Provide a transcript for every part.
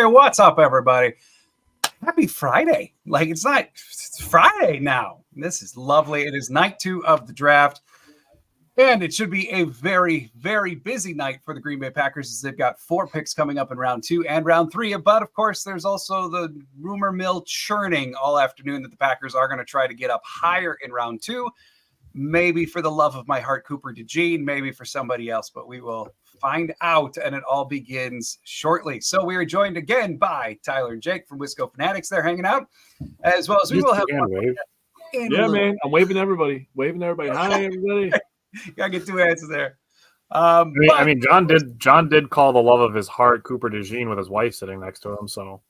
Hey, what's up, everybody? Happy Friday. It's Friday now. This is lovely. It is night 2 of the draft. And it should be a very, very busy night for the Green Bay Packers as they've got 4 picks coming up in round 2 and round 3. But, of course, there's also the rumor mill churning all afternoon that the Packers are going to try to get up higher in round 2. Maybe for the love of my heart, Cooper DeJean, maybe for somebody else, but we will find out, and it all begins shortly. So we are joined again by Tyler and Jake from Wisco Fanatics. They're hanging out, as well as we will have wave. Yeah, man, I'm waving everybody. Hi, everybody. Gotta get 2 answers there. I mean, John did call the love of his heart Cooper DeJean with his wife sitting next to him. So,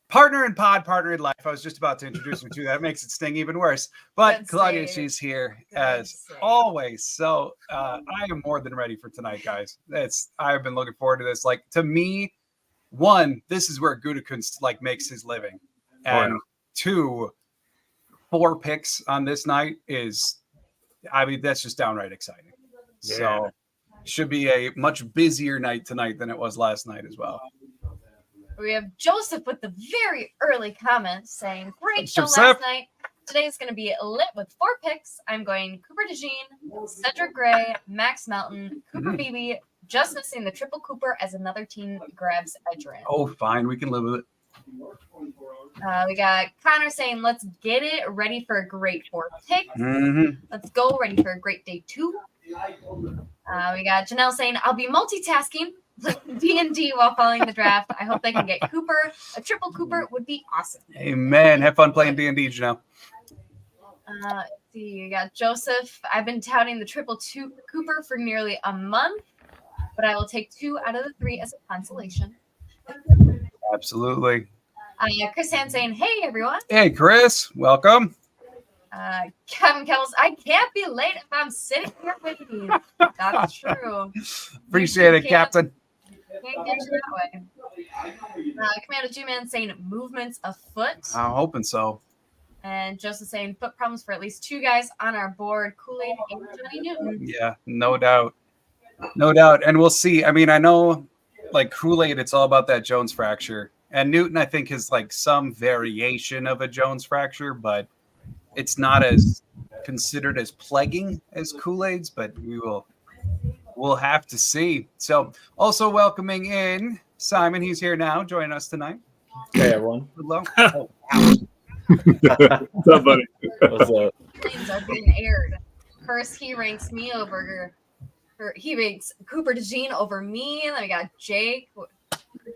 partner in pod, partner in life. I was just about to introduce him to that. It makes it sting even worse. But Claudia, she's here as always. So I am more than ready for tonight, guys. I've been looking forward to this. Like, to me, 1, this is where Gutekunst makes his living, and 2, 4 picks on this night is. I mean, that's just downright exciting. Yeah. So should be a much busier night tonight than it was last night as well. We have Joseph with the very early comments saying, great show last night. Today is going to be lit with 4 picks. I'm going Cooper DeJean, Cedric Gray, Max Melton, Cooper Beebe, just missing the triple Cooper as another team grabs Edrien. Oh, fine. We can live with it. We got Connor saying, let's get it ready for a great 4th pick. Let's go ready for a great day 2. We got Janelle saying, I'll be multitasking D&D while following the draft. I hope they can get Cooper. A triple Cooper would be awesome. Amen. Have fun playing D&D, Janelle. Let's see. We got Joseph. I've been touting the triple Cooper for nearly a month, but I will take 2 out of the 3 as a consolation. Absolutely. Chris Hand saying, hey, everyone. Hey, Chris. Welcome. Kevin Kells, I can't be late if I'm sitting here with you. That's true. Appreciate it, Captain. Can't get you that way. Commander G-Man saying movements afoot. I'm hoping so. And Joseph saying foot problems for at least 2 guys on our board, Kool-Aid and Johnny Newton. Yeah, no doubt. No doubt. And we'll see. I mean, I know, Kool-Aid, it's all about that Jones fracture. And Newton, I think, is some variation of a Jones fracture, but it's not as considered as plaguing as Kool-Aid's, but we'll have to see. So also welcoming in Simon. He's here now, joining us tonight. Hey, everyone. Hello. What's up, buddy? What's up? Planes are being aired. First, he ranks Cooper DeJean over me. And then we got Jake.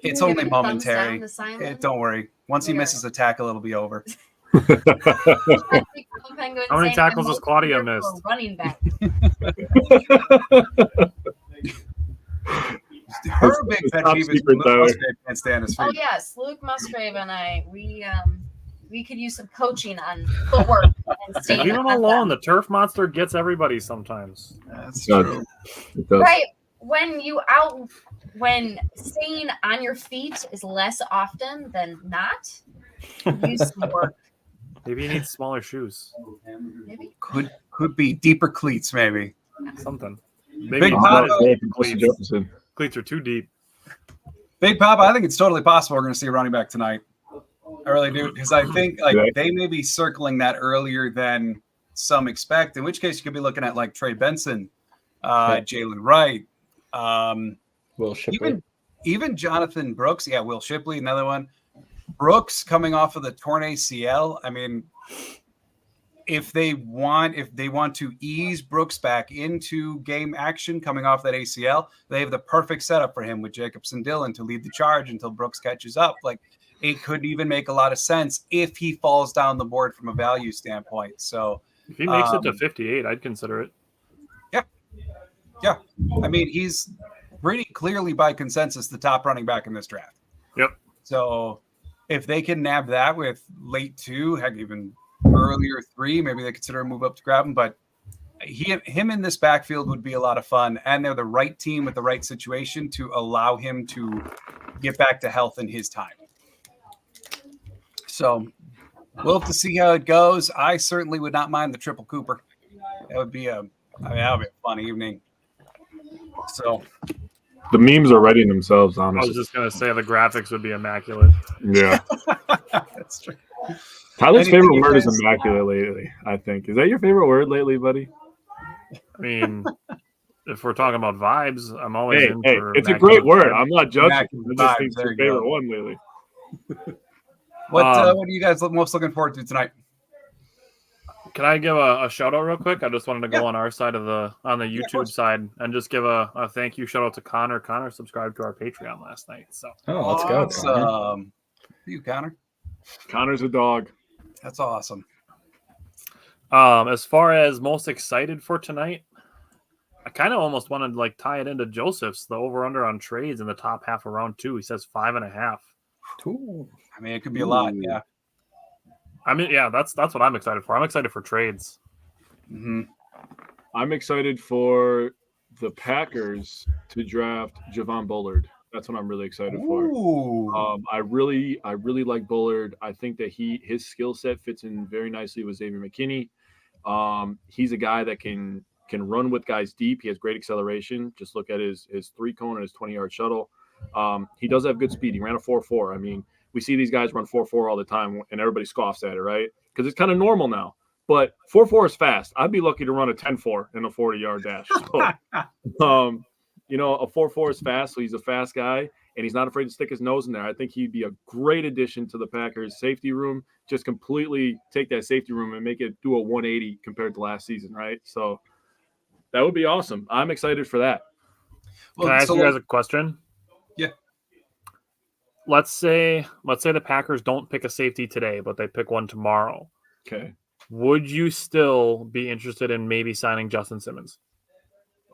It's only momentary. Don't worry. Once he misses a tackle, it'll be over. How many tackles has Claudia missed? Running back. Her big pet peeve is Luke Musgrave can't stand his feet. Oh yes, Luke Musgrave and I. We could use some coaching on footwork. Leave him alone. The turf monster gets everybody sometimes. That's true. Right. When staying on your feet is less often than not, use some work. Maybe you need smaller shoes. Maybe. Could be deeper cleats, maybe. Something. Big Papa. Cleats are too deep. Big Papa, I think it's totally possible we're going to see a running back tonight. I really do, because I think they may be circling that earlier than some expect, in which case you could be looking at Trey Benson, Jalen Wright, Will Shipley. Even Jonathan Brooks. Yeah, Will Shipley, another one. Brooks coming off of the torn ACL. I mean, if they want to ease Brooks back into game action coming off that ACL, they have the perfect setup for him with Jacobson Dillon to lead the charge until Brooks catches up. It could even make a lot of sense if he falls down the board from a value standpoint. So if he makes it to 58, I'd consider it. Yeah. I mean, he's pretty clearly by consensus the top running back in this draft. Yep. So if they can nab that with late 2, heck, even earlier 3, maybe they consider a move up to grab him. But him in this backfield would be a lot of fun, and they're the right team with the right situation to allow him to get back to health in his time. So we'll have to see how it goes. I certainly would not mind the triple Cooper. That would be a fun evening. So The memes are writing themselves, I was honestly. just gonna say the graphics would be immaculate. Yeah. That's true. Tyler's Anything favorite you word is guys- immaculate lately, I think. Is that your favorite word lately, buddy? I mean, if we're talking about vibes, I'm always Hey, in hey, for it's a great immaculate word. vibes. I'm not judging. Immaculate I just vibes, think it's there your you go. favorite one lately. What Um, what are you guys most looking forward to tonight? Can I give a shout out real quick? I just wanted to go Yeah. on our side of the YouTube course. side and just give a thank you shout out to Connor. Connor subscribed to our Patreon last night. So Oh, let's go. Connor. Awesome. You, Connor. Connor's a dog. That's awesome. as far as most excited for tonight, I kind of almost wanted to like tie it into Joseph's, the over under on trades in the top half of round 2. He says 5.5. Ooh. I mean, it could be a lot. Yeah. I mean, yeah, that's what I'm excited for. I'm excited for trades. Mm-hmm. I'm excited for the Packers to draft Javon Bullard. That's what I'm really excited for. Ooh. I really like Bullard. I think that his skill set fits in very nicely with Xavier McKinney. He's a guy that can run with guys deep. He has great acceleration. Just look at his 3-cone and his 20-yard shuttle. He does have good speed. He ran a 4.4. I mean, we see these guys run 4.4 all the time, and everybody scoffs at it, right? Because it's kind of normal now. But 4.4 is fast. I'd be lucky to run a 10.4 in a 40-yard dash. So, a 4.4 is fast, so he's a fast guy, and he's not afraid to stick his nose in there. I think he'd be a great addition to the Packers safety room. Just completely take that safety room and make it do a 180 compared to last season, right? So that would be awesome. I'm excited for that. Can I ask you guys a question? Yeah. Let's say the Packers don't pick a safety today, but they pick one tomorrow. Okay. Would you still be interested in maybe signing Justin Simmons?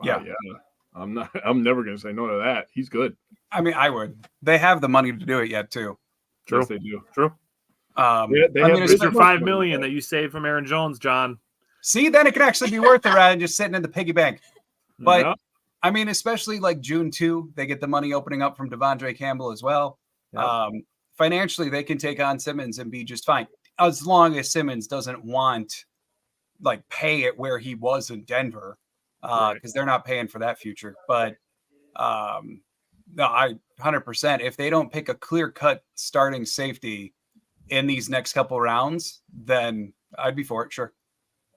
Yeah. Yeah. I'm never going to say no to that. He's good. I mean, I would. They have the money to do it yet, too. True. Yes, they do. True. They I have mean, Mr. Mr. especially- $5 million that you saved from Aaron Jones, John. See, then it could actually be worth it rather than just sitting in the piggy bank. But Yeah. I mean, especially like June 2, they get the money opening up from Devondre Campbell as well. Yeah. Financially, they can take on Simmons and be just fine, as long as Simmons doesn't want like pay it where he was in Denver, because they're not paying for that future. But no, I 100%. If they don't pick a clear-cut starting safety in these next couple rounds, then I'd be for it. Sure.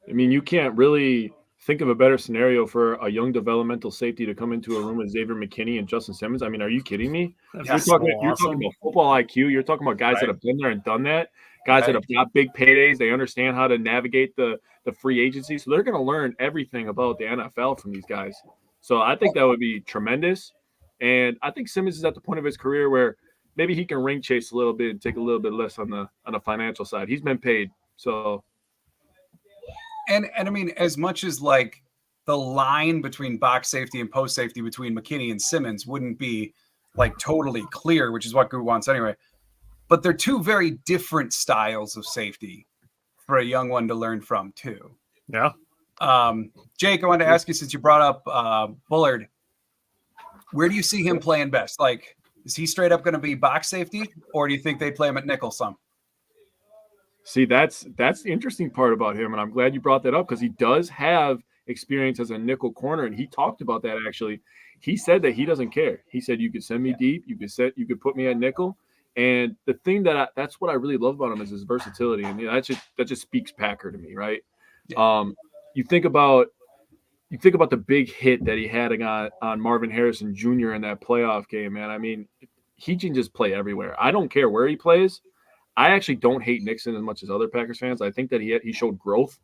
I mean, you can't really think of a better scenario for a young developmental safety to come into a room with Xavier McKinney and Justin Simmons. I mean, are you kidding me? That's You're so talking awesome. about football IQ. You're talking about guys that have been there and done that. Guys that have got big paydays. They understand how to navigate the free agency. So they're going to learn everything about the NFL from these guys. So I think that would be tremendous. And I think Simmons is at the point of his career where maybe he can ring chase a little bit and take a little bit less on the financial side. He's been paid. So And I mean, as much as like the line between box safety and post safety between McKinney and Simmons wouldn't be like totally clear, which is what Groot wants anyway. But they're two very different styles of safety for a young one to learn from too. Yeah. Jake, I wanted to ask you, since you brought up Bullard, where do you see him playing best? Like, is he straight up going to be box safety, or do you think they play him at nickel some? see, that's the interesting part about him, and I'm glad you brought that up because he does have experience as a nickel corner, and he talked about that actually. He said that he doesn't care. He said you could send me deep, you could put me at nickel, and the thing that's what I really love about him is his versatility, and that just speaks Packer to me, right? Yeah. You think about the big hit that he had on Marvin Harrison Jr. in that playoff game, man. I mean, he can just play everywhere. I don't care where he plays. I actually don't hate Nixon as much as other Packers fans. I think that he showed growth,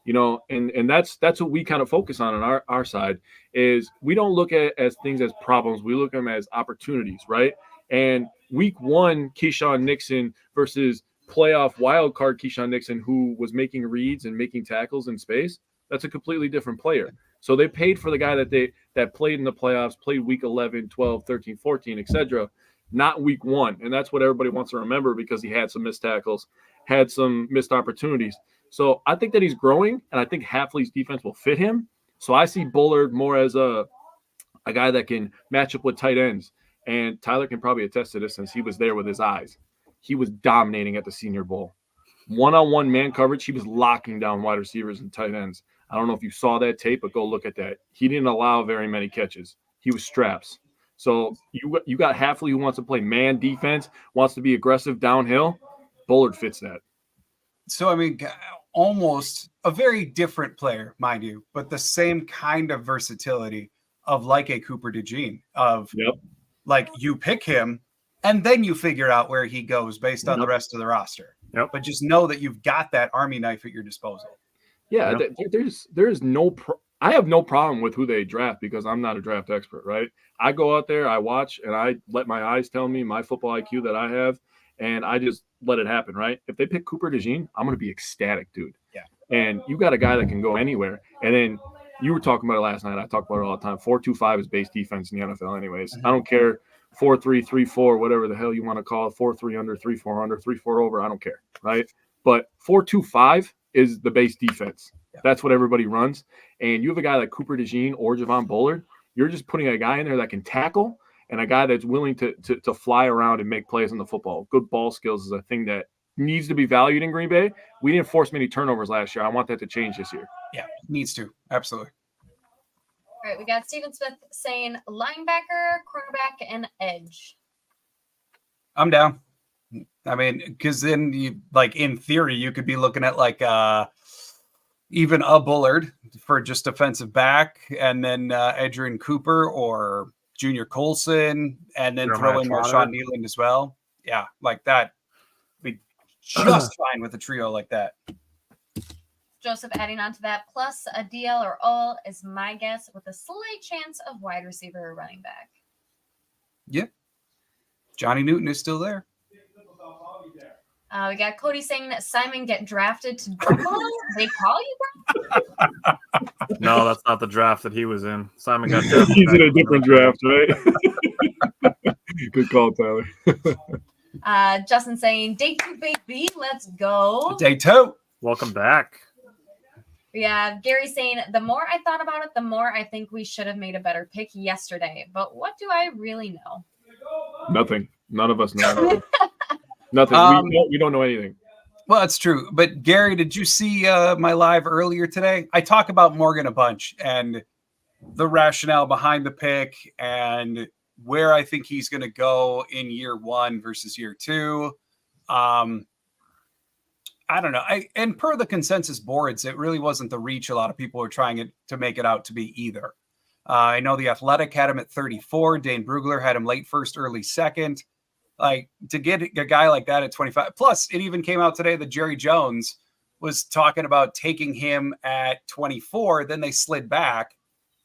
and that's what we kind of focus on our side is we don't look at as things as problems. We look at them as opportunities, right? And week 1, Keyshawn Nixon versus playoff wild card Keyshawn Nixon, who was making reads and making tackles in space, that's a completely different player. So they paid for the guy that played in the playoffs, played week 11, 12, 13, 14, etc., not week 1. And that's what everybody wants to remember because he had some missed tackles, had some missed opportunities. So I think that he's growing, and I think Hafley's defense will fit him. So I see Bullard more as a guy that can match up with tight ends. And Tyler can probably attest to this since he was there with his eyes. He was dominating at the Senior Bowl. One-on-one man coverage, he was locking down wide receivers and tight ends. I don't know if you saw that tape, but go look at that. He didn't allow very many catches. He was straps. So you got Hafley who wants to play man defense, wants to be aggressive downhill. Bullard fits that. So, I mean, almost a very different player, mind you, but the same kind of versatility of like a Cooper DeJean of like you pick him and then you figure out where he goes based on the rest of the roster. But just know that you've got that Army knife at your disposal. Yeah, there's no I have no problem with who they draft because I'm not a draft expert, right? I go out there, I watch, and I let my eyes tell me my football IQ that I have, and I just let it happen, right? If they pick Cooper DeJean, I'm going to be ecstatic, dude. Yeah. And you got a guy that can go anywhere. And then you were talking about it last night. I talk about it all the time. 4-2-5 is base defense in the NFL anyways. I don't care 4-3, 3-4, whatever the hell you want to call it, 4-3 under, 3-4 under, 3-4 over, I don't care, right? But 4-2-5 is the base defense. Yeah. That's what everybody runs. And you have a guy like Cooper DeJean or Javon Bullard, you're just putting a guy in there that can tackle and a guy that's willing to fly around and make plays on the football. Good ball skills is a thing that needs to be valued in Green Bay. We didn't force many turnovers last year. I want that to change this year. Yeah, needs to. Absolutely. All right, we got Steven Smith saying linebacker, cornerback, and edge. I'm down. I mean, because then you like in theory you could be looking at like even a Bullard for just defensive back, and then Edrien Cooper or Junior Colson, and then throw in Marshon Lloyd as well. Yeah, like that. Be just fine with a trio like that. Joseph adding on to that, plus a DL or all is my guess with a slight chance of wide receiver or running back. Yeah. Johnny Newton is still there. We got Cody saying that Simon get drafted to Buffalo. They call you, bro? No, that's not the draft that he was in. Simon got drafted. He's in a different draft, right? Good call, Tyler. Justin saying, day 2, baby. Let's go. Day 2. Welcome back. We have Gary saying, the more I thought about it, the more I think we should have made a better pick yesterday. But what do I really know? Nothing. None of us know. Nothing. We don't know anything. Well, that's true. But Gary, did you see my live earlier today? I talk about Morgan a bunch and the rationale behind the pick and where I think he's going to go in year 1 versus year 2. I don't know. And per the consensus boards, it really wasn't the reach a lot of people were trying to make it out to be either. I know the Athletic had him at 34. Dane Brugler had him late first, early second. Like, to get a guy like that at 25. Plus, it even came out today that Jerry Jones was talking about taking him at 24. Then they slid back,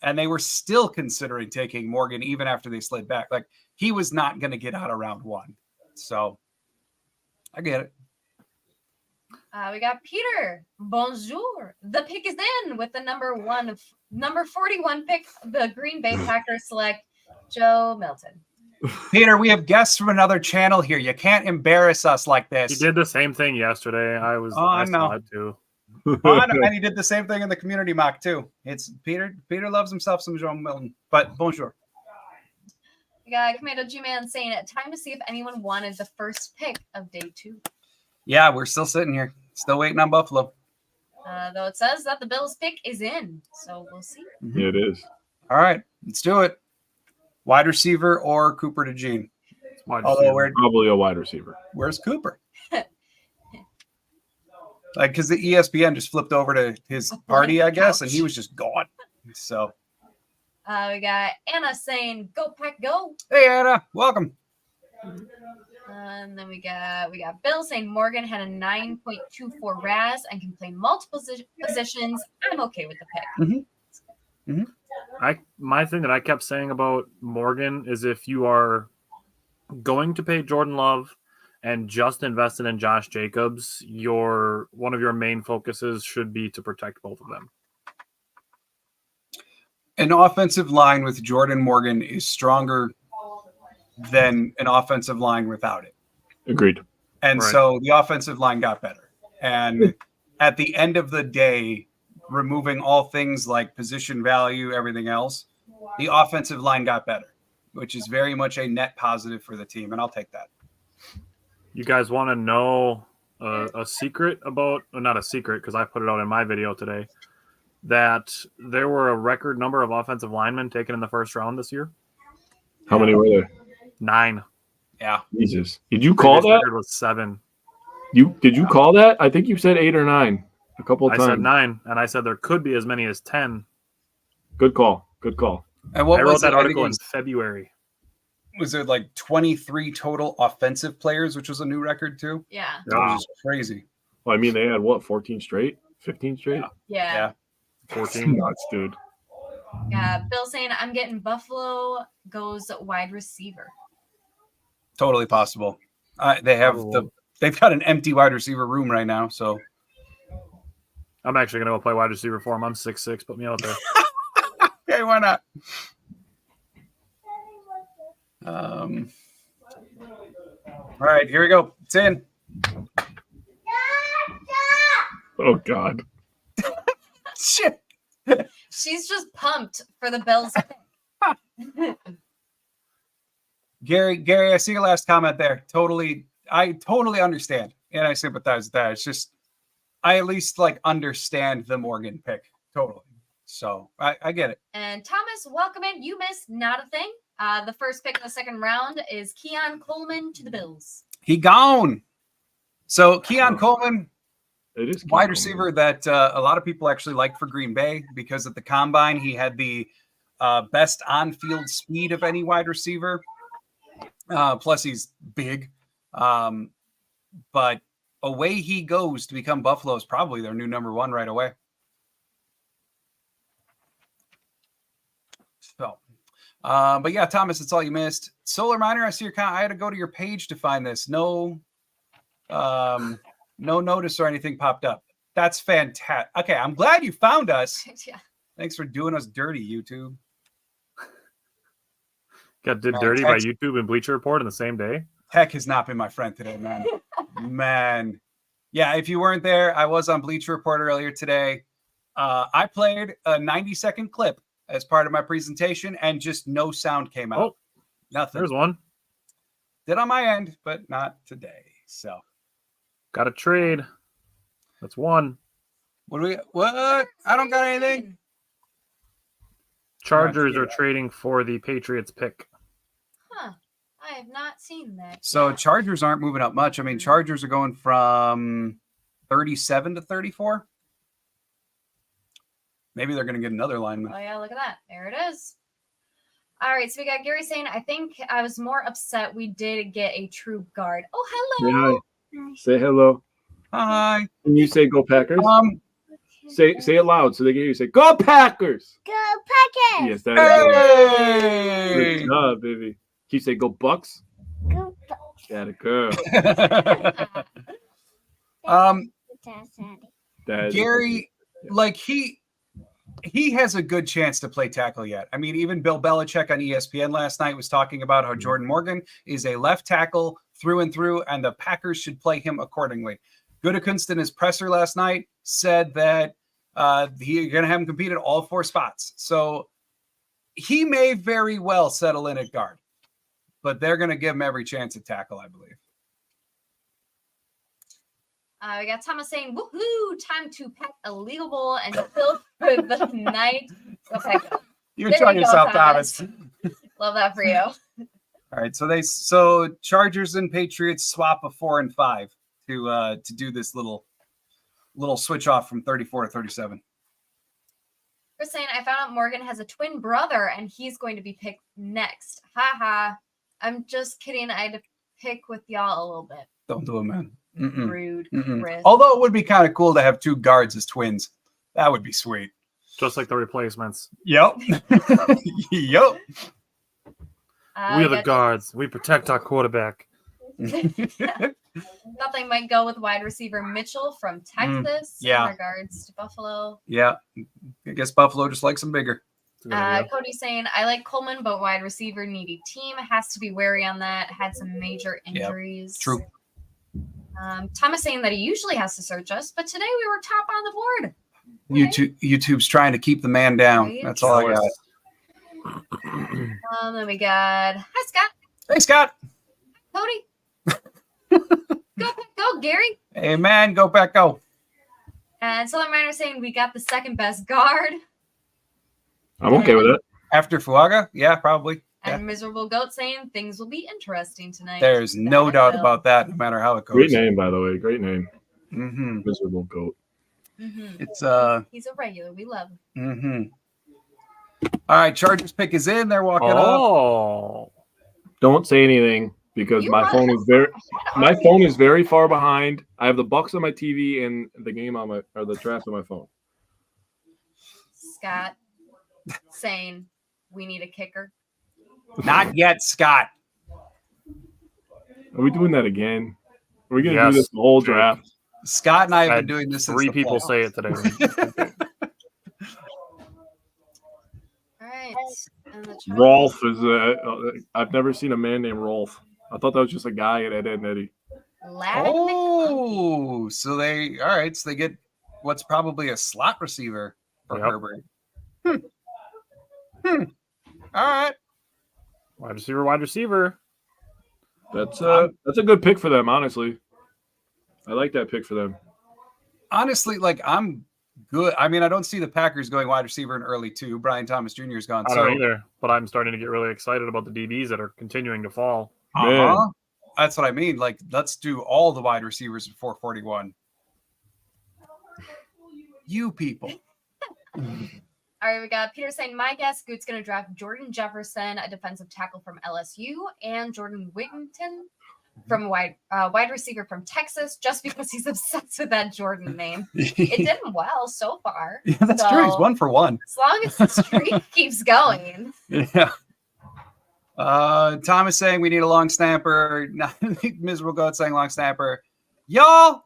and they were still considering taking Morgan even after they slid back. Like, he was not going to get out of round 1. So, I get it. We got Peter. Bonjour. The pick is in with the number 41 pick. The Green Bay Packers select Joe Milton. Peter, we have guests from another channel here. You can't embarrass us like this. He did the same thing yesterday. I saw it too. And he did the same thing in the community mock too. It's Peter. Peter loves himself some Joe Milton. But bonjour. We got Commando G-Man saying it. Time to see if anyone wanted the first pick of day 2. Yeah, we're still sitting here. Still waiting on Buffalo. Though it says that the Bills pick is in. So we'll see. Yeah, it is. All right, let's do it. Wide receiver or Cooper DeJean? Probably a wide receiver. Where's Cooper? Like, because the ESPN just flipped over to his party, I guess, and he was just gone. So we got Anna saying, "Go Pack, go!" Hey Anna, welcome. And then we got Bill saying Morgan had a 9.24 RAS and can play multiple positions. I'm okay with the pick. My thing that I kept saying about Morgan is if you are going to pay Jordan Love and just invested in Josh Jacobs, one of your main focuses should be to protect both of them. An offensive line with Jordan Morgan is stronger than an offensive line without it. Agreed. And so the offensive line got better. And at the end of the day, removing all things like position value, everything else, the offensive line got better, which is very much a net positive for the team. And I'll take that. You guys want to know a secret about, not a secret because I put it out in my video today, that there were a record number of offensive linemen taken in the first round this year? How many were there? 9. Yeah. Jesus. Did you call Previous that? record was 7. Did you call that? I think you said 8 or 9 a couple of I times. said 9, and I said there could be as many as 10. Good call. Good call. And what I was wrote that it? I think article it in February. was there like 23 total offensive players, which was a new record too? Yeah. That was just crazy. Well, I mean, they had what, 14 straight? 15 straight? Yeah. 14. Nuts, dude. Bill saying I'm getting Buffalo goes wide receiver. Totally possible. They've got an empty wide receiver room right now, so I'm actually going to go play wide receiver for him. I'm 6'6", put me out there. okay, why not? All right, here we go. It's in. Oh, God. Shit. She's just pumped for the Bills. Gary, I see your last comment there. I totally understand, and I sympathize with that. It's just I at least understand the Morgan pick totally. So I get it. And Thomas, welcome in. You missed not a thing. The first pick of the second round is Keon Coleman to the Bills. He gone. So Keon Coleman, It is wide receiver that a lot of people actually like for Green Bay because at the combine he had the best on-field speed of any wide receiver. Plus he's big. But away he goes to become Buffalo is probably their new number 1 right away. So, but yeah, Thomas, it's all you missed. Solar Miner, I see your comment. I had to go to your page to find this. No notice or anything popped up. That's fantastic. Okay, I'm glad you found us. Yeah. Thanks for doing us dirty, YouTube. Got did dirty by YouTube and Bleacher Report in the same day. Tech has not been my friend today, man. Man. Yeah, if you weren't there, I was on Bleacher Report earlier today. I played a 90-second clip as part of my presentation, and just no sound came out. Oh, nothing. There's one. Did on my end, but not today. So, Got a trade. That's one. What? I don't got anything. Chargers are trading for the Patriots pick. Huh. I have not seen that. So yet. Chargers aren't moving up much. I mean, Chargers are going from 37 to 34. Maybe they're going to get another lineman. Oh, yeah, look at that. There it is. All right, so we got Gary saying, I think I was more upset we did get a true guard. Oh, hello. Yeah. Say hello. Hi. Can you say go Packers? Say it loud so they can hear you say go Packers. Go Packers! Yes, that is Hey! good job, baby. Can you say go Bucks? Go Bucks! Yeah, the girl. That Gary, he has a good chance to play tackle yet. I mean, even Bill Belichick on ESPN last night was talking about how Jordan Morgan is a left tackle through and through, and the Packers should play him accordingly. Gutekunst in his presser last night said that he's going to have him compete at all 4 spots. So he may very well settle in at guard, but they're going to give him every chance at tackle, I believe. We got Thomas saying, woohoo, time to pack a legal bowl and fill for the night. Okay. You're trying yourself, Thomas. Love that for you. All right, so Chargers and Patriots swap a 4 and 5 to do this little switch off from 34 to 37. Chris saying, I found out Morgan has a twin brother and he's going to be picked next. Ha ha. I'm just kidding. I had to pick with y'all a little bit. Don't do it, man. Mm-mm. Rude. Mm-mm. Chris. Although it would be kind of cool to have 2 guards as twins. That would be sweet. Just like the replacements. Yep. Yep. We are the guards. We protect our quarterback. Thought they might go with wide receiver Mitchell from Texas yeah. in regards to Buffalo. Yeah. I guess Buffalo just likes them bigger. Cody saying, I like Coleman, but wide receiver needy team. Has to be wary on that. Had some major injuries. Yep. True. Thomas saying that he usually has to search us, but today we were top on the board. Okay. YouTube's trying to keep the man down. Right. That's all I got. Then we got, hi, Scott. Hey, Scott. Cody. Go, Gary. Hey, man, go back, go. And Southern Miner saying we got the second best guard. I'm okay with it. After Fuaga? Yeah, probably. And Miserable Goat saying things will be interesting tonight. There's no doubt about that, no matter how it goes. Great name, by the way. Great name. Mm-hmm. Miserable Goat. Mm-hmm. It's he's a regular. We love him. Mm-hmm. All right, Chargers pick is in. They're walking up. Don't say anything because my phone is very far behind. I have the Bucks on my TV and the game on the draft on my phone. Scott saying we need a kicker. Not yet, Scott. Are we doing that again? Are we going to do this the whole draft? Scott and I have been doing this since 3 people say it today. All right. Rolf is I've never seen a man named Rolf. I thought that was just a guy at Ed, Edd n Eddy. So they get what's probably a slot receiver for Herbert. All right. Wide receiver. That's a good pick for them, honestly. I like that pick for them. Honestly, I'm good. I mean, I don't see the Packers going wide receiver in early 2. Brian Thomas Jr. is gone. I don't either, but I'm starting to get really excited about the DBs that are continuing to fall. That's what I mean. Let's do all the wide receivers at 441. You people. All right, we got Peter saying, my guess, Goot's going to draft Jordan Jefferson, a defensive tackle from LSU, and Jordan Whittington from wide receiver from Texas, just because he's obsessed with that Jordan name. It did him well so far. Yeah, that's true. He's 1 for 1. As long as the streak keeps going. Yeah. Thomas saying we need a long snapper. Miserable Goat saying long snapper. Y'all.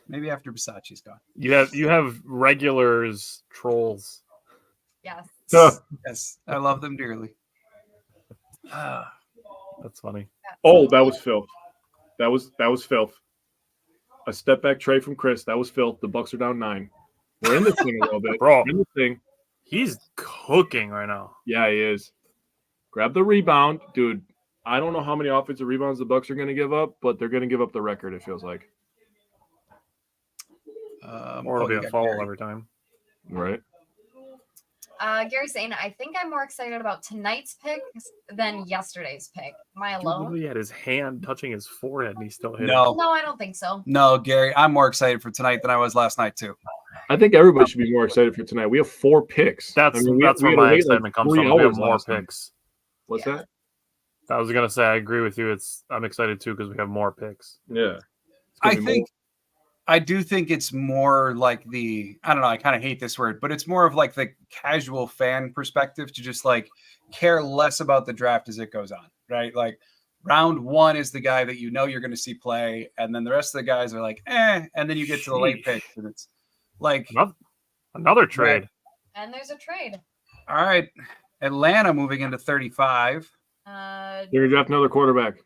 Maybe after Versace's gone. You have regulars, trolls. Yes. Yes, I love them dearly. That's funny. Oh, that was filth. That was filth. A step back trade from Chris. That was filth. The Bucks are down 9. We're in this thing a little bit. Bro, we're in this thing. He's cooking right now. Yeah, he is. Grab the rebound, dude. I don't know how many offensive rebounds the Bucks are going to give up, but they're going to give up the record. It feels like. Or it'll be a foul every time. Right. Gary saying, I think I'm more excited about tonight's pick than yesterday's pick. Am I alone? He had his hand touching his forehead and he still hit it. No, I don't think so. No, Gary, I'm more excited for tonight than I was last night, too. I think everybody should be more excited for tonight. We have 4 picks. That's where my excitement comes from. We have more picks. What's that? I was going to say, I agree with you. I'm excited, too, because we have more picks. Yeah. I do think it's more like I don't know, I kind of hate this word, but it's more of like the casual fan perspective to just care less about the draft as it goes on, right? Like round 1 is the guy that you're going to see play, and then the rest of the guys are and then you get to the late picks, and it's like another trade. Right. And there's a trade. All right. Atlanta moving into 35. They're going to draft another quarterback.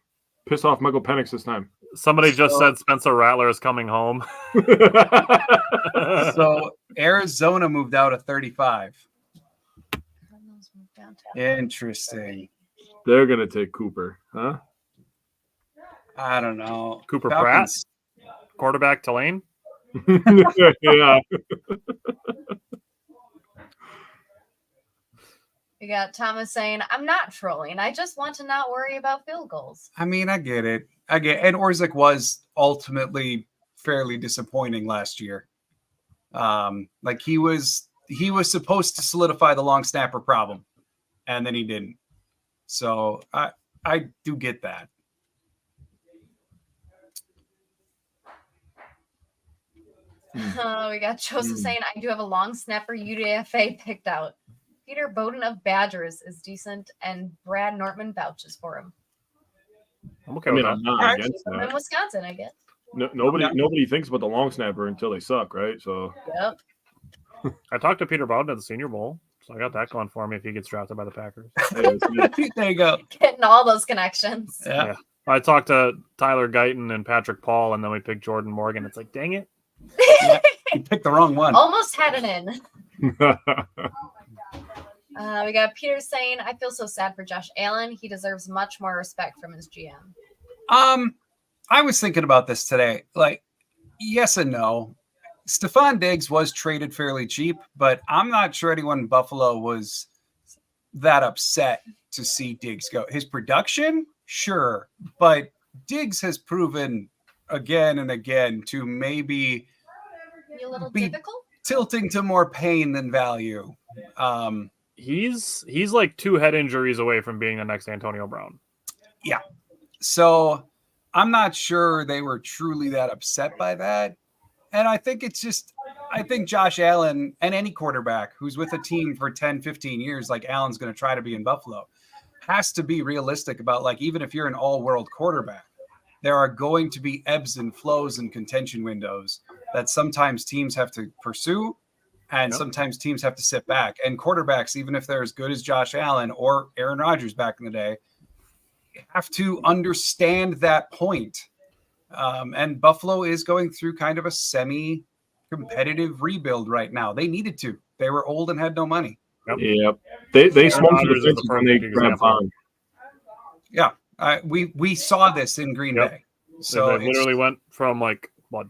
Piss off Michael Penix this time. Somebody just said Spencer Rattler is coming home. So Arizona moved out of 35. Interesting. They're going to take Cooper, huh? I don't know. Cooper Falcons. Pratt? Quarterback Tulane? Yeah. We got Thomas saying, I'm not trolling. I just want to not worry about field goals. I mean, I get it. And Orzik was ultimately fairly disappointing last year. He was supposed to solidify the long snapper problem, and then he didn't. So I do get that. We got Joseph saying, I do have a long snapper UDFA picked out. Peter Bowden of Badgers is decent, and Brad Nortman vouches for him. I'm okay with that. I'm not against that. In Wisconsin, I guess. Nobody thinks about the long snapper until they suck, right? So. Yep. I talked to Peter Bowden at the Senior Bowl, so I got that going for me if he gets drafted by the Packers. There you go. Getting all those connections. Yeah. I talked to Tyler Guyton and Patrick Paul, and then we picked Jordan Morgan. It's like, dang it. Yeah, you picked the wrong one. Almost had it in. We got Peter saying, I feel so sad for Josh Allen. He deserves much more respect from his GM. I was thinking about this today. Yes and no. Stephon Diggs was traded fairly cheap, but I'm not sure anyone in Buffalo was that upset to see Diggs go. His production, sure, but Diggs has proven again and again to maybe Be a little be difficult. tilting to more pain than value. He's like 2 head injuries away from being the next Antonio Brown. Yeah. So I'm not sure they were truly that upset by that. And I think I think Josh Allen and any quarterback who's with a team for 10, 15 years, like Allen's going to try to be in Buffalo, has to be realistic about, like, even if you're an all-world quarterback, there are going to be ebbs and flows and contention windows that sometimes teams have to pursue and sometimes teams have to sit back. And quarterbacks, even if they're as good as Josh Allen or Aaron Rodgers back in the day, have to understand that point. And Buffalo is going through kind of a semi-competitive rebuild right now. They needed to. They were old and had no money. Yep. They smoked Rodgers the is the when they perfect grabbed example. Bond. Yeah. We saw this in Green Bay. So they literally went from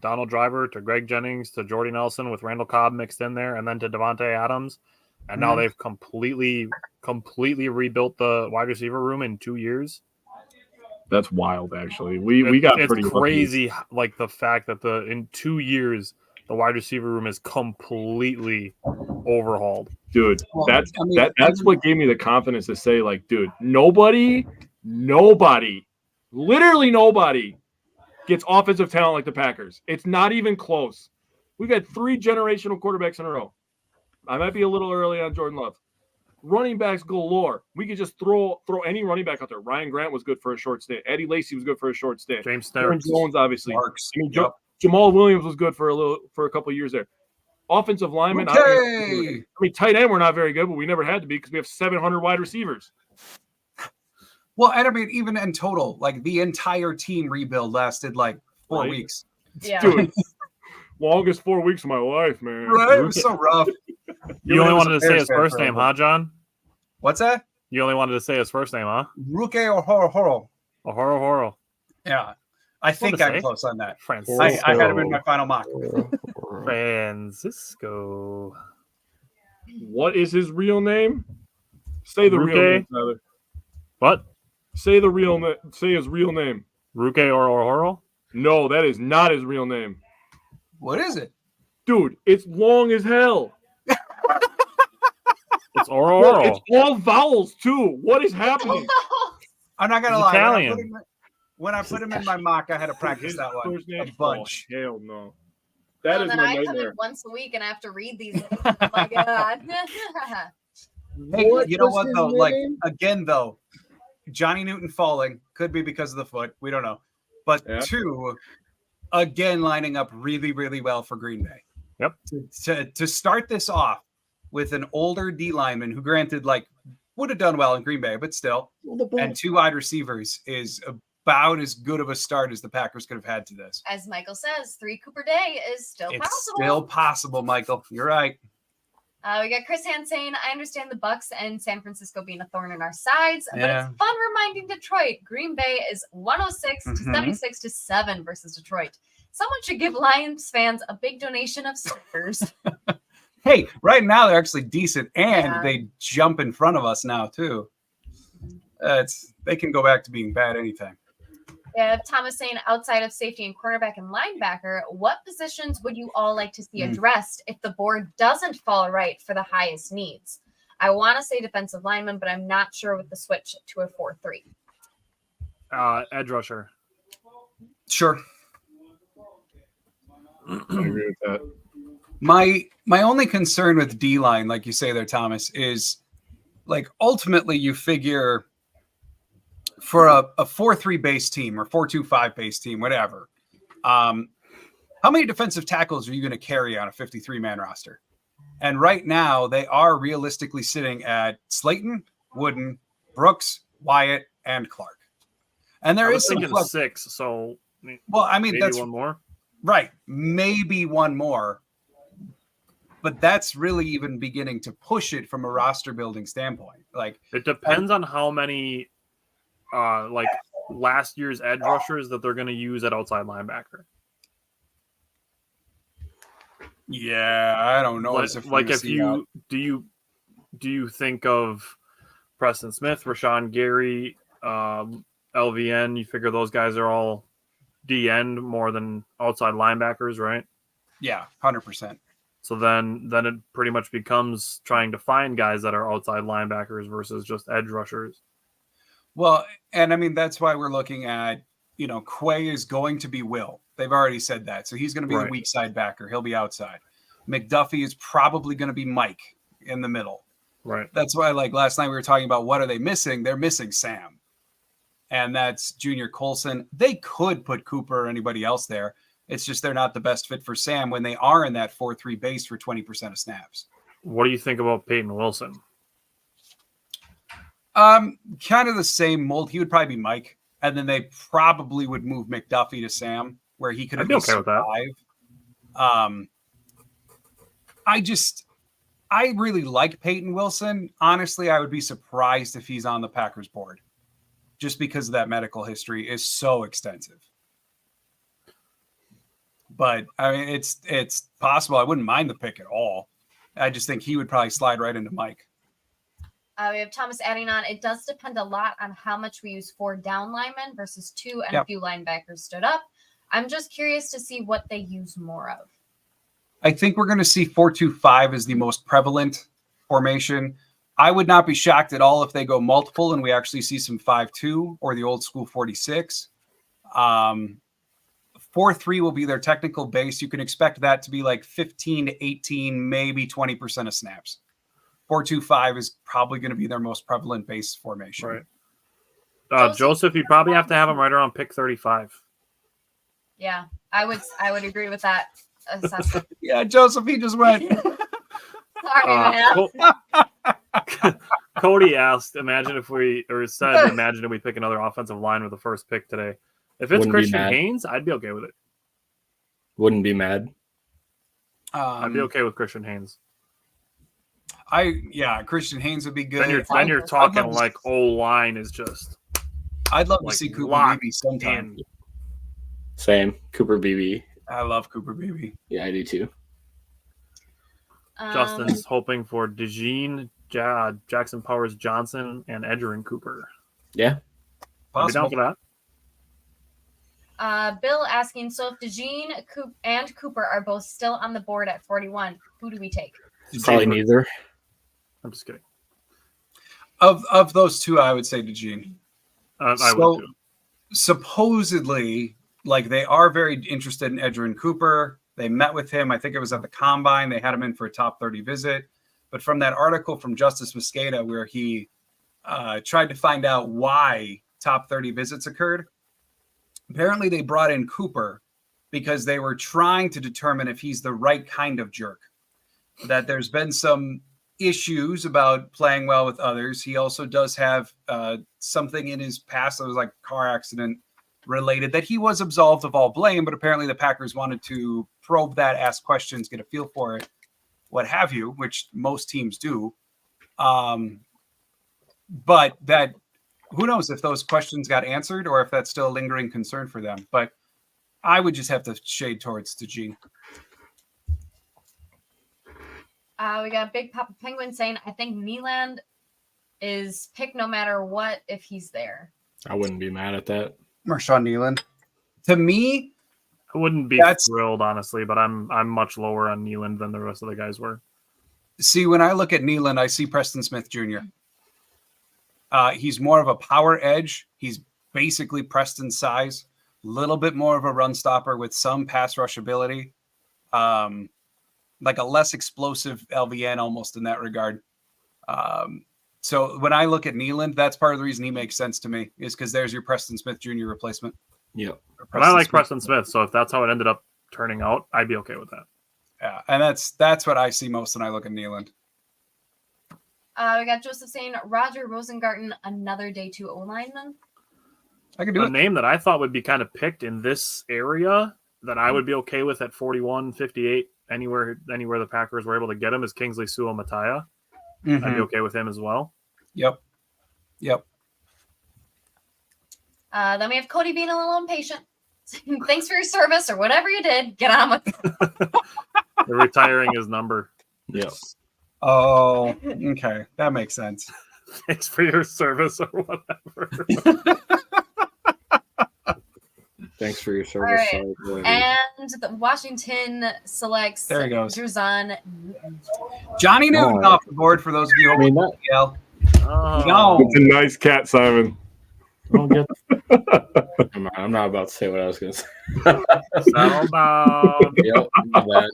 Donald Driver to Greg Jennings to Jordy Nelson with Randall Cobb mixed in there, and then to Devontae Adams, and now they've completely rebuilt the wide receiver room in 2 years. That's wild, actually. We got pretty crazy, like the fact that in 2 years the wide receiver room is completely overhauled. Dude, that's what gave me the confidence to say, like, dude, nobody, literally nobody gets offensive talent like the Packers. It's not even close. We've had 3 generational quarterbacks in a row. I might be a little early on Jordan Love. Running backs galore. We could just throw any running back out there. Ryan Grant was good for a short stint. Eddie Lacy was good for a short stint. James Aaron Starks. Jones, obviously. Jamal Williams was good for a couple of years there. Offensive linemen. Okay. Tight end we're not very good, but we never had to be because we have 700 wide receivers. Well, and I mean, even in total, like the entire team rebuild lasted like 4 weeks. Yeah. Dude, longest 4 weeks of my life, man. Right? It was so rough. You only wanted to say his first name, huh, John? What's that? You only wanted to say his first name, huh? Ruke Ohoro. Ohoro. Yeah. I think I'm close on that. Francisco. I had him in my final mock. Francisco. What is his real name? Say the real name, Tyler. What? Say his real name. Ruke or Ohoro? No, that is not his real name. What is it? Dude, it's long as hell. It's Oro. It's all vowels, too. What is happening? I'm not going to He's lie. Italian. When I put him in my mock, I had to practice that one a bunch. Oh, hell no. That is then my I come in nightmare. once a week and I have to read these. Oh my God. Hey, you know what, though? Like, again, though, Johnny Newton falling could be because of the foot. We don't know. But 2, again, lining up really, really well for Green Bay. Yep. To start this off with an older D lineman who, granted, like, would have done well in Green Bay, but still, and 2 wide receivers is about as good of a start as the Packers could have had to this. As Michael says, 3 Cooper Day is still It's possible. still possible, Michael. You're right. We got Chris Hand saying, I understand the Bucks and San Francisco being a thorn in our sides, but it's fun reminding Detroit. Green Bay is 106 to 76 to 7 versus Detroit. Someone should give Lions fans a big donation of stickers. Hey, right now they're actually decent, and they jump in front of us now too. They can go back to being bad anytime. Yeah, Thomas saying, outside of safety and cornerback and linebacker, what positions would you all like to see addressed if the board doesn't fall right for the highest needs? I want to say defensive lineman, but I'm not sure with the switch to a 4-3. Edge rusher. Sure. I agree with that. My only concern with D-line, like you say there, Thomas, is like ultimately you figure for a 4-3 base team or 4-2-5 base team, whatever, how many defensive tackles are you going to carry on a 53-man roster? And right now they are realistically sitting at Slayton, Wooden, Brooks, Wyatt, and Clark. And there is some 6, so well, I mean, maybe that's one more. Right. Maybe one more. But that's really even beginning to push it from a roster building standpoint. Like, it depends on how many last year's edge rushers that they're going to use at outside linebacker. Yeah, I don't know. Do you think of Preston Smith, Rashawn Gary, LVN. You figure those guys are all D-end more than outside linebackers, right? Yeah, 100%. So then it pretty much becomes trying to find guys that are outside linebackers versus just edge rushers. Well, and I mean, that's why we're looking at, Quay is going to be Will. They've already said that. So he's going to be the weak side backer. He'll be outside. McDuffie is probably going to be Mike in the middle. Right. That's why, like last night, we were talking about what are they missing? They're missing Sam. And that's Junior Colson. They could put Cooper or anybody else there. It's just they're not the best fit for Sam when they are in that 4-3 base for 20% of snaps. What do you think about Peyton Wilson? Kind of the same mold. He would probably be Mike. And then they probably would move McDuffie to Sam, where he could I'd be okay with that. I really like Peyton Wilson. Honestly, I would be surprised if he's on the Packers board, just because of that medical history is so extensive. But I mean, it's possible. I wouldn't mind the pick at all. I just think he would probably slide right into Mike. We have Thomas adding on. It does depend a lot on how much we use 4 down linemen versus 2 and a few linebackers stood up. I'm just curious to see what they use more of. I think we're going to see 4-2-5 as the most prevalent formation. I would not be shocked at all if they go multiple and we actually see some 5-2 or the old school 46. 4-3 will be their technical base. You can expect that to be like 15 to 18, maybe 20% of snaps. 4-2-5 is probably going to be their most prevalent base formation. Right. Joseph, you probably have to have him right around pick 35. Yeah, I would agree with that assessment. Yeah, Joseph, he just went. Sorry, man. Cody asked, imagine if we pick another offensive line with the first pick today. If it's Christian Haynes, I'd be okay with it. Wouldn't be mad. I'd be okay with Christian Haynes. Christian Haynes would be good. Then you're talking like O-line is just. I'd love to see Cooper Beebe sometime. Same. Cooper Beebe. I love Cooper Beebe. Yeah, I do too. Justin's hoping for DeJean, Jackson Powers Johnson, and Edrien Cooper. Yeah. I'd be down for that. Bill asking, so if DeJean and Cooper are both still on the board at 41, who do we take? Probably neither. I'm just kidding. Of those two, I would say DeJean. I would too. Supposedly, like they are very interested in Edrien Cooper. They met with him. I think it was at the Combine. They had him in for a top 30 visit. But from that article from Justice Mosqueda, where he tried to find out why top 30 visits occurred, apparently they brought in Cooper because they were trying to determine if he's the right kind of jerk. That there's been some issues about playing well with others. He also does have something in his past that was like car accident related that he was absolved of all blame, but apparently the Packers wanted to probe that, ask questions, get a feel for it, what have you, which most teams do. But that, who knows if those questions got answered or if that's still a lingering concern for them. But I would just have to shade towards DeJean. We got Big Papa Penguin saying, I think Nyland is picked no matter what if he's there. I wouldn't be mad at that. Marshon Lloyd. To me, I wouldn't be thrilled, honestly, but I'm much lower on Nyland than the rest of the guys were. See, when I look at Nyland, I see Preston Smith Jr. He's more of a power edge. He's basically Preston's size, a little bit more of a run stopper with some pass rush ability. Like a less explosive LVN almost in that regard. So when I look at Nyland, that's part of the reason he makes sense to me is because there's your Preston Smith Jr. replacement. Yep. But I like Preston Smith, so if that's how it ended up turning out, I'd be okay with that. Yeah, and that's what I see most when I look at Nyland. We got Joseph saying Roger Rosengarten, another day 2 O-lineman. I can do a name that I thought would be kind of picked in this area that I would be okay with at 41, 58, anywhere the Packers were able to get him is Kingsley Suo-Mattia. Mm-hmm. I'd be okay with him as well. Yep. Then we have Cody being a little impatient. Thanks for your service or whatever you did. Get on with it. They're retiring his number. Yep. Oh, okay. That makes sense. Thanks for your service or whatever. Thanks for your service. All right. And the Washington selects There he goes. Jon. Johnny Newton off the board for those of you who yell. No. It's a nice cat, Simon. I'm not about to say what I was going to say. Settle down. Yep, that.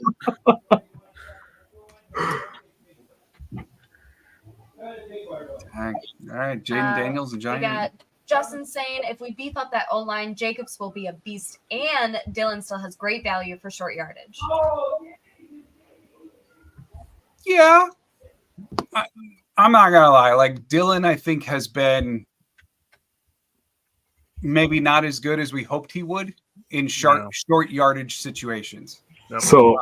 All right, Jaden Daniels and Johnny. We got Justin saying if we beef up that O-line, Jacobs will be a beast, and Dylan still has great value for short yardage. Yeah. I'm not going to lie. Like, Dylan, I think, has been maybe not as good as we hoped he would in short yardage situations. So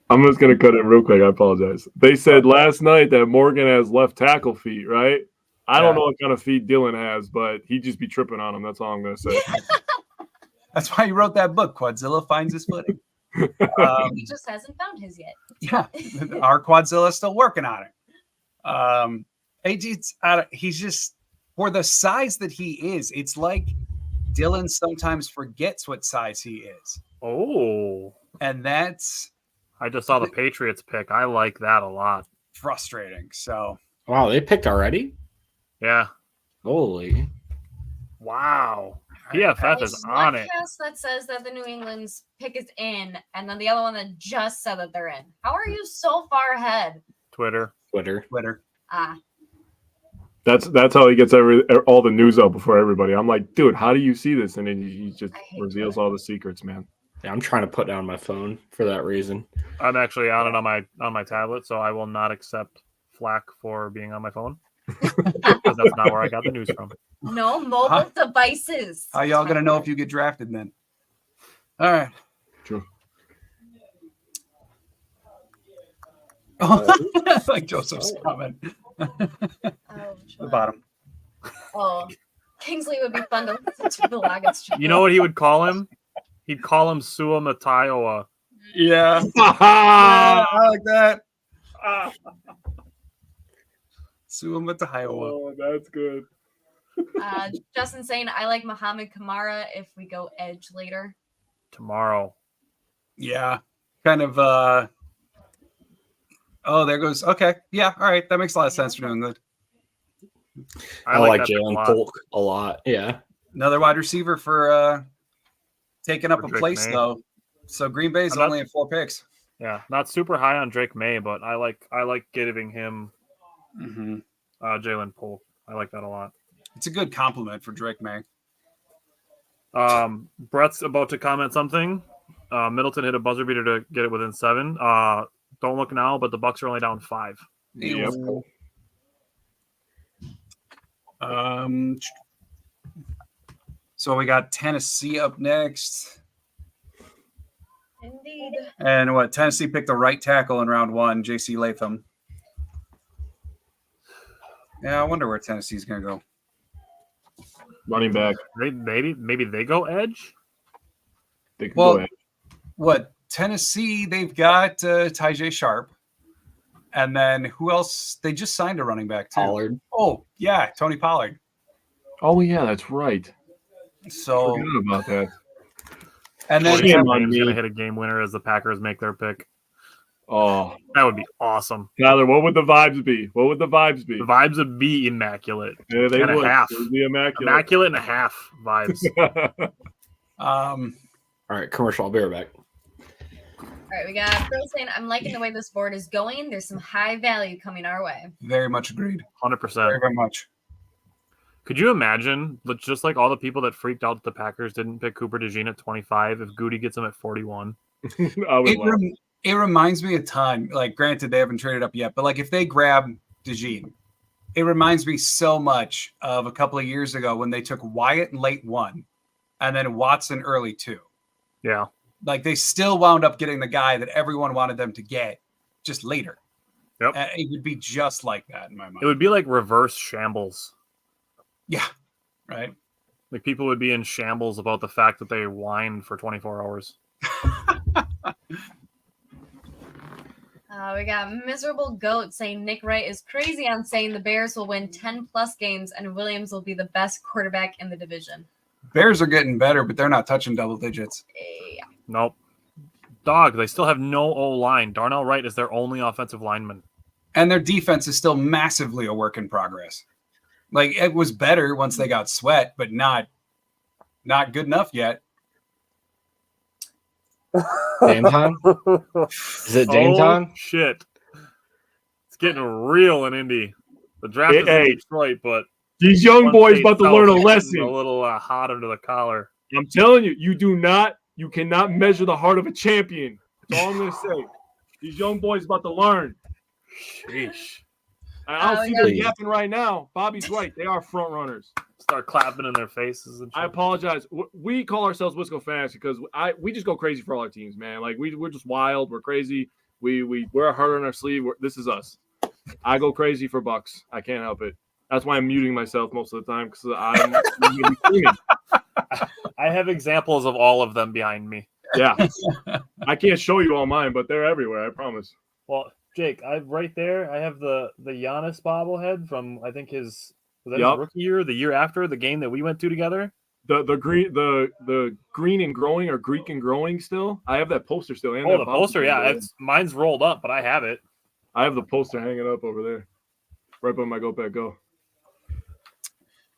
I'm just going to cut it real quick. I apologize. They said last night that Morgan has left tackle feet, right? I don't know what kind of feet Dylan has, but he'd just be tripping on them. That's all I'm going to say. That's why he wrote that book, Quadzilla Finds His Footing. He just hasn't found his yet. Yeah, our Quadzilla's still working on it. He's just, for the size that he is, it's like Dylan sometimes forgets what size he is. Oh. And that's... I just saw the Patriots pick. I like that a lot. Frustrating. So... Wow, they picked already? Yeah. Holy. Wow. PFF is on it. That says that the New England's pick is in, and then the other one that just said that they're in. How are you so far ahead? Twitter. Ah. That's how he gets all the news out before everybody. I'm like, dude, how do you see this? And then he just reveals all the secrets, man. Yeah, I'm trying to put down my phone for that reason. I'm actually on it on my tablet, so I will not accept flack for being on my phone. Because that's not where I got the news from. No mobile devices. How y'all gonna know if you get drafted then? All right. True. Like Joseph's comment. The bottom. Oh, Kingsley would be fun to listen to the Lagos. You know what he would call him? He'd call him Sua Mataioa. Yeah. Yeah, I like that. Sua Mataioa. Oh, that's good. Justin saying I like Muhammad Kamara if we go edge later. Tomorrow. Yeah. Kind of oh, there goes. Okay. Yeah. All right. That makes a lot of sense for New England. I like Jalen Polk a lot. Yeah. Another wide receiver for taking up a place, May. though. So Green Bay's only at 4 picks. Yeah. Not super high on Drake May, but I like giving him Jalen Polk. I like that a lot. It's a good compliment for Drake May. Brett's about to comment something. Middleton hit a buzzer beater to get it within 7. Don't look now, but the Bucks are only down 5. Yep. So we got Tennessee up next. Indeed. And what? Tennessee picked the right tackle in round 1, J.C. Latham. Yeah, I wonder where Tennessee's going to go. Running back. Maybe they go edge. They could go edge. What? Tennessee, they've got Tyjae Sharp. And then who else? They just signed a running back, too. Pollard. Oh, yeah, Tony Pollard. Oh, yeah, that's right. So forgot about that. And then James going to hit a game winner as the Packers make their pick. Oh, that would be awesome. Tyler, what would the vibes be? The vibes would be immaculate. Yeah, they would. A half. It would be immaculate. Immaculate and a half vibes. All right, commercial. I'll be right back. All right, we got Bill saying, I'm liking the way this board is going. There's some high value coming our way. Very much agreed. 100%. Very, very much. Could you imagine, just like all the people that freaked out that the Packers didn't pick Cooper DeJean at 25, if Goody gets him at 41? It reminds me a ton. Like, granted, they haven't traded up yet, but like if they grab DeJean, it reminds me so much of a couple of years ago when they took Wyatt in late 1 and then Watson early 2. Yeah. Like they still wound up getting the guy that everyone wanted them to get just later. Yep. It would be just like that in my mind. It would be like reverse shambles. Yeah. Right. Like people would be in shambles about the fact that they whined for 24 hours. We got Miserable Goat saying Nick Wright is crazy on saying the Bears will win 10-plus games and Williams will be the best quarterback in the division. Bears are getting better, but they're not touching double digits. Yeah. Nope. Dog, they still have no O-line. Darnell Wright is their only offensive lineman. And their defense is still massively a work in progress. Like, it was better once they got Sweat, but not good enough yet. Game time? Is it game time? Shit. It's getting real in Indy. The draft is in Detroit, but these young boys about to learn a lesson. A little hot under the collar. I'm telling you, you cannot measure the heart of a champion. That's all I'm going to say. These young boys about to learn. Sheesh. I don't see them yapping right now. Bobby's right. They are front runners. Start clapping in their faces. And shit. I apologize. We call ourselves Wisco Fanatics because we just go crazy for all our teams, man. Like we're just wild. We're crazy. We wear our heart on our sleeve. This is us. I go crazy for Bucks. I can't help it. That's why I'm muting myself most of the time because I'm going to be screaming. I have examples of all of them behind me. Yeah. I can't show you all mine, but they're everywhere. I promise. Well, Jake, right there. I have the Giannis bobblehead from I think his his rookie year, the year after the game that we went to together. The green and growing or Greek and growing still. I have that poster still. And the poster, yeah, mine's rolled up, but I have it. I have the poster hanging up over there, right by my Go Pack Go.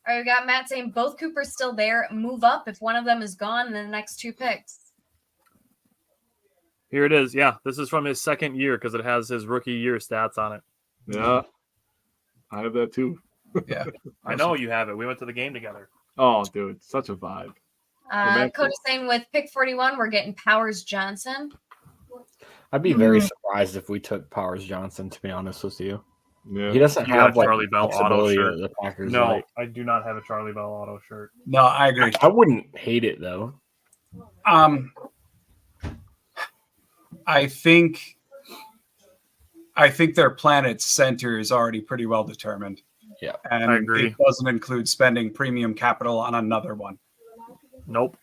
All right, we got Matt saying both Coopers still there. Move up if one of them is gone in the next 2 picks. Here it is. Yeah, this is from his second year because it has his rookie year stats on it. Yeah, I have that too. Yeah, I know you have it. We went to the game together. Oh, dude, such a vibe. Cody's saying with pick 41, we're getting Powers Johnson. I'd be very surprised if we took Powers Johnson, to be honest with you. Yeah. He doesn't have like Charlie Bell auto shirt. The Packers. No, like. I do not have a Charlie Bell auto shirt. No, I agree. I wouldn't hate it though. I think their planet's center is already pretty well determined. Yeah, and I agree. It doesn't include spending premium capital on another one. Nope,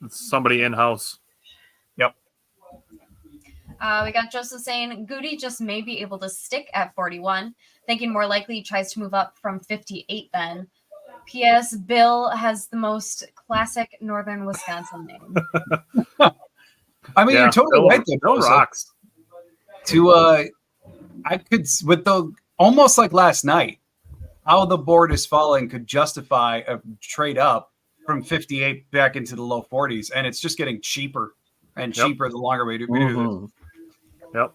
it's somebody in house. Yep. We got Joseph saying Goody just may be able to stick at 41. Thinking more likely he tries to move up from 58 then. P.S. Bill has the most classic Northern Wisconsin name. I mean, you're totally right there. Bill rocks. I could, with the almost like last night, how the board is falling could justify a trade up from 58 back into the low 40s, and it's just getting cheaper and cheaper the longer we do this. Yep.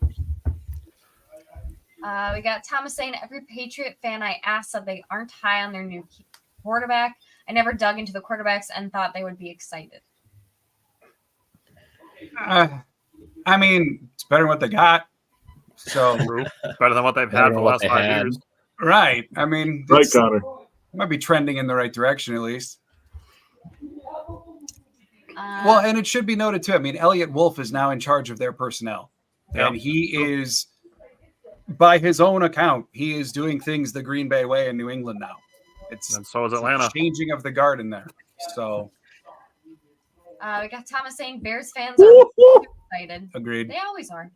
We got Thomas saying every Patriot fan I asked said they aren't high on their new quarterback. I never dug into the quarterbacks and thought they would be excited. I mean, it's better than what they got. So better than what they've had for the last 5 years. Right. I mean, right, Connor. Might be trending in the right direction at least. Well, and it should be noted too. I mean, Elliott Wolf is now in charge of their personnel, and he is, by his own account, he is doing things the Green Bay way in New England now. And so is Atlanta. Changing of the guard in there. So we got Thomas saying Bears fans are excited. Agreed. They always are.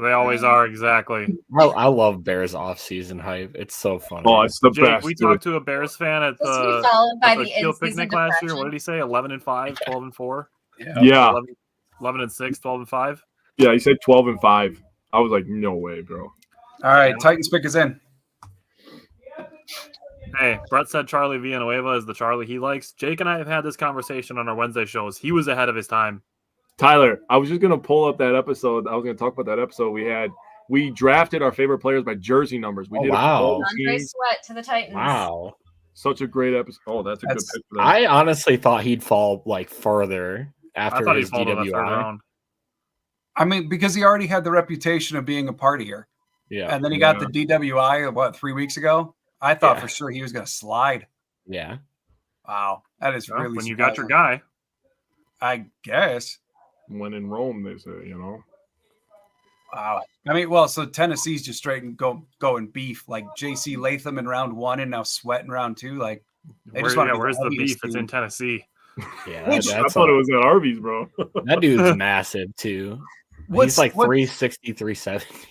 They always are, exactly. I love Bears off-season hype. It's so funny. Oh, it's the Jake, best. we talked to a Bears fan at the Kiel picnic last year. What did he say? 11-5, 12-4. Yeah. 11-6, 12-5. Yeah, he said 12-5. I was like, no way, bro. All right, Titans pick is in. Hey, Brett said Charlie Villanueva is the Charlie he likes. Jake and I have had this conversation on our Wednesday shows. He was ahead of his time. Tyler, I was just going to pull up that episode. I was going to talk about that episode we had. We drafted our favorite players by jersey numbers. We did it for all Andre teams. Sweat to the Titans. Wow. Such a great episode. Oh, that's a good pick for that. I honestly thought he'd fall like further after his DWI. I mean, because he already had the reputation of being a partier. Yeah. And then he got the DWI, 3 weeks ago? I thought for sure he was going to slide. Yeah. Wow. That is really when you surprising. got your guy. I guess. When in Rome, they say, Wow. I mean, so Tennessee's just straight and going beef. Like J.C. Latham in round 1 and now Sweat in round 2. Like, where's the beef? It's in Tennessee. Yeah, I thought it was at Arby's, bro. That dude's massive too. He's like 360, 370.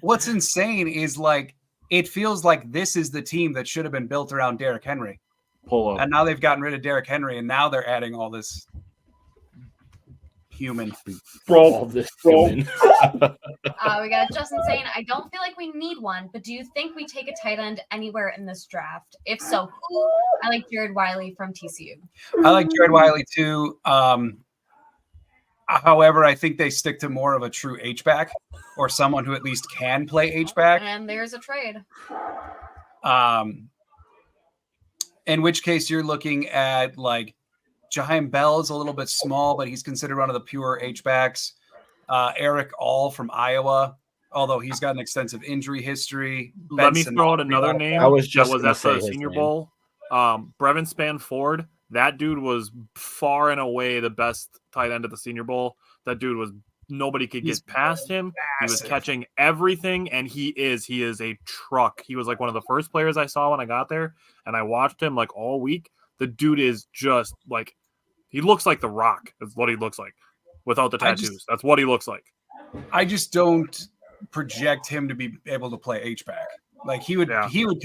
What's insane is like it feels like this is the team that should have been built around Derrick Henry. Pull up. And now they've gotten rid of Derrick Henry, and now they're adding all this human. All this human. We got Justin saying, I don't feel like we need one, but do you think we take a tight end anywhere in this draft? If so, who? I like Jared Wiley from TCU. I like Jared Wiley too. However, I think they stick to more of a true H-back or someone who at least can play H-back. And there's a trade. In which case you're looking at like Jaheim Bell is a little bit small, but he's considered one of the pure H-backs. Eric All from Iowa, although he's got an extensive injury history. Let me throw out another name. I was just that was at the Senior Bowl. Brevin Spanford. That dude was far and away the best tight end at the Senior Bowl. That dude was nobody could get past him. He was catching everything, and he is a truck. He was like one of the first players I saw when I got there, and I watched him like all week. The dude is just like he looks like The Rock. That's what he looks like without the tattoos. That's what he looks like. I just don't project him to be able to play H-back. Like he would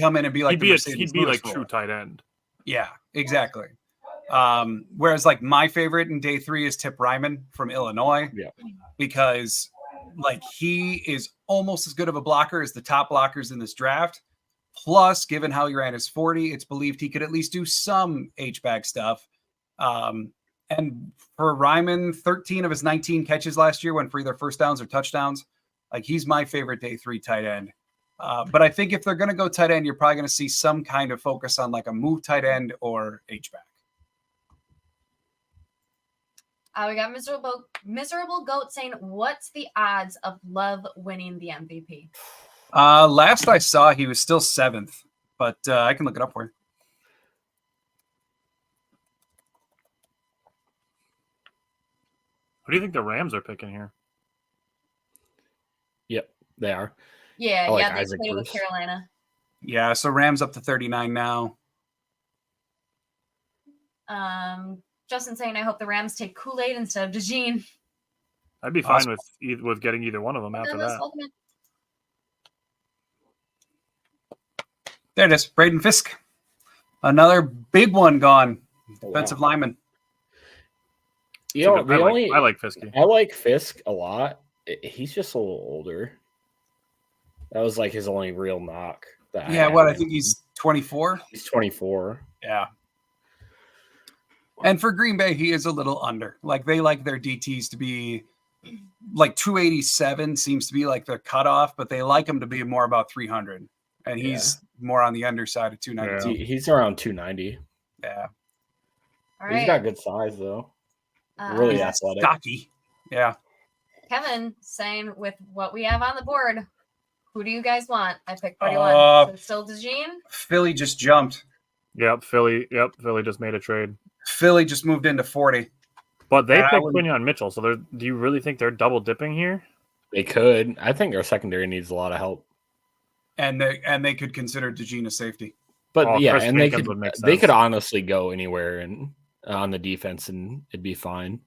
come in and be like he'd be like true tight end. Yeah, exactly. Whereas like my favorite in day 3 is Tip Ryman from Illinois. Yeah. Because like he is almost as good of a blocker as the top blockers in this draft. Plus, given how he ran his 40, it's believed he could at least do some H-back stuff. And for Ryman, 13 of his 19 catches last year went for either first downs or touchdowns. Like he's my favorite day 3 tight end. But I think if they're going to go tight end, you're probably going to see some kind of focus on like a move tight end or H-back. We got miserable goat saying, what's the odds of Love winning the MVP? Last I saw, he was still 7th, but I can look it up for you. What do you think the Rams are picking here? Yep, they are. Yeah, I like they Isaac played with Bruce. Carolina. Yeah, so Rams up to 39 now. Justin saying, I hope the Rams take Kool-Aid instead of DeJean. I'd be fine with getting either one of them after that. Ultimate. There it is, Braden Fisk. Another big one gone. Defensive lineman. You know, I like Fisky. I like Fisk a lot. He's just a little older. That was like his only real knock. I think he's 24. He's 24. Yeah. And for Green Bay, he is a little under. Like they like their DTs to be like 287 seems to be like their cutoff, but they like him to be more about 300. And he's more on the underside of 292. He's around 290. Yeah. All right. He's got good size though. Really athletic. Stocky. Yeah. Kevin saying, with what we have on the board, who do you guys want? I picked 41. So it's still DeJean? Philly just jumped. Yep, Philly just made a trade. Philly just moved into 40. But they picked Quinyon Mitchell, so do you really think they're double dipping here? They could. I think our secondary needs a lot of help. And they could consider DeJean a safety. But Chris and Jenkins they could honestly go anywhere and on the defense and it'd be fine.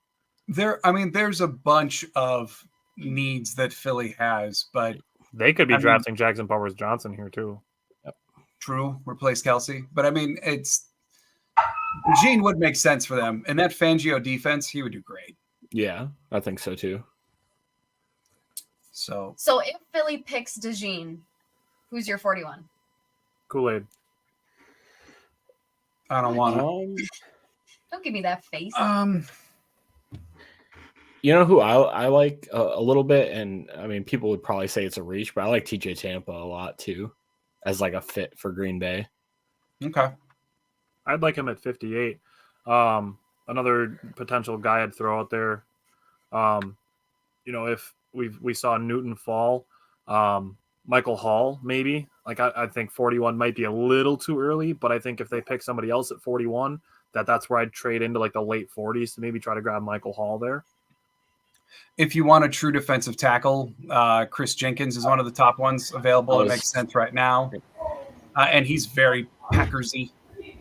There's a bunch of needs that Philly has, but they could be drafting Jackson Powers Johnson here too. Yep. True, replace Kelsey. But Gene would make sense for them. And that Fangio defense, he would do great. Yeah, I think so too. So if Philly picks DeJean, who's your 41? Kool-Aid. I don't want to. Don't give me that face. You know who I like a little bit, and I mean people would probably say it's a reach, but I like TJ Tampa a lot too, as like a fit for Green Bay. Okay. I'd like him at 58. Another potential guy I'd throw out there. If we saw Newton fall, Michael Hall maybe. Like I think 41 might be a little too early, but I think if they pick somebody else at 41, that's where I'd trade into like the late 40s to maybe try to grab Michael Hall there. If you want a true defensive tackle, Chris Jenkins is one of the top ones available. It makes sense right now. And he's very Packersy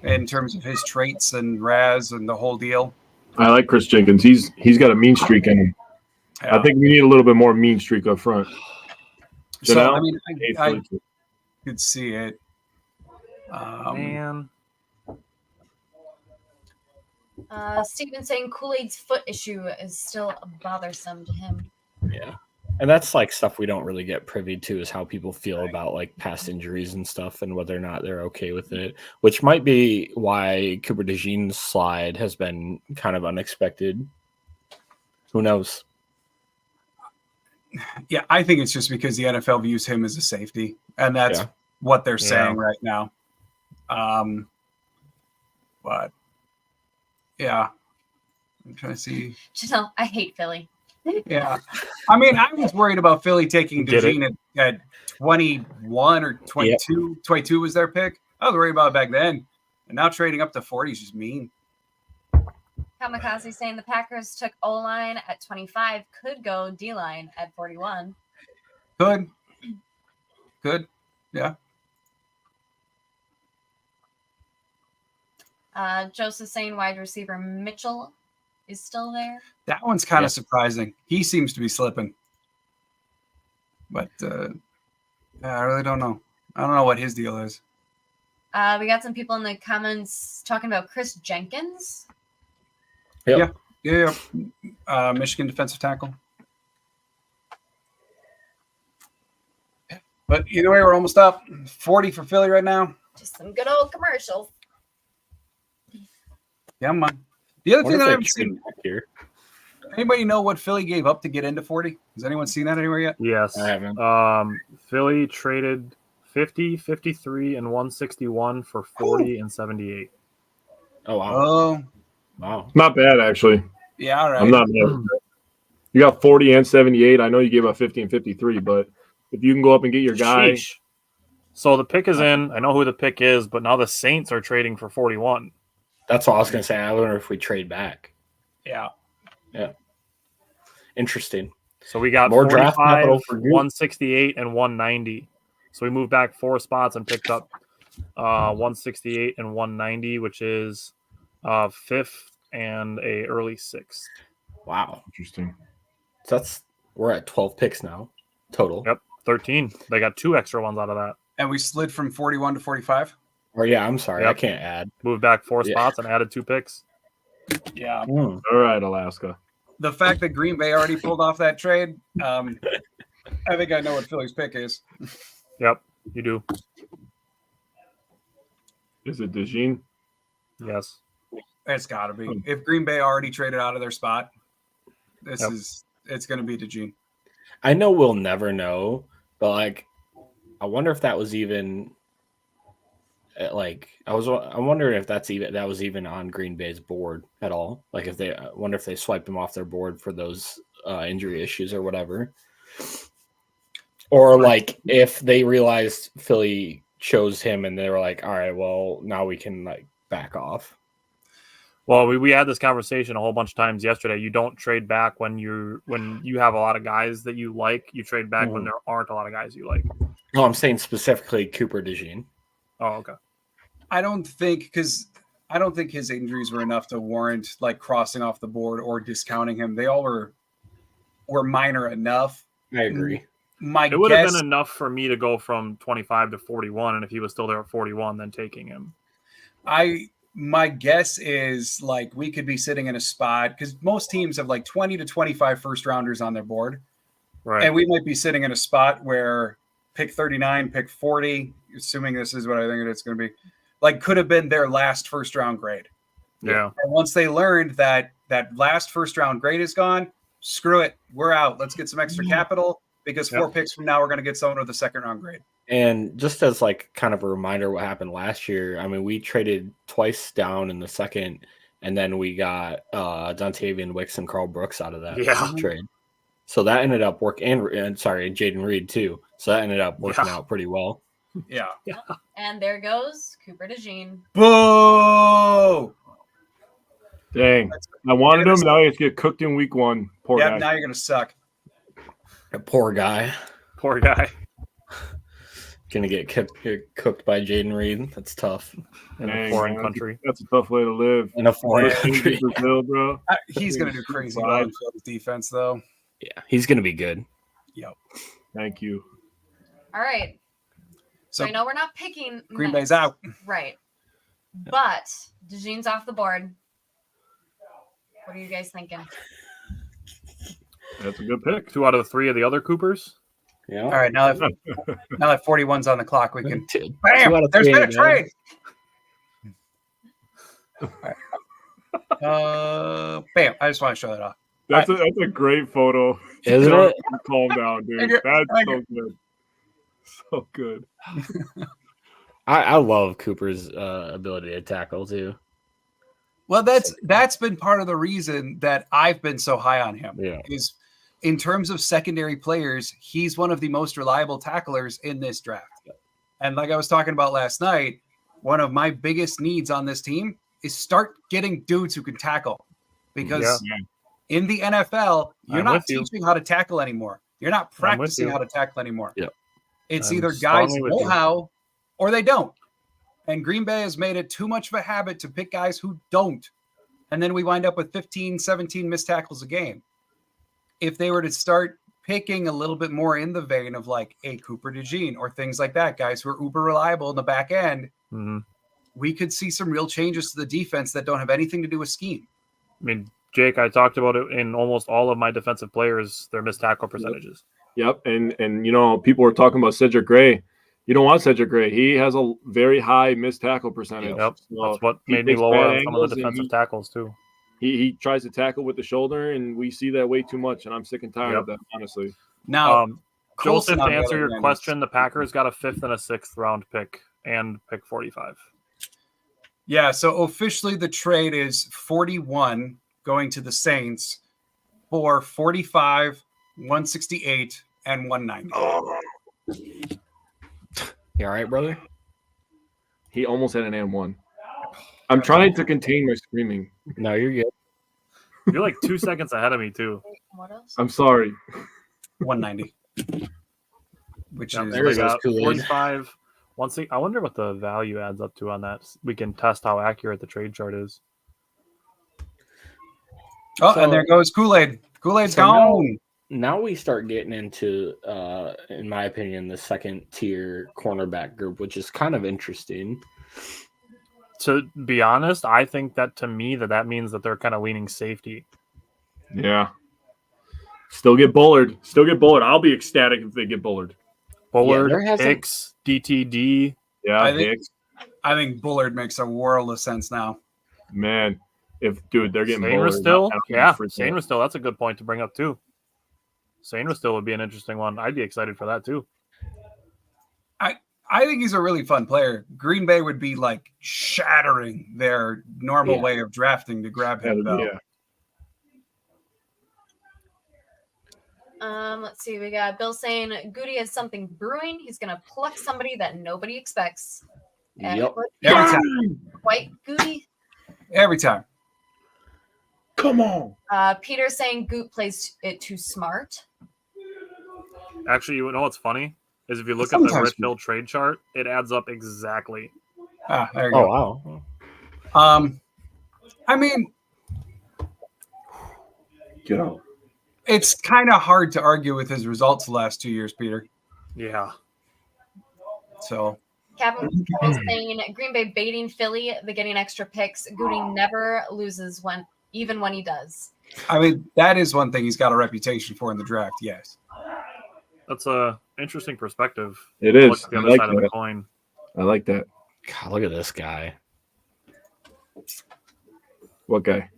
in terms of his traits and Raz and the whole deal. I like Chris Jenkins. He's got a mean streak in him. Yeah. I think we need a little bit more mean streak up front. So, Janelle? I mean, Hey, I Philly. could see it. Man, Steven saying Kool-Aid's foot issue is still bothersome to him. Yeah. And that's like stuff we don't really get privy to, is how people feel about like past injuries and stuff and whether or not they're okay with it, which might be why Cooper DeJean's slide has been kind of unexpected. Who knows? Yeah, I think it's just because the NFL views him as a safety, and that's what they're saying right now. But yeah, I'm trying to see. Janelle, I hate Philly. Yeah, I mean, I was worried about Philly taking Get it. DeJean at 21 or 22. Yep. 22 was their pick. I was worried about it back then, and now trading up to 40 is just mean. Kamikaze saying the Packers took O-line at 25, could go D-line at 41. Good, yeah. Joseph saying wide receiver Mitchell is still there. That one's kind of surprising. He seems to be slipping, but I really don't know. I don't know what his deal is. We got some people in the comments talking about Chris Jenkins. Yep. Yeah. Michigan defensive tackle. But either way, we're almost up. 40 for Philly right now. Just some good old commercials. Yeah, man. The other What thing if that I they haven't trade seen, back here? anybody know what Philly gave up to get into 40? Has anyone seen that anywhere yet? yes. I haven't. Philly traded 50, 53, and 161 for 40 and 78. Oh wow. Oh, Wow. Not bad, actually. yeah, all right. I'm not mad. You got 40 and 78. I know you gave up 50 and 53, but if you can go up and get your guy, Sheesh. So the pick is in. I know who the pick is, but now the Saints are trading for 41. That's what I was gonna say. I wonder if we trade back. Yeah. Interesting. So we got More 45, draft capital for Goop. 168, and 190. So we moved back 4 spots and picked up 168 and 190, which is 5th and a early 6th. Wow. interesting. So we're at 12 picks now total. Yep, 13. They got 2 extra ones out of that. And we slid from 41 to 45. Or yeah, I'm sorry, Yep. I can't add. Moved back 4 Yeah. spots and added 2 picks. Yeah. All right, Alaska. The fact that Green Bay already pulled off that trade, I think I know what Philly's pick is. Yep, you do. Is it DeJean? Yes. It's got to be. If Green Bay already traded out of their spot, it's going to be DeJean. I know we'll never know, but like, I wonder if that was even like I'm wondering if that was even on Green Bay's board at all. Like I wonder if they swiped him off their board for those injury issues or whatever, or like if they realized Philly chose him and they were like, all right, well now we can like back off. Well, we had this conversation a whole bunch of times yesterday. You don't trade back when you have a lot of guys that you like. You trade back when there aren't a lot of guys you like. No, I'm saying specifically Cooper DeJean. Oh, okay. I don't think his injuries were enough to warrant like crossing off the board or discounting him. They all were minor enough. I agree. It would have been enough for me to go from 25 to 41, and if he was still there at 41, then taking him. My guess is like we could be sitting in a spot because most teams have like 20 to 25 first rounders on their board. Right. And we might be sitting in a spot where pick 39, pick 40, assuming this is what I think it's going to be, like could have been their last first round grade. Yeah. And once they learned that last first round grade is gone, screw it. We're out. Let's get some extra capital because 4 picks from now, we're going to get someone with a second round grade. And just as like kind of a reminder what happened last year, I mean, we traded twice down in the second, and then we got Dontavian Wicks and Carl Brooks out of that trade. So that ended up working, and Jaden Reed too. So that ended up working out pretty well. Yeah. And there goes Cooper DeJean. Boo! Dang. I wanted him. Now he has to get cooked in week 1. Poor guy. Now you're going to suck. A poor guy. Poor guy. Gonna get cooked by Jaden Reed. That's tough. In a foreign country. That's a tough way to live. In a foreign country. Brazil, bro. He's going to do crazy on defense, though. Yeah, he's gonna be good. Yep. Thank you. All right. So So I know we're not picking Green next. Bay's out. Right. But DeJean's off the board. What are you guys thinking? That's a good pick. 2 out of 3 of the other Coopers. Yeah. All right, now that 41's on the clock, we can. Two Bam! out of There's 3, been a man. trade. All right. Bam! I just want to show that off. That's a great photo. Isn't it? Calm down, dude. Thank you. That's Thank so you. good. So good. I love Cooper's ability to tackle too. Well, that's been part of the reason that I've been so high on him. Yeah. Is in terms of secondary players, he's one of the most reliable tacklers in this draft. And like I was talking about last night, one of my biggest needs on this team is start getting dudes who can tackle. Because in the NFL, you're I'm not with you. teaching how to tackle anymore. You're not practicing you. how to tackle anymore. Yep. It's I'm either guys strongly with know you. how or they don't. And Green Bay has made it too much of a habit to pick guys who don't. And then we wind up with 15, 17 missed tackles a game. If they were to start picking a little bit more in the vein of like a Cooper DeJean or things like that, guys who are uber reliable in the back end, we could see some real changes to the defense that don't have anything to do with scheme. I mean, Jake, I talked about it in almost all of my defensive players, their missed tackle percentages. Yep. And you know, people were talking about Cedric Gray. You don't want Cedric Gray. He has a very high missed tackle percentage. Yep. So That's what he made me takes lower bad on some of angles the and defensive tackles, too. He tries to tackle with the shoulder, and we see that way too much, and I'm sick and tired of that, honestly. Now, Joseph, Colson, on to the answer other your hand, question, the Packers got a 5th and a 6th round pick and pick 45. Yeah, so officially the trade is 41 going to the Saints for 45, 168, and 190. You all right, brother? He almost had an and one. I'm trying to contain my screaming. No, you're good. You're like 2 seconds ahead of me, too. What else? I'm sorry. 190. Which Yeah, is so they goes got Kool-Aid. 45. I wonder what the value adds up to on that. We can test how accurate the trade chart is. oh, So- and there goes Kool-Aid. Kool-Aid's So gone. Now we start getting into, in my opinion, the second tier cornerback group, which is kind of interesting. To be honest, I think that to me that means that they're kind of leaning safety. Yeah. Still get Bullard. I'll be ecstatic if they get Bullard. Bullard, there hasn't- Hicks, DTD. Yeah, I think- Hicks. I think Bullard makes a world of sense now. Man, they're getting Sainra Bullard. still. I'm Yeah, freaking Sainra out. still. That's a good point to bring up too. Sainra still would be an interesting one. I'd be excited for that too. I think he's a really fun player. Green Bay would be like shattering their normal Yeah. way of drafting to grab him. Though. Yeah. Let's see. We got Bill saying Goody has something brewing. He's gonna pluck somebody that nobody expects. And Yep. put Every time. White Goody. Every time. Come on. Peter saying Goot plays it too smart. Actually, you know what's funny is if you look at the Sometimes- Ritfield trade chart, it adds up exactly. There you Oh, go. wow. I mean, Get out. it's kind of hard to argue with his results the last 2 years, Peter. Yeah. So Captain saying Green Bay baiting Philly, they're getting extra picks. Goody never loses even when he does. I mean, that is one thing he's got a reputation for in the draft. Yes. That's a interesting perspective. It Look is. at the I other like side of the that. coin. I like that. God, look at this guy. What guy?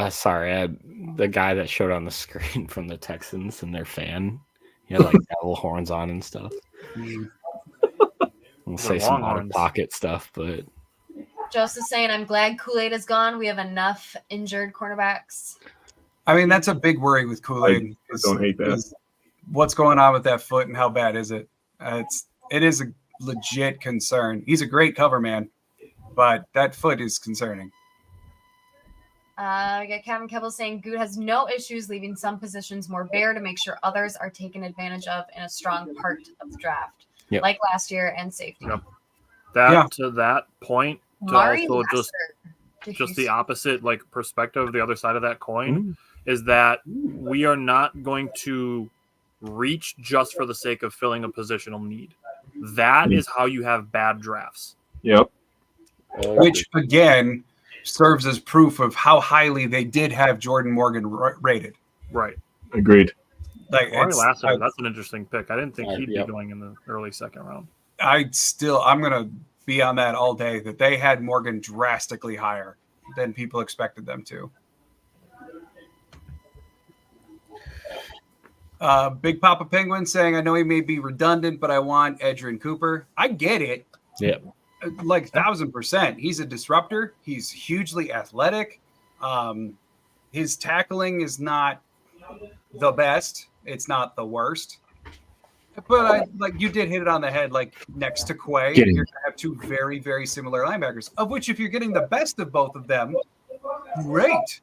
Sorry, the guy that showed on the screen from the Texans and their fan. He had like devil horns on and stuff. I'll say some out of Longhorns. pocket stuff, but Joseph saying I'm glad Kool-Aid is gone. We have enough injured cornerbacks. I mean, that's a big worry with Kool-Aid. I don't hate that. is what's going on with that foot and how bad is it? It is a legit concern. He's a great cover man, but that foot is concerning. We got Kevin Keble saying Good has no issues leaving some positions more bare to make sure others are taken advantage of in a strong part of the draft, Yep. like last year and safety. Yep. To that point, to Mari also just Lassiter. Did the you- opposite like perspective, the other side of that coin is that we are not going to reach just for the sake of filling a positional need. That is how you have bad drafts. Yep. Which, again, serves as proof of how highly they did have Jordan Morgan rated. Right. Agreed. Like Lassiter, that's an interesting pick. I didn't think he'd yep. be going in the early second round. I'm going to be on that all day, that they had Morgan drastically higher than people expected them to. Big Papa Penguin saying, I know he may be redundant, but I want Edrien Cooper. I get it. Yeah. Like 1,000%. He's a disruptor. He's hugely athletic. His tackling is not the best. It's not the worst. But you did hit it on the head, like next to Quay. You're going to have two very, very similar linebackers, of which if you're getting the best of both of them, great.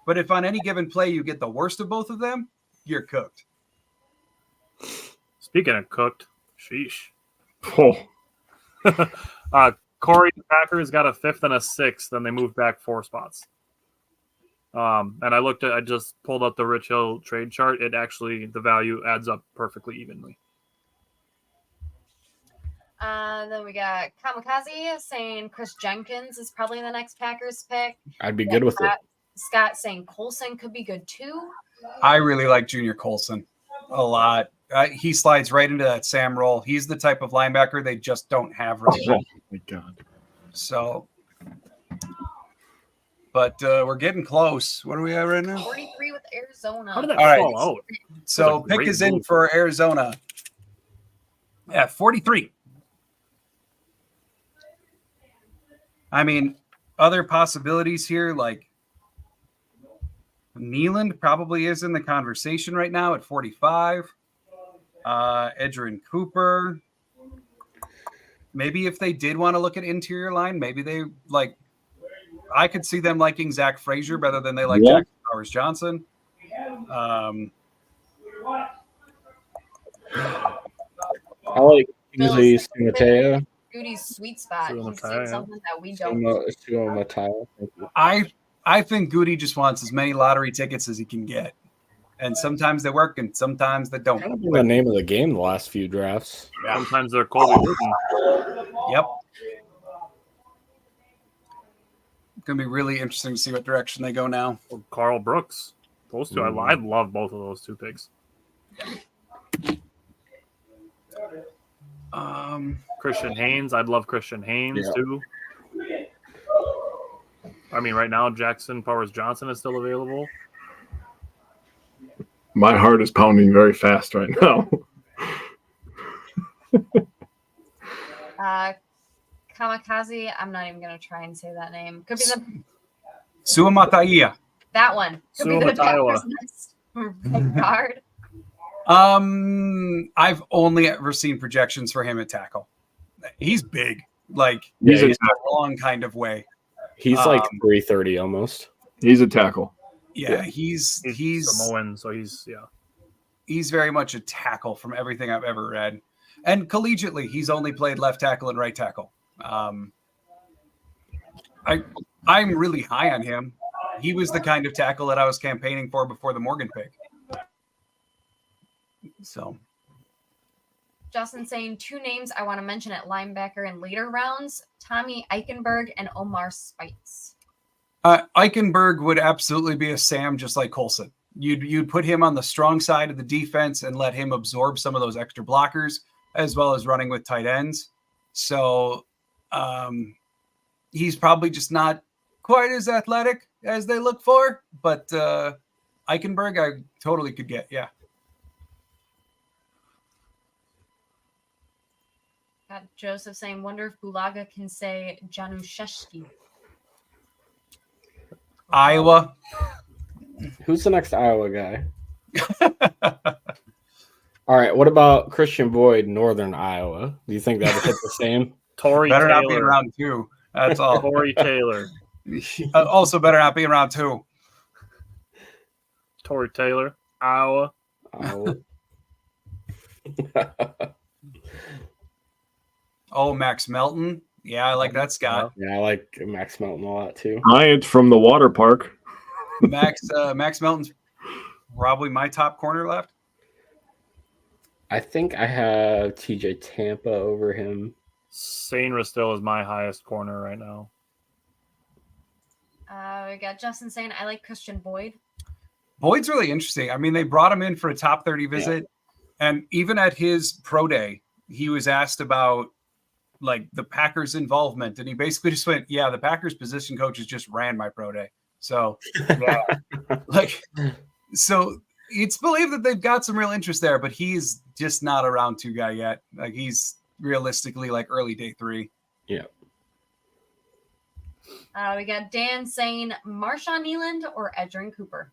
But if on any given play you get the worst of both of them, you're cooked. Speaking of cooked, sheesh. Oh. Corey, the Packers got a 5th and a 6th, then they moved back 4 spots. And I just pulled up the Rich Hill trade chart. It actually, the value adds up perfectly evenly. Then we got Kamikaze saying Chris Jenkins is probably the next Packers pick. I'd be good with it. Scott saying Colson could be good too. I really like Junior Colson a lot. He slides right into that Sam role. He's the type of linebacker they just don't have right now. Oh my God. So, but we're getting close. What are we at right now? 43 with Arizona. How did that All right. fall out? So pick is in for Arizona at 43. I mean, other possibilities here, like Nealand probably is in the conversation right now at 45. Edrien Cooper. Maybe if they did want to look at interior line, maybe they like. I could see them liking Zach Frazier better than they like Jackson Powers Johnson. I like usually Mateo. Goody's sweet spot. Sue He's Mateo, doing yeah. something that we don't. Mateo. I think Goody just wants as many lottery tickets as he can get. And sometimes they work and sometimes they don't. Kind of been the name of the game the last few drafts. Sometimes they're Colby Wooten. Yep. It's going to be really interesting to see what direction they go now. Or Carl Brooks. Those two, I love both of those two picks. Christian Haynes. I'd love Christian Haynes too. I mean, right now, Jackson Powers Johnson is still available. My heart is pounding very fast right now. Kamikaze, I'm not even going to try and say that name. Could be the Suamataia. that one. Could be the Suamataia. Packers next right guard. I've only ever seen projections for him at tackle. He's big. Like, He's he's a a long kind of way. He's like 330 almost. He's a tackle. Yeah, he's Samoan, so he's very much a tackle from everything I've ever read. And collegiately, he's only played left tackle and right tackle. I'm really high on him. He was the kind of tackle that I was campaigning for before the Morgan pick. So, Justin saying 2 names I want to mention at linebacker in later rounds: Tommy Eichenberg and Omar Speights. Eichenberg would absolutely be a Sam, just like Colson. You'd put him on the strong side of the defense and let him absorb some of those extra blockers, as well as running with tight ends. So he's probably just not quite as athletic as they look for, but Eichenberg I totally could get, yeah. Got Joseph saying, wonder if Bulaga can say Januszewski. Iowa. Who's the next Iowa guy? All right. What about Christian Boyd, Northern Iowa? Do you think that would hit the same? Tory Better Taylor. not be in round 2. That's all. Tory Taylor. Also better not be in round 2. Tory Taylor. Iowa. Iowa. Oh, Max Melton. Yeah, I like that, Scott. Yeah, I like Max Melton a lot too. Giants from the water park. Max Melton's probably my top corner left. I think I have TJ Tampa over him. Sainra still is my highest corner right now. We got Justin saying, I like Christian Boyd. Boyd's really interesting. I mean, they brought him in for a top 30 visit. Yeah. And even at his pro day, he was asked about like the Packers' involvement. And he basically just went, yeah, the Packers position coaches just ran my pro day. So, yeah, so it's believed that they've got some real interest there, but he's just not a round 2 guy yet. Like he's realistically like early day 3. Yeah. We got Dan saying Marshon Lloyd or Edrien Cooper.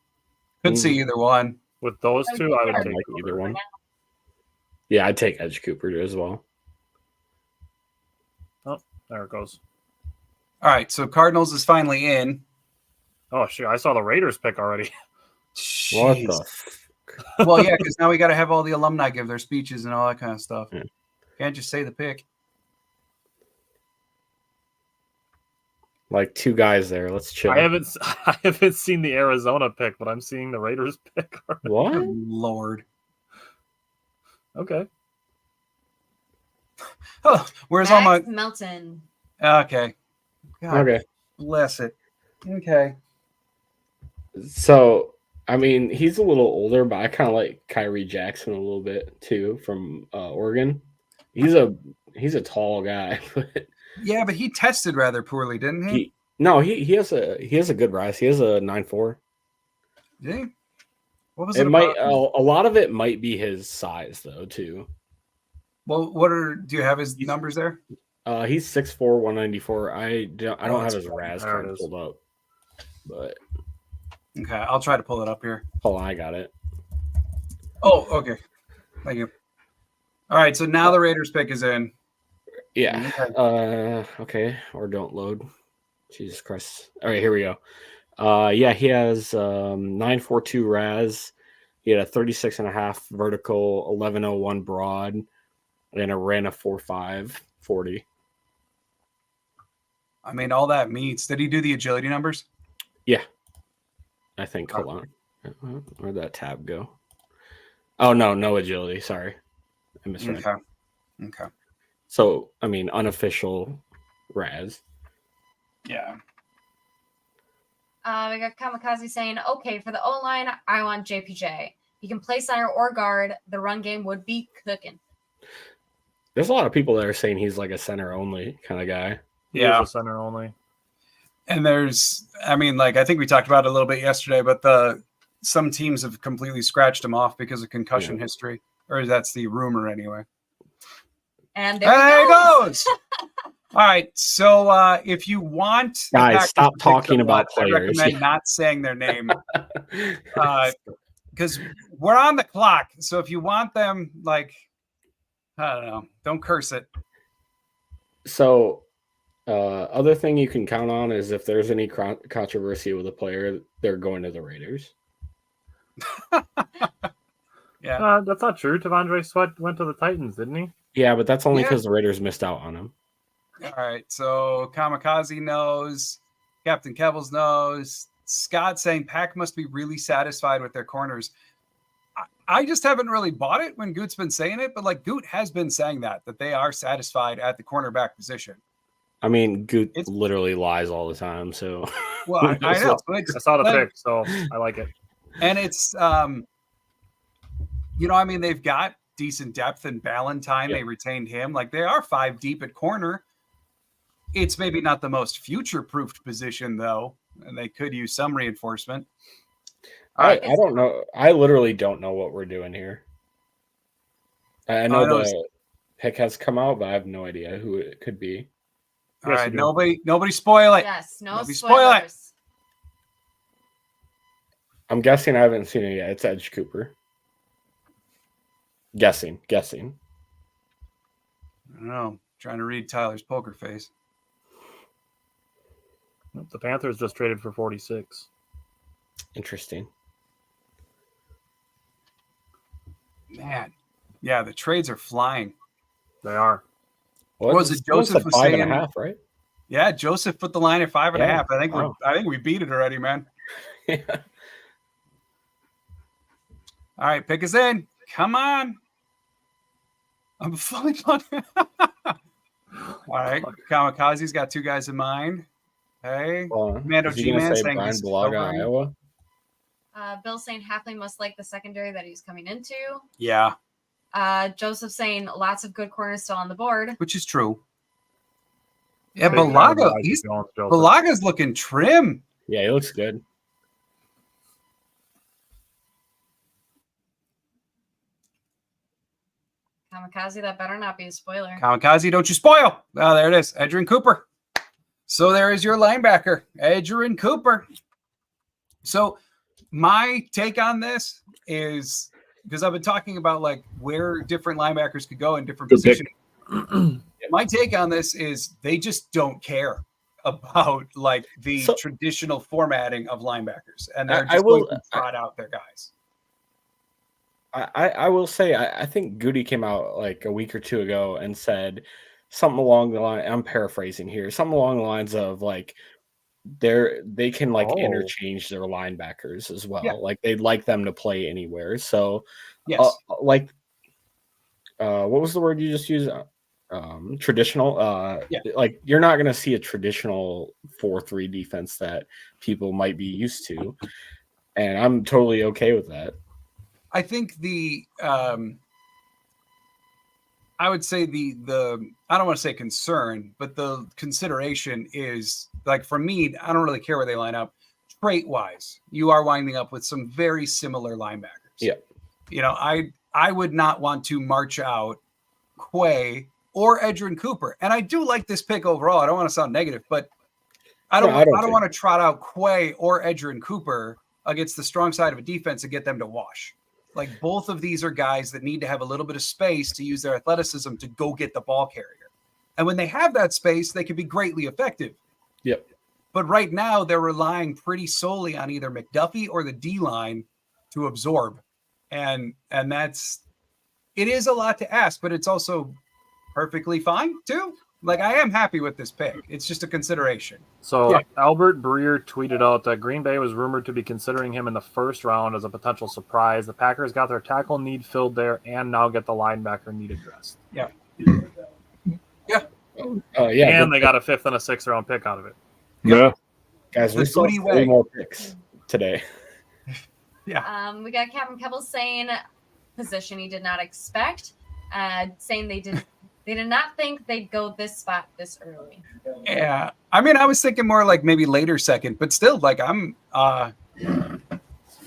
Could see either one. With those two, I would take like either one. Yeah, I'd take Edge Cooper as well. Oh, there it goes. All right, so Cardinals is finally in. Oh, shit, I saw the Raiders pick already. Jeez. What the? Well, yeah, because now we got to have all the alumni give their speeches and all that kind of stuff. Yeah. Can't just say the pick. Like 2 guys there. Let's chill. I haven't seen the Arizona pick, but I'm seeing the Raiders pick already. What? Oh, Lord. Okay. Oh, where's Max all my Melton? Okay. God, okay. Bless it. Okay. So, I mean, he's a little older, but I kind of like Kyrie Jackson a little bit too from Oregon. He's a tall guy, but yeah, but he tested rather poorly, didn't he? He has a good rise. He has a 9.4. Did he? What was it? It might a lot of it might be his size though too. Well, do you have his numbers there? He's 6'4", 194. I don't have his RAS card pulled up, but okay, I'll try to pull it up here. Oh, I got it. Oh, okay. Thank you. All right, so now the Raiders pick is in. Yeah. Okay. Or don't load. Jesus Christ. All right, here we go. Yeah, he has 9.42 RAS. He had a 36.5 vertical, 11.01 broad, and a ran a 4.5 40. I mean, all that meets. Did he do the agility numbers? Yeah. I think. Hold on. Where'd that tab go? Oh, no agility. Sorry. I misread. Okay. So, I mean, unofficial RAS. Yeah. We got Kamikaze saying, okay, for the O-line, I want JPJ. He can play center or guard. The run game would be cooking. There's a lot of people that are saying he's like a center only kind of guy. He is a center only. And I think we talked about it a little bit yesterday, but some teams have completely scratched him off because of concussion history, or that's the rumor anyway. And there he goes. All right, so if you want, guys, stop talking about players. I recommend not saying their name because we're on the clock. So if you want them, like, I don't know, don't curse it. So, other thing you can count on is if there's any controversy with a player, they're going to the Raiders. Yeah, that's not true. T'Vondre Sweat went to the Titans, didn't he? Yeah, but that's only because the Raiders missed out on him. All right, so Kamikaze knows, Captain Kevels knows. Scott saying Pack must be really satisfied with their corners. I just haven't really bought it when Goot's been saying it, but like Goot has been saying that they are satisfied at the cornerback position. I mean, Goot literally lies all the time, so. Well, I know. I saw the pick, so I like it. And it's, they've got decent depth in Ballantyne. They retained him. Like, they are 5 deep at corner. It's maybe not the most future-proofed position, though, and they could use some reinforcement. I don't know. I literally don't know what we're doing here. I know the pick has come out, but I have no idea who it could be. All right, nobody spoil it. Yes, nobody spoil it. I'm guessing I haven't seen it yet. It's Edge Cooper. Guessing. I don't know. Trying to read Tyler's poker face. The Panthers just traded for 46. Interesting. Man. Yeah, the trades are flying. They are. What was it? Joseph was saying 5.5, right? Yeah, Joseph put the line at 5.5. I think we beat it already, man. Yeah. All right, pick us in. Come on. I'm fully punted. All right. Kamikaze's got 2 guys in mind. Hey. Mando Is he going to G-Man say saying Brian he's Bulaga, covering. Iowa? Bill saying Halfling must like the secondary that he's coming into. Yeah. Joseph saying lots of good corners still on the board. Which is true. Yeah, Big fan of Bulaga's Elijah Jones, Joseph. Bulaga's looking trim. Yeah, he looks good. Kamikaze, that better not be a spoiler. Kamikaze, don't you spoil. Oh, there it is. Edrien Cooper. So there is your linebacker, Edrien Cooper. So my take on this is, because I've been talking about like where different linebackers could go in different Good pick. positions. My take on this is they just don't care about like the traditional formatting of linebackers, and they're just going to trot out their guys. I will say I think Goody came out like a week or 2 ago and said something along the line. I'm paraphrasing here. Something along the lines of like they can like interchange their linebackers as well. Yeah. Like they'd like them to play anywhere. So Yes. like what was the word you just used? Traditional. Yeah. Like you're not gonna see a traditional 4-3 defense that people might be used to, and I'm totally okay with that. I think I would say the I don't want to say concern, but the consideration is like for me, I don't really care where they line up. Trait wise, you are winding up with some very similar linebackers. Yeah. You know, I would not want to march out Quay or Edrien Cooper. And I do like this pick overall. I don't want to sound negative, but I don't want to trot out Quay or Edrien Cooper against the strong side of a defense and get them to wash. Like both of these are guys that need to have a little bit of space to use their athleticism to go get the ball carrier. And when they have that space, they can be greatly effective. Yep. But right now they're relying pretty solely on either McDuffie or the D-line to absorb. And it is a lot to ask, but it's also perfectly fine too. Like I am happy with this pick. It's just a consideration. So Albert Breer tweeted out that Green Bay was rumored to be considering him in the first round as a potential surprise. The Packers got their tackle need filled there and now get the linebacker need addressed. Yeah. And they got a 5th and a 6th round pick out of it. Yeah. Guys, we still have 3 more picks today. Yeah. We got Captain Kebble saying position he did not expect, saying they did not think they'd go this spot this early. Yeah. I mean, I was thinking more like maybe later second, but still like the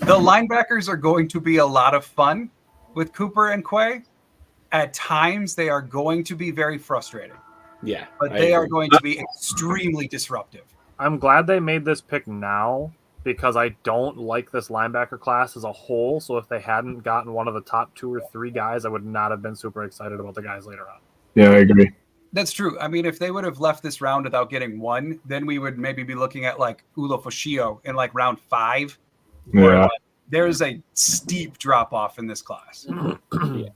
linebackers are going to be a lot of fun with Cooper and Quay. At times they are going to be very frustrating. Yeah. But they are going to be extremely disruptive. I'm glad they made this pick now because I don't like this linebacker class as a whole. So if they hadn't gotten one of the top 2 or 3 guys, I would not have been super excited about the guys later on. Yeah, I agree. That's true. I mean, if they would have left this round without getting one, then we would maybe be looking at like Ulo Fushio in like round 5. Yeah. There's a steep drop off in this class. Yeah.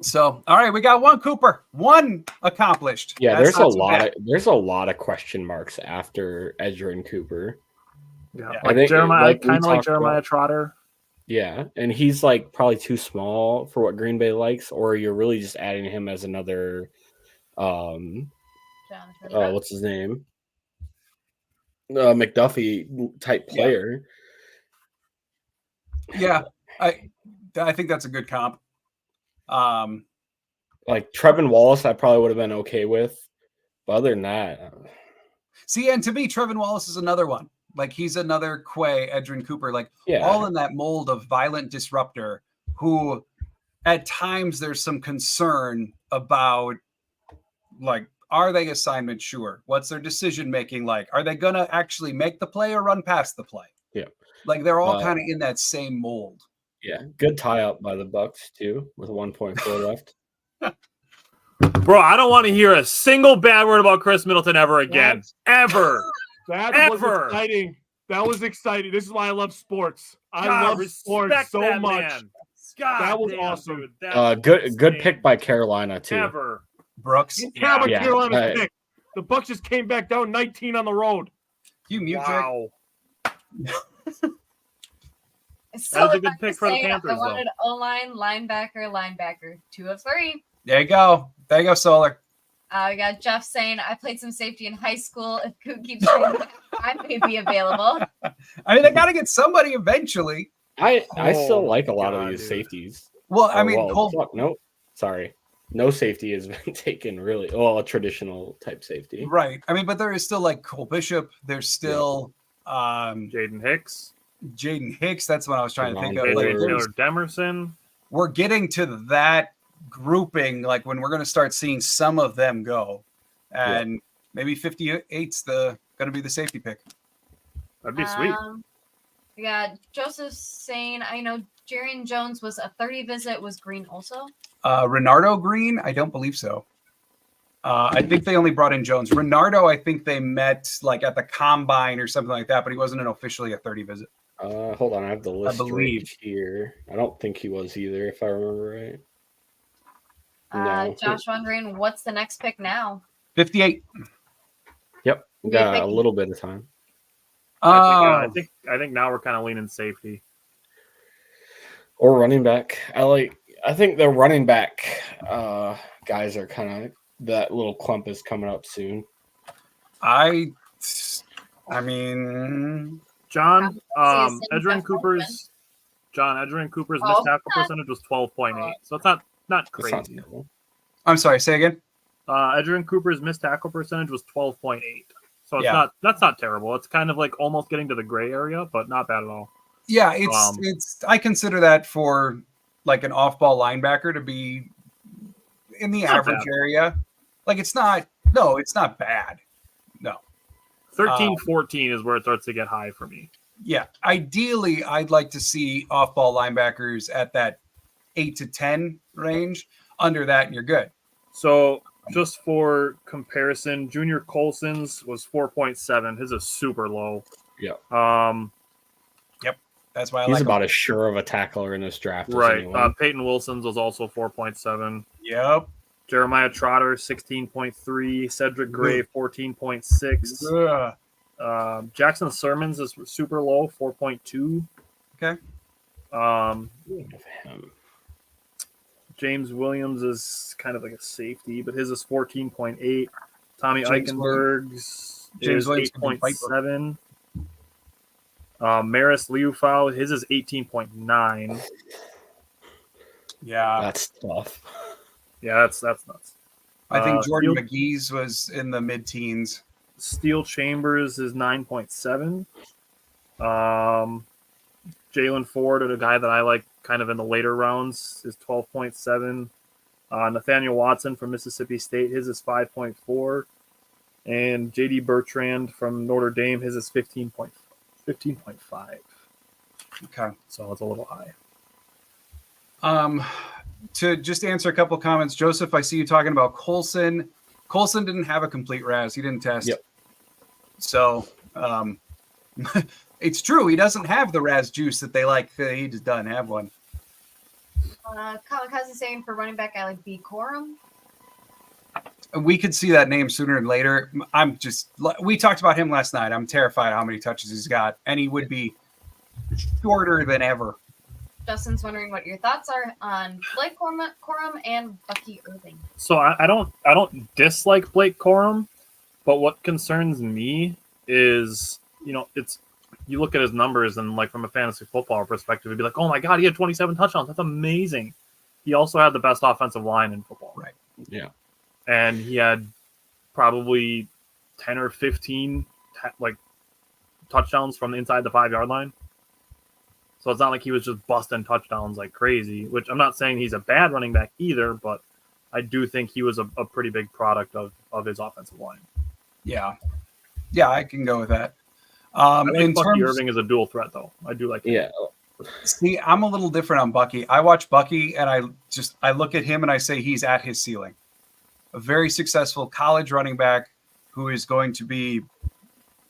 So, all right, we got one Cooper, one accomplished. Yeah, there's a lot of question marks after Edrien Cooper. Yeah, like Jeremiah, kind of like Jeremiah Trotter. Yeah, and he's like probably too small for what Green Bay likes, or you're really just adding him as another what's his name? McDuffie type player. Yeah, I think that's a good comp. Like Trevin Wallace, I probably would have been okay with. But other than that, see, and to me, Trevin Wallace is another one. Like he's another Quay, Edrien Cooper, like all in that mold of violent disruptor who at times there's some concern about like, are they assignment sure? What's their decision making like? Are they gonna actually make the play or run past the play? Yeah. Like they're all kind of in that same mold. Yeah. Good tie up by the Bucs too, with 1.4 left. Bro, I don't want to hear a single bad word about Chris Middleton ever again. Ever. That was exciting. That was exciting. This is why I love sports. I love sports so much. That was awesome. Good pick by Carolina too. Ever. Brooks. Carolina's pick. The Bucs just came back down 19 on the road. You mute wow. So that was a good pick for the Panthers. I wanted O-line, linebacker, 2 of 3. There you go. There you go, Solar. We got Jeff saying, I played some safety in high school. If Coop keeps saying that, I may be available. I mean, they got to get somebody eventually. I still Oh like a lot God, of these dude. safeties. Well, I mean, no, sorry. No safety has been taken really. Well, a traditional type safety. right. I mean, but there is still like Cole Bishop. There's still Jaden Hicks, Jaden Hicks. That's what I was trying to think of. Javon Like, Bullard. Taylor Demerson. we're getting to that grouping, like when we're going to start seeing some of them go, and maybe 58's going to be the safety pick. That'd be sweet. We got Joseph saying, I know Jarian Jones was a 30 visit. Was Green also? Renardo Green, I don't believe so. I think they only brought in Jones. Renardo, I think they met like at the combine or something like that, but he wasn't officially a 30 visit. Hold on, I have the list believe. right here. I don't think he was either, if I remember right. No. Josh wondering, what's the next pick now? 58. Yep, we got a little bit of time. I think now we're kind of leaning safety. Or running back. I think the running back guys are kind of, that little clump is coming up soon. I mean, John, Edrien Cooper's missed tackle percentage was 12.8, so it's not crazy. That's not terrible. I'm sorry, say again. Edrien Cooper's missed tackle percentage was 12.8, so that's not terrible. It's kind of like almost getting to the gray area, but not bad at all. Yeah, it's I consider that for like an off-ball linebacker to be in the average area. Like it's not bad. No. 13-14 is where it starts to get high for me. Yeah, ideally, I'd like to see off-ball linebackers at that 8 to 10 range. Under that, and you're good. So, just for comparison, Junior Colson's was 4.7. His is super low. Yeah. Yep. That's why he's about as sure of a tackler in this draft. Right. Peyton Wilson's was also 4.7. Yep. Jeremiah Trotter 16.3. Cedric Gray 14.6. Jackson Sermons is super low, 4.2. Okay. James Williams is kind of like a safety, but his is 14.8. Tommy Eichenberg's is 8.7. Maris Liufau, his is 18.9. Yeah. That's tough. Yeah, that's nuts. I think Jordan McGee's was in the mid-teens. Steel Chambers is 9.7. Jalen Ford, a guy that I like kind of in the later rounds, is 12.7. Nathaniel Watson from Mississippi State, his is 5.4. And J.D. Bertrand from Notre Dame, his is 15.5. Okay. So it's a little high. To just answer a couple comments, Joseph, I see you talking about Colson. Colson didn't have a complete RAS. He didn't test. Yep. So it's true. He doesn't have the RAS juice that they like. He just doesn't have one. Kamikaze saying for running back, I like B. Corum. We could see that name sooner than later. We talked about him last night. I'm terrified how many touches he's got, and he would be shorter than ever. Justin's wondering what your thoughts are on Blake Corum and Bucky Irving. So I don't dislike Blake Corum, but what concerns me is, you look at his numbers and like from a fantasy football perspective, it'd be like, oh my God, he had 27 touchdowns. That's amazing. He also had the best offensive line in football. Right. Yeah. And he had probably 10 or 15 touchdowns from inside the 5-yard line. So it's not like he was just busting touchdowns like crazy, which I'm not saying he's a bad running back either, but I do think he was a pretty big product of his offensive line. Yeah. Yeah, I can go with that. I think Bucky Irving is a dual threat, though. I do like him. Yeah. See, I'm a little different on Bucky. I watch Bucky, and I look at him, and I say he's at his ceiling. A very successful college running back who is going to be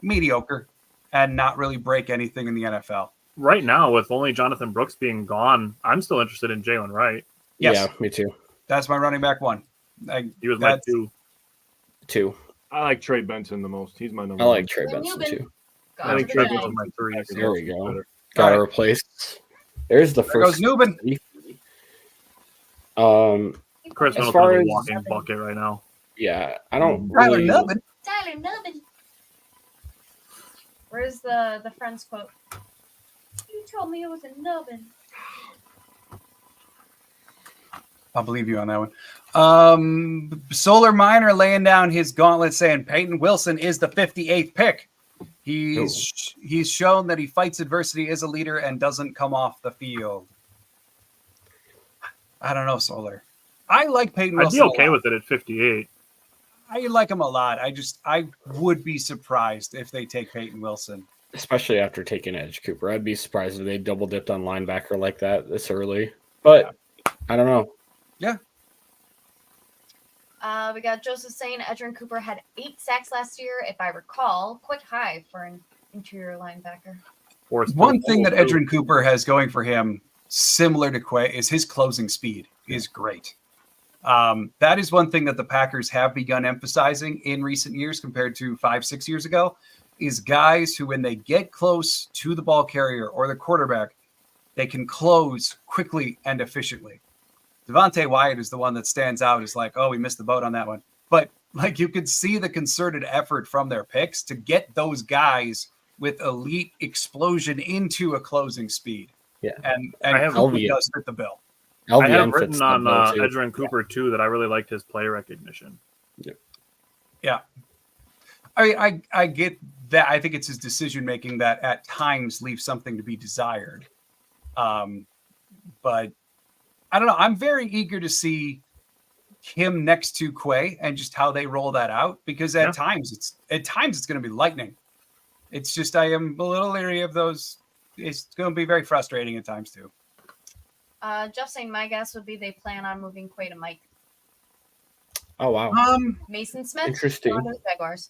mediocre and not really break anything in the NFL. Right now, with only Jonathan Brooks being gone, I'm still interested in Jalen Wright. Yes. Yeah, me too. That's my running back one. He was my two. I like Trey Benson the most. He's my number I one. like Trey Benson too. I think Trey Benson was my 3. There we go. Got to replace. There's the there first. Goes Newman. Chris As Middleton far is a as- walking bucket right now. Yeah, I don't Tyler really. Nubbin. Tyler Nubbin. Where's the Friends quote? You told me it was a nubbin. I'll believe you on that one. Solar Miner laying down his gauntlet saying Peyton Wilson is the 58th pick. He's shown that he fights adversity, is a leader, and doesn't come off the field. I don't know, Solar. I like Peyton Wilson. I'd be okay with it at 58. I like him a lot. I would be surprised if they take Peyton Wilson. Especially after taking Edge Cooper. I'd be surprised if they double dipped on linebacker like that this early. But I don't know. Yeah. We got Joseph saying Edrien Cooper had 8 sacks last year, if I recall. Quite high for an interior linebacker. One thing that Edrien Cooper has going for him, similar to Quay, is his closing speed is great. That is one thing that the Packers have begun emphasizing in recent years compared to 5-6 years ago, is guys who, when they get close to the ball carrier or the quarterback, they can close quickly and efficiently. Devontae Wyatt is the one that stands out as like, oh, we missed the boat on that one. But like you could see the concerted effort from their picks to get those guys with elite explosion into a closing speed. Yeah. And LV does fit the bill. I have LVN written fits on that bill, too. Edrien Cooper, too, that I really liked his play recognition. Yeah. I get that. I think it's his decision-making that at times leaves something to be desired. But I don't know. I'm very eager to see him next to Quay and just how they roll that out, because at times it's going to be lightning. It's just, I am a little leery of those. It's going to be very frustrating at times too. Jeff saying my guess would be they plan on moving Quay to Mike. Oh, wow. Mason Smith. Interesting. Jaguars.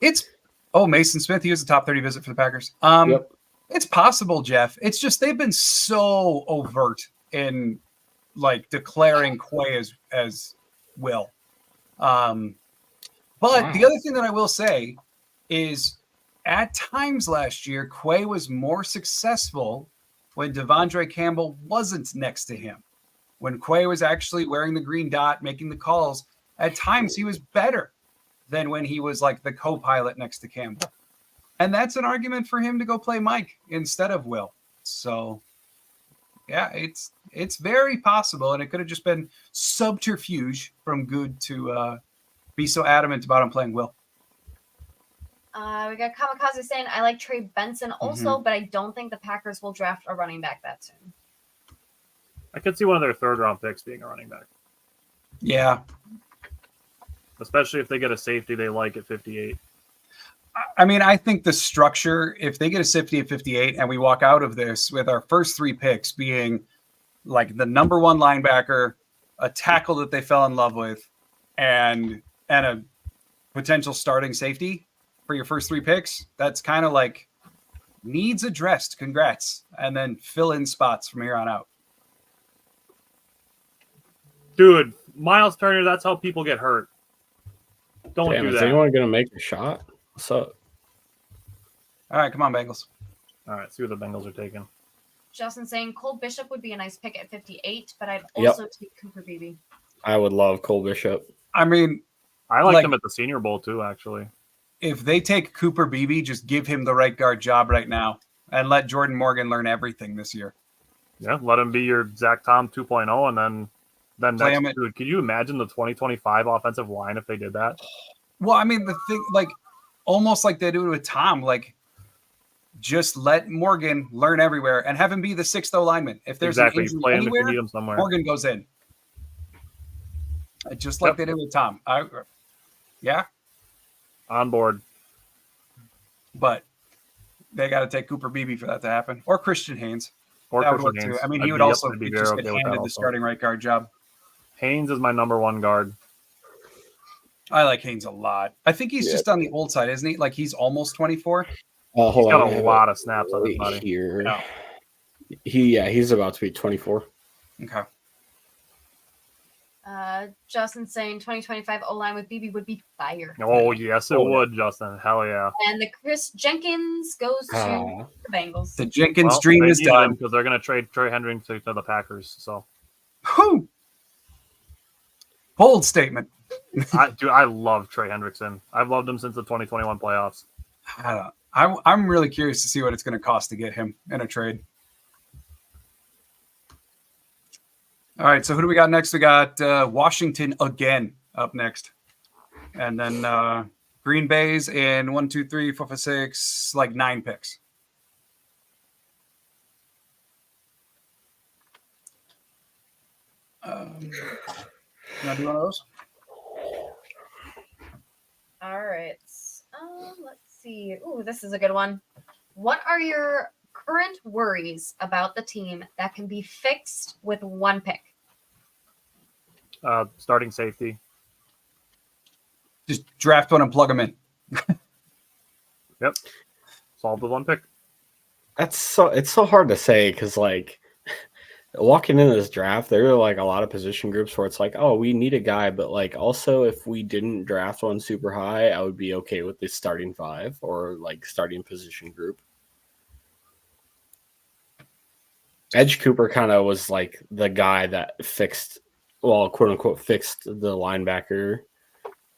Mason Smith. He was a top 30 visit for the Packers. Yep. It's possible, Jeff. It's just they've been so overt in like declaring Quay as Will. But the other thing that I will say is at times last year, Quay was more successful when Devondre Campbell wasn't next to him. When Quay was actually wearing the green dot, making the calls, at times he was better than when he was like the co-pilot next to Campbell. And that's an argument for him to go play Mike instead of Will. So, yeah, it's very possible. And it could have just been subterfuge from Good to be so adamant about him playing Will. We got Kamikaze saying, I like Trey Benson also, but I don't think the Packers will draft a running back that soon. I could see one of their third-round picks being a running back. Yeah. Especially if they get a safety they like at 58. I mean, I think the structure, if they get a safety at 58 and we walk out of this with our first 3 picks being like the number 1 linebacker, a tackle that they fell in love with, and a potential starting safety for your first 3 picks, that's kind of like needs addressed. Congrats. And then fill in spots from here on out. Dude, Miles Turner, that's how people get hurt. Don't do Is that. anyone going to make a shot? What's up? All right, come on, Bengals. All right, see what the Bengals are taking. Justin saying Cole Bishop would be a nice pick at 58, but I'd also take Cooper Beebe. I would love Cole Bishop. I mean, I liked him at the Senior Bowl too, actually. If they take Cooper Beebe, just give him the right guard job right now and let Jordan Morgan learn everything this year. Yeah, let him be your Zach Tom 2.0, and then Play next, dude, could you imagine the 2025 offensive line if they did that? Well, I mean, the thing, like, almost like they do it with Tom, like, just let Morgan learn everywhere and have him be the 6th lineman. If there's an injury play him if you anywhere, need him somewhere. Morgan goes in. Just like they did with Tom. Yeah. On board. But they got to take Cooper Beebe for that to happen. Or Christian Haynes. Or That would Christian work too. Haynes. I mean, I'd he would be- also I'd be just very get okay with that handed the also. starting right guard job. Haynes is my number 1 guard. I like Haynes a lot. I think he's just on the old side, isn't he? Like, he's almost 24. He's got a lot of snaps on his body. Here. No. He's about to be 24. Okay. Justin saying 2025 O-line with Beebe would be fire. Oh, yes, it would, Justin. Hell yeah. And the Chris Jenkins goes to the Bengals. The Jenkins dream is done. Because they're going to trade Trey Hendricks to the Packers. So Whew. Bold statement. I love Trey Hendrickson. I've loved him since the 2021 playoffs. I'm really curious to see what it's going to cost to get him in a trade. All right, so who do we got next? We got Washington again up next. And then Green Bay's in 1, 2, 3, 4, 5, 6, like 9 picks. You want to do one of those? All right. Let's see. Ooh, this is a good one. What are your current worries about the team that can be fixed with 1 pick? Starting safety. Just draft one and plug them in. Yep. Solved with 1 pick. It's so hard to say because like walking into this draft, there are like a lot of position groups where it's like, oh, we need a guy, but like also if we didn't draft one super high, I would be okay with the starting 5 or like starting position group. Edge Cooper kind of was like the guy that fixed, well, quote unquote, fixed the linebacker,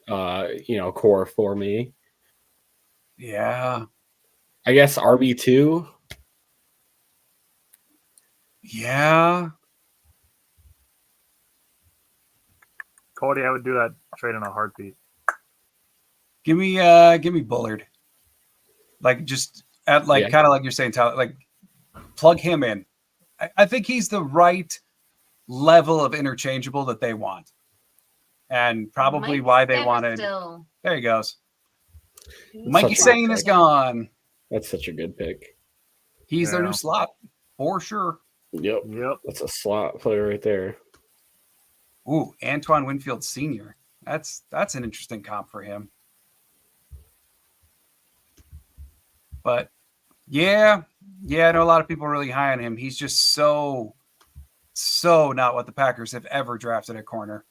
core for me. Yeah. I guess RB2. Yeah. Cody, I would do that trade in a heartbeat. Give me Bullard. Like just at kind of like you're saying, Tyler, like plug him in. I think he's the right level of interchangeable that they want. And probably why they wanted. There he goes. Mikey Sane is gone. That's such a good pick. He's their new slot for sure. Yep. That's a slot player right there. Ooh, Antoine Winfield Sr. That's an interesting comp for him. But yeah, I know a lot of people are really high on him. He's just so not what the Packers have ever drafted at corner.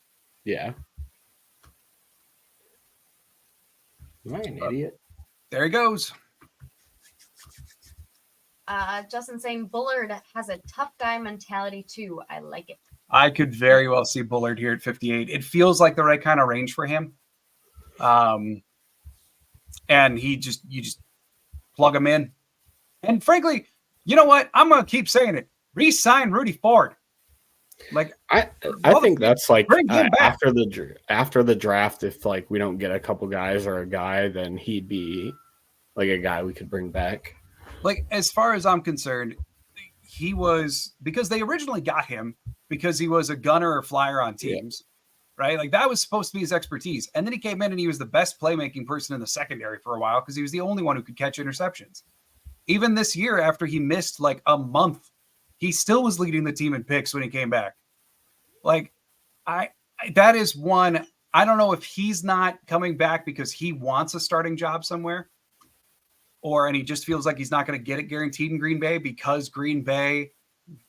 Yeah. Am I an idiot? There he goes. Justin saying Bullard has a tough guy mentality too. I like it. I could very well see Bullard here at 58. It feels like the right kind of range for him. And you just plug him in. And frankly, you know what? I'm going to keep saying it. Re-sign Rudy Ford. Like I think that's like after the draft, if like we don't get a couple guys or a guy, then he'd be like a guy we could bring back. Like as far as I'm concerned, he was because they originally got him because he was a gunner or flyer on teams, right? Like that was supposed to be his expertise. And then he came in and he was the best playmaking person in the secondary for a while because he was the only one who could catch interceptions. Even this year, after he missed like a month, he still was leading the team in picks when he came back. Like that is one. I don't know if he's not coming back because he wants a starting job somewhere and he just feels like he's not going to get it guaranteed in Green Bay because Green Bay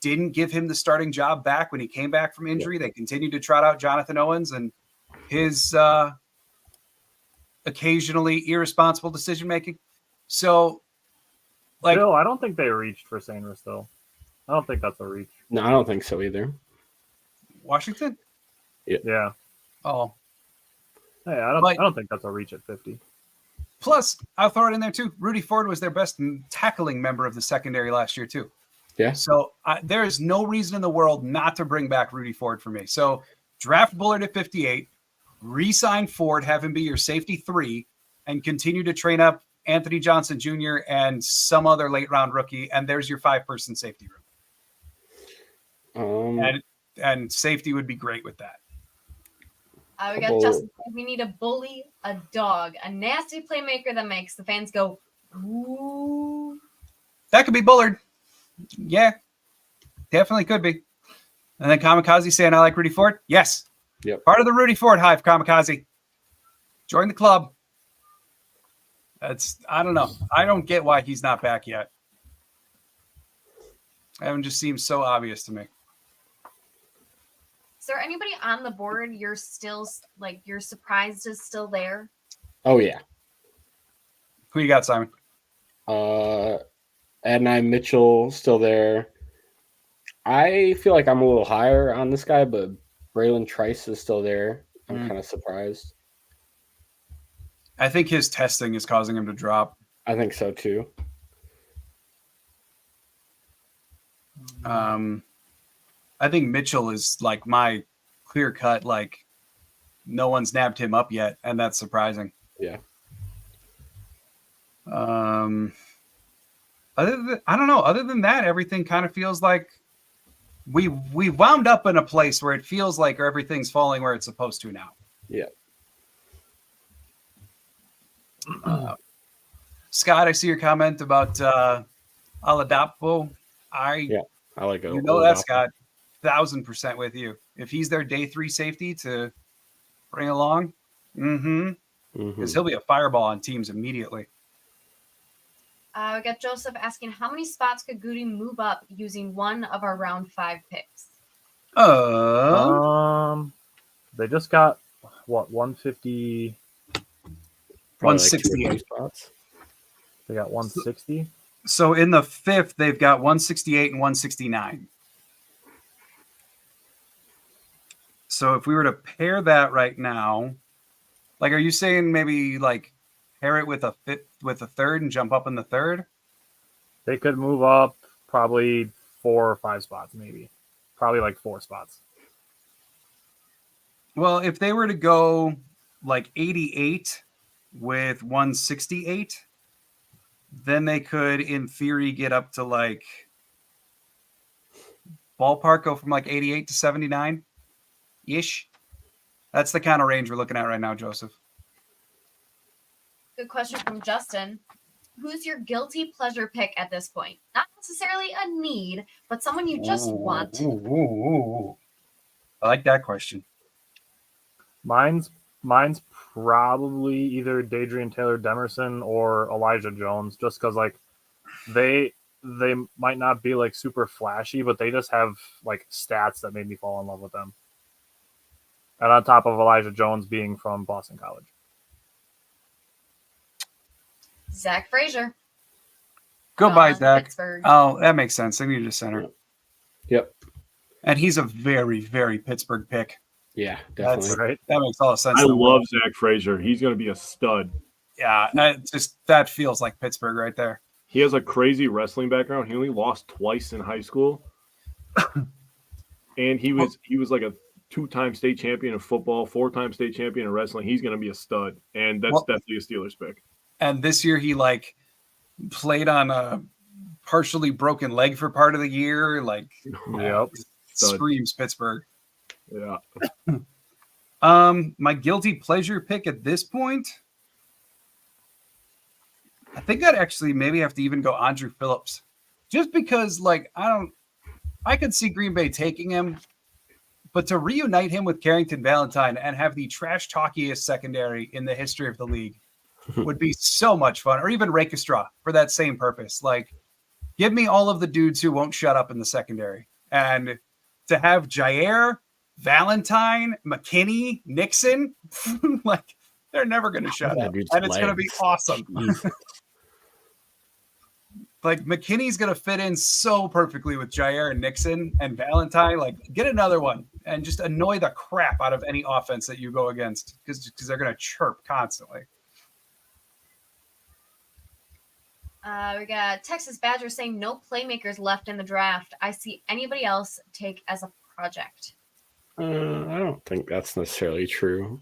didn't give him the starting job back when he came back from injury. They continued to trot out Jonathan Owens and his occasionally irresponsible decision-making. So like, Bill, I don't think they reached for Sanders though. I don't think that's a reach. No, I don't think so either. Washington? Yeah. Oh. Hey, I don't think that's a reach at 50. Plus, I'll throw it in there too. Rudy Ford was their best tackling member of the secondary last year too. Yeah. So there is no reason in the world not to bring back Rudy Ford for me. So draft Bullard at 58, re-sign Ford, have him be your safety 3, and continue to train up Anthony Johnson Jr. and some other late round rookie. And there's your 5-person safety room. And safety would be great with that. We got Justin. We need a bully, a dog, a nasty playmaker that makes the fans go, ooh. That could be Bullard. Yeah, definitely could be. And then Kamikaze saying, I like Rudy Ford. Yes. Yep. Part of the Rudy Ford hive, Kamikaze. Join the club. I don't know. I don't get why he's not back yet. That just seems so obvious to me. Is there anybody on the board you're still you're surprised is still there? Oh yeah. Who you got, Simon? Adonai Mitchell still there. I feel like I'm a little higher on this guy, but Braylon Trice is still there. I'm kind of surprised. I think his testing is causing him to drop. I think so too. I think Mitchell is like my clear cut, like no one's nabbed him up yet, and that's surprising. Yeah. I don't know. Other than that, everything kind of feels like we wound up in a place where it feels like everything's falling where it's supposed to now. Yeah. Scott, I see your comment about Oladapo. I like it. You know that, Scott. 1,000% with you. If he's their day 3 safety to bring along, because he'll be a fireball on teams immediately. We got Joseph asking, how many spots could Goody move up using one of our round 5 picks? They just got 150. 168 spots. They got 160. So in the 5th, they've got 168 and 169. So if we were to pair that right now, like, are you saying maybe like pair it with a 3rd and jump up in the 3rd? They could move up probably 4 or 5 spots, maybe. Probably like 4 spots. Well, if they were to go like 88 with 168, then they could, in theory, get up to like ballpark, go from like 88 to 79-ish. That's the kind of range we're looking at right now, Joseph. Good question from Justin. Who's your guilty pleasure pick at this point? Not necessarily a need, but someone you just want. I like that question. Mine's probably either Dadrian Taylor Demerson or Elijah Jones, just because like they might not be like super flashy, but they just have like stats that made me fall in love with them. And on top of Elijah Jones being from Boston College. Zach Frazier. Goodbye, Zach. Pittsburgh. Oh, that makes sense. They needed a center. Yep. And he's a very, very Pittsburgh pick. Yeah, definitely. Right. That makes all the sense. I love Zach Frazier. He's going to be a stud. Yeah, that feels like Pittsburgh right there. He has a crazy wrestling background. He only lost twice in high school. And he was like a 2-time state champion of football, 4-time state champion of wrestling. He's going to be a stud. And that's definitely a Steelers pick. And this year he like played on a partially broken leg for part of the year. Like, Yep. Screams Pittsburgh. Yeah. My guilty pleasure pick at this point, I think I'd actually maybe have to even go Andrew Phillips, just because like I could see Green Bay taking him, but to reunite him with Carrington Valentine and have the trash talkiest secondary in the history of the league would be so much fun. Or even Rakestra for that same purpose. Like, give me all of the dudes who won't shut up in the secondary, and to have Jair, Valentine, McKinney, Nixon, like they're never going to shut up, and it's going to be awesome. Like McKinney's going to fit in so perfectly with Jair and Nixon and Valentine. Like, get another one and just annoy the crap out of any offense that you go against, because they're going to chirp constantly. We got Texas Badger saying no playmakers left in the draft. I see anybody else take as a project. I don't think that's necessarily true.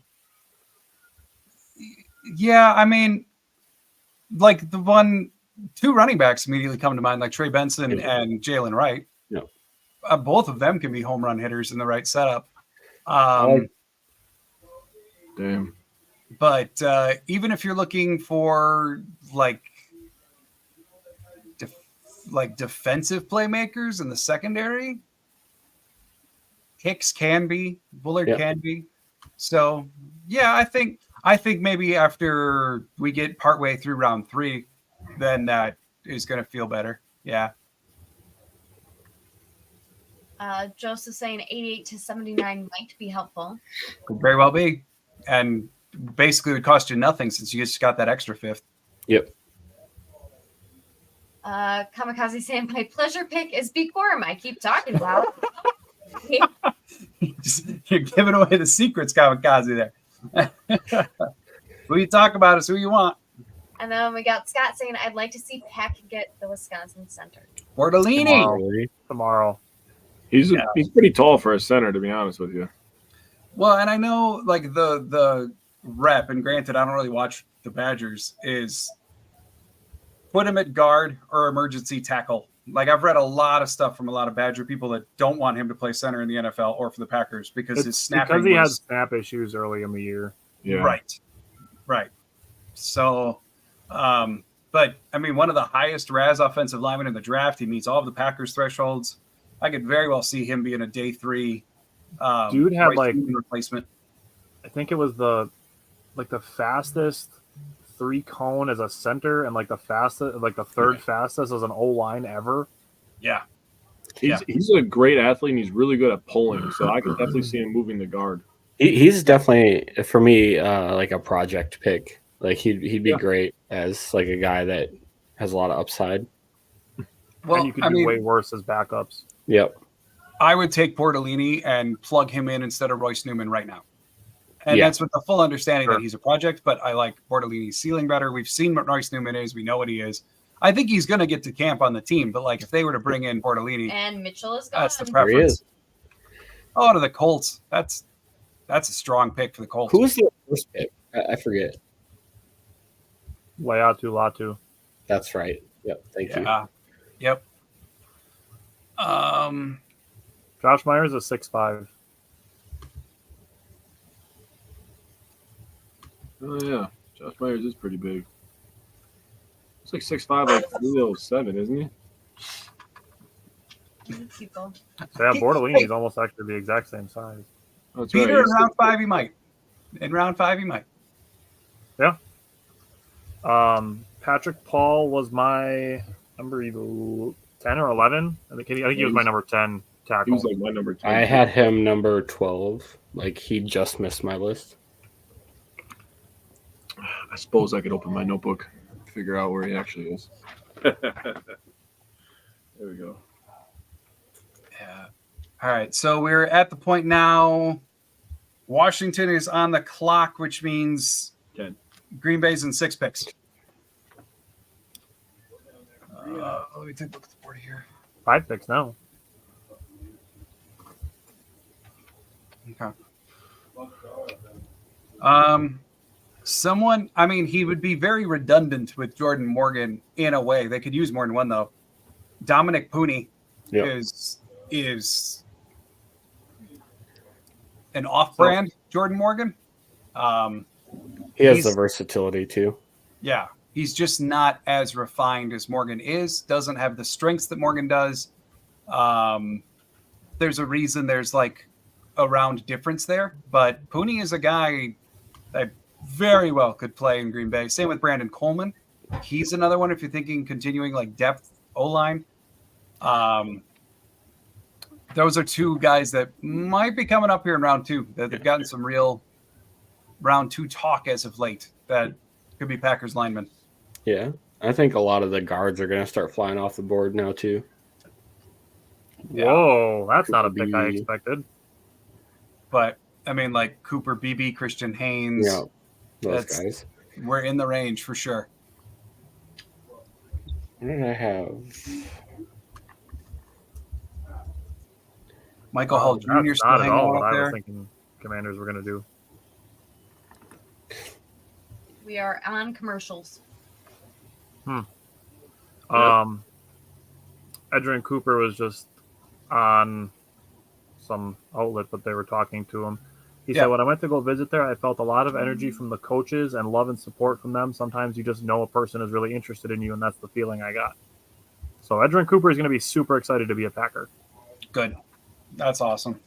Yeah, I mean, like two running backs immediately come to mind, like Trey Benson and Jalen Wright. Yeah. Both of them can be home run hitters in the right setup. Damn. But even if you're looking for like defensive playmakers in the secondary, Hicks can be, Bullard can be. So yeah, I think maybe after we get partway through round 3, then that is going to feel better. Yeah. Joseph saying 88 to 79 might be helpful. Could very well be. And basically would cost you nothing since you just got that extra 5th. Yep. Kamikaze saying my pleasure pick is B. Quorum. I keep talking about. You're giving away the secrets, Kamikaze, there. Who you talk about is who you want. And then we got Scott saying, I'd like to see Peck get the Wisconsin center. Bortolini. Tomorrow. He's pretty tall for a center, to be honest with you. Well, and I know like the rep, and granted, I don't really watch the Badgers, is put him at guard or emergency tackle. Like I've read a lot of stuff from a lot of Badger people that don't want him to play center in the NFL or for the Packers because his snapping because he had snap issues early in the year. Yeah. Right. So, but I mean, one of the highest RAS offensive linemen in the draft. He meets all of the Packers thresholds. I could very well see him being a day 3. Dude had like replacement. I think it was the fastest 3-cone as a center and like the fastest, like the third fastest as an O-line ever. Yeah. He's a great athlete and he's really good at pulling. So I could definitely see him moving the guard. He's definitely, for me, like a project pick. Like he'd be great as like a guy that has a lot of upside. Well, and you could do way worse as backups. Yep. I would take Bortolini and plug him in instead of Royce Newman right now. And that's with the full understanding that he's a project, but I like Bortolini's ceiling better. We've seen what Royce Newman is. We know what he is. I think he's going to get to camp on the team, but like if they were to bring in Bortolini. And Mitchell is gone. That's the preference. Oh, to the Colts. That's a strong pick for the Colts. Who was the first pick? I forget. Latu. That's right. Yep. Thank you. Yep. Josh Myers is 6'5". Oh yeah, Josh Myers is pretty big. It's like 6'5", like 307, isn't he? People. So yeah, Bortolini is almost actually the exact same size. That's Peter, right. in round 5, he might. In round 5, he might. Yeah. Patrick Paul was my number either 10 or 11. I think he was my number 10 tackle. He was like my number 10. I had him number 12. Like he just missed my list. I suppose I could open my notebook, figure out where he actually is. There we go. Yeah. All right. So we're at the point now. Washington is on the clock, which means 10. Green Bay's in 6 picks. Let me take a look at the board here. 5 picks now. Okay. He would be very redundant with Jordan Morgan in a way. They could use more than one though. Dominic Pooney is an off-brand Jordan Morgan. He has the versatility too. Yeah, he's just not as refined as Morgan is. Doesn't have the strengths that Morgan does. There's a reason there's like a round difference there, but Pooney is a guy that very well could play in Green Bay. Same with Brandon Coleman. He's another one if you're thinking continuing like depth O-line. Those are 2 guys that might be coming up here in round 2. That they've gotten some real round 2 talk as of late that could be Packers linemen. Yeah. I think a lot of the guards are going to start flying off the board now too. Whoa, that's not a pick I expected. But I mean, like Cooper, BB, Christian Haynes. Yeah, those guys. We're in the range for sure. What did I have? Michael Hall Jr. That's still not at hanging all out what I there. was thinking Commanders were going to do. We are on commercials. Edrien Cooper was just on some outlet, but they were talking to him. He said, when I went to go visit there, I felt a lot of energy from the coaches and love and support from them. Sometimes you just know a person is really interested in you, and that's the feeling I got. So Edrien Cooper is going to be super excited to be a Packer. Good. That's awesome.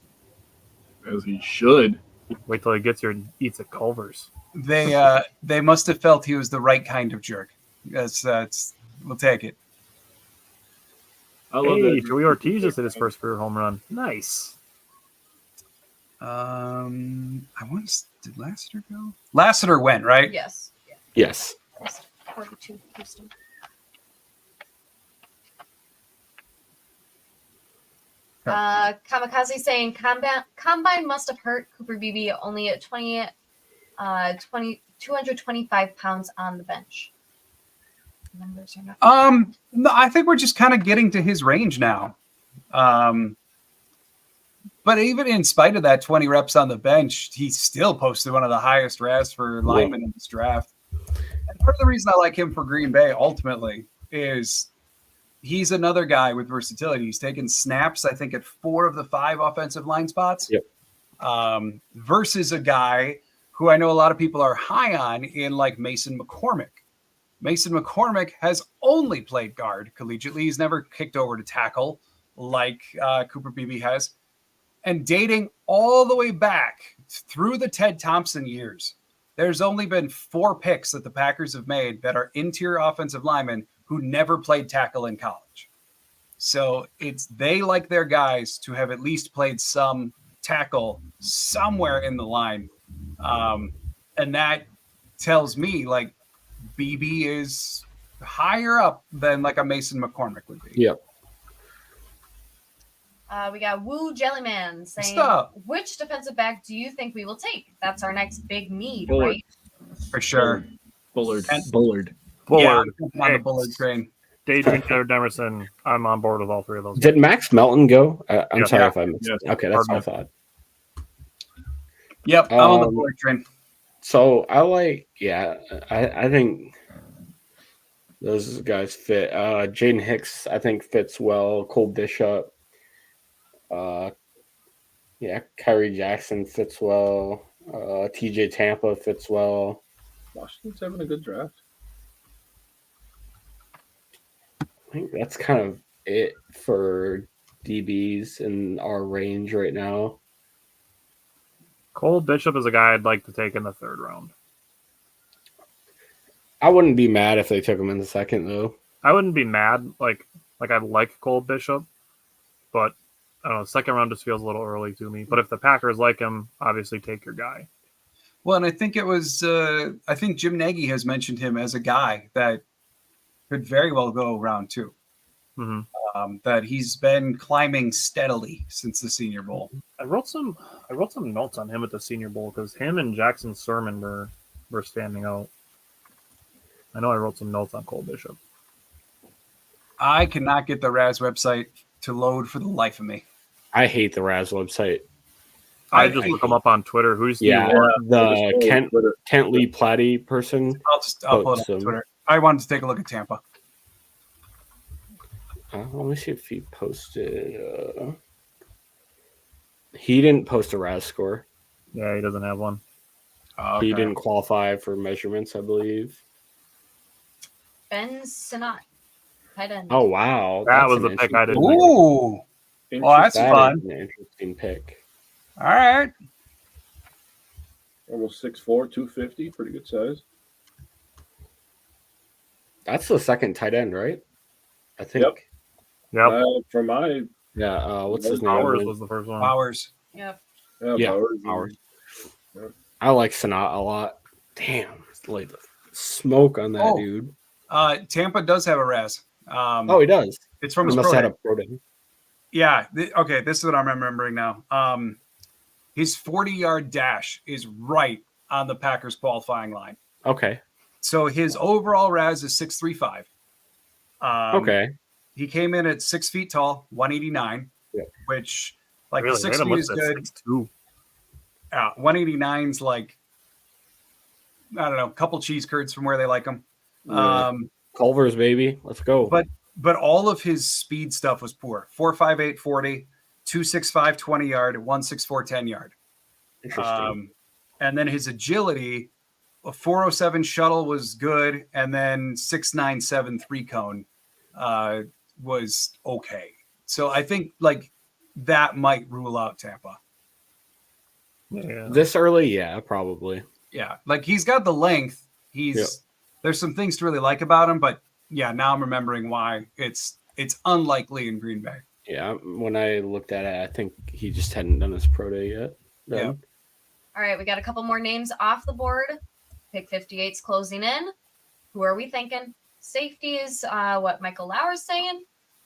As he should. Wait till he gets here and eats at Culver's. They must have felt he was the right kind of jerk. We'll take it. I love Hey, that. Joey Ortiz just hit his first career home run. Nice. I want did Lassiter go? Lassiter went, right? Yes. Yes. 42 Houston. Kamikaze saying combine must have hurt Cooper Beebe only at 225 pounds on the bench. Numbers are not. No, I think we're just kind of getting to his range now. But even in spite of that 20 reps on the bench, he still posted one of the highest RAS for linemen in this draft. And part of the reason I like him for Green Bay ultimately is he's another guy with versatility. He's taken snaps, I think, at 4 of the 5 offensive line spots. Yep. Versus a guy who I know a lot of people are high on in like Mason McCormick. Mason McCormick has only played guard collegiately. He's never kicked over to tackle like Cooper Beebe has. And dating all the way back through the Ted Thompson years, there's only been 4 picks that the Packers have made that are interior offensive linemen who never played tackle in college. So they like their guys to have at least played some tackle somewhere in the line. And that tells me like BB is higher up than like a Mason McCormick would be. Yep. We got Woo Jellyman saying, which defensive back do you think we will take? That's our next big need, Bullard. right? For sure. Bullard. Bullard. Yeah, I'm on the Bullard train. Adrien Demerson. I'm on board with all 3 of those. Did Max Melton go? I'm sorry if I missed Yes. it. Okay, that's what I thought. Yep, I'm on the Bullard train. So I like, I think those guys fit. Jaden Hicks, I think, fits well. Cole Bishop. Kyrie Jackson fits well. TJ Tampa fits well. Washington's having a good draft. I think that's kind of it for DBs in our range right now. Cole Bishop is a guy I'd like to take in the 3rd round. I wouldn't be mad if they took him in the 2nd, though. I wouldn't be mad. Like I like Cole Bishop, but I don't know. 2nd round just feels a little early to me. But if the Packers like him, obviously take your guy. Well, and I think it was, I think Jim Nagy has mentioned him as a guy that could very well go round 2. Mm-hmm. That he's been climbing steadily since the Senior Bowl. I wrote some notes on him at the Senior Bowl because him and Jackson Sermon were standing out. I know I wrote some notes on Cole Bishop. I cannot get the Raz website to load for the life of me. I hate the Raz website. I just look him up on Twitter. Who's the Kent Lee Platty person? I'll pull it up on Twitter. I wanted to take a look at Tampa. Let me see if he posted. He didn't post a Raz score. Yeah, he doesn't have one. Okay. He didn't qualify for measurements, I believe. Ben Sinat. Tight end. Oh, wow. That was the pick I didn't think. Ooh. Well, that's fun. An interesting pick. All right. Almost 6'4", 250. Pretty good size. That's the 2nd tight end, right? I think. Yep. For my... Yeah, what's his name? Powers was the first one. Powers. Yep. Yeah, Powers. Yep. I like Sanat a lot. Damn. Like smoke on that dude. Tampa does have a Raz. He does. It's from He his must pro have day. had a pro day. Yeah. Okay, this is what I'm remembering now. His 40-yard dash is right on the Packers qualifying line. Okay. So his overall RAS is 6'3", 5. Okay. He came in at 6 feet tall, 189, which like Really? 6 feet is good. 6'2". 189's like, I don't know, a couple cheese curds from where they like them. Culver's, baby. Let's go. But all of his speed stuff was poor. 4.58 40, 2.65 20-yard, 1.64 10-yard. Interesting. And then his agility, a 4.07 shuttle was good, and then 6.97 3-cone was okay. So I think like that might rule out Tampa. Yeah. This early, yeah, probably. Yeah, like he's got the length. There's some things to really like about him, but yeah, now I'm remembering why it's unlikely in Green Bay. Yeah, when I looked at it, I think he just hadn't done his pro day yet. Yeah. All right, we got a couple more names off the board. Pick 58's closing in. Who are we thinking? Safety is what Michael Lauer's saying.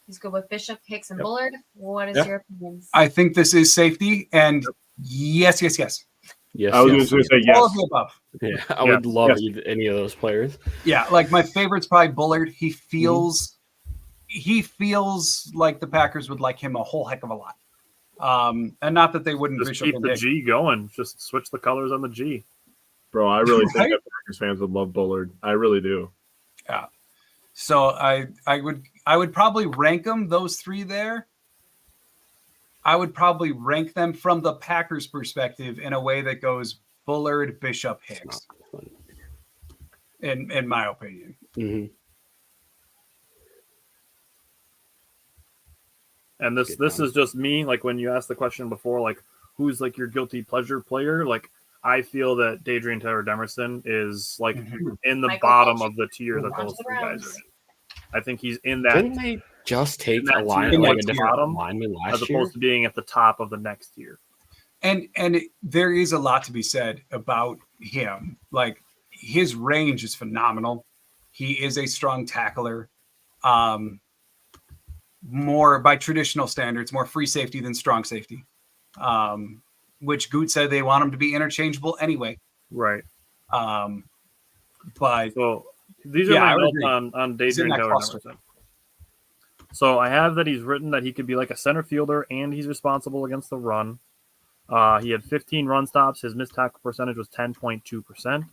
He's good with Bishop, Hicks, and Bullard. What is your opinions? I think this is safety, and yes. Yes, I was yes, going to say All yes. of the above. yeah. I would love any of those players. Yeah, like my favorite's probably Bullard. He feels like the Packers would like him a whole heck of a lot. And not that they wouldn't Just Bishop keep and the Hicks. G going. Just switch the colors on the G. Bro, I really think Right? that Packers fans would love Bullard. I really do. Yeah. So I would probably rank them, those three there. I would probably rank them from the Packers' perspective in a way that goes Bullard, Bishop, Hicks. In my opinion. Mm-hmm. And this is just me. Like when you asked the question before, like who's like your guilty pleasure player? Like I feel that Adrien Cooper is like in the Michael bottom Fulcher. of the tier that Watch those the three guys Browns. are in. I think he's in that Didn't they just take in that a line tier, like like a the different bottom, lineman as last year? opposed to being at the top of the next tier. And there is a lot to be said about him. Like his range is phenomenal. He is a strong tackler. More by traditional standards, more free safety than strong safety. Which Goot said they want him to be interchangeable anyway. Right. But So these are my I would notes agree. on He's in Adrien that cluster. Cooper. So I have that he's written that he could be like a center fielder and he's responsible against the run. He had 15 run stops. His missed tackle percentage was 10.2%.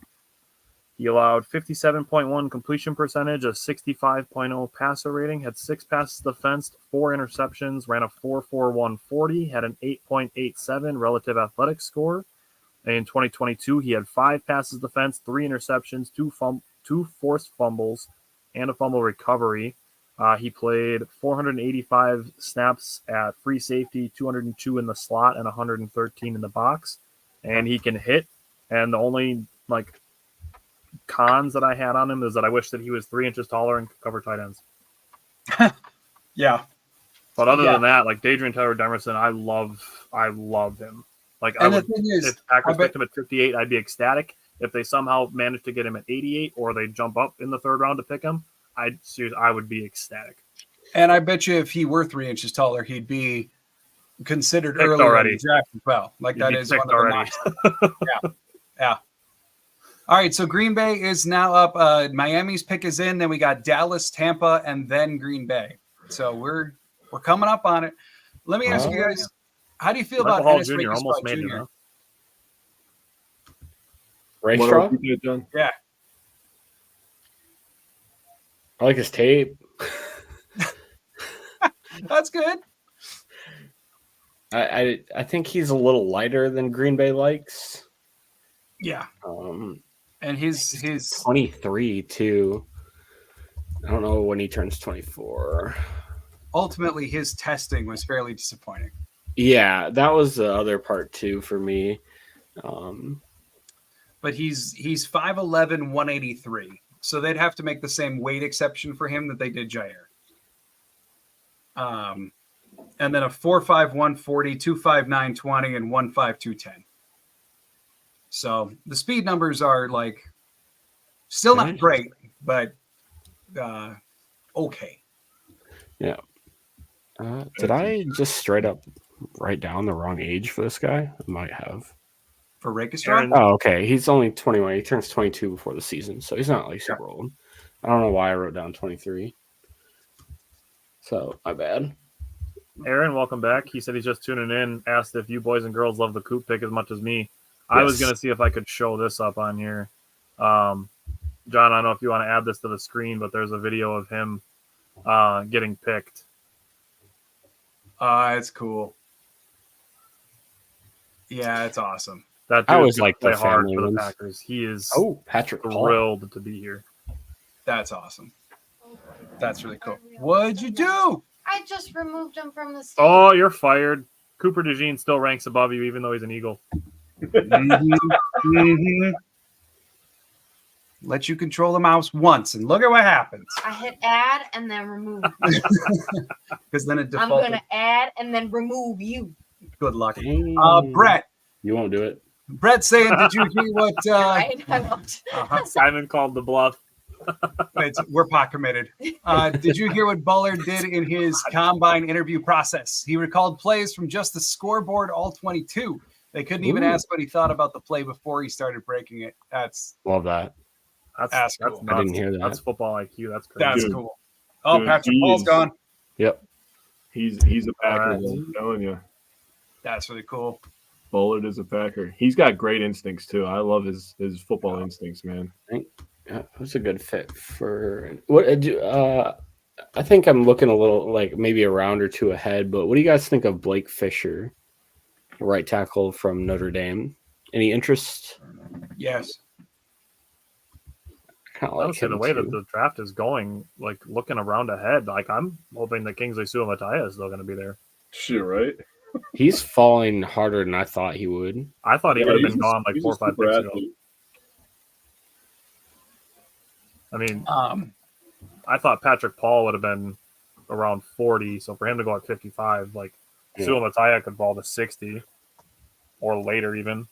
He allowed 57.1 completion percentage, a 65.0 passer rating, had 6 passes defensed, 4 interceptions, ran a 4.41 40, had an 8.87 relative athletic score. In 2022, he had 5 passes defense, 3 interceptions, 2 forced fumbles, and a fumble recovery. He played 485 snaps at free safety, 202 in the slot, and 113 in the box. And he can hit. And the only like cons that I had on him is that I wish that he was 3 inches taller and could cover tight ends. yeah. But other than that, like Adrien Cooper, I love him. Like And the thing is, if Packers I bet- picked him at 58, I'd be ecstatic. If they somehow managed to get him at 88 or they jump up in the 3rd round to pick him, I would be ecstatic. And I bet you if he were 3 inches taller, he'd be considered Picked early already. in the draft as well. Like He'd that be is one picked of the already. knocks. Yeah. All right, so Green Bay is now up. Miami's pick is in. Then we got Dallas, Tampa, and then Green Bay. So we're coming up on it. Let me ask you guys, how do you feel Michael about Hall Ennis Jr. Rakestraw almost made it, Jr.? huh? Rakestraw? What else you did, John? Yeah. I like his tape. That's good. I think he's a little lighter than Green Bay likes. Yeah. And his 23 too. I don't know when he turns 24. ultimately his testing was fairly disappointing. Yeah, that was the other part too for me. But he's 5'11", 183. So they'd have to make the same weight exception for him that they did Jair. And then a 4'5", 140, 2'5", 920, and 1'5", 210. So the speed numbers are like still not great, but okay. Yeah. Did I just straight up write down the wrong age for this guy? I might have. For Rakestraw? Oh, okay. He's only 21. He turns 22 before the season, so he's not like super old. I don't know why I wrote down 23. So my bad. Aaron, welcome back. He said he's just tuning in. Asked if you boys and girls love the Coop pick as much as me. I was going to see if I could show this up on here. John, I don't know if you want to add this to the screen, but there's a video of him getting picked. It's cool. Yeah, it's awesome. That I dude always could like the play hard family for the ones. Packers. He is Patrick Hall. thrilled to be here. That's awesome. That's really cool. What'd you do? I just removed him from the stage. Oh, you're fired. Cooper DeJean still ranks above you, even though he's an Eagle. Let you control the mouse once and look at what happens. I hit add and then remove. Because then it I'm defaulted. going to add and then remove you. Good luck. Dang. Brett. You won't do it. Brett saying, did you hear what? Right? I won't. Uh-huh. Simon called the bluff. We're pot committed. Did you hear what Bullard did in his combine interview process? He recalled plays from just the scoreboard, all 22. They couldn't even ask what he thought about the play before he started breaking it. Love that. That's cool. nuts. I didn't hear that. That's football IQ. That's crazy. That's Dude. cool. Oh, Dude, Patrick he Paul's is- gone. Yep. He's a Packer. Alright. I'm telling you. That's really cool. Bullard is a Packer. He's got great instincts too. I love his football instincts, man. Yeah, who's a good fit for what? I think I'm looking a little like maybe a round or two ahead. But what do you guys think of Blake Fisher, right tackle from Notre Dame? Any interest? Yes. Kind of I like would say him the way that too. the draft is going, like looking around ahead, like I'm hoping that Kingsley Suamataia is still going to be there. Shit, right? He's falling harder than I thought he would. I thought he would have he's been a- gone like he's 4 a or 5 super picks ago. athlete. I mean, Um, I thought Patrick Paul would have been around 40, so for him to go at 55, like Yeah. Suamataia could fall to 60 or later even.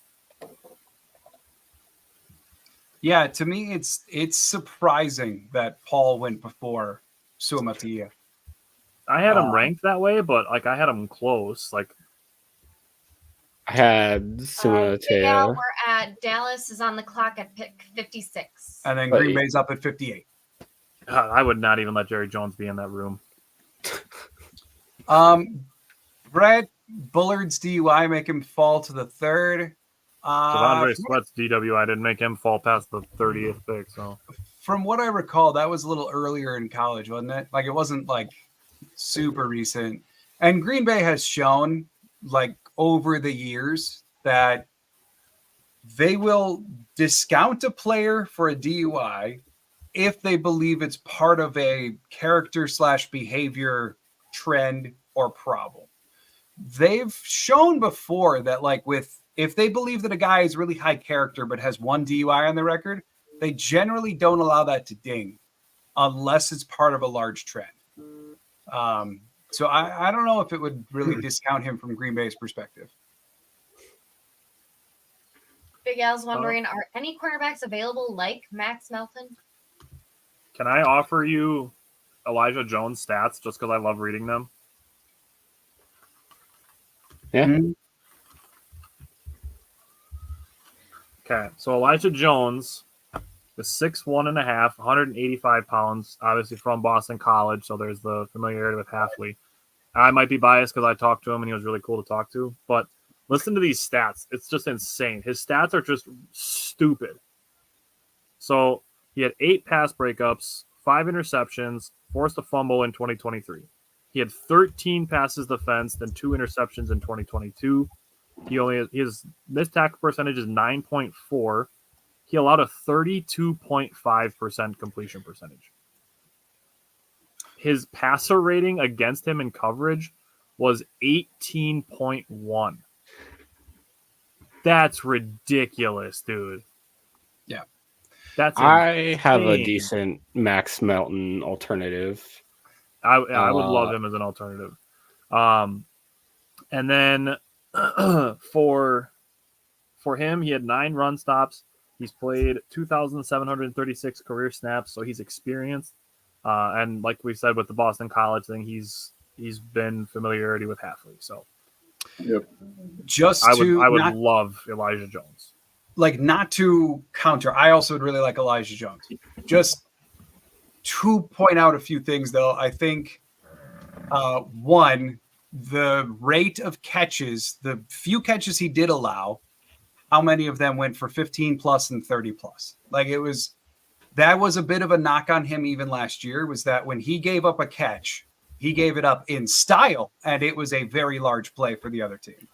yeah, to me, it's surprising that Paul went before Suamataia. I had him ranked that way, but like I had him close. Like I had Big Al, Suamataia. we're at Dallas is on the clock at pick 56. And then But- Green Bay's up at 58. I would not even let Jerry Jones be in that room. Brett Bullard's DUI make him fall to the third. Devondre Sweat's DWI didn't make him fall past the 30th pick. So From what I recall, that was a little earlier in college, wasn't it? Like it wasn't like super recent. And Green Bay has shown like over the years that they will discount a player for a DUI if they believe it's part of a character / behavior trend or problem. They've shown before that like if they believe that a guy is really high character but has one DUI on the record, they generally don't allow that to ding unless it's part of a large trend. So I don't know if it would really discount him from Green Bay's perspective. Big Al's wondering, are any cornerbacks available like Max Melton? can I offer you Elijah Jones stats just because I love reading them? Yeah. Mhm. Okay, so Elijah Jones is 6'1.5", 185 pounds, obviously from Boston College, so there's the familiarity with Halfley. I might be biased because I talked to him and he was really cool to talk to, but listen to these stats. It's just insane. His stats are just stupid. So he had 8 pass breakups, 5 interceptions, forced a fumble in 2023. He had 13 passes defensed and 2 interceptions in 2022. His missed tackle percentage is 9.4. He allowed a 32.5% completion percentage. His passer rating against him in coverage was 18.1. That's ridiculous, dude. Yeah. That's I have a insane. decent Max Melton alternative. I would love him as an alternative. And then for him, he had 9 run stops. He's played 2,736 career snaps, so he's experienced. And like we said with the Boston College thing, he's been familiarity with Halfley. So Just I to would not, love Elijah Jones. not to counter, I also would really like Elijah Jones. Just to point out a few things, though, I think one, the rate of catches, the few catches he did allow, how many of them went for 15 plus and 30 plus? Like that was a bit of a knock on him even last year, was that when he gave up a catch, he gave it up in style, and it was a very large play for the other team.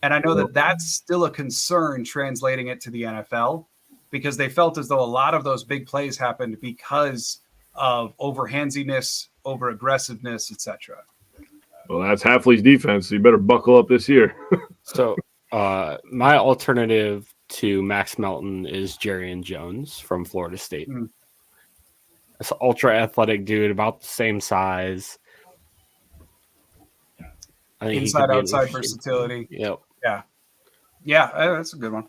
And I know that that's still a concern translating it to the NFL, because they felt as though a lot of those big plays happened because of overhandsiness, over aggressiveness, etc. Well, that's Halfley's defense. So you better buckle up this year. So my alternative to Max Melton is Jerrion Jones from Florida State. Mm. It's an ultra athletic dude, about the same size. I think he Inside, could be an outside interesting- versatility. Yep. Yeah, that's a good one.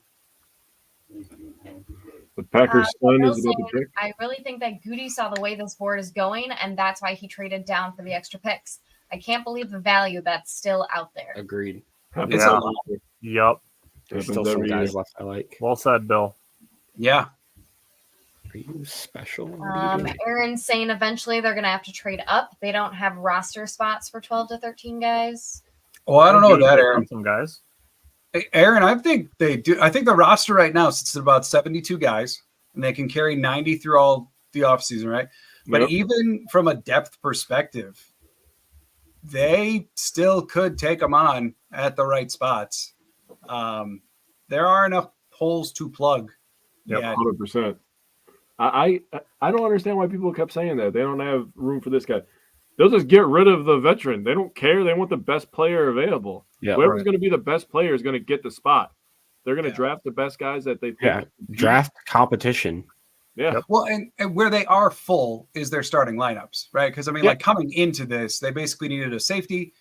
The Packers' son Bill is about to saying, pick. I really think that Goody saw the way this board is going, and that's why he traded down for the extra picks. I can't believe the value that's still out there. Agreed. Happens Yeah. every year. Yep. There's Happens still some every guys year. left I like. Well said, Bill. Yeah. Are you special? What are you doing? Aaron's saying eventually they're going to have to trade up. They don't have roster spots for 12 to 13 guys. Well, I don't know that, They Aaron. got some guys. Hey, Aaron, I think they do. I think the roster right now sits at about 72 guys, and they can carry 90 through all the offseason, right? But Yep. even from a depth perspective, they still could take them on at the right spots. There are enough holes to plug. Yep, Yeah. 100%. I don't understand why people kept saying that. They don't have room for this guy. They'll just get rid of the veteran. They don't care. They want the best player available. Yeah, Whoever's right. going to be the best player is going to get the spot. They're going to Yeah. draft the best guys that they think. Yeah, draft competition. Yeah. Yep. Well, and where they are full is their starting lineups, right? Because, I mean, Yeah. like coming into this, they basically needed a safety,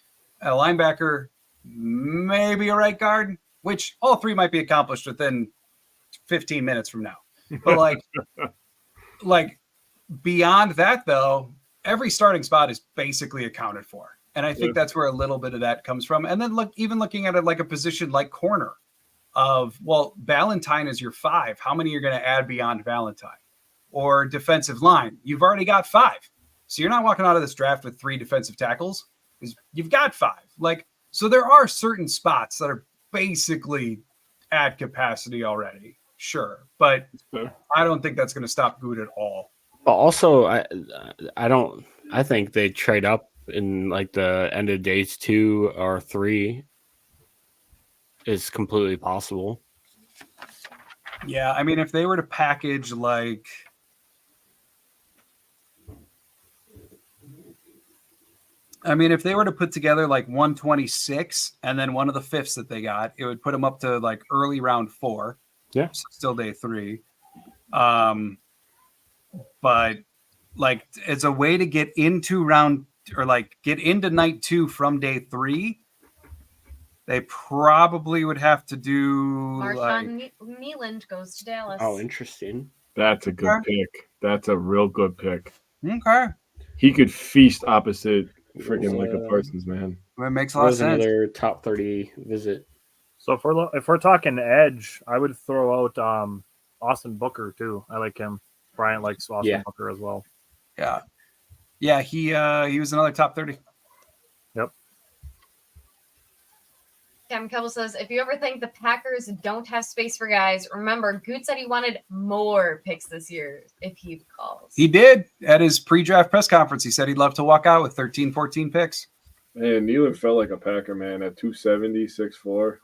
a linebacker, maybe a right guard, which all three might be accomplished within 15 minutes from now. But like beyond that, though, every starting spot is basically accounted for. And I think Yeah. that's where a little bit of that comes from. And then even looking at it like a position like corner of, well, Valentine is your 5. How many are going to add beyond Valentine? Or defensive line. You've already got 5. So you're not walking out of this draft with 3 defensive tackles because you've got 5. So there are certain spots that are basically at capacity already. Sure. But fair. I don't think that's going to stop Good at all. But also, I think they trade up in like the end of days 2 or 3 is completely possible. Yeah. I mean, if they were to package if they were to put together like 126 and then one of the 5ths that they got, it would put them up to like early round 4. Yeah. So still day 3. But like it's a way to get into get into night 2 from day 3. They probably would have to do Marshon Lloyd goes to Dallas. Oh, interesting. That's a good pick. That's a real good pick. Okay. He could feast opposite freaking Micah Parsons, man. That makes a lot of Was sense. another top 30 visit. So if we're talking edge, I would throw out Austin Booker too. I like him. Bryant likes Austin Booker as well. Yeah. Yeah, he was another top 30. Yep. Kevin Keble says, if you ever think the Packers don't have space for guys, remember, Good said he wanted more picks this year if he calls. He did at his pre-draft press conference. He said he'd love to walk out with 13, 14 picks. Man, Nealon felt like a Packer, man, at 270, 6'4".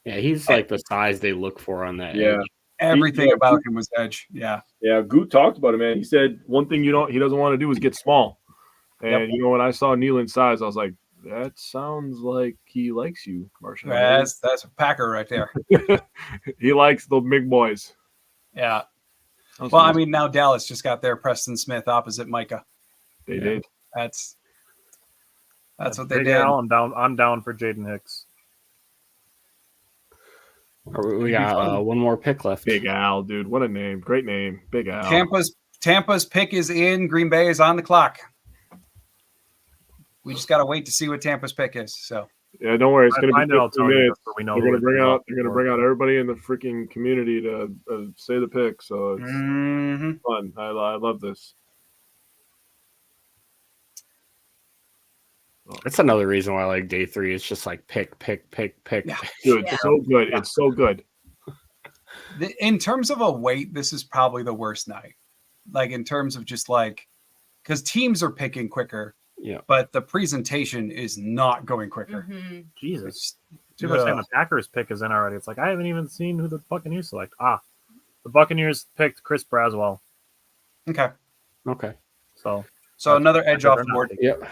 Yeah, he's like the size they look for on that. Yeah. edge. Everything about him was edge. Yeah. Yeah, Goot talked about it, man. He said one thing he doesn't want to do is get small. And Yep. when I saw Nealon's size, I was like, that sounds like he likes you, Marshon. That's a Packer right there. He likes the big boys. Yeah. That was Well, I nice. mean, now Dallas just got their Preston Smith opposite Micah. They did. That's what they Big did. Al, I'm down for Jaden Hicks. We got one more pick left. Big Al, dude. What a name. Great name. Big Al. Tampa's pick is in. Green Bay is on the clock. We just got to wait to see what Tampa's pick is. So Yeah, don't worry. It's going to be I'll 15 tell you minutes. so we know. They're going to bring out everybody in the freaking community to say the pick. So it's fun. I love this. That's another reason why I like day 3. It's just like pick. Yeah. Dude, Yeah. so good. It's so good. in terms of a weight, this is probably the worst night. Like in terms of just like, because teams are picking quicker. Yeah. But the presentation is not going quicker. Mm-hmm. Jesus. People are saying the Packers pick is in already. It's like I haven't even seen who the Buccaneers select. The Buccaneers picked Chris Braswell. Okay. So another edge off the board. Yep.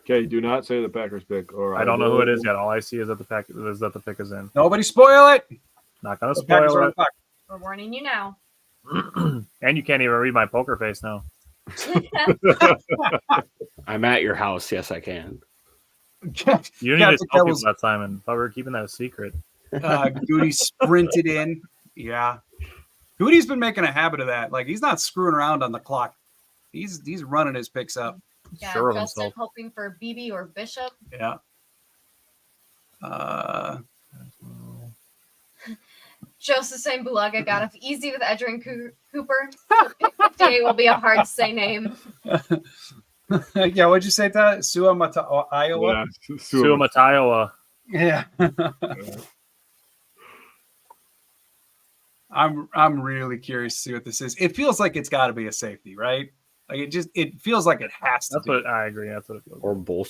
Okay, do not say the Packers pick. Or I don't know who it is yet. All I see is that the pick is in. Nobody spoil it. Not gonna The Packers are spoil on it. the clock. We're warning you now. And you can't even read my poker face now. I'm at your house. Yes, I can. You don't need Captain to tell people Kettle's- that, Simon. Thought we were keeping that a secret. Goody sprinted in. Yeah. Goody's been making a habit of that. Like, he's not screwing around on the clock. He's running his picks up. Yeah, Sure of Justin himself. hoping for BB or Bishop. Yeah. Joseph saying Bulaga got off easy with Edrien Cooper. So pick 58 will be a hard to say name. Yeah, what'd you say, Todd? Suamata, Iowa? Yeah, Suamataioa. Yeah. I'm really curious to see what this is. It feels like it's got to be a safety, right? Like it feels like it has to. That's what I agree. That's what it feels.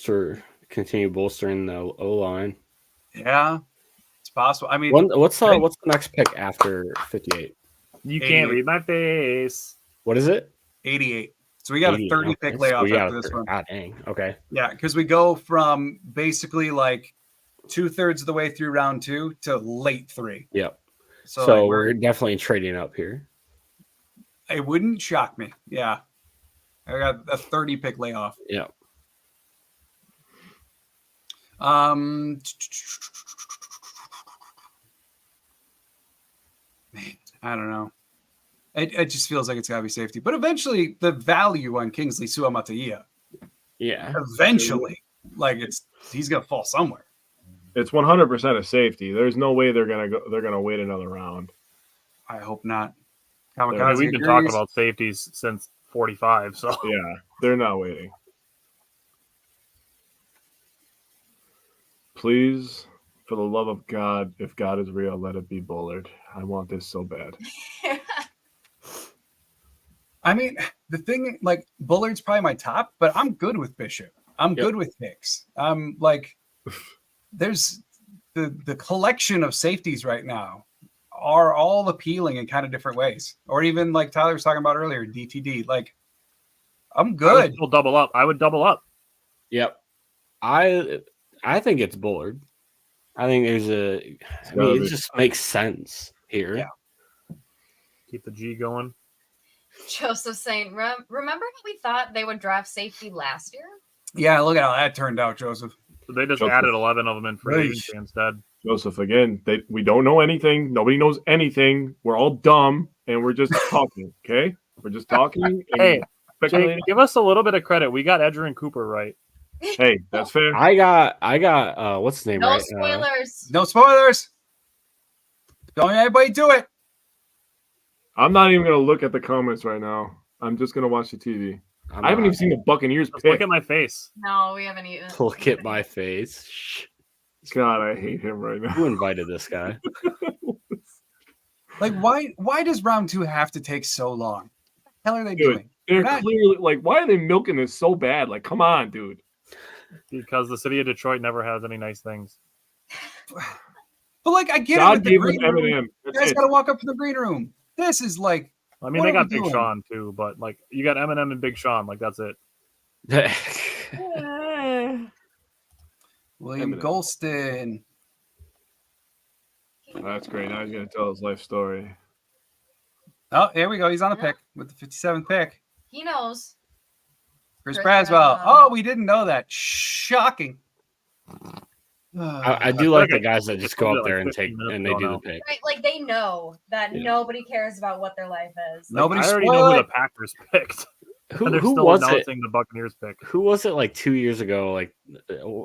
Or continue bolstering the O line. Yeah, it's possible. I mean, What's the next pick after 58? You 88. can't read my face. What is it? 88. So we got a 30 pick layoff after this one. Ah, dang. Okay. Yeah, because we go from basically like 2/3 of the way through round 2 to late 3. Yep. So So like, we're definitely trading up here. it wouldn't shock me. Yeah, I got a 30 pick layoff. Yep. Man, I don't know. It just feels like it's got to be safety. But eventually, the value on Kingsley Suamataia, Yeah. eventually, like he's going to fall somewhere. It's 100% a safety. There's no way they're gonna wait another round. I hope not. I mean, Kamikaze we've been agrees. talking about safeties since 45. So Yeah, they're not waiting. Please, for the love of God, if God is real, let it be Bullard. I want this so bad. I mean, the thing, like, Bullard's probably my top, but I'm good with Bishop. I'm good with Hicks. I'm like, there's the collection of safeties right now are all appealing in kind of different ways. Or even like Tyler was talking about earlier, DTD. Like, I'm good. We'll double up. I would double up. Yep. I think it's Bullard. I think it just makes sense here. Yeah. Keep the G going. Joseph saying, remember how we thought they would draft safety last year? Yeah, look at how that turned out, Joseph. So they just Joseph. added 11 of them in free Right. agency instead. Joseph, again, we don't know anything. Nobody knows anything. We're all dumb, and we're just talking, okay? We're just talking. And Hey, speculating. Jake, give us a little bit of credit. We got Edrien Cooper right. Hey, that's fair. I got what's his name No right? spoilers. No spoilers. Don't let anybody do it. I'm not even going to look at the comments right now. I'm just going to watch the TV. I haven't even seen the Buccaneers Just pick. look at my face. No, we haven't even. Look at my face. Shh. God, I hate him right now. Who invited this guy? Like, why does round 2 have to take so long? What the hell are they Dude, doing? they're Not- clearly like, why are they milking this so bad? Like, come on, dude. Because the city of Detroit never has any nice things. But like, I get it God with the gave green them room. Eminem. You That's guys it. got to walk up to the green room. This is like, I mean, What they are got we Big doing? Sean too, but like you got Eminem and Big Sean. Like that's it. William Eminem. Golston. Oh, that's great. Now he's going to tell his life story. Oh, here we go. He's on a Yeah. pick with the 57th pick. He knows. Chris Chris Braswell. Braswell. Oh, we didn't know that. Shocking. I do feel like like the guys that just go told up you there like and 15 minutes they ago do now. the pick. Right, like they know that Yeah. nobody cares about what their life is. Nobody I already spoil know who it. the Packers picked. Who And they're who still was it? announcing the Buccaneers pick. Who was it like 2 years ago? Like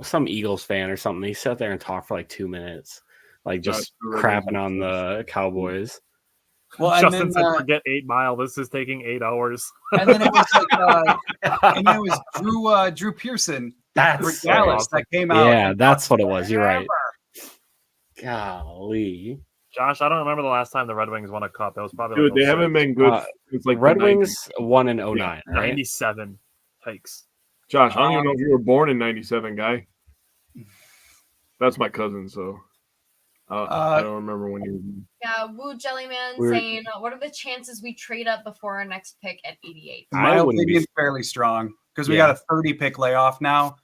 some Eagles fan or something. He sat there and talked for like 2 minutes, like just Josh crapping Rosen. on the Cowboys. Well, and Justin then, said, "Forget 8 Mile. This is taking 8 hours." and then it was like, and then it was Drew Pearson for That's Dallas that came out. yeah, and that's what it was. You're right. forever. Golly, Josh, I don't remember the last time the Red Wings won a cup. It was probably Dude, like they haven't been good. Uh, It's like Red the 90s. Wings won in 09, right? 97. Hikes. Josh, I don't even know if you were born in 97, guy. That's my cousin, so I don't remember when you. Yeah, Woo Jellyman We're- saying, what are the chances we trade up before our next pick at 88? In my I wouldn't opinion, be- fairly strong because we Yeah. got a 30 pick layoff now.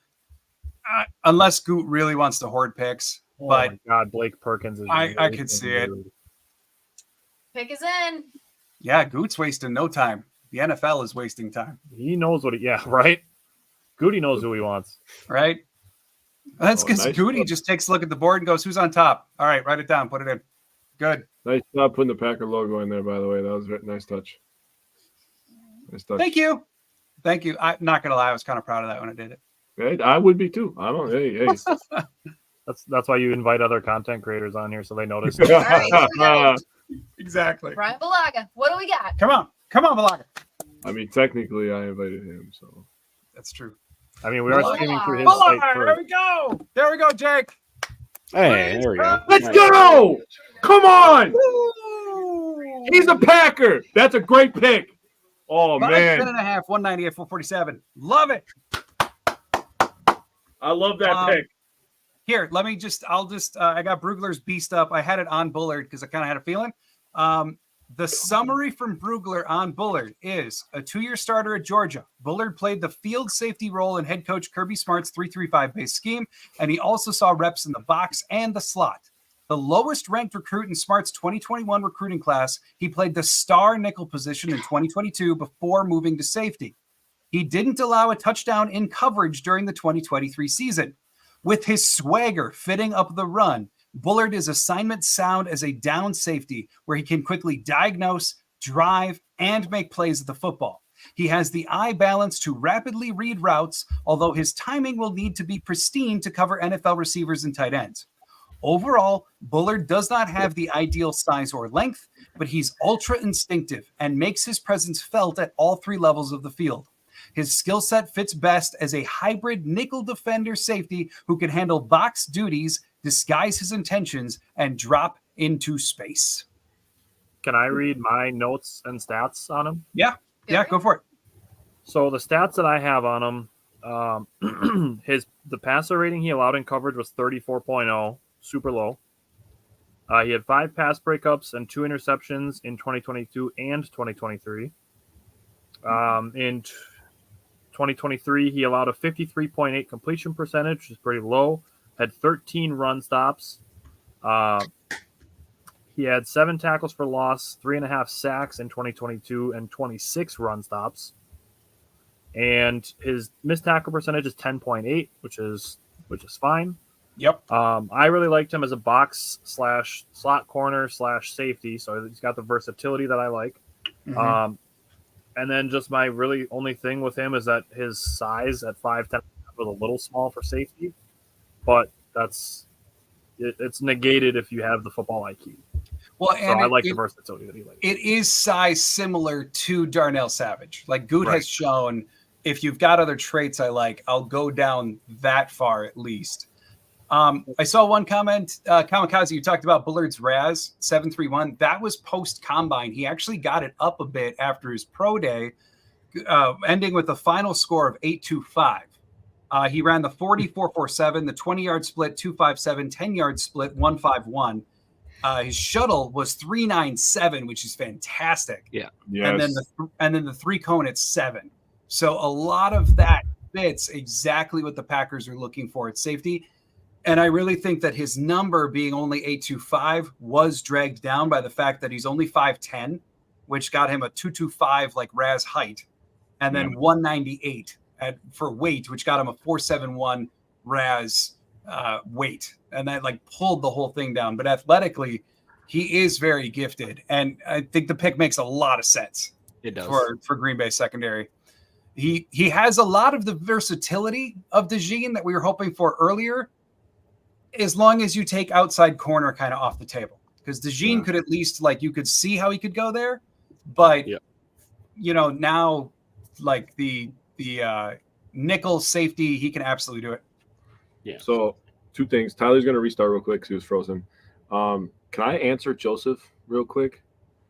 Unless Goot really wants to hoard picks, Oh but my God, Blake Perkins is. I could see it. Pick is in. yeah, Goot's wasting no time. The NFL is wasting time, He knows what he. Yeah, right. Goody knows who he wants. right? That's Oh, because nice Goody look. just takes a look at the board and goes, "Who's on top?" All right, write it down, put it in. Good. Nice job putting the Packer logo in there, by the way. That was a nice touch. Nice touch. Thank you. I'm not gonna lie, I was kind of proud of that when I did it. Hey, I would be too. I don't. Hey. That's why you invite other content creators on here so they notice. All right, here we go. Exactly. Brian Balaga, what do we got? Come on, Balaga. I mean, technically, I invited him, so That's true. I mean, we are Balaga. streaming through his Balaga, site there first. we go. There we go, Jake. Hey, there we go. let's go. Come on. Woo! He's a Packer. That's a great pick. Oh, 5, man. 10.5, 198, 447. Love it. I love that pick. Here, I got Brugler's beast up. I had it on Bullard because I kind of had a feeling. The summary from Brugler on Bullard is a 2-year starter at Georgia. Bullard played the field safety role in head coach Kirby Smart's 3-3-5 base scheme, and he also saw reps in the box and the slot. The lowest ranked recruit in Smart's 2021 recruiting class, he played the star nickel position in 2022 before moving to safety. He didn't allow a touchdown in coverage during the 2023 season. With his swagger fitting up the run, Bullard is assignment sound as a down safety where he can quickly diagnose, drive, and make plays at the football. He has the eye balance to rapidly read routes, although his timing will need to be pristine to cover NFL receivers and tight ends. Overall, Bullard does not have the ideal size or length, but he's ultra instinctive and makes his presence felt at all 3 levels of the field. His skill set fits best as a hybrid nickel defender safety who can handle box duties, disguise his intentions, and drop into space. Can I read my notes and stats on him? Yeah, go for it. So the stats that I have on him, the passer rating he allowed in coverage was 34.0, super low. He had 5 pass breakups and 2 interceptions in 2022 and 2023. In 2023, he allowed a 53.8 completion percentage, which is pretty low. Had 13 run stops. He had 7 tackles for loss, 3.5 sacks in 2022, and 26 run stops. And his missed tackle percentage is 10.8, which is fine. Yep. I really liked him as a box / slot corner / safety, so he's got the versatility that I like. Mm-hmm. And then just my really only thing with him is that his size at 5'10" was a little small for safety, but it's negated if you have the football IQ. Well, and I like the versatility that he likes. It is size similar to Darnell Savage. Like Good has shown, if you've got other traits I like, I'll go down that far at least. I saw one comment, Kamikaze, you talked about Bullard's RAS 731. That was post-combine. He actually got it up a bit after his pro day, ending with a final score of 8.25. He ran the 40.447, the 20-yard split 2.57, 10-yard split 1.51. His shuttle was 3.97, which is fantastic. Yeah. Yes. And then the 3-cone at 7. So a lot of that fits exactly what the Packers are looking for at safety. And I really think that his number being only 8.25 was dragged down by the fact that he's only 5'10", which got him a 2.25 like RAS height, and then 198 for weight, which got him a 4.71 RAS weight, and that like pulled the whole thing down. But athletically, he is very gifted, and I think the pick makes a lot of sense. It does for Green Bay secondary. He has a lot of the versatility of DeJean that we were hoping for earlier, as long as you take outside corner kind of off the table, because DeJean could at least you could see how he could go there, but now like the nickel safety, he can absolutely do it. Yeah. So 2 things. Tyler's going to restart real quick because he was frozen. Can I answer Joseph real quick?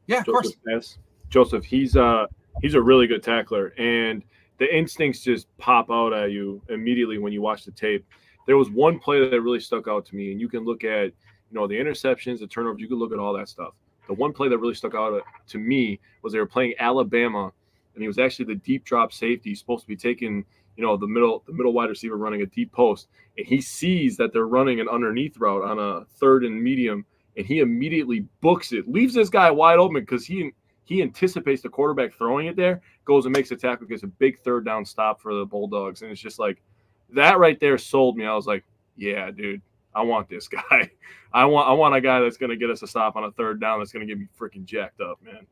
Yeah, of course. Yes. Joseph, he's a really good tackler, and the instincts just pop out at you immediately when you watch the tape. There was one play that really stuck out to me, and you can look at, the interceptions, the turnovers, you can look at all that stuff. The one play that really stuck out to me was they were playing Alabama, and he was actually the deep drop safety. He's supposed to be taking, the middle wide receiver running a deep post, and he sees that they're running an underneath route on a 3rd and medium, and he immediately books it, leaves this guy wide open because he anticipates the quarterback throwing it there, goes and makes a tackle, gets a big 3rd down stop for the Bulldogs, and it's just like, that right there sold me. I was like, yeah, dude, I want this guy. I want a guy that's going to get us a stop on a third down that's going to get me freaking jacked up, man.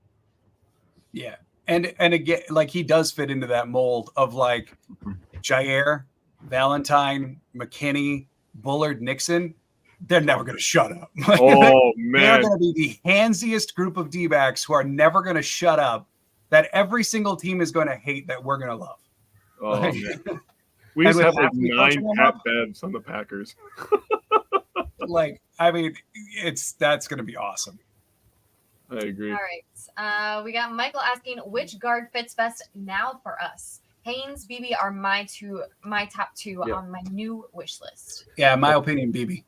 Yeah. And again, like he does fit into that mold of like Jair, Valentine, McKinney, Bullard, Nixon. They're never going to shut up. Oh, They're man. going to be the handsiest group of D-backs who are never going to shut up, that every single team is going to hate, that we're going to love. Oh, man. We used to have like 9 Pat Bevs on the Packers. Like, I mean, that's going to be awesome. I agree. All right. We got Michael asking, which guard fits best now for us? Haynes, BB are my top two on my new wish list. Yeah, in my opinion, BB.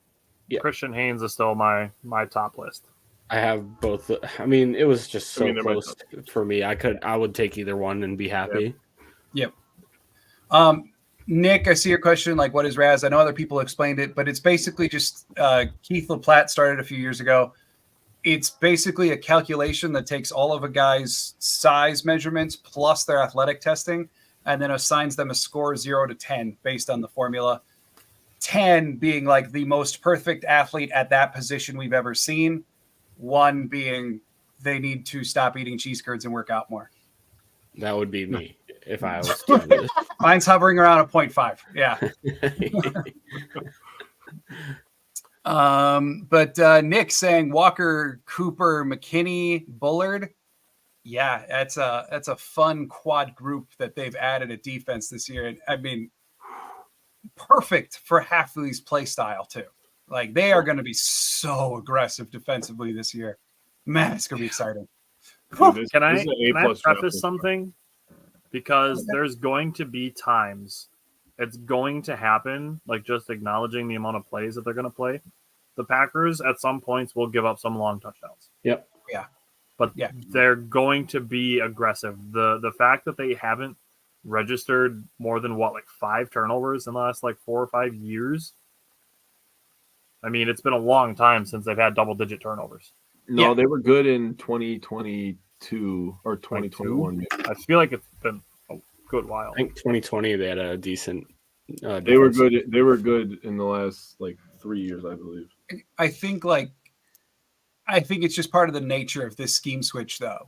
Yeah. Christian Haynes is still my top list. I have both. I mean, it was just so close for me. I would take either one and be happy. Yep. Nick, I see your question. Like, what is Raz? I know other people explained it, but it's basically just Keith LaPlatte started a few years ago. It's basically a calculation that takes all of a guy's size measurements plus their athletic testing, and then assigns them a score 0 to 10 based on the formula. 10 being like the most perfect athlete at that position we've ever seen. 1 being they need to stop eating cheese curds and work out more. That would be me if I was doing this. Mine's hovering around a 0.5. Yeah. But Nick saying Walker, Cooper, McKinney, Bullard. Yeah, that's a fun quad group that they've added at defense this year. And I mean, perfect for Hafley's play style too. Like, they are going to be so aggressive defensively this year. Man, it's going to be exciting. Can I preface something? Because there's going to be times it's going to happen, like just acknowledging the amount of plays that they're going to play. The Packers at some points will give up some long touchdowns. Yep. Yeah. But they're going to be aggressive. The fact that they haven't registered more than 5 turnovers in the last 4 or 5 years. I mean, it's been a long time since they've had double-digit turnovers. No, they were good in 2022 or 2021. Maybe. I feel like it's been a good while. I think 2020 they had a decent. They were good. They were good in the last 3 years, I believe. I think it's just part of the nature of this scheme switch, though,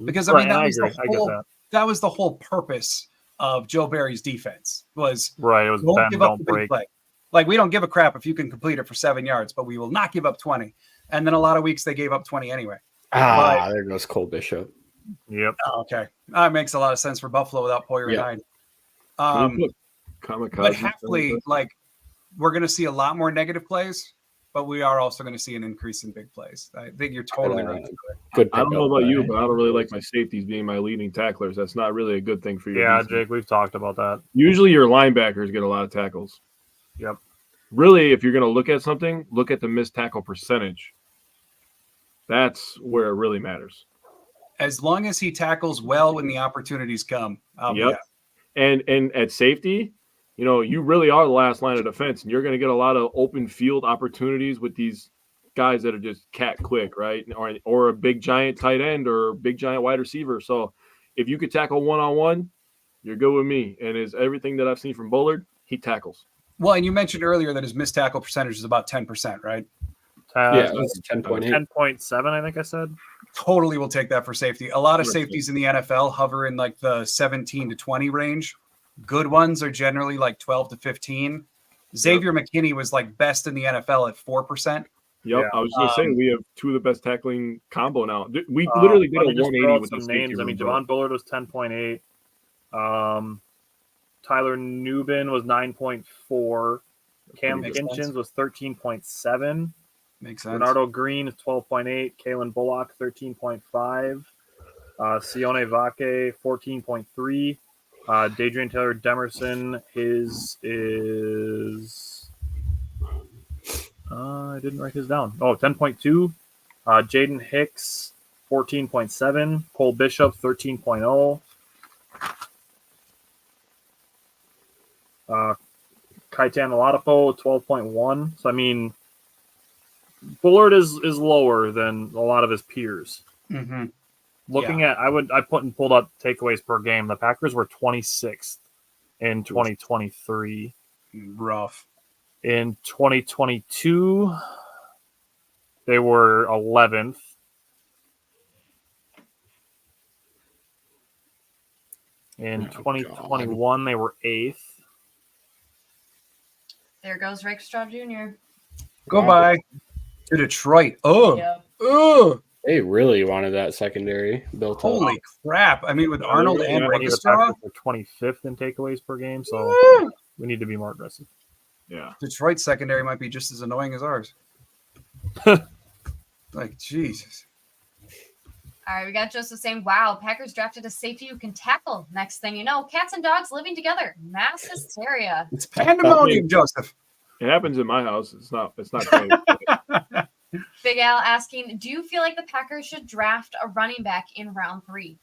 because I mean that was the whole purpose of Joe Barry's defense was It was don't give up don't the big play. Like, we don't give a crap if you can complete it for 7 yards, but we will not give up 20. And then a lot of weeks they gave up 20 anyway. There goes Cole Bishop. Yep. Oh, okay. That makes a lot of sense for Buffalo without Poyer and Hyde. But Hafley, we're going to see a lot more negative plays, but we are also going to see an increase in big plays. I think you're totally right. Good. I don't know about you, but I don't really like my safeties being my leading tacklers. That's not really a good thing for you. Yeah, Jake, we've talked about that. Usually your linebackers get a lot of tackles. Yep. Really, if you're going to look at something, look at the missed tackle percentage. That's where it really matters. As long as he tackles well when the opportunities come. And at safety, you really are the last line of defense, and you're going to get a lot of open field opportunities with these guys that are just cat quick, right? Or a big giant tight end or a big giant wide receiver. So if you could tackle one-on-one, you're good with me. And is everything that I've seen from Bullard, he tackles. Well, and you mentioned earlier that his missed tackle percentage is about 10%, right? It's 10.8. 10.7, I think I said. Totally will take that for safety. A lot of safeties in the NFL hover in the 17 to 20 range. Good ones are generally 12 to 15. Xavier McKinney was best in the NFL at 4%. Yep, I was going to say we have 2 of the best tackling combo now. We literally did a 180 with some names. I mean, Javon Bullard was 10.8. Tyler Nubin was 9.4. Cam Kinchins was 13.7. Makes sense. Bernardo Green is 12.8. Kalen Bullock 13.5. Sione Vake 14.3. Dadrian Taylor Demerson, his is I didn't write his down. 10.2. Jaden Hicks 14.7. Cole Bishop 13.0. Kaitan Oladapo 12.1. So I mean, Bullard is lower than a lot of his peers. Mm-hmm. Looking at, I pulled up takeaways per game. The Packers were 26th in 2023. Rough. In 2022, they were 11th. In 2021, they were 8th. There goes Rick Straw Jr. Goodbye to Detroit. Oh, Yep. oh, They really wanted that secondary built up. holy crap. I mean, with Arnold and One of the Rakestraw, Packers are 25th in takeaways per game, so we need to be more aggressive. Yeah. Detroit's secondary might be just as annoying as ours. Like, Jesus. All right, we got Joseph saying, wow, Packers drafted a safety who can tackle. Next thing you know, cats and dogs living together. Mass hysteria. It's pandemonium, Joseph. It happens in my house. It's not great. Big Al asking, do you feel like the Packers should draft a running back in round 3?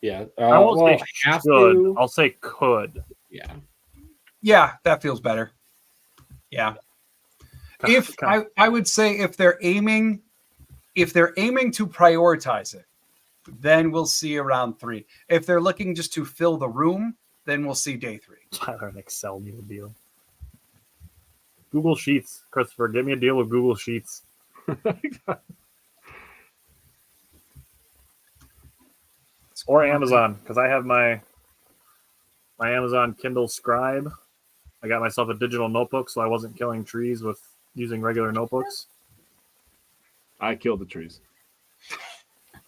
Yeah. I won't say have should. to. I'll say could. Yeah. Yeah, that feels better. Yeah. If I would say if they're aiming to prioritize it, then we'll see around 3. If they're looking just to fill the room, then we'll see day 3. Tyler, an Excel me a deal. Google Sheets, Christopher. Give me a deal with Google Sheets. Or Amazon, because I have my Amazon Kindle Scribe. I got myself a digital notebook, so I wasn't killing trees with using regular notebooks. I killed the trees.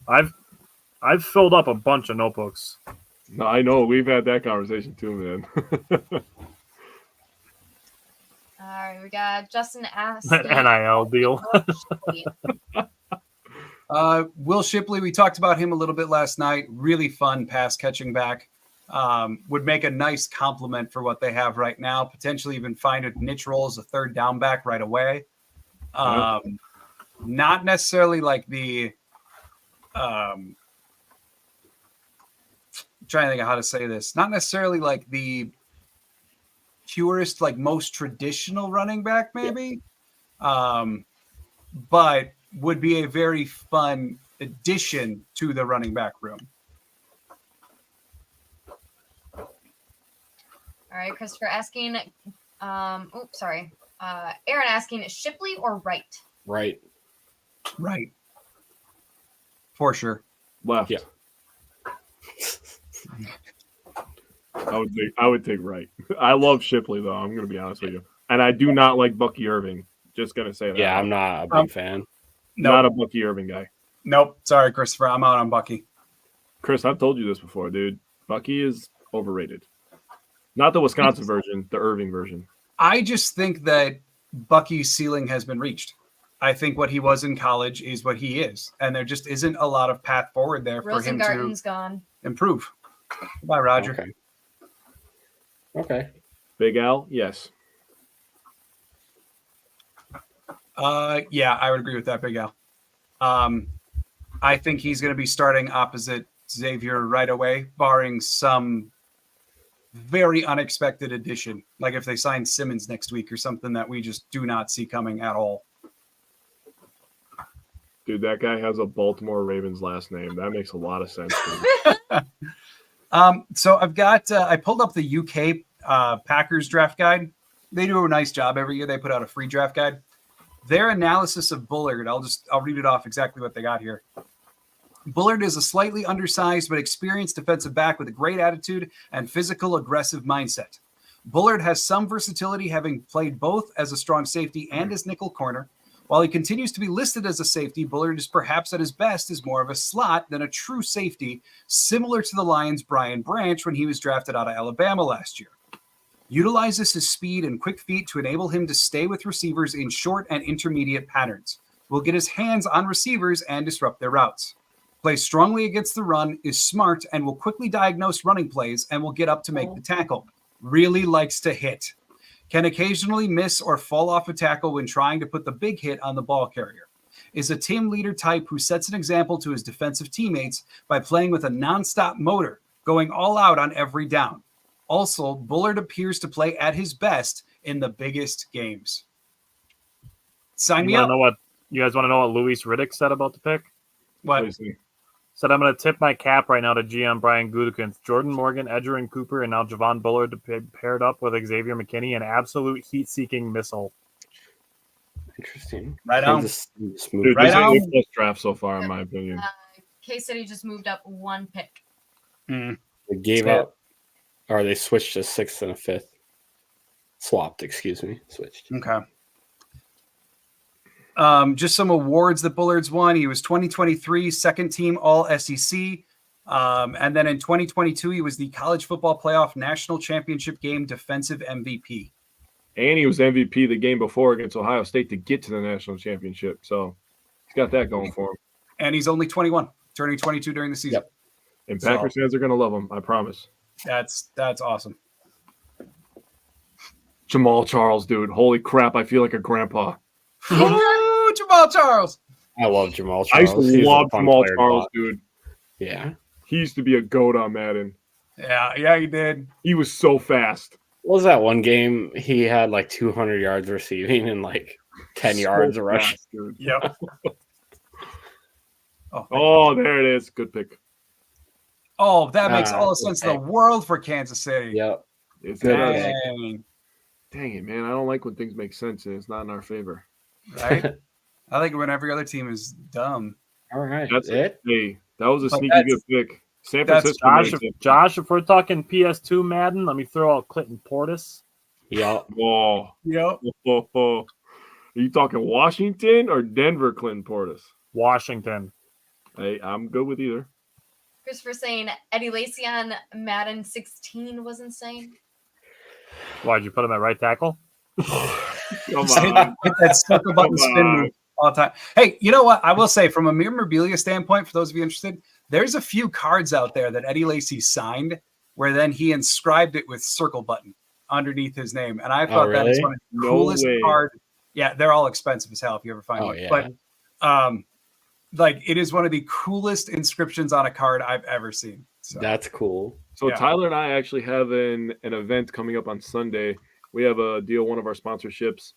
I've filled up a bunch of notebooks. No, I know. We've had that conversation too, man. All right, we got Justin asking. That NIL deal. Will Shipley, we talked about him a little bit last night. Really fun pass catching back. Would make a nice complement for what they have right now. Potentially even find a niche role as a third down back right away. Not necessarily like the trying to think of how to say this. Not necessarily like the purest, like most traditional running back, maybe. But would be a very fun addition to the running back room. All right, Christopher asking, Aaron asking, Shipley or Wright? Right. Right. For sure. Left. Yeah. I would take right. I love Shipley though. I'm gonna be honest with you, and I do not like Bucky Irving. Just gonna say that. Yeah, I'm not a big fan. Not a Bucky Irving guy. Nope. Sorry, Christopher. I'm out on Bucky. Chris, I've told you this before, dude. Bucky is overrated. Not the Wisconsin version, the Irving version. I just think that Bucky's ceiling has been reached. I think what he was in college is what he is, and there just isn't a lot of path forward there for him to gone. improve. Goodbye, Roger. Okay. Big Al, yes. Yeah, I would agree with that, Big Al. I think he's going to be starting opposite Xavier right away, barring some very unexpected addition, like if they sign Simmons next week or something that we just do not see coming at all. Dude, that guy has a Baltimore Ravens last name. That makes a lot of sense to me. So I've got I pulled up the UK Packers draft guide. They do a nice job every year. They put out a free draft guide. Their analysis of Bullard, I'll read it off exactly what they got here. Bullard is a slightly undersized but experienced defensive back with a great attitude and physical, aggressive mindset. Bullard has some versatility, having played both as a strong safety and as nickel corner. While he continues to be listed as a safety, Bullard is perhaps at his best as more of a slot than a true safety, similar to the Lions' Brian Branch when he was drafted out of Alabama last year. Utilizes his speed and quick feet to enable him to stay with receivers in short and intermediate patterns. Will get his hands on receivers and disrupt their routes. Plays strongly against the run, is smart, and will quickly diagnose running plays and will get up to make the tackle. Really likes to hit. Can occasionally miss or fall off a tackle when trying to put the big hit on the ball carrier. Is a team leader type who sets an example to his defensive teammates by playing with a nonstop motor, going all out on every down. Also, Bullard appears to play at his best in the biggest games. Sign me up. You guys want to know what Louis Riddick said about the pick? What? Said I'm going to tip my cap right now to GM Brian Gutekunst. Jordan Morgan, Edrien Cooper, and now Javon Bullard paired up with Xavier McKinney, an absolute heat-seeking missile. Interesting. Right on. Kansas just Dude, moved Right this is on. the best draft so far, in my opinion. K-City just moved up 1 pick. They gave That's up, or they switched to 6th and a 5th. Swapped, excuse me. Switched. Okay. Just some awards that Bullard's won. He was 2023 second team All SEC. And then in 2022, he was the College Football Playoff National Championship Game Defensive MVP. And he was MVP the game before against Ohio State to get to the national championship. So he's got that going for him. And he's only 21, turning 22 during the season. Yep. And Packers fans are going to love him, I promise. That's awesome. Jamal Charles, dude. Holy crap, I feel like a grandpa. Ooh, Jamal Charles. I love Jamal I Charles. used to He's a love fun Jamal player to Charles, watch. dude. Yeah. He used to be a goat on Madden. Yeah, he did. He was so fast. What was that one game? He had like 200 yards receiving and like 10 yards So rushing. fast, dude. Yep. Oh, there it is. Good pick. Oh, that makes all the good sense in the pick. world for Kansas City. Yep. It's Good not- pick. Dang, Dang it, man. I don't like when things make sense and it's not in our favor. right? I like it when every other team is dumb. All right. That's it. Hey, that was a But sneaky good pick. San that's- Francisco. made it. Josh, if we're talking PS2 Madden, let me throw out Clinton Portis. Yep. Oh, Yep. oh, oh. Are you talking Washington or Denver, Clinton Portis? Washington. Hey, I'm good with either. Christopher saying Eddie Lacy on Madden 16 was insane. Why'd you put him at right tackle? Come Hit on. that circle button Come spin on. move all the time. Hey, you know what? I will say from a memorabilia standpoint, for those of you interested, there's a few cards out there that Eddie Lacy signed where then he inscribed it with circle button underneath his name. And I thought that is really? one of the No coolest way. cards. Yeah, they're all expensive as hell if you ever find Oh, one. yeah. But like it is one of the coolest inscriptions on a card I've ever seen. So That's cool. So Yeah. Tyler and I actually have an event coming up on Sunday. We have a deal, one of our sponsorships.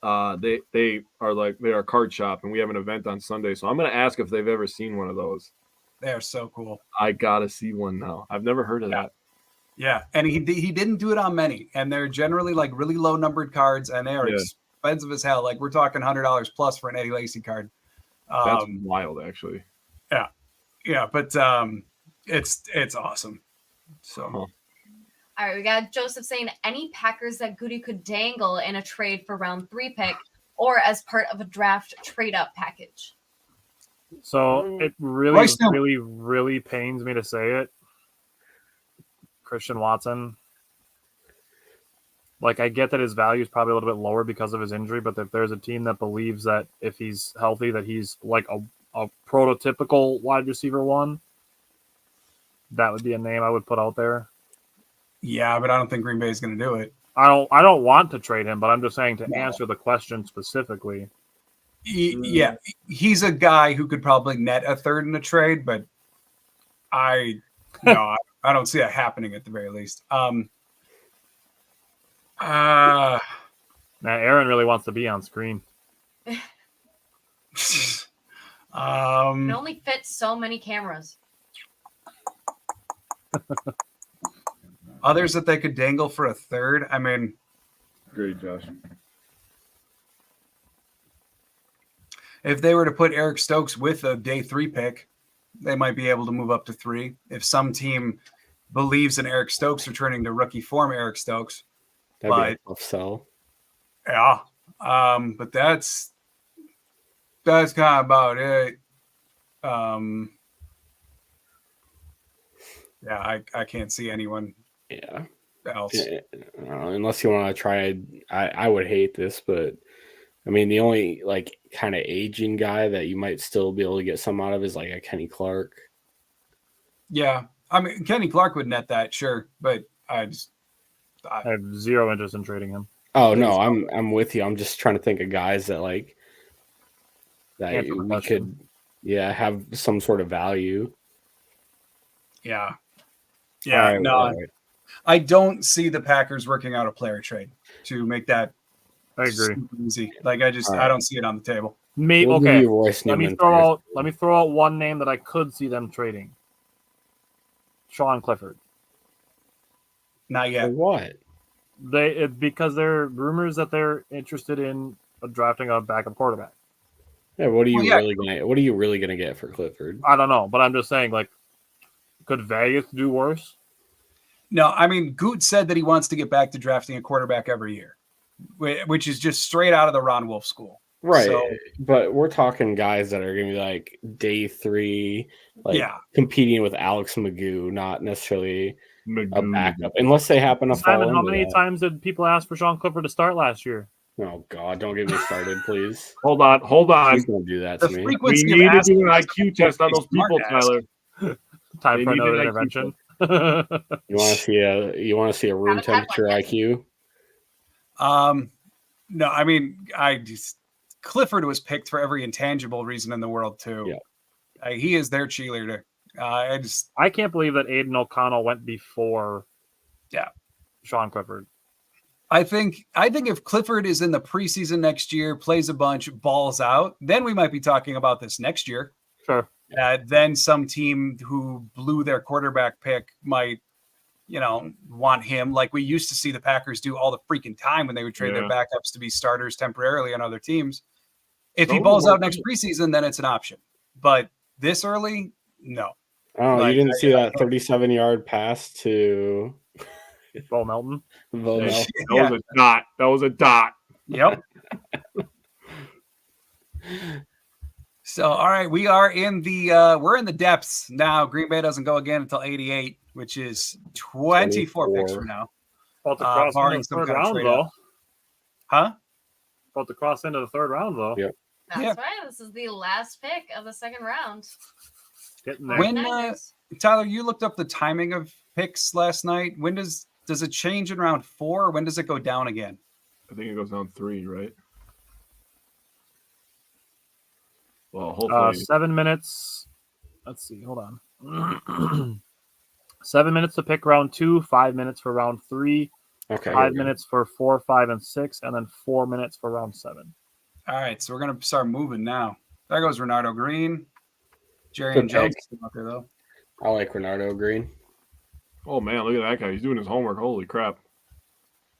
They are a card shop, and we have an event on Sunday. So I'm going to ask if they've ever seen one of those. they're so cool. I gotta see one now. I've never heard of that. Yeah, and he didn't do it on many, and they're generally like really low numbered cards, and they are Yeah. expensive as hell. Like we're talking $100 plus for an Eddie Lacy card. That's wild, actually. Yeah, but it's awesome. So Huh. All right, we got Joseph saying any Packers that Goody could dangle in a trade for round 3 pick or as part of a draft trade up package. So it really, Royce New- really, really pains me to say it. Christian Watson. Like, I get that his value is probably a little bit lower because of his injury, but if there's a team that believes that if he's healthy, that he's like a prototypical wide receiver one, that would be a name I would put out there. yeah, but I don't think Green Bay is going to do it. I don't want to trade him, but I'm just saying to answer the question specifically. Yeah, he's a guy who could probably net a third in a trade, but I don't see that happening at the very least. Now, Aaron really wants to be on screen. It only fits so many cameras. Others that they could dangle for a third. I mean, Great, Josh. if they were to put Eric Stokes with a day 3 pick, they might be able to move up to 3. If some team believes in Eric Stokes returning to rookie form, Eric Stokes. That'd be a tough sell. Yeah. But that's kind of about it. Yeah, I can't see anyone Yeah. else. Unless you want to try, I would hate this, but I mean, the only like kind of aging guy that you might still be able to get some out of is like a Kenny Clark. Yeah. I mean, Kenny Clark would net that, sure, but I have zero interest in trading him. Oh no, I'm with you. I'm just trying to think of guys that like that we could, have some sort of value. Yeah. All right. I don't see the Packers working out a player trade to make that I agree. super easy. Like I don't see it on the table. Me, We'll give okay. you Royce Let me Newman throw first. out one name that I could see them trading. Sean Clifford. Not For yet. what? Because there are rumors that they're interested in drafting a backup quarterback. Yeah, what are you Well, yeah. really gonna get for Clifford? I don't know, but I'm just saying, like, could Vegas do worse? No, I mean, Goot said that he wants to get back to drafting a quarterback every year, which is just straight out of the Ron Wolf school. Right. So, But we're talking guys that are gonna be like day 3, like competing with Alex Magoo, not necessarily a backup, unless they happen to fall Simon, how into many that. times did people ask for Sean Clifford to start last year? Oh God, don't get me started, please. Hold on. Please don't do that to me. We frequency of need to asking do an is IQ test on those smart people, ass. Tyler. Time They for need another an IQ intervention. You want to see a room Haven't had temperature one yet. IQ? No, I mean, Clifford was picked for every intangible reason in the world too. Yeah. He is their cheerleader. I can't believe that Aiden O'Connell went before Sean Clifford. I think if Clifford is in the preseason next year, plays a bunch, balls out, then we might be talking about this next year. Sure. Then some team who blew their quarterback pick might, want him, like we used to see the Packers do all the freaking time when they would trade their backups to be starters temporarily on other teams. If he balls out next preseason, then it's an option. But this early, no. Oh, you didn't see that 37-yard pass to Bo Melton? That was a dot. Yep. So, all right, we are in we're in the depths now. Green Bay doesn't go again until 88, which is 24 picks from now. About to cross into the third round, though. Huh? About to cross into the third round, though. Yep. That's right. This is the last pick of the second round. Getting there. When Tyler, you looked up the timing of picks last night. When does it change in round 4? Or when does it go down again? I think it goes down 3, right? Well, hopefully 7 minutes. Let's see. Hold on. 7 minutes to pick round 2, 5 minutes for round 3, okay, 5 minutes for 4, 5, and 6, and then 4 minutes for round 7. All right, so we're gonna start moving now. There goes Renardo Green. Jerry Jones out there though. I like Renardo Green. Oh man, look at that guy. He's doing his homework. Holy crap.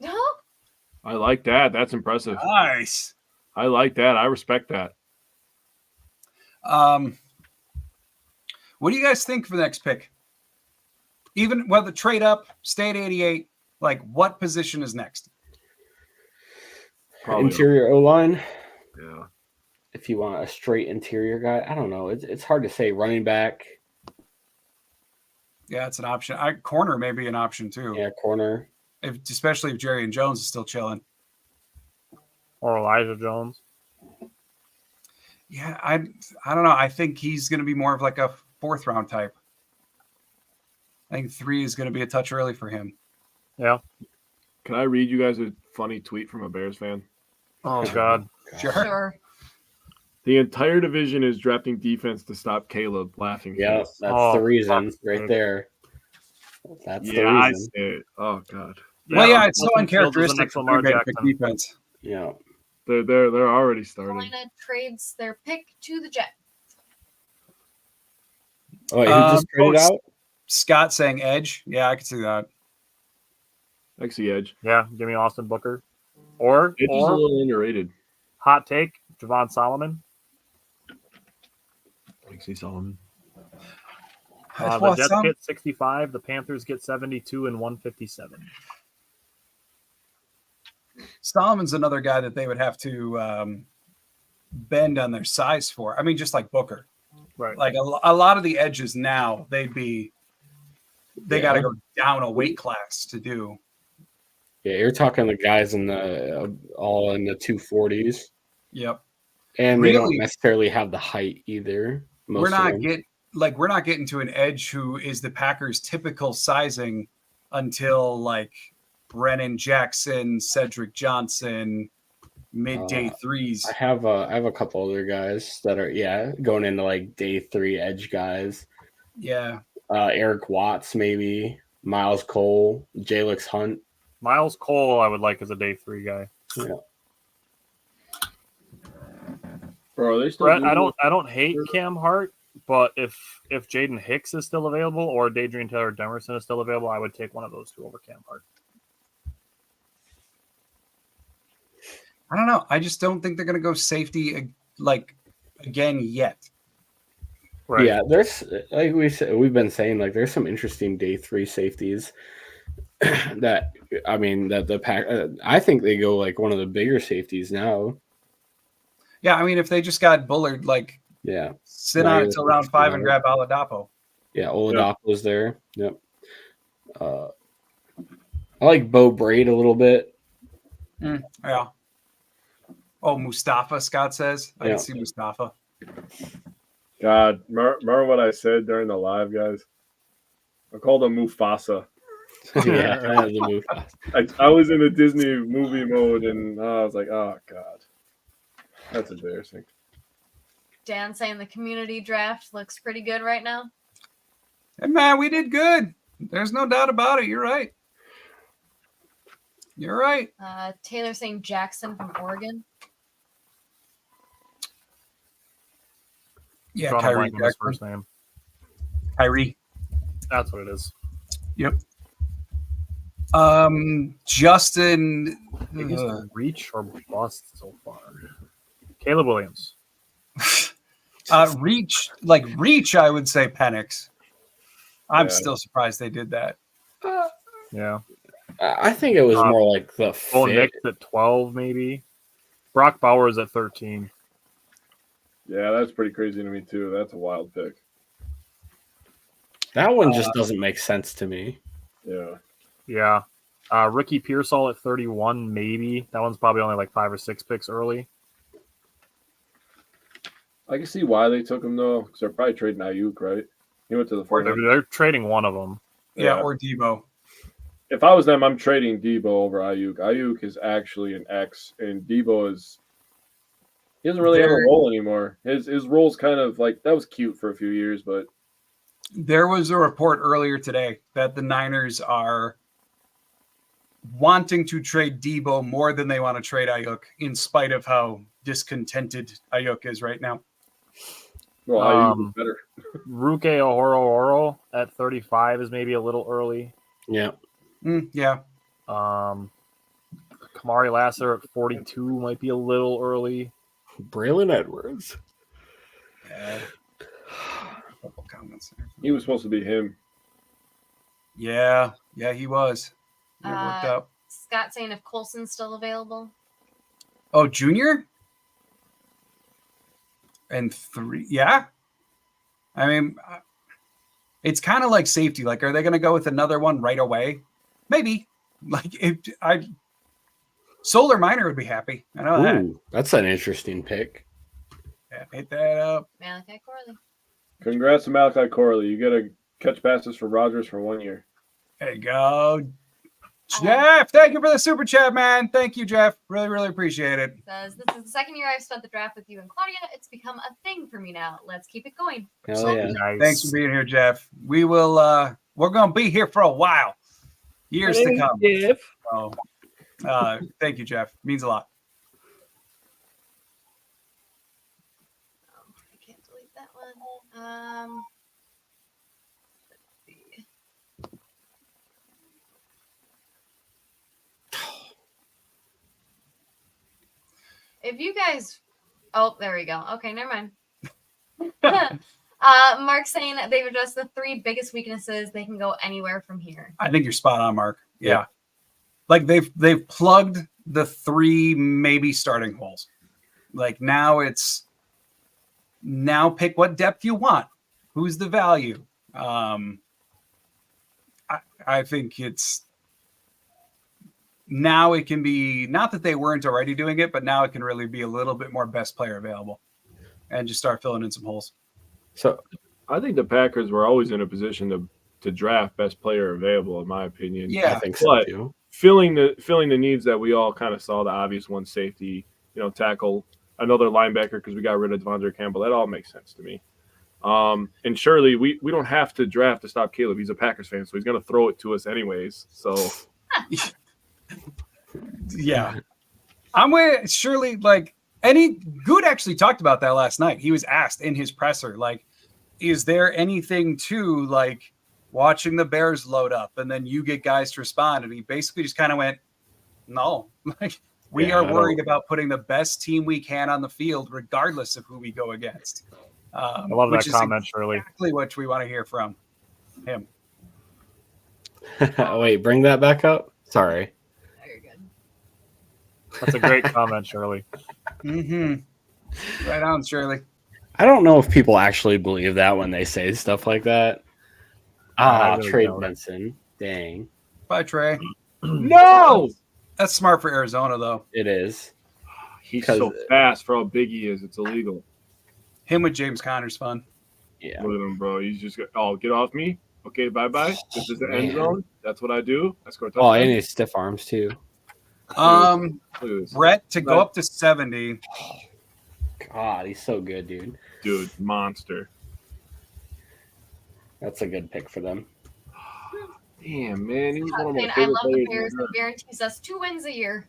No. I like that. That's impressive. Nice. I like that. I respect that. What do you guys think for the next pick? Even whether trade up, stay at 88, like what position is next? Probably Interior O-line. Yeah. If you want a straight interior guy, I don't know. It's hard to say. Running back. Yeah, it's an option. Corner may be an option too. Yeah, corner. Especially if Jerry and Jones is still chilling. Or Elijah Jones. Yeah, I don't know. I think he's going to be more of like a 4th round type. I think 3 is going to be a touch early for him. Yeah. Can I read you guys a funny tweet from a Bears fan? Oh, God. Sure. The entire division is drafting defense to stop Caleb. Laughing. Yeah, that's the reason right there. That's the reason. Oh, God. Well, yeah, it's so uncharacteristic for Green Bay to pick defense. Yeah. They're already starting. Carolina trades their pick to the Jets. Oh, wait, who just traded out? Scott saying edge. Yeah, I can see that. I can see edge. Yeah, give me Austin Booker. Or Edge is a little underrated. Hot take, Javon Solomon. I can see Solomon. The Jets get 65. The Panthers get 72 and 157. Solomon's another guy that they would have to bend on their size for. I mean, just like Booker. Right. Like a lot of the edges now, they got to go down a weight class to do. Yeah, you're talking the guys in the all in the 240s. Yep. And they don't necessarily have the height either. We're not getting to an edge who is the Packers' typical sizing until like Brennan Jackson, Cedric Johnson, mid-day 3s. I have a couple other guys that are going into like day 3 edge guys. Yeah. Eric Watts, maybe Miles Cole, Jalix Hunt. Miles Cole, I would like as a day 3 guy. Yeah. Bro, they still. Brett, I don't hate Cam Hart, but if Jaden Hicks is still available or Adrian Taylor Demerson is still available, I would take one of those two over Cam Hart. I don't know. I just don't think they're going to go safety again yet. Right. Yeah, there's like we've been saying, like there's some interesting day 3 safeties that the pack. I think they go like one of the bigger safeties now. Yeah, I mean, if they just got Bullard, sit on it till round 5 and grab Oladapo. Yeah, Oladapo's there. Yep. I like Bo Braid a little bit. Yeah. Oh, Mustafa, Scott says. I didn't see Mustafa. God, remember what I said during the live, guys? I called him Mufasa. Yeah, the Mufasa. I was in a Disney movie mode, and I was like, oh, God. That's embarrassing. Dan saying the community draft looks pretty good right now. Hey, man, we did good. There's no doubt about it. You're right. You're right. Taylor saying Jackson from Oregon. Yeah, Drawing a Kyrie blank on his Jackson. first name. Kyrie. That's what it is. Yep. Justin. I think it's the reach or bust so far. Caleb Williams. Reach, I would say Penix. I'm Yeah. still surprised they did that. Yeah. I think it was more like the Bo fit. Nix at 12, maybe. Brock Bowers at 13. Yeah, that's pretty crazy to me, too. That's a wild pick. That one just doesn't make sense to me. Yeah. Yeah. Ricky Pearsall at 31, maybe. That one's probably only like 5 or 6 picks early. I can see why they took him, though, because they're probably trading Ayuk, right? He went to the Or 49ers. they're trading one of them. Yeah, or Debo. If I was them, I'm trading Debo over Ayuk. Ayuk is actually an X, and Debo is he doesn't really have a role anymore. His role's kind of like that was cute for a few years, but There was a report earlier today that the Niners are wanting to trade Debo more than they want to trade Ayuk, in spite of how discontented Ayuk is right now. well, Ayuk is better. Ruke Oro at 35 is maybe a little early. Yeah. Yeah. Kamari Lasser at 42 might be a little early. Braylon Edwards. A couple comments there. He was supposed to be him. Yeah, he was. It worked out. Scott saying if Colson's still available. Oh, Junior? And 3. Yeah. I mean, it's kind of like safety. Like, are they going to go with another one right away? Maybe. Solar Miner would be happy. I know that. Ooh, that's an interesting pick. Yeah, hit that up. Malachi Corley. Congrats to Malachi Corley. You get to catch passes for Rodgers for 1 year. There you go. Jeff, thank you for the super chat, man. Thank you, Jeff. Really, really appreciate it. Says this is the second year I've spent the draft with you and Claudia. It's become a thing for me now. Let's keep it going. Hell yeah. Nice. Thanks for being here, Jeff. We will we're gonna be here for a while. Years to come. Jeff. So, thank you, Jeff. Means a lot. I can't delete that one. Let's see. If you guys, oh, there we go. Okay, never mind. Mark saying that they've addressed the 3 biggest weaknesses. They can go anywhere from here. I think you're spot on, Mark. Yeah. Like they've plugged the 3 maybe starting holes. Like now pick what depth you want. Who's the value? I think it's now it can be, not that they weren't already doing it, but now it can really be a little bit more best player available and just start filling in some holes. So I think the Packers were always in a position to draft best player available, in my opinion. Yeah. I think so But too. filling the needs that we all kind of saw, the obvious one, safety, tackle, another linebacker because we got rid of Devondre Campbell. That all makes sense to me. And surely we don't have to draft to stop Caleb. He's a Packers fan, so he's going to throw it to us anyways. So Yeah. I'm with Shirley. Like, And Good actually talked about that last night. He was asked in his presser, like, is there anything to like watching the Bears load up and then you get guys to respond? And he basically just kind of went, no, like we are worried about putting the best team we can on the field, regardless of who we go against. I love that comment, Shirley. Exactly what we want to hear from him. Wait, bring that back up. Sorry. Very good. That's a great comment, Shirley. Mm-hmm. Right on, Shirley. I don't know if people actually believe that when they say stuff like that. Really trade Benson. Dang. Bye, Trey. No! That's smart for Arizona, though. It is. He's so fast for how big he is. It's illegal. Him with James Conner's fun. Yeah. Look at him, bro. He's just get off me. Okay, bye-bye. This is the end zone. That's what I do. I score touchdown. Oh, and his stiff arms, too. Brett, to go up to 70. God, he's so good, dude. Dude, monster. That's a good pick for them. Damn, man. He's one of my I favorite love the players. Bears. It guarantees us 2 wins a year.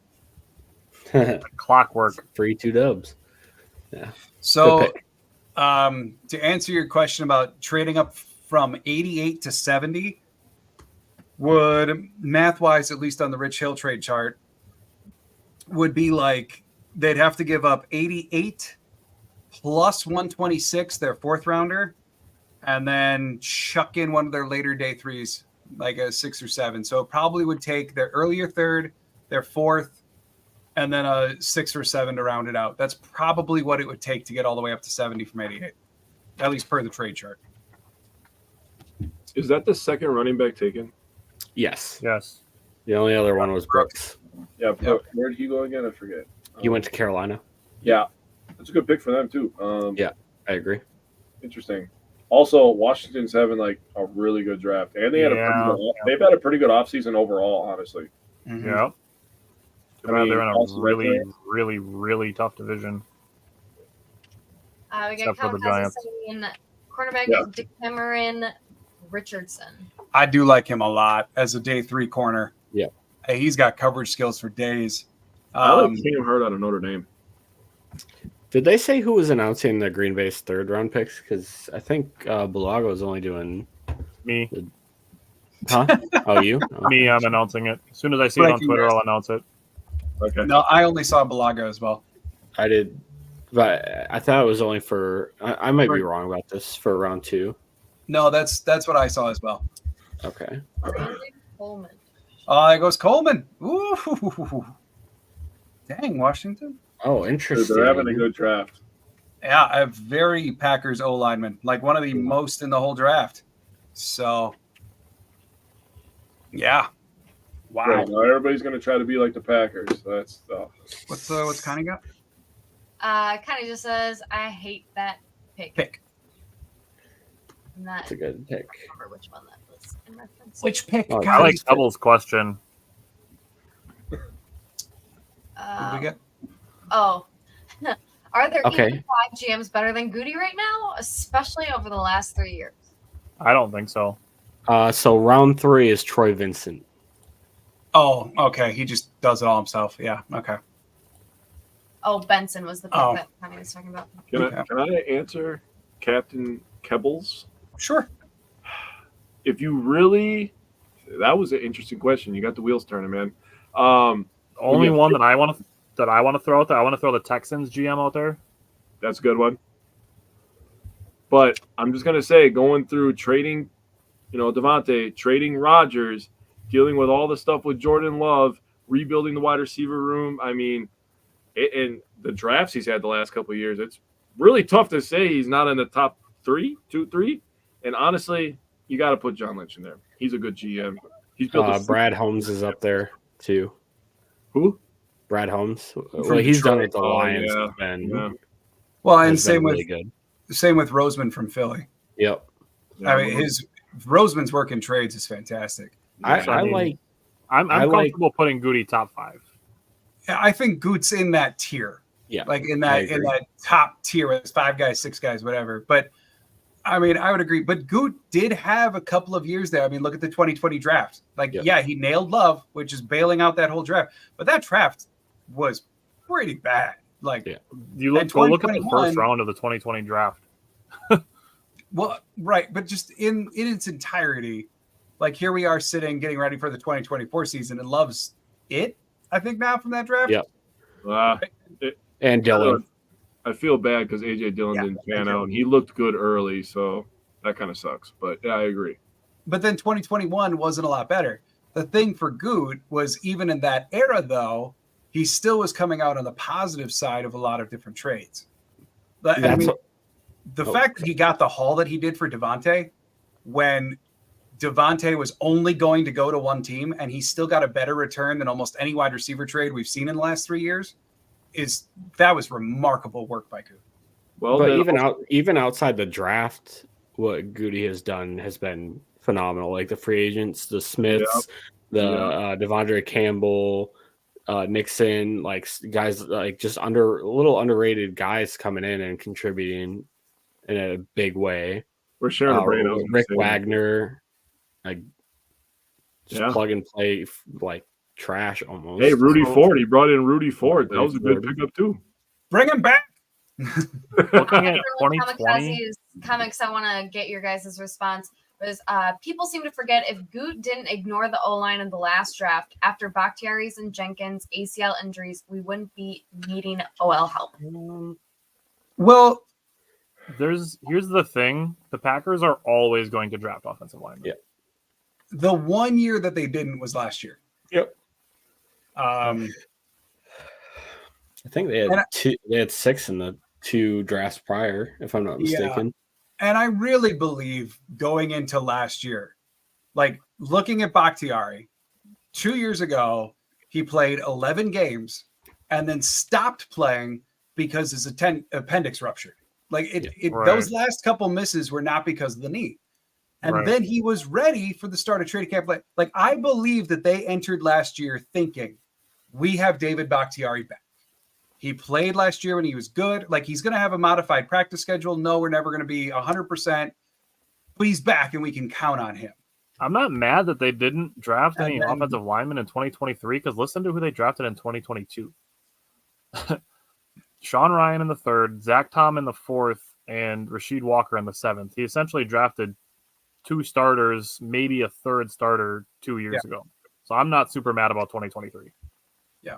Clockwork. Free 2 dubs. Yeah. So, to answer your question about trading up from 88 to 70, would math-wise, at least on the Rich Hill trade chart, would be like they'd have to give up 88 plus 126, their 4th rounder, and then chuck in one of their later day 3s, like a 6 or 7. So it probably would take their earlier 3rd, their 4th, and then a 6 or 7 to round it out. That's probably what it would take to get all the way up to 70 from 88, at least per the trade chart. Is that the second running back taken? Yes. Yes. The only other one was Brooks. Yeah, where did he go again? I forget. He went to Carolina. Yeah, that's a good pick for them too. Yeah, I agree. Interesting. Also, Washington's having like a really good draft, and they had they've had a pretty good offseason overall, honestly. Mm-hmm. Yeah. I mean, they're in a also really, really, really tough division. We Except got for the Giants. cornerback Cameron Richardson. I do like him a lot as a day 3 corner. Yeah. Hey, he's got coverage skills for days. I like Cam Hurd out of Notre Dame. Did they say who was announcing the Green Bay's 3rd round picks? Because I think Bulago is only doing Me. Huh? Oh, you? Oh. Me, I'm announcing it. As soon as I see it on Twitter, I'll announce it. Okay. No, I only saw Bulaga as well. I did, but I thought it was only for. I might be wrong about this for round 2. No, that's what I saw as well. Okay. Brandon Coleman. There goes Coleman. Ooh. Dang, Washington. Oh, interesting. They're having a good draft. Yeah, a very Packers O lineman, like one of the most in the whole draft. So, yeah. Wow. Right, now everybody's going to try to be like the Packers. That's What's Connie got? Kind of just says, I hate that pick. That's a good pick. I don't remember which one that was in reference. Which pick? Oh, I like Double's question. Who we get? Oh. Are there Okay. even 5 GMs better than Goody right now, especially over the last 3 years? I don't think so. So round 3 is Troy Vincent. Oh, okay. He just does it all himself. Yeah. Okay. Oh, Benson was the pick that Connie was talking about. Can I answer Captain Kebbles? Sure. If you really, that was an interesting question. You got the wheels turning, man. Only one that I want to throw out there. I want to throw the Texans GM out there. That's a good one. But I'm just gonna say, going through trading, Devontae, trading Rodgers, dealing with all the stuff with Jordan Love, rebuilding the wide receiver room. I mean, and the drafts he's had the last couple of years, it's really tough to say he's not in the top 3. And honestly, you got to put John Lynch in there. He's a good GM. He's built. Brad Holmes is up there too. Who? Brad Holmes. Well, he's done it with the Lions. Yeah. Well, and same really good. with Roseman from Philly. Yep. I mean, Roseman's work in trades is fantastic. I'm comfortable putting Goody top 5. Yeah, I think Goot's in that tier. Yeah. Like in that top tier with 5 guys, 6 guys, whatever. But I mean, I would agree. But Goot did have a couple of years there. I mean, look at the 2020 draft. He nailed Love, which is bailing out that whole draft. But that draft was pretty bad. Like, You look at the first round of the 2020 draft. Well, right, but just in its entirety, like here we are sitting, getting ready for the 2024 season, and loves it. I think now from that draft. Yep. And Dylan. I feel bad because AJ Dillon didn't pan out, and he looked good early, so that kind of sucks. But yeah, I agree. But then 2021 wasn't a lot better. The thing for Good was even in that era, though, he still was coming out on the positive side of a lot of different trades. I mean, the fact that he got the haul that he did for Devontae when Devontae was only going to go to one team and he still got a better return than almost any wide receiver trade we've seen in the last 3 years that was remarkable work by Good. Well, but even outside the draft, what Goody has done has been phenomenal. Like the free agents, the Smiths, Devondre Campbell, Nixon, like guys like just a little underrated guys coming in and contributing in a big way. We're sharing a brain. Rick Wagner, like just plug and play like trash almost. Hey, Rudy Ford. He brought in Rudy Ford. That was a good pickup too. Bring him back. Looking at 2020 comics, I want to get your guys' response. Was people seem to forget if Goot didn't ignore the O-line in the last draft after Bakhtiari's and Jenkins ACL injuries, we wouldn't be needing OL help. Well, here's the thing: the Packers are always going to draft offensive linemen. Yeah. The 1 year that they didn't was last year. Yep. I think they had They had 6 in the 2 drafts prior, if I'm not mistaken. And I really believe going into last year, like looking at Bakhtiari, 2 years ago, he played 11 games and then stopped playing because his appendix ruptured. Like those last couple misses were not because of the knee. And then he was ready for the start of training camp. Like I believe that they entered last year thinking, we have David Bakhtiari back. He played last year when he was good. Like he's going to have a modified practice schedule. No, we're never going to be 100%. But he's back and we can count on him. I'm not mad that they didn't draft any offensive linemen in 2023 because listen to who they drafted in 2022. Sean Ryan in the 3rd, Zach Tom in the 4th, and Rasheed Walker in the 7th. He essentially drafted 2 starters, maybe a 3rd starter 2 years ago. So I'm not super mad about 2023. Yeah.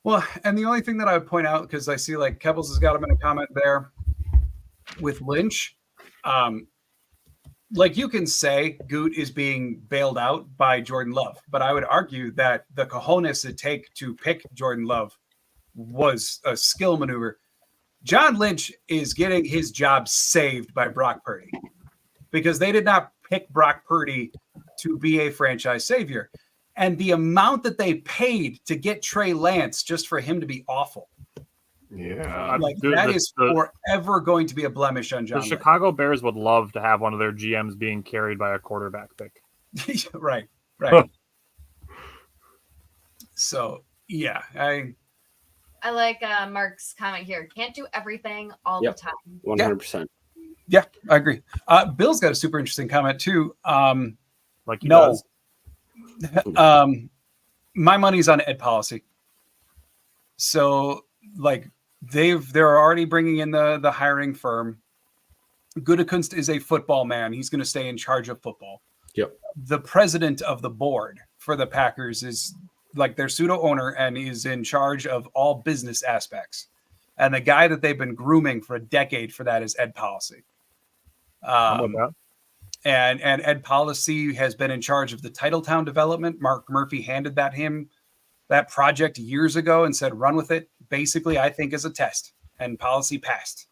Well, and the only thing that I would point out, because I see like Kebbles has got him in a comment there with Lynch. Like you can say Goot is being bailed out by Jordan Love, but I would argue that the cojones it take to pick Jordan Love was a skill maneuver. John Lynch is getting his job saved by Brock Purdy because they did not pick Brock Purdy to be a franchise savior. And the amount that they paid to get Trey Lance just for him to be awful. Yeah. Like that is forever going to be a blemish on John Lynch. The Chicago Bears would love to have one of their GMs being carried by a quarterback pick. Right. So, yeah, I like Mark's comment here. Can't do everything all the time. 100%. Yeah, I agree. Bill's got a super interesting comment too. Like he does. My money's on Ed Policy. So, like, they're already bringing in the hiring firm. Gutekunst is a football man. He's going to stay in charge of football. Yep. The president of the board for the Packers is like their pseudo owner and is in charge of all business aspects. And the guy that they've been grooming for a decade for that is Ed Policy. How about that? And Ed Policy has been in charge of the Titletown development. Mark Murphy handed that project years ago and said, run with it. Basically, I think as a test, and Policy passed.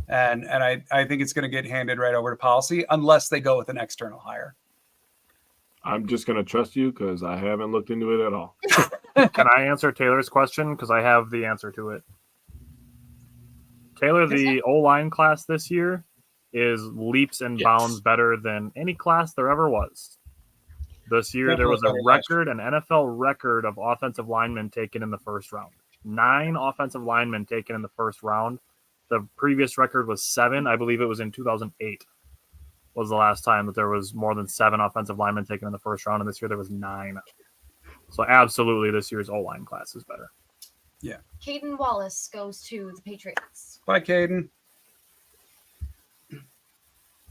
And I think it's going to get handed right over to Policy unless they go with an external hire. I'm just going to trust you because I haven't looked into it at all. Can I answer Taylor's question? Because I have the answer to it. Taylor, the O-line class this year is leaps and bounds better than any class there ever was. This year, there was an NFL record of offensive linemen taken in the first round. 9 offensive linemen taken in the first round. The previous record was 7. I believe it was in 2008 was the last time that there was more than 7 offensive linemen taken in the first round, and this year there was 9. So absolutely, this year's O-line class is better. Yeah. Caden Wallace goes to the Patriots. Bye, Caden.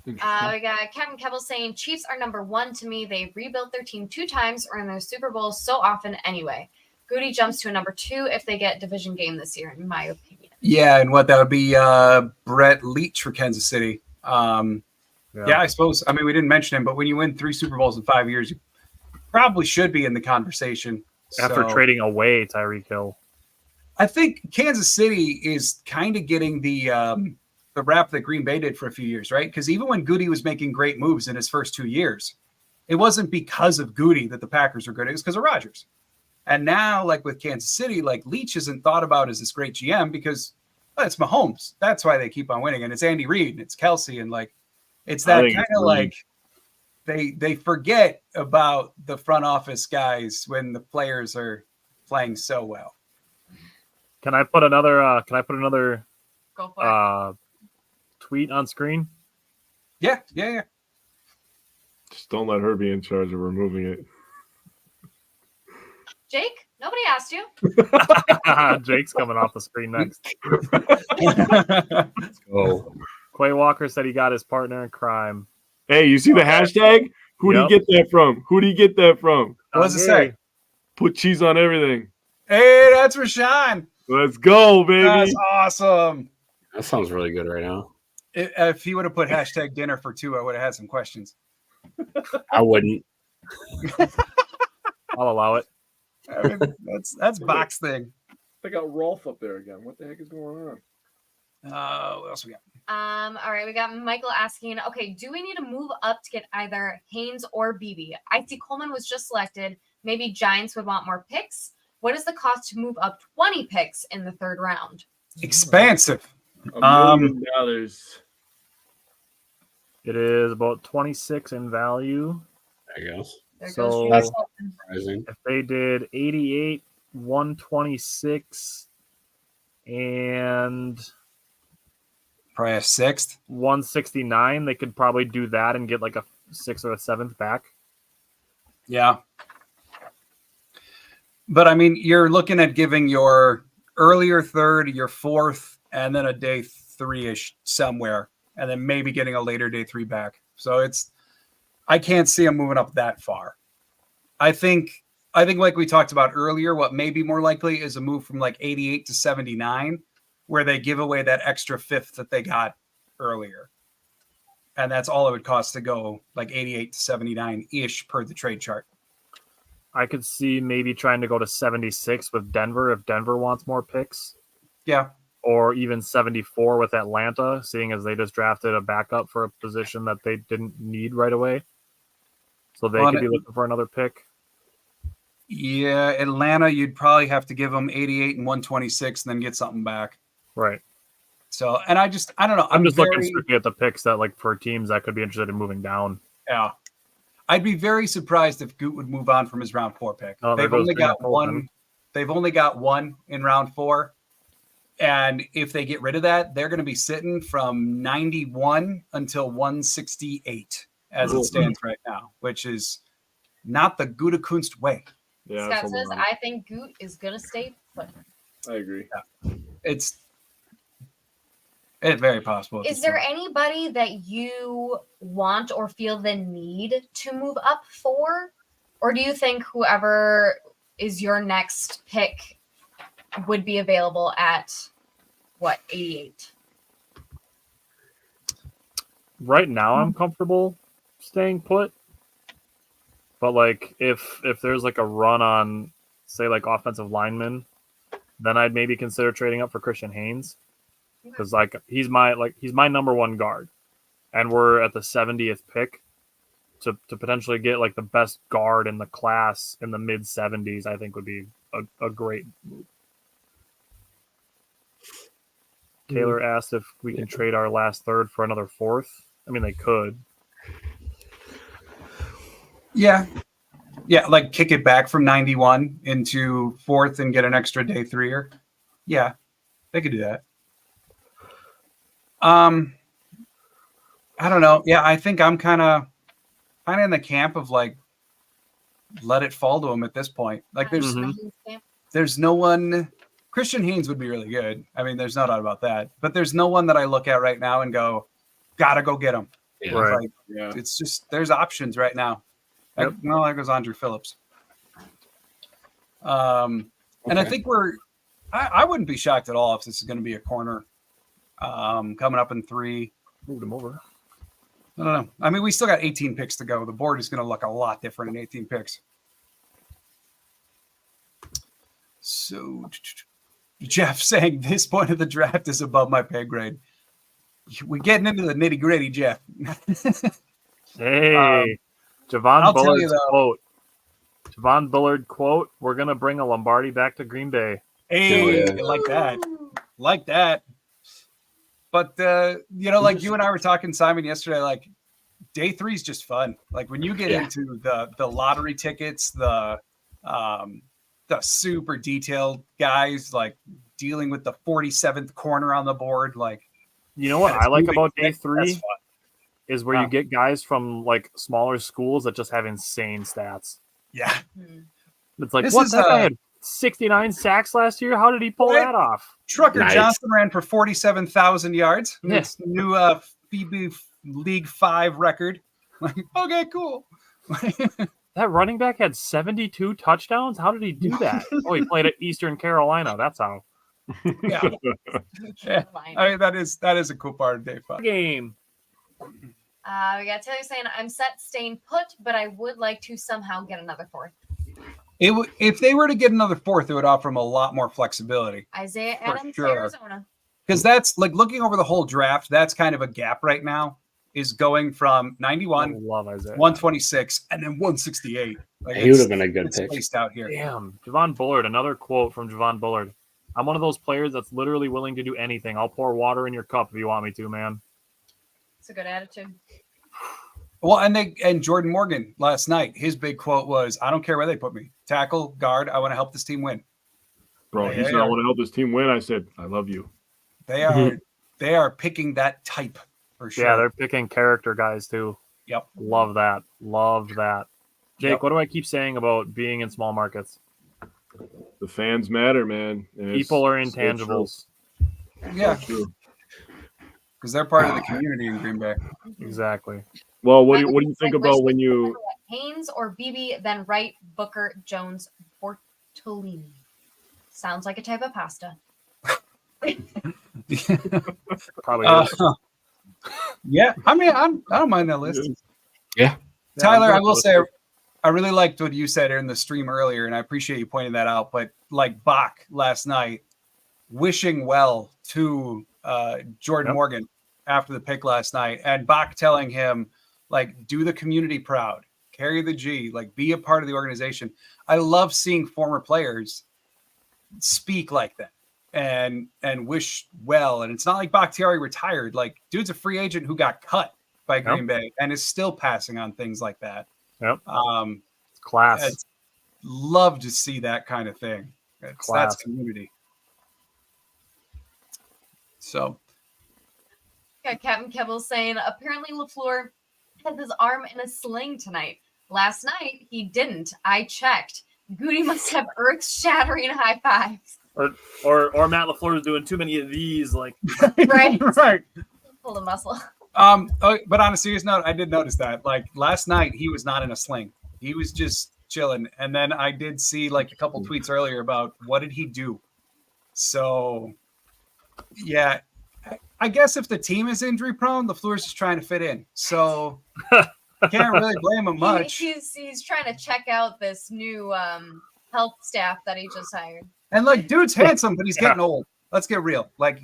We got Captain Keble saying Chiefs are number 1 to me. They rebuilt their team 2 times or in their Super Bowls so often anyway. Goody jumps to a number 2 if they get division game this year, in my opinion. Yeah, and what that would be Brett Leach for Kansas City. Yeah, I suppose. I mean, we didn't mention him, but when you win 3 Super Bowls in 5 years, you probably should be in the conversation. After trading away Tyreek Hill. I think Kansas City is kind of getting the rap that Green Bay did for a few years, right? Because even when Goody was making great moves in his first 2 years, it wasn't because of Goody that the Packers were good. It was because of Rodgers. And now, like with Kansas City, like Leach isn't thought about as this great GM because it's Mahomes. That's why they keep on winning. And it's Andy Reid and it's Kelsey. And like, it's that kind of like they forget about the front office guys when the players are playing so well. Can I put another Go for it. tweet on screen? Yeah. Just don't let her be in charge of removing it. Jake, nobody asked you. Jake's coming off the screen next. Let's go. Quay Walker said he got his partner in crime. Hey, you see the hashtag? Who do you get that from? Who do you get that from? What does it say? Put cheese on everything. Hey, that's Rashawn. Let's go, baby. That's awesome. That sounds really good right now. If he would have put hashtag dinner for 2, I would have had some questions. I wouldn't. I'll allow it. I mean, that's Bach's thing. I got Rolf up there again. What the heck is going on? What else we got? All right, we got Michael asking, okay, do we need to move up to get either Haynes or BB? I see Coleman was just selected. Maybe Giants would want more picks. What is the cost to move up 20 picks in the 3rd round? Expansive. $1 million. It is about 26 in value. There you go. There So goes that's your surprising. if they did 88, 126, and Probably a 6th. 169, they could probably do that and get like a 6th or a 7th back. Yeah. But I mean, you're looking at giving your earlier 3rd, your 4th, and then a day 3-ish somewhere, and then maybe getting a later day 3 back. So I can't see them moving up that far. I think like we talked about earlier, what may be more likely is a move from like 88 to 79, where they give away that extra 5th that they got earlier. And that's all it would cost to go like 88 to 79-ish per the trade chart. I could see maybe trying to go to 76 with Denver if Denver wants more picks. Yeah. Or even 74 with Atlanta, seeing as they just drafted a backup for a position that they didn't need right away. So they could be looking for another pick. Yeah, Atlanta, you'd probably have to give them 88 and 126 and then get something back. Right. So, and I don't know. I'm just looking strictly at the picks that, like, for teams that could be interested in moving down. Yeah. I'd be very surprised if Goot would move on from his round 4 pick. Oh, They've only got one. They've only got one in round 4. And if they get rid of that, they're going to be sitting from 91 until 168 as it stands right now, which is not the Gutekunst way. Yeah, Scott says, I think Goot is going to stay put. I agree. Yeah. It's very possible. Is there anybody that you want or feel the need to move up for? Or do you think whoever is your next pick would be available at, 88? Right now, I'm comfortable staying put. But, like, if there's, like, a run on, say, like, offensive linemen, then I'd maybe consider trading up for Christian Haynes. Because, like, he's my number 1 guard. And we're at the 70th pick. To potentially get, like, the best guard in the class in the mid-70s, I think would be a great move. Taylor asked if we can trade our last 3rd for another 4th. I mean, they could. Yeah, like kick it back from 91 into 4th and get an extra day 3-er. Yeah, they could do that. I don't know. Yeah, I think I'm kind of in the camp of like let it fall to him at this point. Like there's no one Christian Haynes would be really good. I mean, there's no doubt about that. But there's no one that I look at right now and go, gotta go get him. Yeah. Right. Like, Yeah. it's just there's options right now. Yep. No, there goes Andrew Phillips. And I think I wouldn't be shocked at all if this is going to be a corner coming up in 3. Moved him over. I don't know. I mean, we still got 18 picks to go. The board is going to look a lot different in 18 picks. So Jeff saying this point of the draft is above my pay grade. We're getting into the nitty gritty, Jeff. Hey, Javon I'll tell you Bullard's though. quote. Javon Bullard quote, we're going to bring a Lombardi back to Green Bay. Hey, Yeah. like that. Like that. But, like you and I were talking, Simon, yesterday, like day 3 is just fun. Like when you get into the lottery tickets, the super detailed guys, like dealing with the 47th corner on the board. Like, You know what and it's I like moving. about day That's 3 fun. is where you get guys from like smaller schools that just have insane stats. Yeah. It's like, This what? is, That guy had 69 sacks last year? How did he pull Right. that off? Trucker Nice. Johnson ran for 47,000 yards. Yeah. It's the new FIBA League 5 record. Like, okay, cool. That running back had 72 touchdowns? How did he do that? Oh, he played at Eastern Carolina. That's how. Yeah. Yeah. I mean, that is a cool part of day 5. Game. We got Taylor saying, I'm set staying put, but I would like to somehow get another 4th. If they were to get another 4th, it would offer them a lot more flexibility. Isaiah For Adams, sure. Arizona. Because that's like looking over the whole draft, that's kind of a gap right now, is going from 91, Love Isaiah. 126, and then 168. Like He would have been a good it's pick. spaced out here. Damn. Javon Bullard. Another quote from Javon Bullard. I'm one of those players that's literally willing to do anything. I'll pour water in your cup if you want me to, man. It's a good attitude. Well, and Jordan Morgan last night, his big quote was, I don't care where they put me. Tackle, guard, I want to help this team win. Bro, he said, I want to help this team win. I said, I love you. They are picking that type for sure. Yeah, they're picking character guys too. Yep. Love that. Love that. Jake, Yep. what do I keep saying about being in small markets? The fans matter, man. And it's People are so true. intangibles. Yeah, So true. because they're part of the community in Green Bay. Exactly. Well, what do you think about when you Haynes or BB, then Wright, Booker, Jones, Bortolini. Sounds like a type of pasta. Probably is. Yeah, I mean, I don't mind that list. Yeah. Tyler, I'm I will good say, with I really liked what you said in the stream earlier, and I appreciate you pointing that out. But like Bach last night, wishing well to Jordan Yep. Morgan after the pick last night, and Bach telling him, like, do the community proud, carry the G, like, be a part of the organization. I love seeing former players speak like that and wish well. And it's not like Bakhtiari retired. Like, dude's a free agent who got cut by Green Bay and is still passing on things like that. Yep. It's Class. love to see that kind of thing. That's Class. community. So Got Captain Kibble saying, apparently LaFleur has his arm in a sling tonight. Last night, he didn't. I checked. Goody must have earth-shattering high fives. Or Matt LaFleur is doing too many of these. Like, Right. right. Pull the muscle. But on a serious note, I did notice that. Like last night, he was not in a sling. He was just chilling. And then I did see like a couple tweets earlier about what did he do. So, yeah, I guess if the team is injury prone, LaFleur's just trying to fit in. So can't really blame him much. He's trying to check out this new health staff that he just hired. And like, dude's handsome, but he's getting old. Let's get real. Like,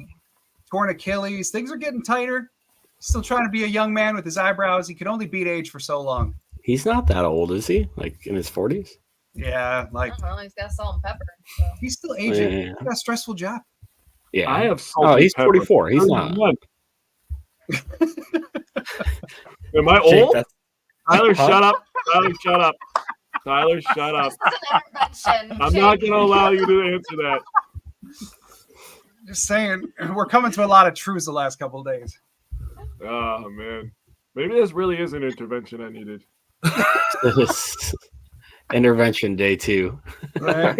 torn Achilles, things are getting tighter. Still trying to be a young man with his eyebrows. He could only beat age for so long. He's not that old, is he? Like in his 40s? Yeah, I like don't know. He's got salt and pepper. So. he's still aging. Yeah. He's got a stressful job. Yeah. I have Oh, he's 44. He's not. Am I Jake, old? that's- Tyler, Huh? shut up. Tyler, shut up. Tyler, shut up. This is an intervention. I'm not going to allow you to answer that. Just saying, we're coming to a lot of truths the last couple of days. Oh, man. Maybe this really is an intervention I needed. Intervention day 2. Right?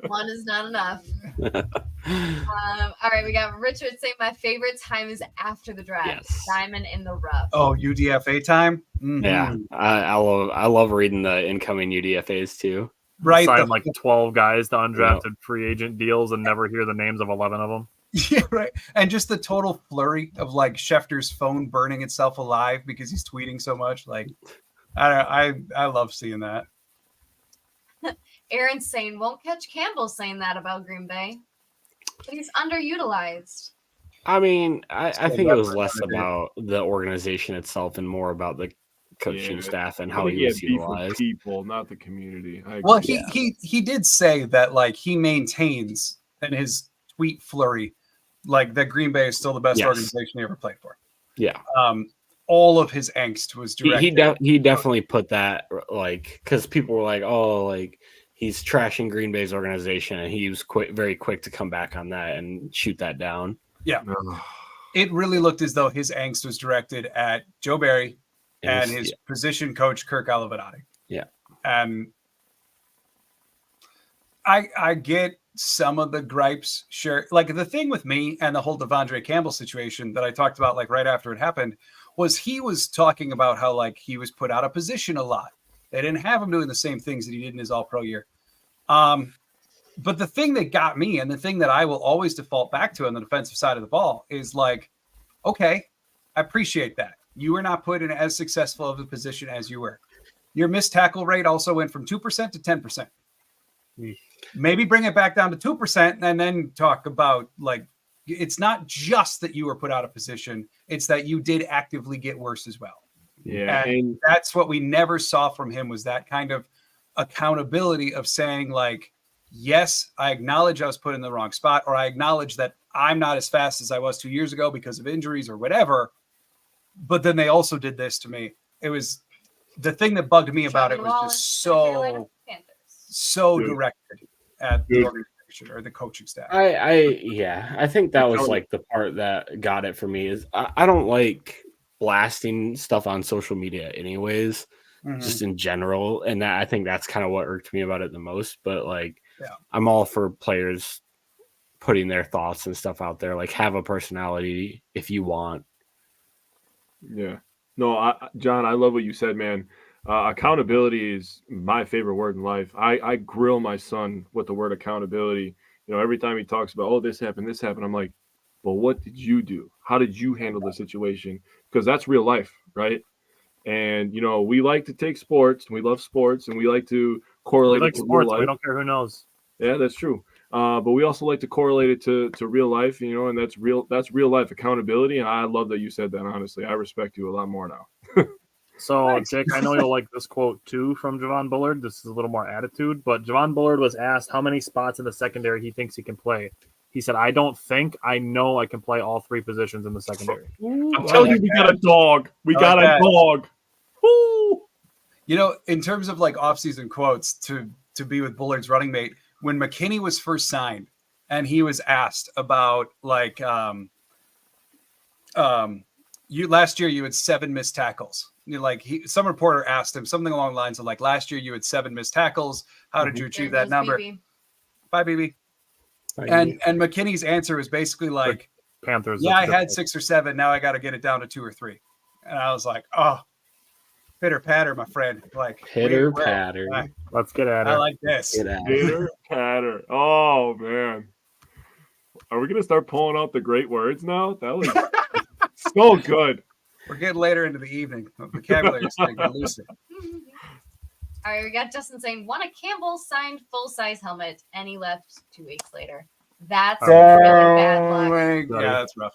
One is not enough. All right, we got Richard saying my favorite time is after the draft. Yes. Diamond in the rough. Oh, UDFA time. Mhm. Yeah, I love reading the incoming UDFAs too. Right. Sign like 12 guys to undrafted free agent deals and never hear the names of 11 of them. Yeah, right. And just the total flurry of like Schefter's phone burning itself alive because he's tweeting so much. Like, I love seeing that. Aaron's saying won't catch Campbell saying that about Green Bay. But he's underutilized. I mean, I think it was less about the organization itself and more about the coaching staff and how he was utilized. People, not the community. Well, he did say that like he maintains in his tweet flurry like that Green Bay is still the best organization he ever played for. Yeah. All of his angst was directed. He definitely put that like because people were like, oh, like he's trashing Green Bay's organization, and he was very quick to come back on that and shoot that down. Yeah. It really looked as though his angst was directed at Joe Barry and his position coach, Kirk Olivadotti. Yeah. And I get some of the gripes, sure. Like the thing with me and the whole Devondre Campbell situation that I talked about like right after it happened was he was talking about how like he was put out of position a lot. They didn't have him doing the same things that he did in his all-pro year. But the thing that got me and the thing that I will always default back to on the defensive side of the ball is like, okay, I appreciate that. You were not put in as successful of a position as you were. Your missed tackle rate also went from 2% to 10%. Maybe bring it back down to 2% and then talk about like, it's not just that you were put out of position. It's that you did actively get worse as well. Yeah. And that's what we never saw from him was that kind of accountability of saying like, yes, I acknowledge I was put in the wrong spot, or I acknowledge that I'm not as fast as I was 2 years ago because of injuries or whatever. But then they also did this to me. It was the thing that bugged me about it was just so directed at the organization or the coaching staff. I think that was like the part that got it for me is I don't like blasting stuff on social media anyways, just in general. And I think that's kind of what irked me about it the most. But like, I'm all for players putting their thoughts and stuff out there. Like, have a personality if you want. Yeah. No, John, I love what you said, man. Accountability is my favorite word in life. I grill my son with the word accountability. You know, every time he talks about, oh, this happened, I'm like, well, what did you do? How did you handle the situation? Because that's real life, right? And, you know, we like to take sports, and we love sports, and we like to correlate it to sports, real life. We don't care who knows. Yeah, that's true. But we also like to correlate it to real life, you know, and that's real life accountability. And I love that you said that, honestly. I respect you a lot more now. So, Jake, I know you'll like this quote, too, from Javon Bullard. This is a little more attitude. But Javon Bullard was asked how many spots in the secondary he thinks he can play. He said, I know I can play all three positions in the secondary. I'm telling you, we got a dog. We got a dog. Woo! You know, in terms of like offseason quotes to be with Bullard's running mate, when McKinney was first signed and he was asked about like last year you had 7 missed tackles. You're like some reporter asked him something along the lines of like, last year you had 7 missed tackles. How did you achieve that number? BB. Bye, BB. And McKinney's answer was basically like, Panthers. Yeah, I had 6 or 7. Now I got to get it down to 2 or 3. And I was like, oh, pitter patter, my friend. Like pitter patter. Let's get at it. I like this. Pitter patter. Oh man, are we gonna start pulling out the great words now? That was so good. We're getting later into the evening. The vocabulary is getting looser. All right, we got Justin saying, won a Campbell signed full-size helmet, and he left 2 weeks later. That's really bad luck. Yeah, that's rough.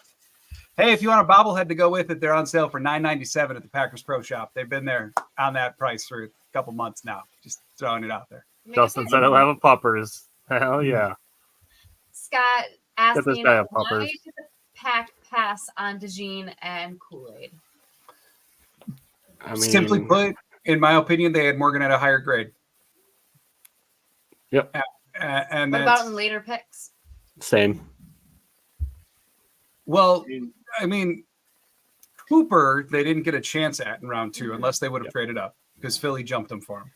Hey, if you want a bobblehead to go with it, they're on sale for $9.97 at the Packers Pro Shop. They've been there on that price for a couple months now. Just throwing it out there. Justin said he'll have a puppers. Hell yeah. Scott asking, why puppers. did the Pack pass on DeJean and Kool-Aid? I mean, simply put, in my opinion, they had Morgan at a higher grade. Yep. And what about in later picks? Same. Well, I mean, Cooper, they didn't get a chance at in round 2 unless they would have traded up because Philly jumped him for him.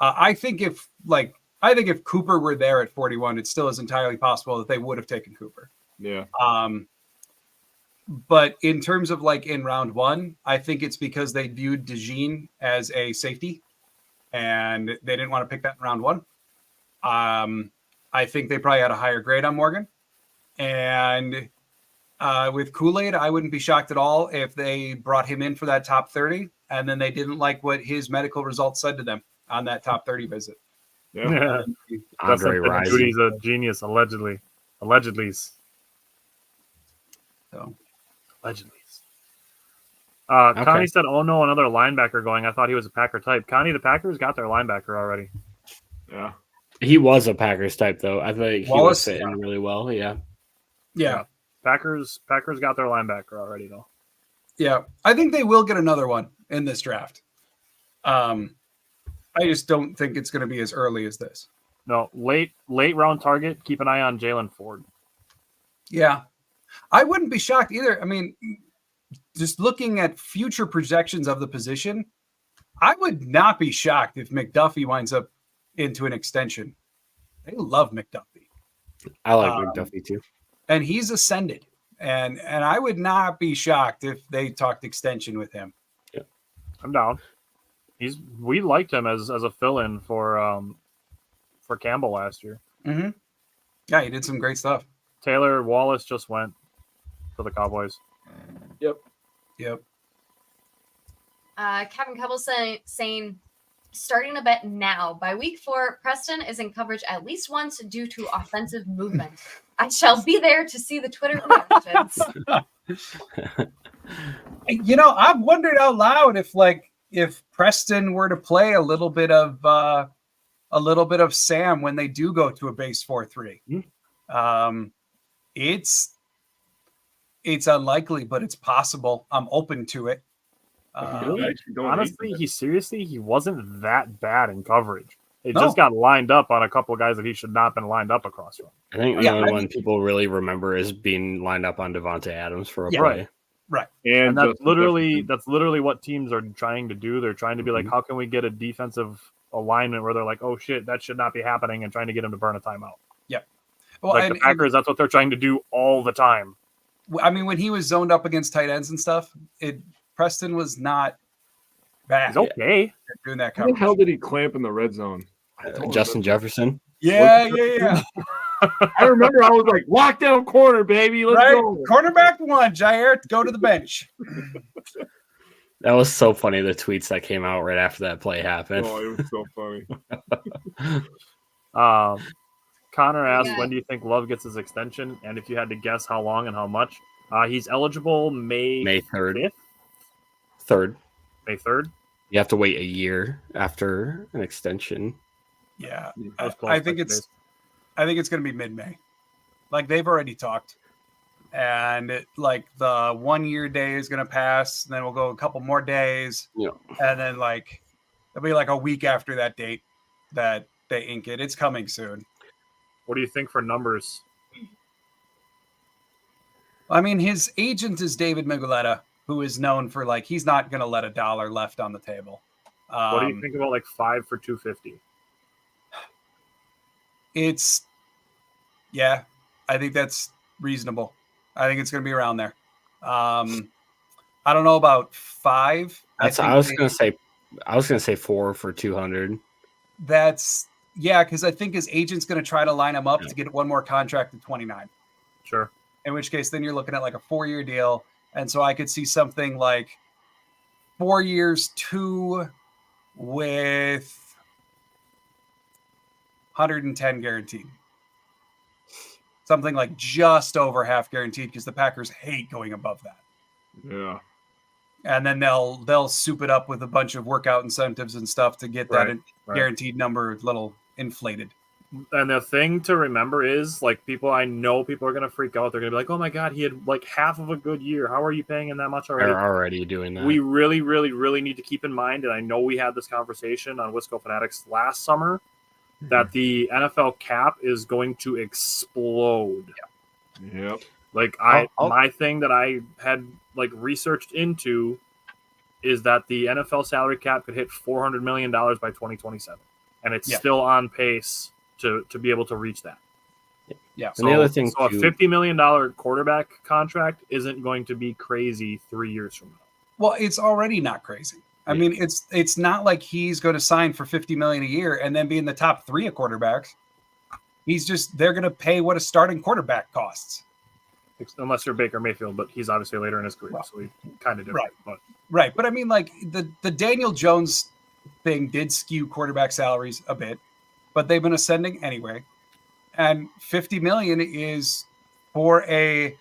I think if Cooper were there at 41, it still is entirely possible that they would have taken Cooper. Yeah. But in terms of like in round one, I think it's because they viewed DeJean as a safety and they didn't want to pick that in round one. I think they probably had a higher grade on Morgan. And with Kool-Aid, I wouldn't be shocked at all if they brought him in for that top 30 and then they didn't like what his medical results said to them on that top 30 visit. Yeah. Andre Rising. Judy's a genius, allegedly. So. Allegedly. Connie said, "Oh no, another linebacker going." I thought he was a Packer type. Connie, the Packers got their linebacker already. Yeah. He was a Packers type, though. I think he Wallace, was fitting really well. Yeah. Yeah. Packers got their linebacker already, though. Yeah. I think they will get another one in this draft. I just don't think it's going to be as early as this. No, late round target. Keep an eye on Jalen Ford. Yeah. I wouldn't be shocked either. I mean, just looking at future projections of the position, I would not be shocked if McDuffie winds up into an extension. They love McDuffie. I like McDuffie too. And he's ascended. And I would not be shocked if they talked extension with him. Yeah. I'm down. We liked him as a fill-in for Campbell last year. Mm-hmm. Yeah, he did some great stuff. Taylor Wallace just went to the Cowboys. Yep. Kevin Cobble saying, starting to bet now. By week 4, Preston is in coverage at least once due to offensive movement. I shall be there to see the Twitter reactions. I've wondered out loud if Preston were to play a little bit of Sam when they do go to a base 4-3. It's unlikely, but it's possible. I'm open to it. Honestly, he wasn't that bad in coverage. It just got lined up on a couple of guys that he should not have been lined up across from. I think the only one people really remember is being lined up on Devontae Adams for a play. Right. And that's literally what teams are trying to do. They're trying to be like, how can we get a defensive alignment where they're like, oh shit, that should not be happening, and trying to get him to burn a timeout. Yep. Well, the Packers, that's what they're trying to do all the time. I mean, when he was zoned up against tight ends and stuff, Preston was not bad. He's okay. Doing that How the hell did he clamp in the red zone? Justin Jefferson. Yeah. I remember I was like, lockdown corner, baby. Let's go. Cornerback 1, Jair, go to the bench. That was so funny, the tweets that came out right after that play happened. Oh, it was so funny. Connor asked, when do you think Love gets his extension? And if you had to guess how long and how much? He's eligible May 3rd. 5th? 3rd. May 3rd? You have to wait a year after an extension. Yeah. I think it's going to be mid-May. Like, they've already talked. And the 1 year day is going to pass. And then we'll go a couple more days. Yeah. And then it'll be a week after that date that they ink it. It's coming soon. What do you think for numbers? I mean, his agent is David Miguletta, who is known for he's not going to let a dollar left on the table. What do you think about 5 for $250? I think that's reasonable. I think it's going to be around there. I don't know about 5. I was going to say 4 for 200. Because I think his agent's going to try to line him up to get one more contract at 29. Sure. In which case, then you're looking at a 4-year deal. And so I could see something 4 years, 2 with 110 guaranteed. Something just over half guaranteed because the Packers hate going above that. Yeah. And then they'll soup it up with a bunch of workout incentives and stuff to get that guaranteed number a little inflated. And the thing to remember is, I know people are going to freak out. They're going to be like, oh my God, he had half of a good year. How are you paying him that much already? They're already doing that. We really, really, really need to keep in mind, and I know we had this conversation on Wisco Fanatics last summer, that the NFL cap is going to explode. Yep. My thing that I had researched into is that the NFL salary cap could hit $400 million by 2027. and it's still on pace to be able to reach that. Yeah. So, and the other thing, so a $50 million quarterback contract isn't going to be crazy 3 years from now. Well, it's already not crazy. I mean, it's not like he's going to sign for $50 million a year and then be in the top 3 of quarterbacks. They're going to pay what a starting quarterback costs. Unless you're Baker Mayfield, but he's obviously later in his career, so he kind of different. Right. But I mean, like the Daniel Jones thing did skew quarterback salaries a bit, but they've been ascending anyway. And $50 million is for a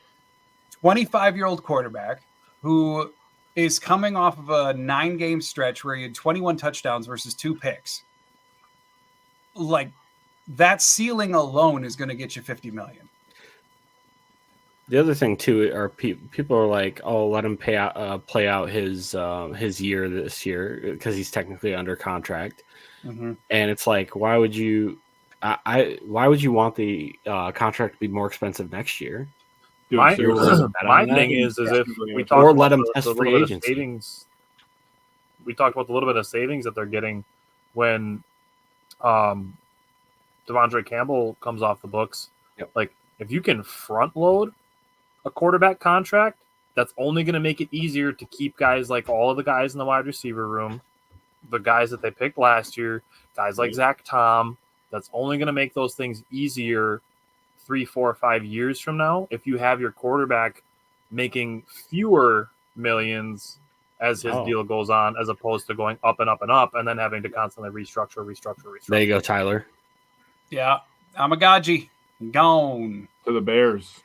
25-year-old quarterback who is coming off of a 9-game stretch where he had 21 touchdowns versus 2 picks. Like, that ceiling alone is going to get you $50 million. The other thing too are people are like, oh, let him play out his year this year because he's technically under contract, and it's like, why would you want the contract to be more expensive next year? Dude, my thing is if we talk or let him test free agency. Savings, we talked about the little bit of savings that they're getting when Devondre Campbell comes off the books. Yep. Like, if you can front load a quarterback contract, that's only going to make it easier to keep guys like all of the guys in the wide receiver room, the guys that they picked last year, guys like Zach Tom. That's only going to make those things easier 3, 4, 5 years from now if you have your quarterback making fewer millions as his deal goes on, as opposed to going up and up and up and then having to constantly restructure. There you go, Tyler. Yeah, Amagaji gone to the Bears.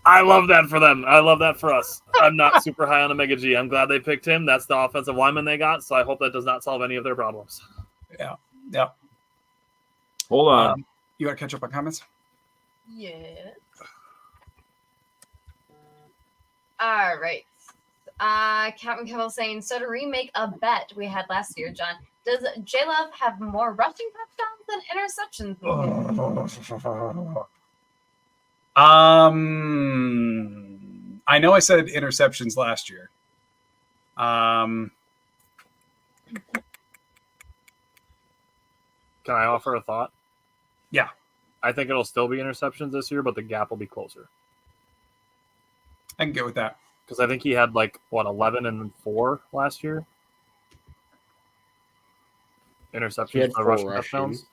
I love that for them. I love that for us. I'm not super high on Omega G. I'm glad they picked him. That's the offensive lineman they got, so I hope that does not solve any of their problems. Yeah. Hold on. You want to catch up on comments? Yes. All right. Captain Kevin saying, so to remake a bet we had last year, John, does J-Love have more rushing touchdowns than interceptions? I know I said interceptions last year. Can I offer a thought? Yeah. I think it'll still be interceptions this year, but the gap will be closer. I can get with that. Because I think he had 11 and 4 last year. Interceptions by rushing touchdowns.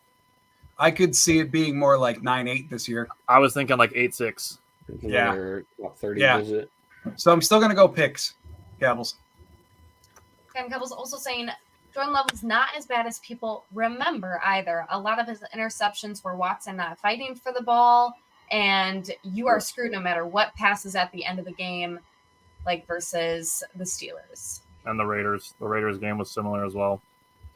I could see it being more like 9-8 this year. I was thinking 8-6. Yeah. 30 yeah. Visit. So I'm still going to go picks. Gabbles. Ken Gabbles also saying Jordan Love is not as bad as people remember either. A lot of his interceptions were Watson not fighting for the ball, and you are screwed no matter what passes at the end of the game, versus the Steelers. And the Raiders. The Raiders game was similar as well,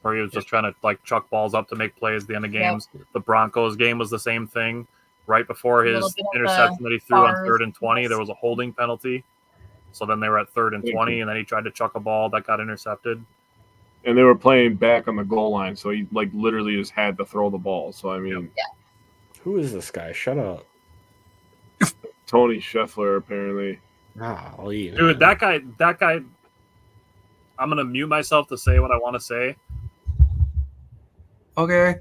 where he was just trying to chuck balls up to make plays at the end of games. Yep. The Broncos game was the same thing. Right before his interception that he threw on 3rd and 20, there was a holding penalty. So then they were at 3rd and 20, and then he tried to chuck a ball that got intercepted. And they were playing back on the goal line, so he literally just had to throw the ball. So I mean, who is this guy? Shut up. Tony Scheffler, apparently. Dude, that guy. I'm gonna mute myself to say what I want to say. Okay.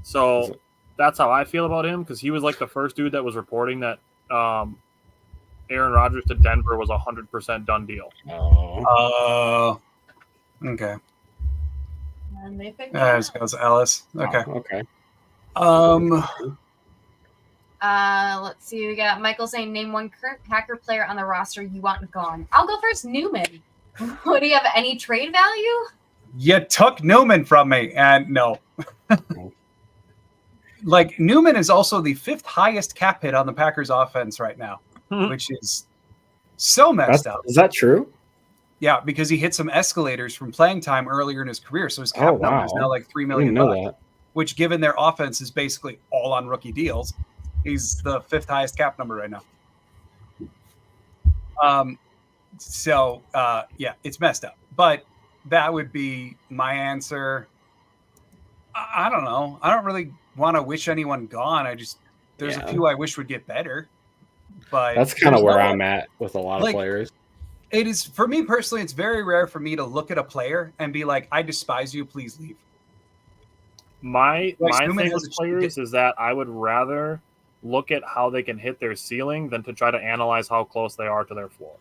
So that's how I feel about him, because he was the first dude that was reporting that Aaron Rodgers to Denver was 100% done deal. Okay. And they picked This goes Ellis. Okay. Okay. Let's see. We got Michael saying, name one current Packer player on the roster you want gone. I'll go first. Newman. Do you have any trade value? You took Newman from me, and no. Newman is also the 5th highest cap hit on the Packers offense right now, which is so messed up. Is that true? Yeah, because he hit some escalators from playing time earlier in his career, so his cap number is now $3 million, which, given their offense is basically all on rookie deals, he's the 5th highest cap number right now. It's messed up. But that would be my answer. I don't know. I don't really want to wish anyone gone. There's a few I wish would get better. But that's kind of where I'm at with a lot of players. it is for me personally. It's very rare for me to look at a player and be like, "I despise you. Please leave." My Newman thing has with a- players is that I would rather look at how they can hit their ceiling than to try to analyze how close they are to their floor.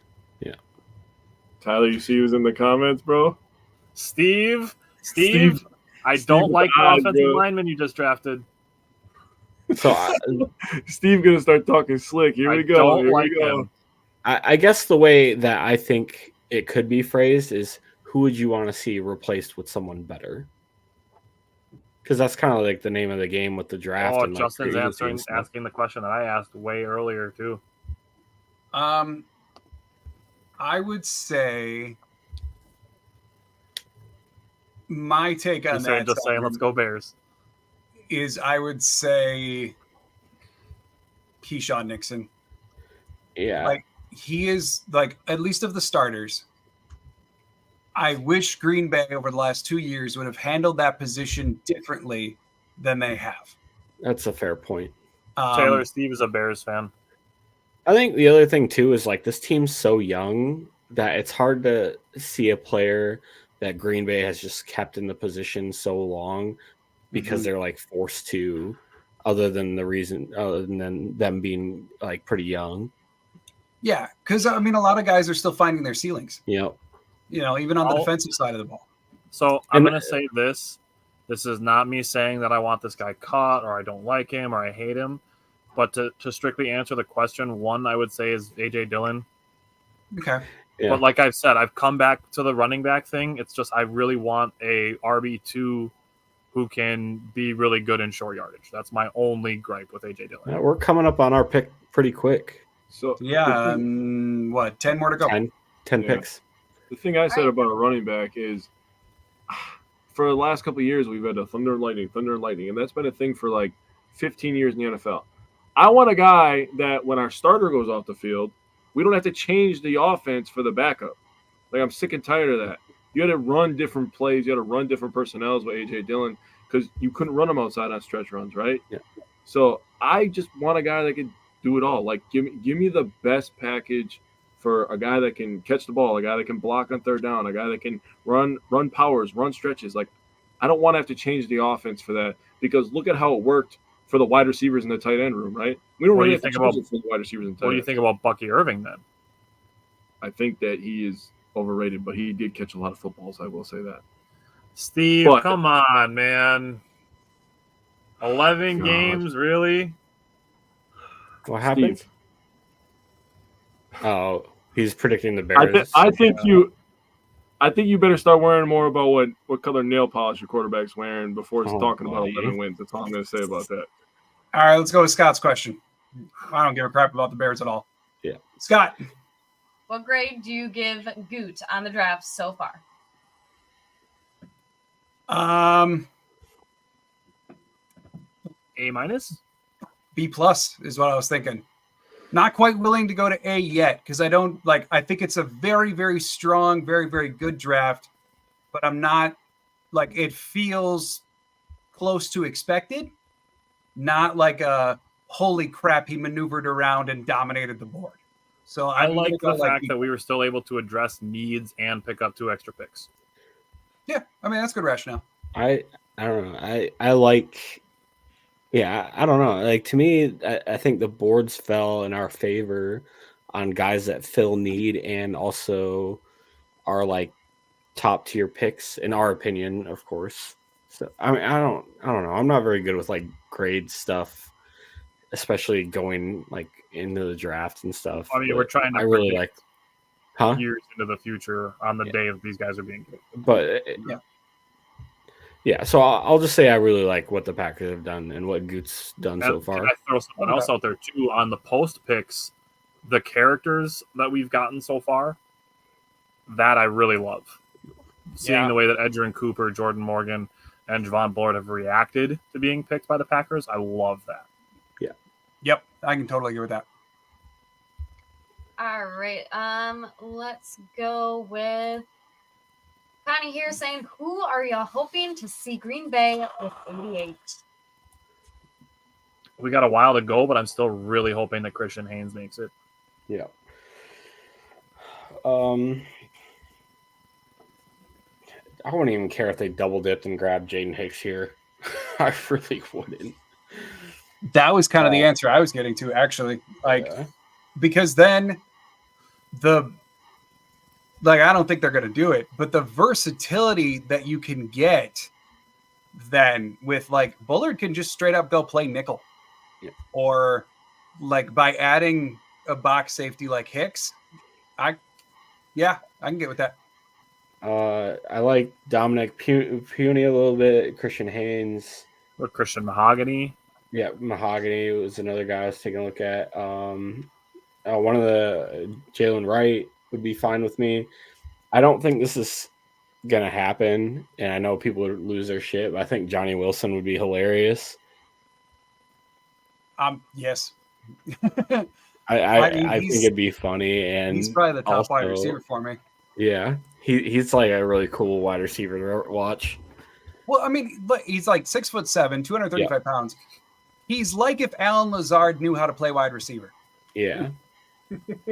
Tyler, you see who's in the comments, bro? Steve, Steve I Steve don't like the died, offensive bro. lineman you just drafted. So Steve gonna start talking slick. Here I we go. don't Here like we go. him. I guess the way that I think it could be phrased is, who would you want to see replaced with someone better? Because that's kind of like the name of the game with the draft. Oh, and Justin's free agency and stuff. asking the question that I asked way earlier too. I would say my take on that Just saying, let's go Bears. is I would say Keyshawn Nixon. Yeah. Like, he is, like, at least of the starters, I wish Green Bay over the last 2 years would have handled that position differently than they have. That's a fair point. Taylor, Steve is a Bears fan. I think the other thing too is, like, this team's so young that it's hard to see a player that Green Bay has just kept in the position so long because they're like forced to, other than them being like pretty young. Yeah, because I mean, a lot of guys are still finding their ceilings. Yep. You know, even on the defensive side of the ball. So I'm going to say this. This is not me saying that I want this guy caught or I don't like him or I hate him. But to strictly answer the question, one I would say is A.J. Dillon. Okay. Yeah. But like I've said, I've come back to the running back thing. It's just I really want a RB2 who can be really good in short yardage. That's my only gripe with A.J. Dillon. Yeah, we're coming up on our pick pretty quick. So Yeah, 10 more to go? 10 picks. The thing I said about a running back is, for the last couple of years, we've had a thunder and lightning, and that's been a thing for like 15 years in the NFL. I want a guy that when our starter goes off the field, we don't have to change the offense for the backup. Like, I'm sick and tired of that. You had to run different plays. You had to run different personnels with A.J. Dillon because you couldn't run them outside on stretch runs, right? Yeah. So I just want a guy that could do it all. Like, give me the best package for a guy that can catch the ball, a guy that can block on third down, a guy that can run powers, run stretches. Like, I don't want to have to change the offense for that, because look at how it worked for the wide receivers in the tight end room, right? We don't really have to change it for the wide receivers and tight ends. What do you think about Bucky Irving then? I think that he is overrated, but he did catch a lot of footballs. I will say that. Steve, come on, man. 11 games, really? What happened? Steve. Oh, he's predicting the Bears. I think you better start worrying more about what color nail polish your quarterback's wearing before talking about 11 wins. That's all I'm going to say about that. All right, let's go with Scott's question. I don't give a crap about the Bears at all. Yeah. Scott. What grade do you give Goot on the draft so far? A-? B+ is what I was thinking. Not quite willing to go to A yet, because I think it's a very, very strong, very, very good draft, but I'm not, like, it feels close to expected, not like a holy crap, he maneuvered around and dominated the board. So I like the fact that we were still able to address needs and pick up 2 extra picks. Yeah, I mean, that's good rationale. I don't know. I like. Yeah, I don't know. Like, to me, I think the boards fell in our favor on guys that fill need and also are like top tier picks, in our opinion, of course. So I mean, I don't know. I'm not very good with like grade stuff, especially going like into the draft and stuff. I mean, we're trying to. I really like. Years into the future on the day of these guys are being good. But yeah, so I'll just say I really like what the Packers have done and what Goot's done so far. Can I throw something else out there too on the post picks? The characters that we've gotten so far, that I really love. Seeing the way that Edrien Cooper, Jordan Morgan, and Javon Bullard have reacted to being picked by the Packers, I love that. Yeah. Yep, I can totally agree with that. All right. Let's go with Connie here saying, who are you hoping to see Green Bay with 88? We got a while to go, but I'm still really hoping that Christian Haynes makes it. Yeah. I wouldn't even care if they double dipped and grabbed Jaden Hicks here. I really wouldn't. That was kind of the answer I was getting to, actually. Because then I don't think they're going to do it, but the versatility that you can get then with Bullard can just straight up go play nickel. Yeah. Or by adding a box safety like Hicks, I can get with that. I like Dominic Puny a little bit, Christian Haynes. Or Christian Mahogany. Yeah, Mahogany was another guy I was taking a look at. One of the Jalen Wright would be fine with me. I don't think this is going to happen, and I know people would lose their shit, but I think Johnny Wilson would be hilarious. Yes. I think it'd be funny, and he's probably the top wide receiver for me. Yeah, he's like a really cool wide receiver to watch. Well, I mean, he's 6'7", 235 pounds. He's like if Alan Lazard knew how to play wide receiver. Yeah,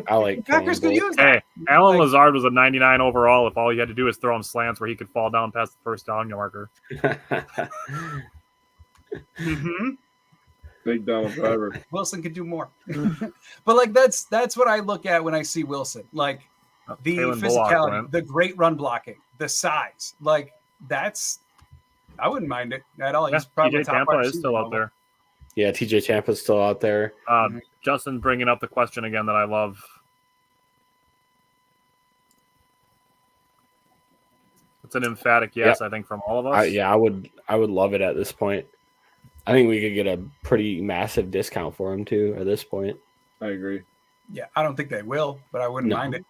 I like. Packers could use that. Hey, Alan Lazard was a 99 overall. If all you had to do is throw him slants where he could fall down past the first down marker. Mm-hmm. Big down driver. Wilson could do more. But that's what I look at when I see Wilson. The physicality, the great run blocking, the size. I wouldn't mind it at all. Yeah, He's probably TJ Tampa is still out there. Yeah, TJ Tampa's still out there. Justin bringing up the question again that I love. It's an emphatic yes, I think, from all of us. I would love it at this point. I think we could get a pretty massive discount for him too at this point. I agree. Yeah, I don't think they will, but I wouldn't mind it.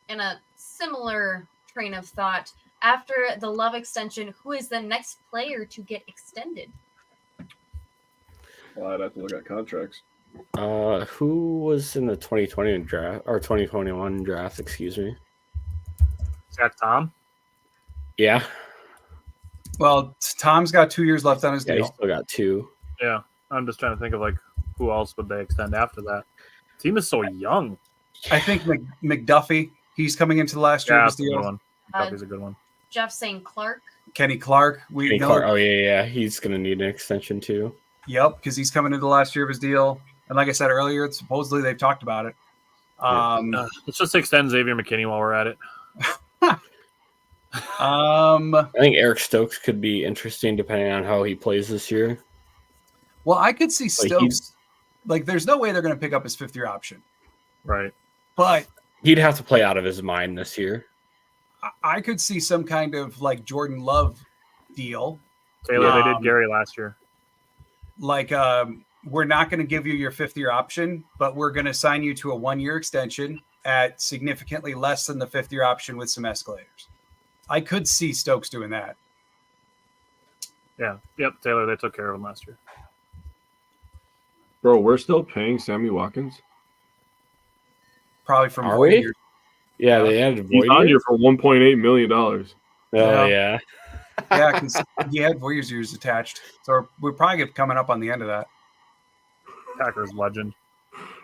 In a similar train of thought, after the Love extension, who is the next player to get extended? Well, I'd have to look at contracts. Who was in the 2020 draft or 2021 draft? Excuse me. Zach Tom. Yeah. Well, Tom's got 2 years left on his deal. He's still got 2. Yeah, I'm just trying to think of who else would they extend after that. The team is so young. I think McDuffie. He's coming into the last year of his deal. McDuffie's a good one. Jeff saying Clark. Kenny Clark. Clark. Oh yeah. He's gonna need an extension too. Yep, because he's coming into the last year of his deal. And like I said earlier, supposedly they've talked about it. Let's just extend Xavier McKinney while we're at it. I think Eric Stokes could be interesting depending on how he plays this year. Well, I could see Stokes. There's no way they're going to pick up his 5th-year option. Right. But he'd have to play out of his mind this year. I could see some kind of Jordan Love deal. Taylor, they did Gary last year. We're not going to give you your 5th-year option, but we're going to sign you to a 1-year extension at significantly less than the 5th-year option with some escalators. I could see Stokes doing that. Yeah. Yep. Taylor, they took care of him last year. Bro, we're still paying Sammy Watkins? Probably from Are we? Yeah, they added Void. He's on here for $1.8 million. Oh, yeah. Yeah, because he had Voyer's years attached. So we're probably coming up on the end of that. Packers legend.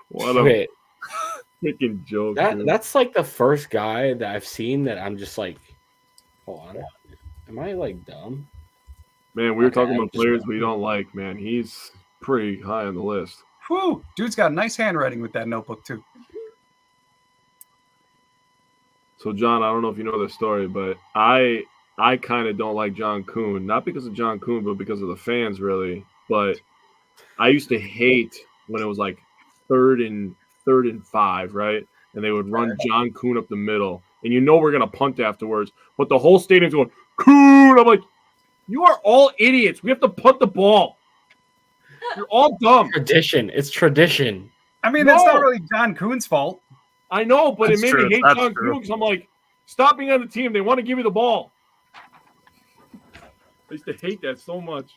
What a freaking joke. That's the first guy that I've seen that I'm just hold on. Am I dumb? Man, we were talking about players we don't like, man. He's pretty high on the list. Whew. Dude's got nice handwriting with that notebook, too. So, John, I don't know if you know this story, but I kind of don't like John Kuhn. Not because of John Kuhn, but because of the fans, really. But I used to hate when it was 3rd and 5, right? And they would run John Kuhn up the middle. And we're going to punt afterwards. But the whole stadium's going, Kuhn! I'm like, you are all idiots. We have to punt the ball. You're all dumb. Tradition. It's tradition. I mean, that's not really John Kuhn's fault. I know, but it made me hate John Kuhn because I'm like, stop being on the team. They want to give you the ball. I used to hate that so much.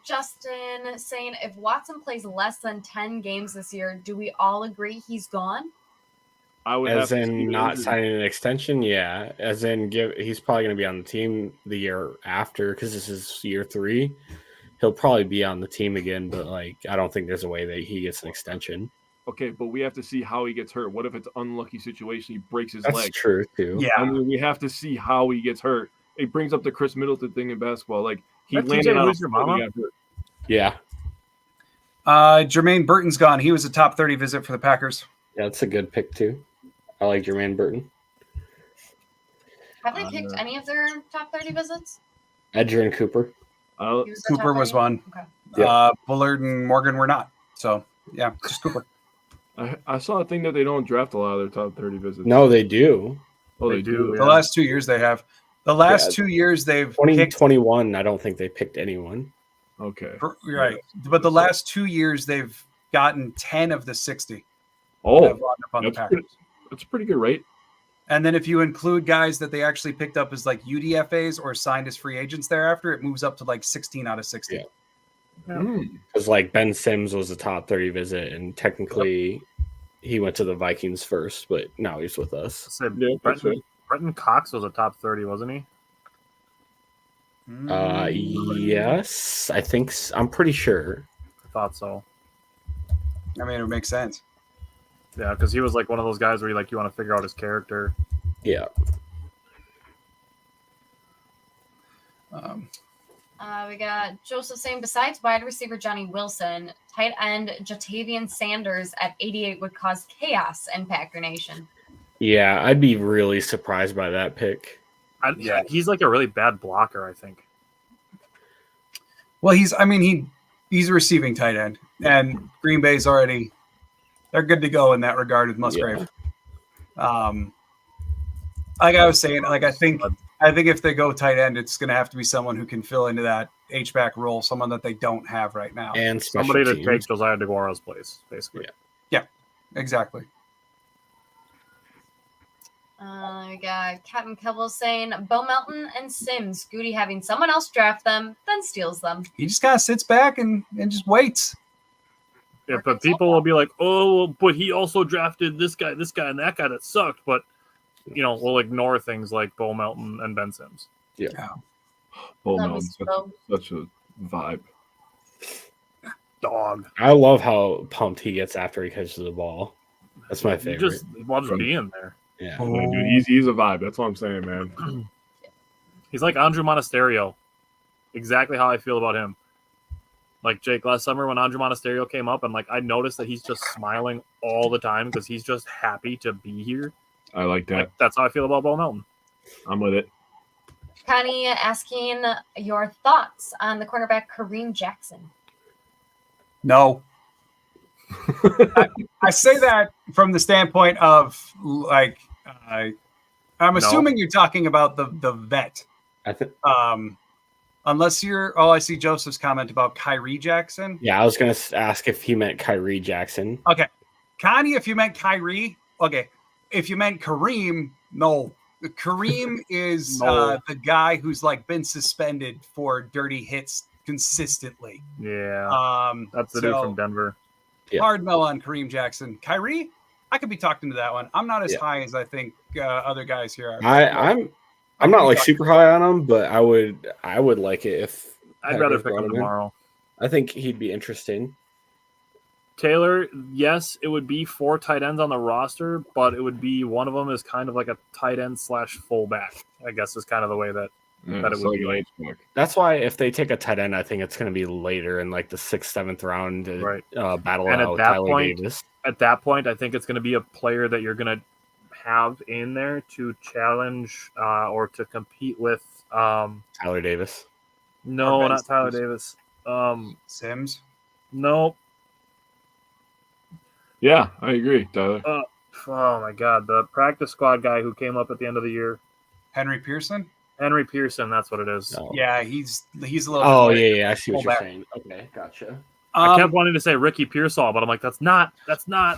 Justin saying, if Watson plays less than 10 games this year, do we all agree he's gone? I would as in not signing an extension, yeah. As in he's probably going to be on the team the year after because this is year 3. He'll probably be on the team again, but I don't think there's a way that he gets an extension. Okay, but we have to see how he gets hurt. What if it's an unlucky situation? He breaks his That's leg. true too. Yeah. I mean, we have to see how he gets hurt. It brings up the Chris Middleton thing in basketball. Like he That landed TJ on Who's Your Mama? got hurt. Yeah. Jermaine Burton's gone. He was a top 30 visit for the Packers. Yeah, that's a good pick too. I like Jermaine Burton. Have they picked any of their top 30 visits? Edrien Cooper. He was the Cooper top was 30? one. Okay. Yeah. Bullard and Morgan were not. So, yeah, just Cooper. I saw a thing that they don't draft a lot of their top 30 visits. No, they do. Oh, they do. The last 2 years they have. The last 2 years they've picked. 2021, I don't think they picked anyone. Okay. Right. But the last 2 years they've gotten 10 of the 60. Oh, that have wound up on the Packers. That's a pretty good rate. And then if you include guys that they actually picked up as like UDFAs or signed as free agents thereafter, it moves up to like 16 out of 60. Yeah. Mm. Because like Ben Sims was a top 30 visit, and technically he went to the Vikings first, but now he's with us. Said Yeah, that's right. Brenton Cox was a top 30, wasn't he? Yes, I think I'm pretty sure. I thought so. I mean, it would make sense. Yeah, because he was like one of those guys where you want to figure out his character. Yeah. We got Joseph saying, besides wide receiver Johnny Wilson, tight end Jatavian Sanders at 88 would cause chaos in Packer Nation. Yeah, I'd be really surprised by that pick. He's like a really bad blocker, I think. Well, he's a receiving tight end, and Green Bay's already they're good to go in that regard with Musgrave. Yeah. Like I was saying, like I think if they go tight end, it's going to have to be someone who can fill into that H-back role, someone that they don't have right now. And Somebody to teams. take Josiah DeGuara's place, basically. Yeah, exactly. We got Captain Kevel saying, Bo Melton and Sims, Goody having someone else draft them, then steals them. He just kind of sits back and just waits. Yeah, but people will be like, oh, but he also drafted this guy, and that guy that sucked. But, we'll ignore things like Bo Melton and Ben Sims. Yeah. Oh, Love no, is Bo. such a vibe. Dog. I love how pumped he gets after he catches the ball. That's my He favorite. just loves being there. Yeah. Yeah, dude, he's a vibe. That's what I'm saying, man. He's like Andrew Monasterio. Exactly how I feel about him. Like Jake, last summer when Andrew Monasterio came up, and I noticed that he's just smiling all the time because he's just happy to be here. I like that. That's how I feel about Bo Melton. I'm with it. Connie asking your thoughts on the cornerback Kareem Jackson. No. I say that from the standpoint of I'm assuming you're talking about the vet. I think. Unless I see Joseph's comment about Kyrie Jackson. Yeah, I was gonna ask if he meant Kyrie Jackson. Okay, Connie, if you meant Kyrie, okay. If you meant Kareem, no. Kareem is the guy who's been suspended for dirty hits consistently. Yeah, that's the dude from Denver. Yeah. Hard no on Kareem Jackson. Kyrie, I could be talking to that one. I'm not as high as I think other guys here are. I'm not super high on him, but I would like it if I'd rather pick him tomorrow. I think he'd be interesting. Taylor, yes, it would be 4 tight ends on the roster, but it would be one of them is kind of like a tight end / fullback. I guess is kind of the way that it would be. Like. That's why if they take a tight end, I think it's going to be later in the 6th, 7th round to right. Battle and out at that Tyler point, Davis. At that point, I think it's going to be a player that you're going to have in there to challenge or to compete with Tyler Davis. No, not Tyler Davis. Sims. Nope. Yeah, I agree, Tyler. Oh my God, the practice squad guy who came up at the end of the year, Henry Pearson. Henry Pearson, that's what it is. No. Yeah, he's a little. Oh bit yeah, I see what you're fullback. saying. Okay, gotcha. I kept wanting to say Ricky Pearsall, but I'm like, that's not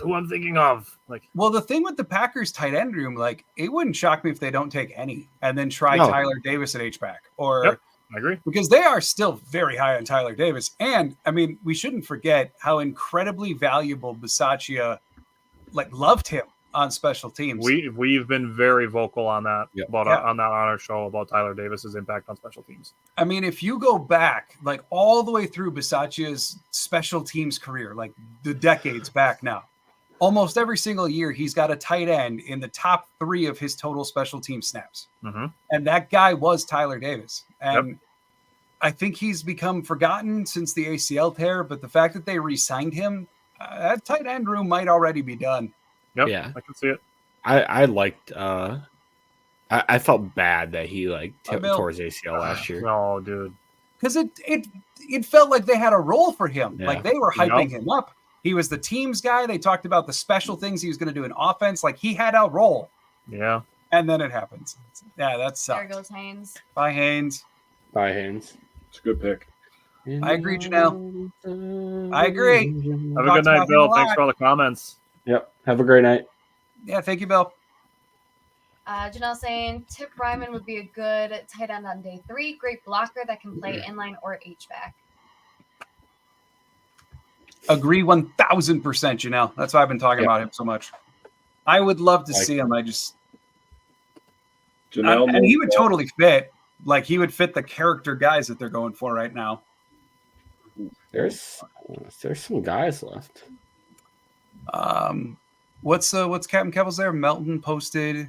who I'm thinking of. Well, the thing with the Packers tight end room, it wouldn't shock me if they don't take any and then try No. Tyler Davis at H-back or. Yep. I agree. Because they are still very high on Tyler Davis. And, we shouldn't forget how incredibly valuable Bisaccia, loved him on special teams. We've been very vocal on that on our show about Tyler Davis's impact on special teams. If you go back, all the way through Bisaccia's special teams career, the decades back now, almost every single year, he's got a tight end in the top 3 of his total special team snaps. Mm-hmm. And that guy was Tyler Davis. And Yep. I think he's become forgotten since the ACL tear, but the fact that they re-signed him, that tight end room might already be done. Yep. Yeah. I can see it. I liked. I felt bad that he Bill. tore his ACL last year. Oh, dude. Because it felt like they had a role for him. Yeah. Like they were hyping him up. He was the team's guy. They talked about the special things he was going to do in offense. Like he had a role. Yeah. And then it happens. Yeah, that There sucked. goes Haynes. Bye, Haynes. Bye, Haynes. It's a good pick. I agree, Janelle. I agree. Have a Talked good night, about him Bill. a Thanks lot. for all the comments. Yep. Have a great night. Yeah, thank you, Bill. Janelle saying Tip Ryman would be a good tight end on day 3. Great blocker that can play inline or H-back. Agree 1,000%, Janelle. That's why I've been talking about him so much. I would love to Like see him. I just Janelle and he would totally fit. Like he would fit the character guys that they're going for right now. There's some guys left. What's Captain Kevin's there? Melton posted.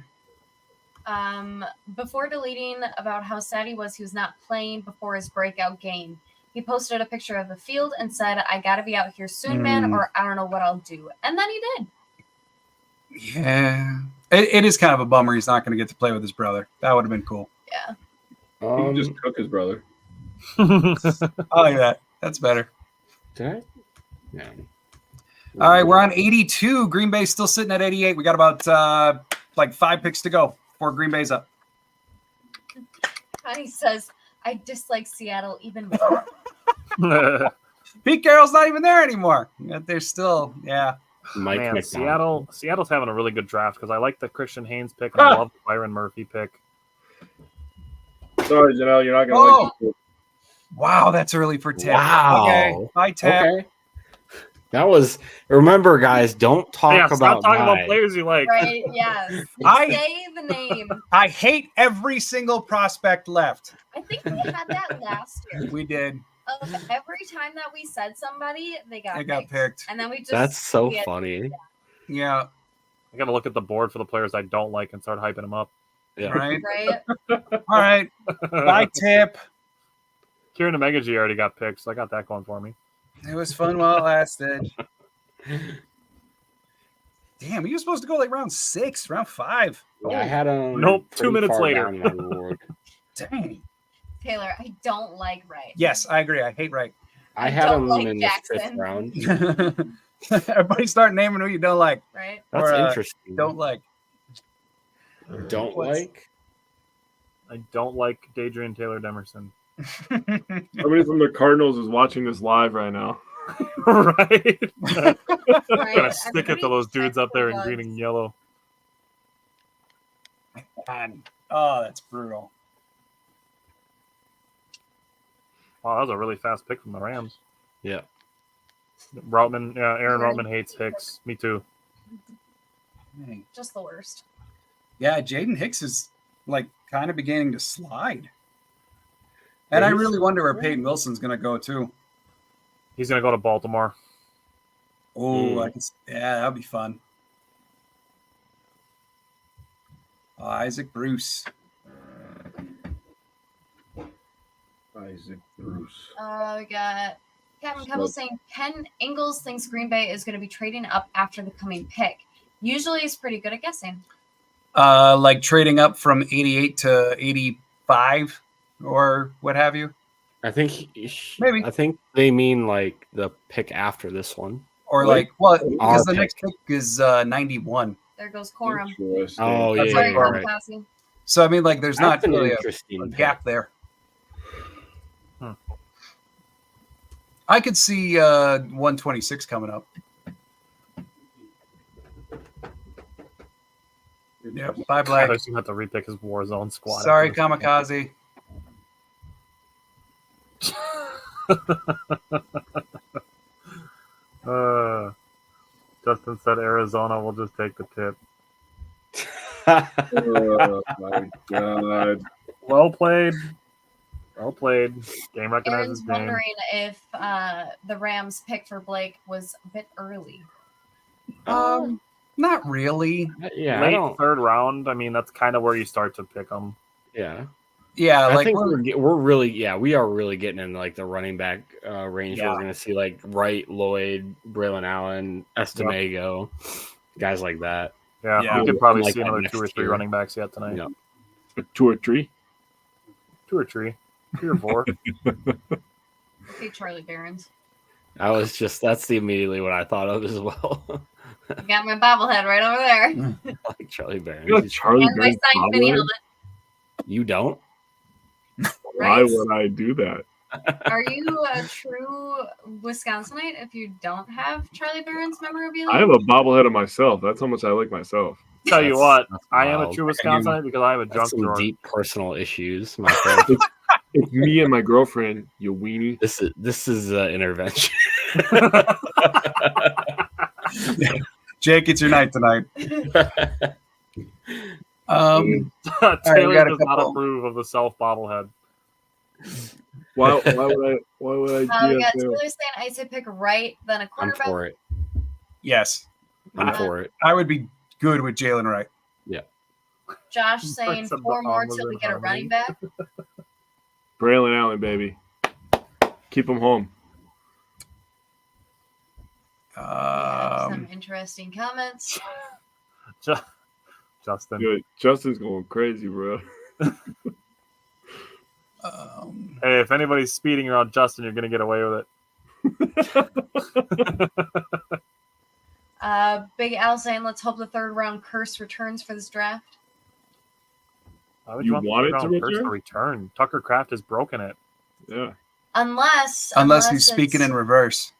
Before deleting about how sad he was not playing before his breakout game. He posted a picture of the field and said, I got to be out here soon, man, or I don't know what I'll do. And then he did. Yeah. It is kind of a bummer he's not going to get to play with his brother. That would have been cool. Yeah. He can just cook his brother. I like that. That's better. Did I? Yeah. All right, we're on 82. Green Bay's still sitting at 88. We got about 5 picks to go before Green Bay's up. Connie says, I dislike Seattle even more. Pete Carroll's not even there anymore. Yet they're still, yeah. Mike Man, McDonald. Seattle's having a really good draft because I like the Christian Haynes pick and I love the Byron Murphy pick. Sorry, Janelle, you're not going to like this. Wow, that's early for Tip. Wow. Okay, bye, Tip. Okay. That was. Remember, guys, don't talk Yeah, about stop talking about guys. players you like. Right? Yes. I- Say the name. I hate every single prospect left. I think we had that last year. We did. Every time that we said somebody, they got picked. And then we just That's so we had- funny. Yeah, I got to look at the board for the players I don't like and start hyping them up. Yeah. right. Right? All right. Bye, Tip. Kieran Omegaji already got picked, so I got that going for me. It was fun while it lasted. Damn, he was supposed to go like round 6, round 5. Yeah, I had him. Nope, 2 pretty minutes far later. down my board. Dang. Taylor, I don't like Wright. Yes, I agree. I hate Wright. I I had don't him like in Jackson. the 5th round. Everybody start naming who you don't like. Right? That's Or, interesting. Don't like. Don't What's- like. I don't like Adrian Taylor Demerson. Somebody from the Cardinals is watching this live right now. Right? Right? Gotta stick it to those Everybody dudes up there in check green and yellow. Man. Oh, that's brutal. Wow, that was a really fast pick from the Rams. Yeah. Routman, Aaron Routman hates Hicks. Me too. Dang. Just the worst. Yeah, Jaden Hicks is like kind of beginning to slide. And Yeah, I he's- really wonder where Peyton Wilson's going to go too. He's gonna go to Baltimore. Oh, yeah, that'd be fun. Isaac Bruce. Isaac Bruce. We got Captain Kevel saying Ken Ingalls thinks Green Bay is going to be trading up after the coming pick. Usually he's pretty good at guessing. Like trading up from 88 to 85 or what have you. I think Maybe. I think they mean like the pick after this one. Or Like, well, our because the pick. next pick is 91. There goes Corum. Interesting. Oh, That's yeah, Sorry, right. right. Kamikaze. So I mean, like, there's That's not an really interesting a pick. gap there. Hmm. I could see 126 coming up. Yep. Bye, I Black. just have to repick his Warzone squad. Sorry, after this. Kamikaze. Justin said Arizona will just take the tip. Oh my god. Well played. Well played. Game Aaron's recognizes game. wondering if the Rams pick for Blake was a bit early. Not really. Yeah, I Late don't. third round. I mean, that's kind of where you start to pick them. Yeah, Yeah, I like think we're really we are really getting in like the running back range. Yeah. We're going to see like Wright, Lloyd, Braylon Allen, Estemago, guys like that. Yeah, Yeah. we could probably Like see that another next 2 or 3 year. running backs yet tonight. Yeah. 2 or 3. 2 or 3, 3 or 4. Okay, Charlie Barons. That's immediately what I thought of as well. I got my bobblehead right over there. Like Charlie Barron. You got Charlie And my Barron signed mini bobblehead? helmet. You don't? Why Right? would I do that? Are you a true Wisconsinite if you don't have Charlie Barron's memorabilia? I have a bobblehead of myself. That's how much I like myself. Tell you what, That's I am a wild. true Wisconsinite because I have a That's junk some drawer. deep personal issues, my friend. It's me and my girlfriend, you weenie. This is intervention. Jake, it's your night tonight. Taylor got a does not couple. approve of the self bobblehead. Why would I We do got that? Taylor saying I say pick right, then a I'm quarterback. for it. Yes, I'm for it. I would be good with Jalen Wright. Josh saying Some 4 more Bahamas till we in get a harmony. running back. Braylon Allen, baby. Keep him home. Some interesting comments. Justin. Good. Justin's going crazy, bro. Hey, if anybody's speeding around Justin, you're going to get away with it. Big Al saying let's hope the 3rd round curse returns for this draft. Why would You want the want it third to round first return? return? Tucker Kraft has broken it. Yeah. Unless he's speaking it's- in reverse.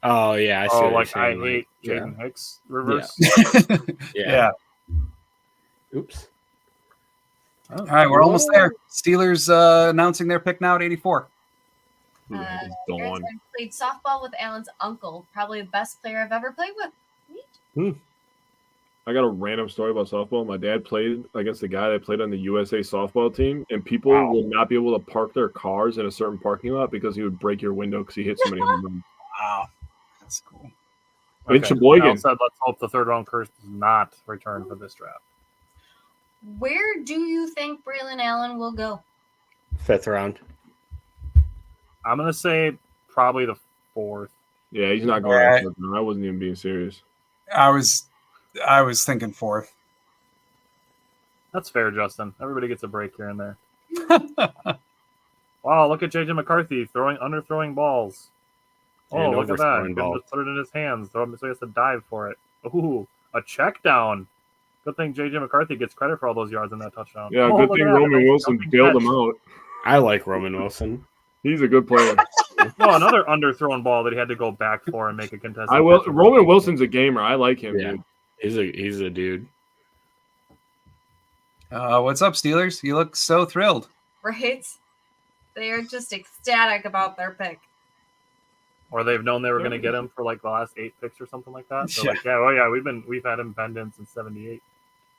Oh yeah, I see. Oh, what like you're I saying, hate yeah. Jaden Hicks reverse. Yeah. Oops. Oops. All right, we're almost there. Steelers announcing their pick now at 84. Aaron Dawn. saying, played softball with Alan's uncle. Probably the best player I've ever played with. I got a random story about softball. My dad played against a guy that played on the USA softball team, and people would not be able to park their cars in a certain parking lot because he would break your window because he hit so many home runs. Wow, that's cool. In Al Sheboygan. said, let's hope the 3rd round curse does not return for this draft. Where do you think Braylon Allen will go? 5th round. I'm going to say probably the 4th. Yeah, he's not going Yeah. after it. I wasn't even being serious. I was thinking 4th. That's fair, Justin. Everybody gets a break here and there. Wow, look at JJ McCarthy underthrowing balls. Oh, And look at that. overthrowing He can balls. just put it in his hands. Throw him so he has to dive for it. Ooh, a check down. Good thing JJ McCarthy gets credit for all those yards in that touchdown. Yeah, Oh, good look thing at that. Roman Nice Wilson jumping bailed catch. him out. I like Roman Wilson. He's a good player. No, another underthrown ball that he had to go back for and make a contested. I will. catch. Roman Wilson's a gamer. I like him, Yeah. dude. He's a dude. What's up, Steelers? You look so thrilled. Right? They are just ecstatic about their pick. Or they've known they were going to get him for like the last 8 picks or something like that. So Yeah. like, yeah, we've had him bend in since '78,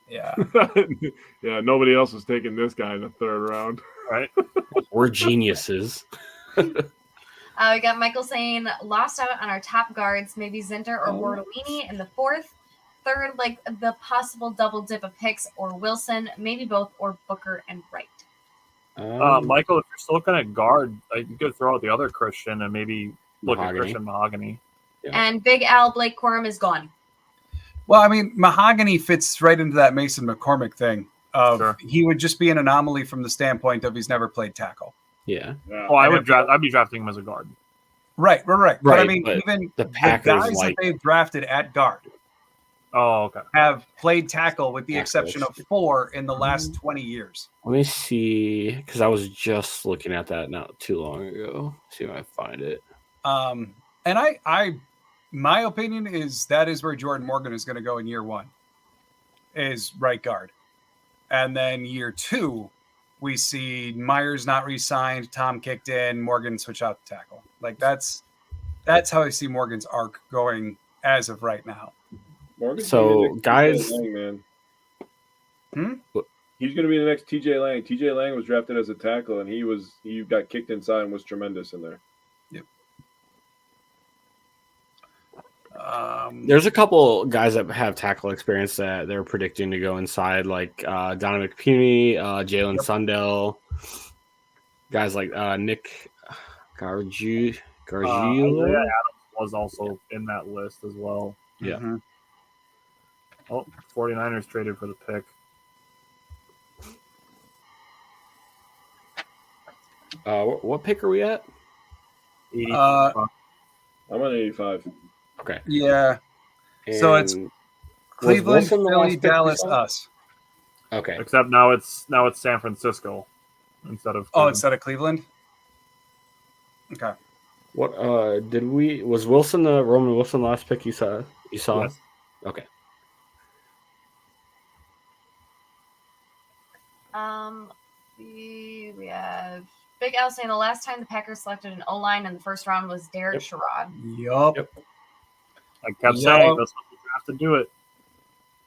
Yeah. Yeah, nobody else was taking this guy in the 3rd round. right? We're geniuses. We got Michael saying lost out on our top guards, maybe Zinter or Wardolini in the 4th. 3rd, like the possible double dip of Hicks or Wilson, maybe both, or Booker and Wright. Michael, if you're still looking at guard, you could throw out the other Christian and maybe look at Mahogany. Christian Mahogany. Yeah. And Big Al Blake Corum is gone. Well, I mean, Mahogany fits right into that Mason McCormick thing. Sure. He would just be an anomaly from the standpoint of he's never played tackle. Yeah. Oh, I'd be drafting him as a guard. Right. But I Right, mean, but even the the Packers guys like that they've drafted at guard Oh, okay. have played tackle with the Yeah, exception of 4 in the last 20 years. Let me see, because I was just looking at that not too long ago. See if I find it. And my opinion is that is where Jordan Morgan is going to go in year 1, is right guard. And then year 2, we see Myers not re-signed, Tom kicked in, Morgan switch out to tackle. Like that's how I see Morgan's arc going as of right now. Morgan's So, gonna be the next guys- TJ Lang, man. Hmm? He's going to be the next TJ Lang. TJ Lang was drafted as a tackle, and he got kicked inside and was tremendous in there. There's a couple guys that have tackle experience that they're predicting to go inside, like Donovan McPuny, Jalen Sundell, guys like Nick Gargiulo. Isaiah Adams was also in that list as well. Yeah. Mm-hmm. Oh, 49ers traded for the pick. What pick are we at? 80. I'm on 85. Okay. Yeah. So it's And Cleveland, Wilson the last Philly, pick we Dallas, saw? us. Okay. Except now it's San Francisco instead of Oh, Cleveland. instead of Cleveland? Okay. What was Wilson the Roman Wilson last pick you saw? Yes. Okay. We have Big Al saying the last time the Packers selected an O-line in the first round was Derek Sherrod. Yup. Yep. I kept saying that's what we have to do it.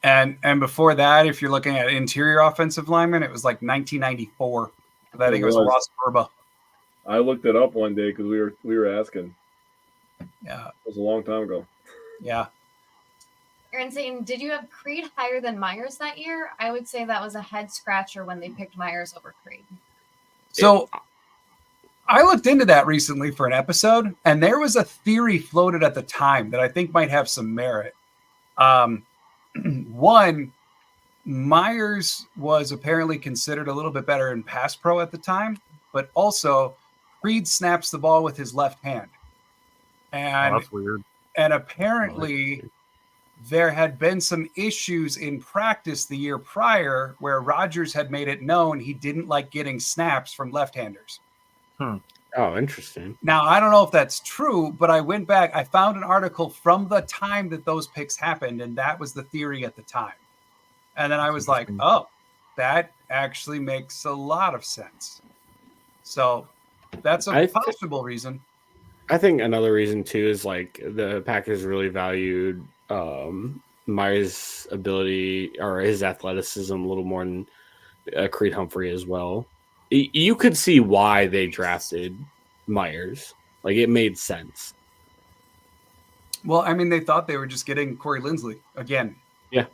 And before that, if you're looking at interior offensive linemen, it was like 1994. I think it was Ross Burba. I looked it up one day because we were asking. Yeah. It was a long time ago. Yeah. Aaron saying, did you have Creed higher than Myers that year? I would say that was a head scratcher when they picked Myers over Creed. So I looked into that recently for an episode, and there was a theory floated at the time that I think might have some merit. One, Myers was apparently considered a little bit better in pass pro at the time, but also Creed snaps the ball with his left hand. And that's weird. And apparently there had been some issues in practice the year prior where Rodgers had made it known he didn't like getting snaps from left-handers. Oh, interesting. Now, I don't know if that's true, but I went back. I found an article from the time that those picks happened, and that was the theory at the time. And then I was like, oh, that actually makes a lot of sense. So that's a possible reason. I think another reason, too, is like the Packers really valued Myers' ability or his athleticism a little more than Creed Humphrey as well. You could see why they drafted Myers. Like, it made sense. Well, I mean, they thought they were just getting Corey Linsley again. Yeah.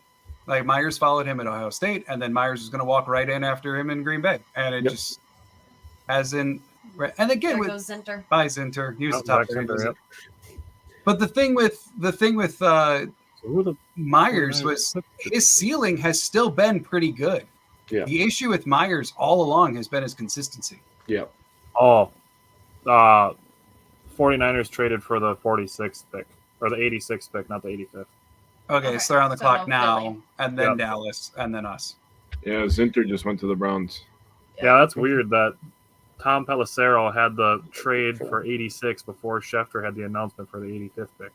Like, Myers followed him at Ohio State, and then Myers was going to walk right in after him in Green Bay. And it just hasn't. And again, There goes Zinter. By Zinter, he was the top pick. Yep. But the thing with Myers was his ceiling has still been pretty good. Yeah. The issue with Myers all along has been his consistency. Yeah. Oh, 49ers traded for the 46th pick or the 86th pick, not the 85th. Okay, so they're on the clock now, Philly. and then Dallas, and then us. Yeah, Zinter just went to the Browns. Yeah, that's weird that Tom Pelissero had the trade for 86 before Schefter had the announcement for the 85th pick.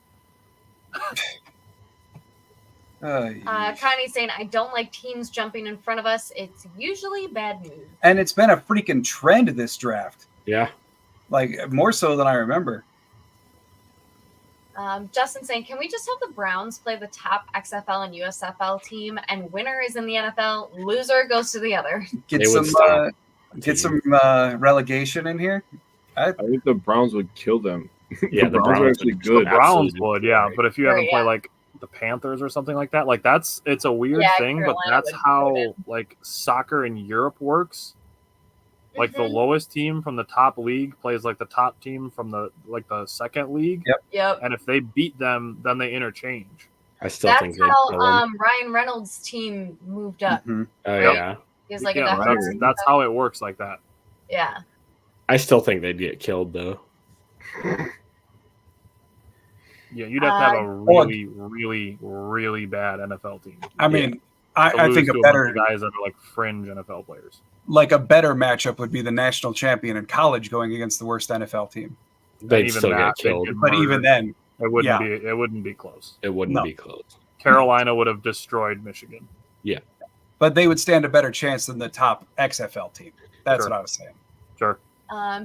Connie's saying, I don't like teams jumping in front of us. It's usually bad news. And it's been a freaking trend this draft. Yeah. Like, more so than I remember. Justin saying, can we just have the Browns play the top XFL and USFL team, and winner is in the NFL, loser goes to the other? Get some relegation in here. I think the Browns would kill them. Yeah, the Browns are actually good. The Browns would, yeah. But if you have them play Yeah. like the Panthers or something like that, like it's a weird thing, but Carolina that's would how put it. like soccer in Europe works. Like the lowest team from the top league plays like the top team from the second league. Yep. And if they beat them, then they interchange. I still That's think how they kill them. Ryan Reynolds' team moved up. Mm-hmm. Oh, right? yeah. He was like Yeah, a defense. that's how it works like that. Yeah. I still think they'd get killed, though. Yeah, you'd have to have a really, really, really bad NFL team. I mean, to I lose think to a bunch better of guys that are like fringe NFL players. matchup would be the national champion in college going against the worst NFL team. They'd even still that, get they'd killed. get But even then, It wouldn't be close. It wouldn't No. be close. Carolina would have destroyed Michigan. but they would stand a better chance than the top XFL team. That's Sure. what I was saying. Sure.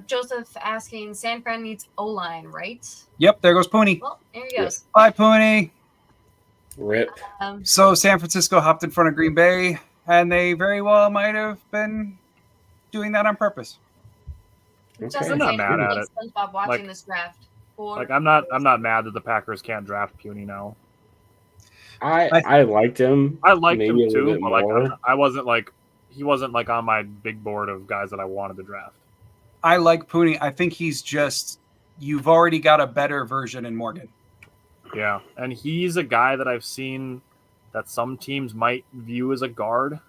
Joseph asking, San Fran needs O-line, right? Yep, there goes Pooney. Well, there he goes. Bye, Pooney. Rip. So San Francisco hopped in front of Green Bay, and they very well might have been doing that on purpose. Justin I'm not saying, mad at "Thanks, SpongeBob, watching Like- this draft. 4. I'm not mad that the Packers can't draft Puny now. I liked him. I liked him maybe a little too, bit but more. he wasn't on my big board of guys that I wanted to draft. I like Pooney. I think he's just, you've already got a better version in Morgan. Yeah, and he's a guy that I've seen that some teams might view as a guard.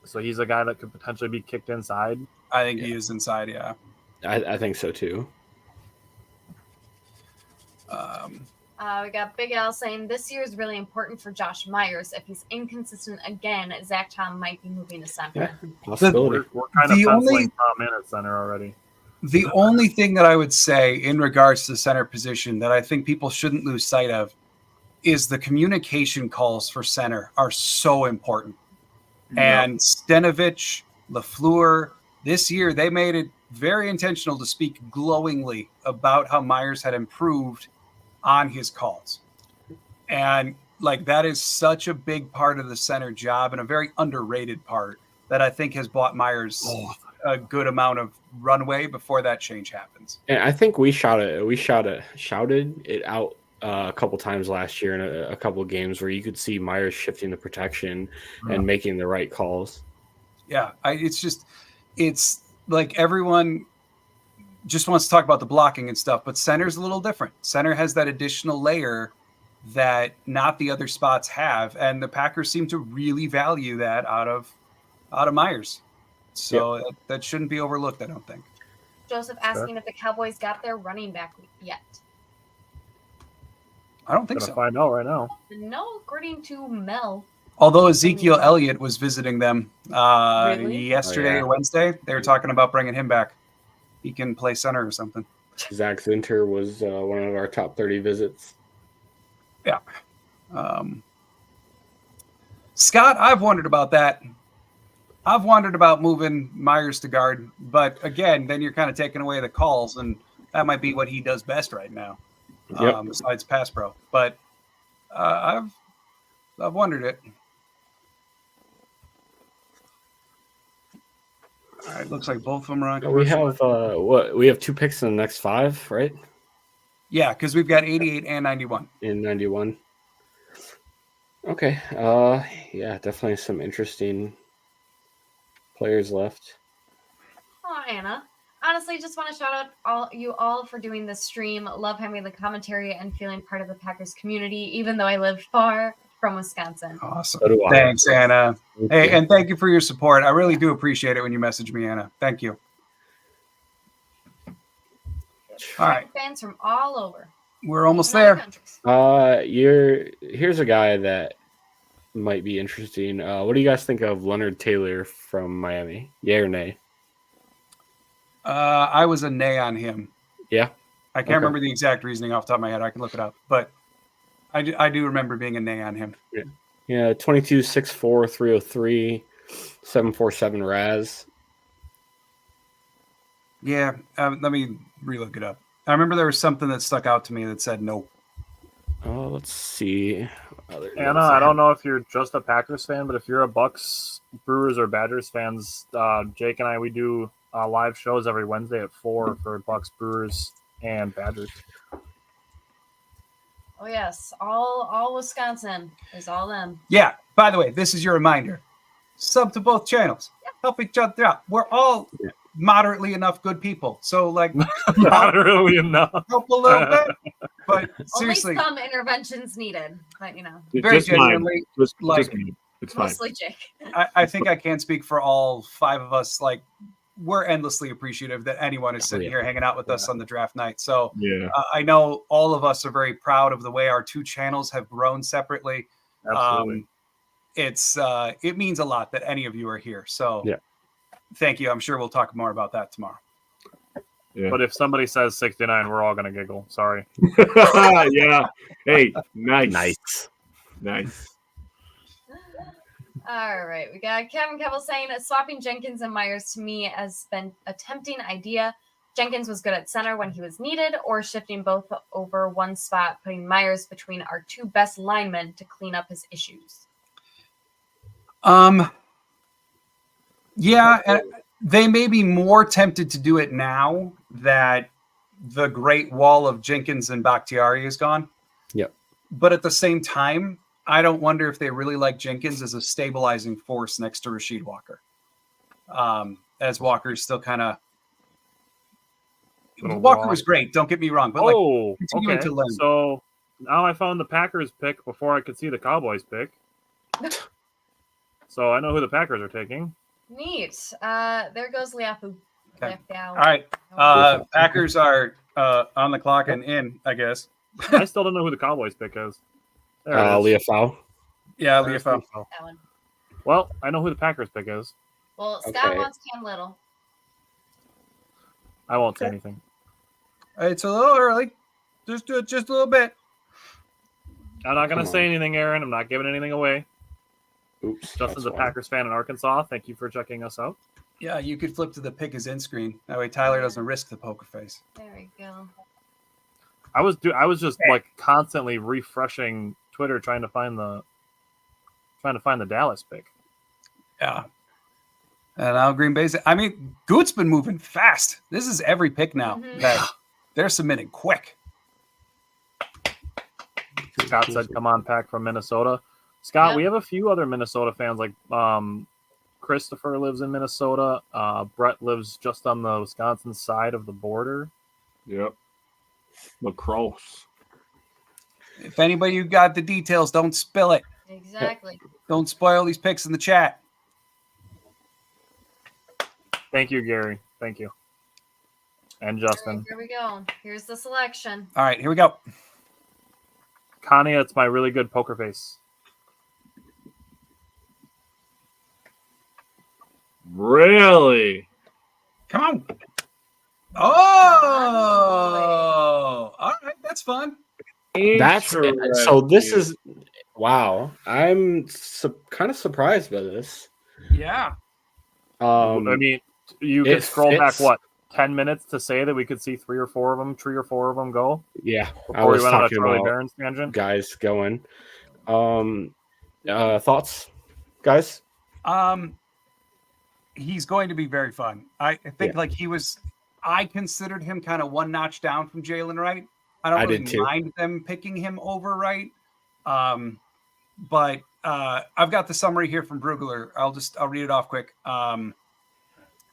So he's a guy that could potentially be kicked inside. I think he is inside, yeah. I think so too. We got Big Al saying this year is really important for Josh Myers. If he's inconsistent again, Zach Tom might be moving to center. Yeah, possibility. We're kind of penciling Tom in at center already. The only thing that I would say in regards to the center position that I think people shouldn't lose sight of is the communication calls for center are so important. Yeah. And Stenovich, LaFleur, this year they made it very intentional to speak glowingly about how Myers had improved on his calls. And that is such a big part of the center job and a very underrated part that I think has bought Myers a good amount of runway before that change happens. And I think we shouted it out a couple times last year in a couple of games where you could see Myers shifting the protection and making the right calls. Yeah, it's like everyone just wants to talk about the blocking and stuff, but center's a little different. Center has that additional layer that not the other spots have, and the Packers seem to really value that out of Myers. So that shouldn't be overlooked, I don't think. Joseph asking if the Cowboys got their running back yet. I don't think so. Find out right now. No, according to Mel. Although Ezekiel Elliott was visiting them Really? yesterday or Wednesday, they were talking about bringing him back. He can play center or something. Zach Zinter was one of our top 30 visits. Yeah. Scott, I've wondered about that. I've wondered about moving Myers to guard, but again, then you're kind of taking away the calls, and that might be what he does best right now, besides pass pro. But I've wondered it. All right, looks like both of them are on. We have we have 2 picks in the next 5, right? Yeah, because we've got 88 and 91. In 91. Okay. Yeah, definitely some interesting players left. Oh, Anna. Honestly, just want to shout out you all for doing this stream. Love having the commentary and feeling part of the Packers community, even though I live far from Wisconsin. Awesome. So do I. Thanks, Anna. Hey, and thank you for your support. I really do appreciate it when you message me, Anna. Thank you. All right. Fans from all over. We're almost From other there. countries. Here's a guy that might be interesting. What do you guys think of Leonard Taylor from Miami? Yay or nay? I was a nay on him. Yeah. I can't remember the exact reasoning off the top of my head. I can look it up, but I do remember being a nay on him. Yeah, 22, 6'4", 303, 747 RAS. Yeah, let me relook it up. I remember there was something that stuck out to me that said no. Oh, let's see. Anna, I don't know if you're just a Packers fan, but if you're a Bucks, Brewers, or Badgers fans, Jake and I, we do live shows every Wednesday at 4 for Bucks, Brewers, and Badgers. Oh, yes. All Wisconsin is all them. Yeah, by the way, this is your reminder. Sub to both channels. Help each other out. We're all moderately enough good people. So, Moderately enough. help a little bit. But seriously, Only some interventions needed, but very Just mine. genuinely, Just like, me. It's fine. mostly Jake. I think I can speak for all 5 of us. We're endlessly appreciative that anyone is sitting here hanging out with us on the draft night. So Yeah. I know all of us are very proud of the way our 2 channels have grown separately. Absolutely. It means a lot that any of you are here. So thank you. I'm sure we'll talk more about that tomorrow. Yeah. But if somebody says 69, we're all going to giggle. Sorry. Yeah. Hey, nice. All right. We got Kevin Kevel saying swapping Jenkins and Myers to me has been a tempting idea. Jenkins was good at center when he was needed, or shifting both over one spot, putting Myers between our 2 best linemen to clean up his issues. Yeah, and they may be more tempted to do it now that the great wall of Jenkins and Bakhtiari is gone. Yep. But at the same time, I don't wonder if they really like Jenkins as a stabilizing force next to Rasheed Walker. As Walker is still kind of Walker was great. Don't get me wrong, but continuing to learn. So now I found the Packers pick before I could see the Cowboys pick. So I know who the Packers are taking. Neat. There goes Liafu. Okay. All right. Packers are on the clock and in, I guess. I still don't know who the Cowboys pick is. Liafu. Yeah, Liafu. That one. Well, I know who the Packers pick is. Well, Scott wants Cam Little. I won't say anything. It's a little early. Just do it just a little bit. I'm not going to say anything, Aaron. I'm not giving anything away. Oops. Justin's a Packers fan in Arkansas. Thank you for checking us out. Yeah, you could flip to the pick is in screen. That way Tyler doesn't risk the poker face. There we go. I was just like constantly refreshing Twitter trying to find the Dallas pick. Yeah. And now Green Bay's. I mean, Goot's been moving fast. This is every pick now that they're submitting quick. Scott said, "Come on, Pack from Minnesota." Scott, we have a few other Minnesota fans. Like Christopher lives in Minnesota. Brett lives just on the Wisconsin side of the border. Yep. Lacrosse. If anybody who got the details, don't spill it. Exactly. Don't spoil these picks in the chat. Thank you, Gary. Thank you. And Justin. Right, here we go. Here's the selection. All right, here we go. Connie, it's my really good poker face. Really? Come on. Oh, all right. That's fun. That's so. This is wow. I'm kind of surprised by this. Yeah. I mean, you could scroll back 10 minutes to say that we could see three or four of them go. Yeah, before we went on a Charlie Barron's tangent. Guys going. Thoughts, guys? He's going to be very fun. I think I considered him kind of one notch down from Jalen Wright. I don't really mind them picking him over Wright. But I've got the summary here from Brugler. I'll read it off quick. A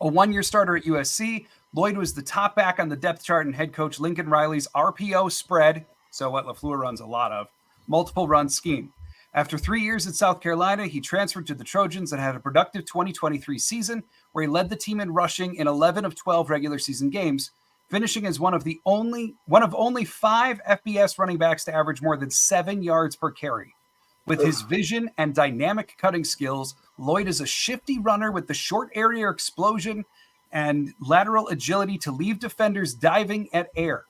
one-year starter at USC, Lloyd was the top back on the depth chart and head coach Lincoln Riley's RPO spread, so what LaFleur runs a lot of, multiple run scheme. After 3 years at South Carolina, he transferred to the Trojans and had a productive 2023 season where he led the team in rushing in 11 of 12 regular season games, finishing as one of only 5 FBS running backs to average more than 7 yards per carry. With his vision and dynamic cutting skills, Lloyd is a shifty runner with the short area explosion and lateral agility to leave defenders diving at air.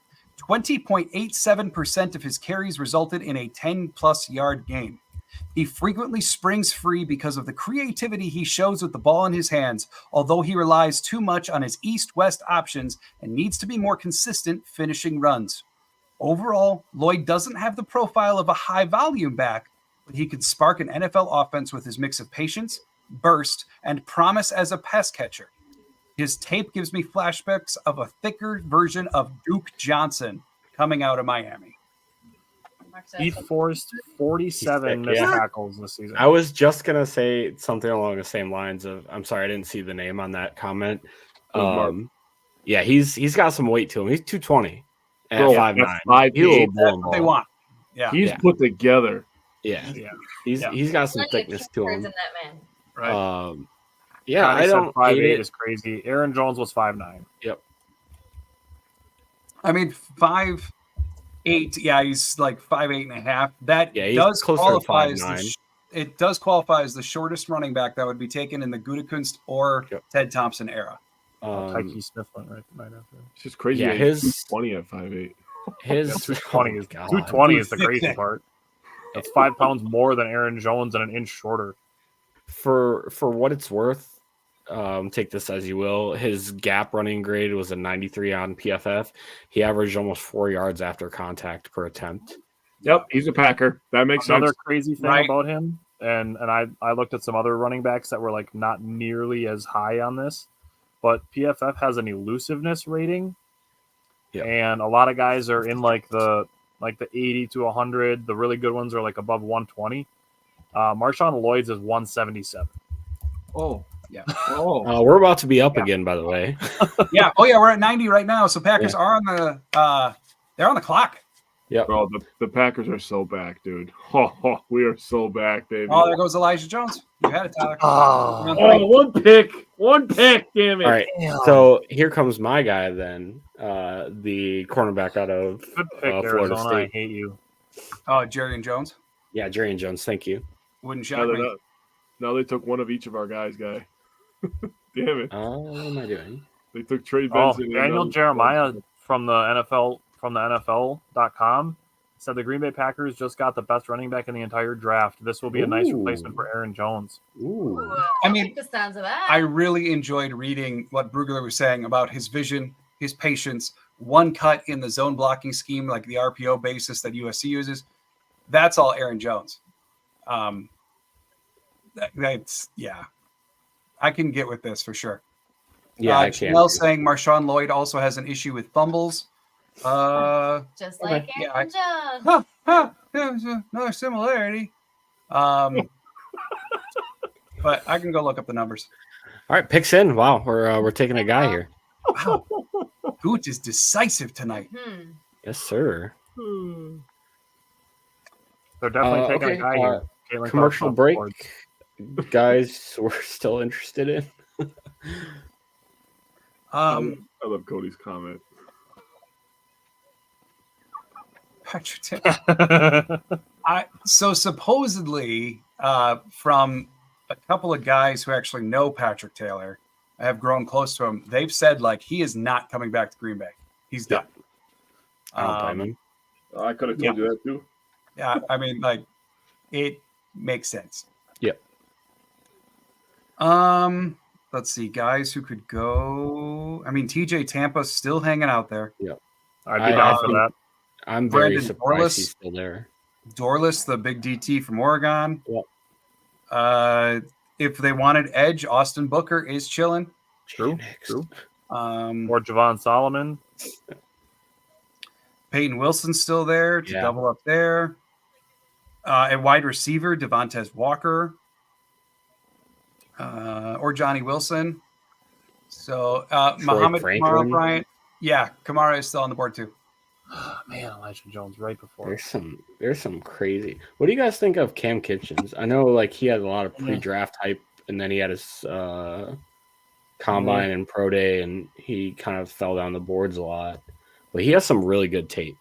20.87% of his carries resulted in a 10-plus yard gain. He frequently springs free because of the creativity he shows with the ball in his hands, although he relies too much on his east-west options and needs to be more consistent finishing runs. Overall, Lloyd doesn't have the profile of a high-volume back, but he can spark an NFL offense with his mix of patience, burst, and promise as a pass catcher. His tape gives me flashbacks of a thicker version of Duke Johnson coming out of Miami. He forced 47 missed tackles this season. I was just going to say something along the same lines of, I'm sorry, I didn't see the name on that comment. Yeah, he's got some weight to him. He's 220 at 5'9". That's what they want. Yeah. He's put together. Yeah. He's got some thickness to him. In that man. Right. Yeah, I don't. 5'8" is crazy. Aaron Jones was 5'9". Yep. I mean, 5'8". Yeah, he's like 5'8.5". That does qualify as it does qualify as the shortest running back that would be taken in the Gutekunst or Ted Thompson era. Tyke Smith went right after. It's just crazy. Yeah, his 20 at 5'8". His 220 is the crazy part. That's 5 pounds more than Aaron Jones and an inch shorter. For what it's worth, take this as you will. His gap running grade was a 93 on PFF. He averaged almost 4 yards after contact per attempt. Yep, he's a Packer. That makes Another sense. crazy thing about him, and I looked at some other running backs that were like not nearly as high on this, but PFF has an elusiveness rating, Yep. and a lot of guys are in like the 80 to 100. The really good ones are like above 120. Marshon Lloyd's is 177. Oh, Yeah. oh, We're about to be up again, by the way. Yeah. Oh yeah, we're at 90 right now. So Packers are on the they're on the clock. Yep. bro, the Packers are so back, dude. Oh, we are so back, baby. Oh, there goes Elijah Jones. You had it, Tyler. Oh, one pick, damn it. All right. So here comes my guy then, the cornerback out of good pick, Florida Arizona. I State. hate you. Oh, Jerry and Jones. Yeah, Edrien Jones. Thank you. Wouldn't Now, shock me. now they took one of each of our guys, guy. Damn it. What am I doing? They took Trey Oh, Benson. Daniel Jeremiah from the NFL.com said the Green Bay Packers just got the best running back in the entire draft. This will be a nice replacement for Aaron Jones. Ooh. I mean, like the sounds of that. I really enjoyed reading what Brugler was saying about his vision, his patience, one cut in the zone blocking scheme, like the RPO basis that USC uses. That's all Aaron Jones. That's I can get with this for sure. Yeah, I can. Chanel saying Marshon Lloyd also has an issue with fumbles. Just like yeah, Aaron Jones. There's another similarity. But I can go look up the numbers. All right, picks in. Wow, we're taking a guy here. Wow. Gooch is decisive tonight. Yes, sir. They're definitely taking a guy here. Caitlin Commercial Clark's break, board. guys. We're still interested in. I love Cody's comment. Patrick Taylor. So supposedly, from a couple of guys who actually know Patrick Taylor, have grown close to him. They've said like he is not coming back to Green Bay. He's done. I don't blame him. I could have told you that too. Yeah, I mean, like it makes sense. Yep. Let's see, guys who could go. I mean, TJ Tampa's still hanging out there. Yep. I'd be down for that. I'm very Brandon surprised Dorless. he's still there. Dorless, the big DT from Oregon. Yep. If they wanted edge, Austin Booker is chilling. True. Um, Or Javon Solomon. Peyton Wilson's still there to double up there. At wide receiver, Devontae Walker or Johnny Wilson. So Muhammad Kamara Bryant. Yeah, Kamara is still on the board too. Oh, man, Elijah Jones right before. There's some crazy. What do you guys think of Cam Kitchens? I know like he had a lot of pre-draft hype, and then he had his combine and pro day, and he kind of fell down the boards a lot. But he has some really good tape.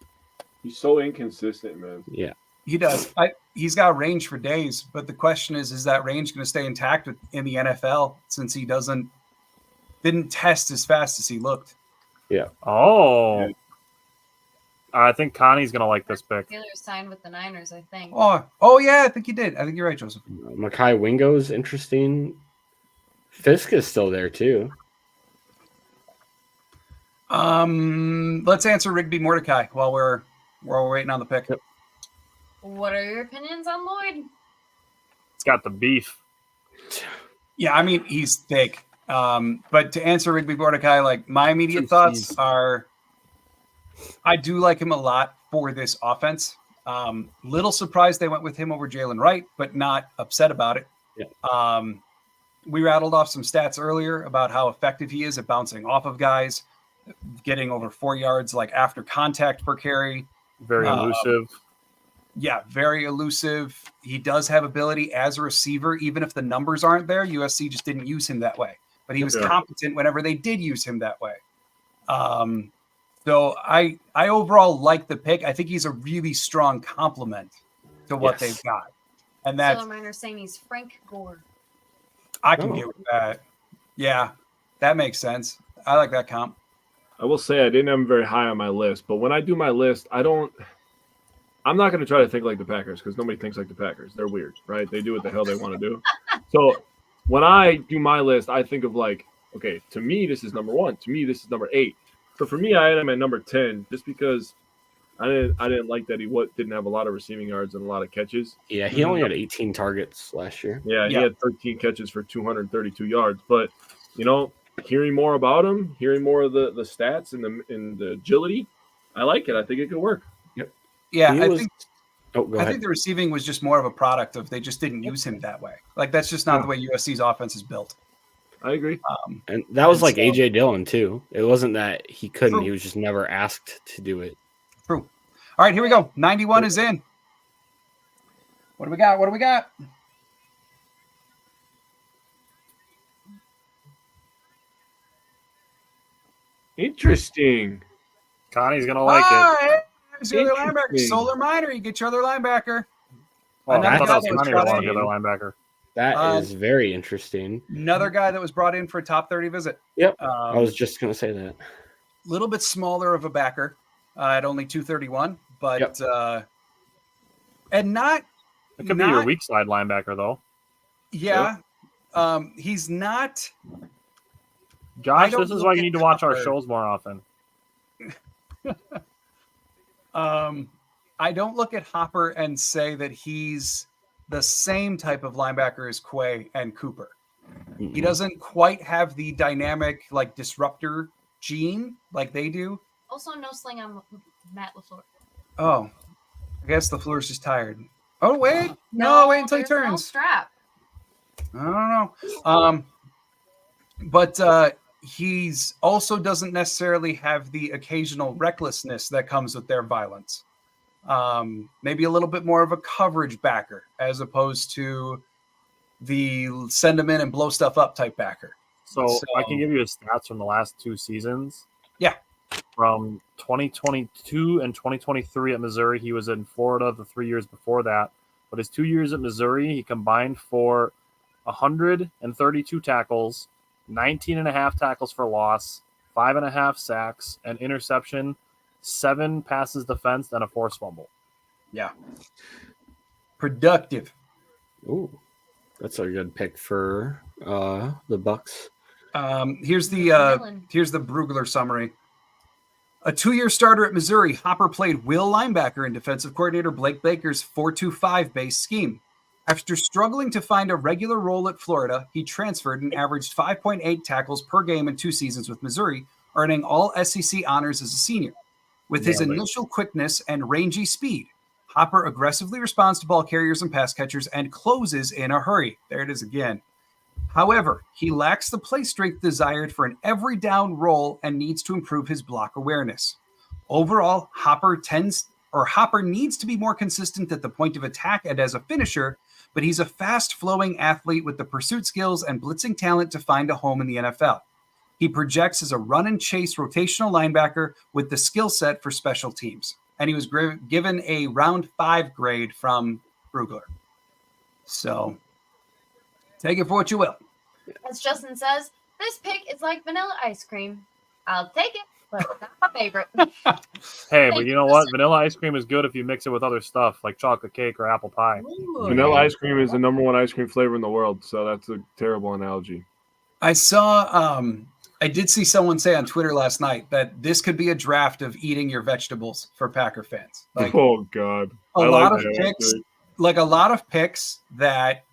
He's so inconsistent, man. Yeah, he does. He's got range for days, but the question is that range going to stay intact in the NFL since he didn't test as fast as he looked? Yeah. Oh. I think Connie's going to like this pick. Taylor signed with the Niners, I think. Oh yeah, I think he did. I think you're right, Joseph. Mekhi Wingo's interesting. Fisk is still there too. Let's answer Rigby Mordecai while we're waiting on the pick. Yep. What are your opinions on Lloyd? It's got the beef. Yeah, I mean he's thick. But to answer Rigby Mordecai, like my immediate thoughts are, I do like him a lot for this offense. Little surprised they went with him over Jalen Wright, but not upset about it. Yeah. We rattled off some stats earlier about how effective he is at bouncing off of guys, getting over 4 yards like after contact per carry. Very elusive. Yeah, very elusive. He does have ability as a receiver, even if the numbers aren't there. USC just didn't use him that way, but he was competent whenever they did use him that way. So I overall like the pick. I think he's a really strong complement to what they've got. And that's Silverminer's saying he's Frank Gore. I can get with that. Yeah, that makes sense. I like that comp. I will say I didn't have him very high on my list, but when I do my list, I'm not going to try to think like the Packers because nobody thinks like the Packers. They're weird, right? They do what the hell they want to do. So when I do my list, I think of like, okay, to me, this is number 1. To me, this is number 8. So for me, I had him at number 10 just because I didn't like that he didn't have a lot of receiving yards and a lot of catches. Yeah, he only had 18 targets last year. Yeah, he had 13 catches for 232 yards. But, hearing more about him, hearing more of the stats and the agility, I like it. I think it could work. Yeah, He I was- think Go I ahead. think the receiving was just more of a product of they just didn't use him that way. Like that's just not the way USC's offense is built. I agree. And that was And like so- AJ Dillon too. It wasn't that he couldn't; True. he was just never asked to do it. True. All right, here we go. 91 is in. What do we got? What do we got? Interesting. Connie's gonna like it. Hey, there's your other linebacker. Interesting. Solar Minor. You get your other linebacker. Oh, I Another thought guy that was that was Connie brought that wanted in. the other linebacker. That is very interesting. Another guy that was brought in for a top 30 visit. Yep, I was just gonna say that. Little bit smaller of a backer at only 231, but Yep. And not It could be your weak side linebacker though. yeah. He's not. Josh, don't this is look why you at need to watch our Hopper. shows more often. I don't look at Hopper and say that he's the same type of linebacker as Quay and Cooper. He doesn't quite have the dynamic like disruptor gene like they do. Also, no sling on Matt LaFleur. Oh, I guess LaFleur's just tired. Oh wait, no, wait until he there's no turns. strap. I don't know. But he's also doesn't necessarily have the occasional recklessness that comes with their violence. Maybe a little bit more of a coverage backer as opposed to the send them in and blow stuff up type backer. So I can give you his stats from the last 2 seasons. Yeah. From 2022 and 2023 at Missouri, he was in Florida the 3 years before that. But his 2 years at Missouri, he combined for 132 tackles, 19.5 tackles for loss, 5.5 sacks, an interception, 7 passes defensed, and a forced fumble. Yeah. Productive. Ooh, that's a good pick for the Bucks. Here's the Villain. Brugler summary. A 2-year starter at Missouri, Hopper played will linebacker in defensive coordinator Blake Baker's 4-2-5 base scheme. After struggling to find a regular role at Florida, he transferred and averaged 5.8 tackles per game in 2 seasons with Missouri, earning all SEC honors as a senior. With his initial quickness and rangy speed, Hopper aggressively responds to ball carriers and pass catchers and closes in a hurry. There it is again. However, he lacks the play strength desired for an every down role and needs to improve his block awareness. Overall, Hopper needs to be more consistent at the point of attack and as a finisher, but he's a fast-flowing athlete with the pursuit skills and blitzing talent to find a home in the NFL. He projects as a run-and-chase rotational linebacker with the skill set for special teams, and he was given a round 5 grade from Brugler. So, take it for what you will. As Justin says, this pick is like vanilla ice cream. I'll take it, but it's not my favorite. Hey, but you know what? Vanilla ice cream is good if you mix it with other stuff like chocolate cake or apple pie. Ooh. Vanilla ice cream is the number 1 ice cream flavor in the world, so that's a terrible analogy. I did see someone say on Twitter last night that this could be a draft of eating your vegetables for Packer fans. Like Oh God, a I lot like of that, picks, actually. like a lot of picks that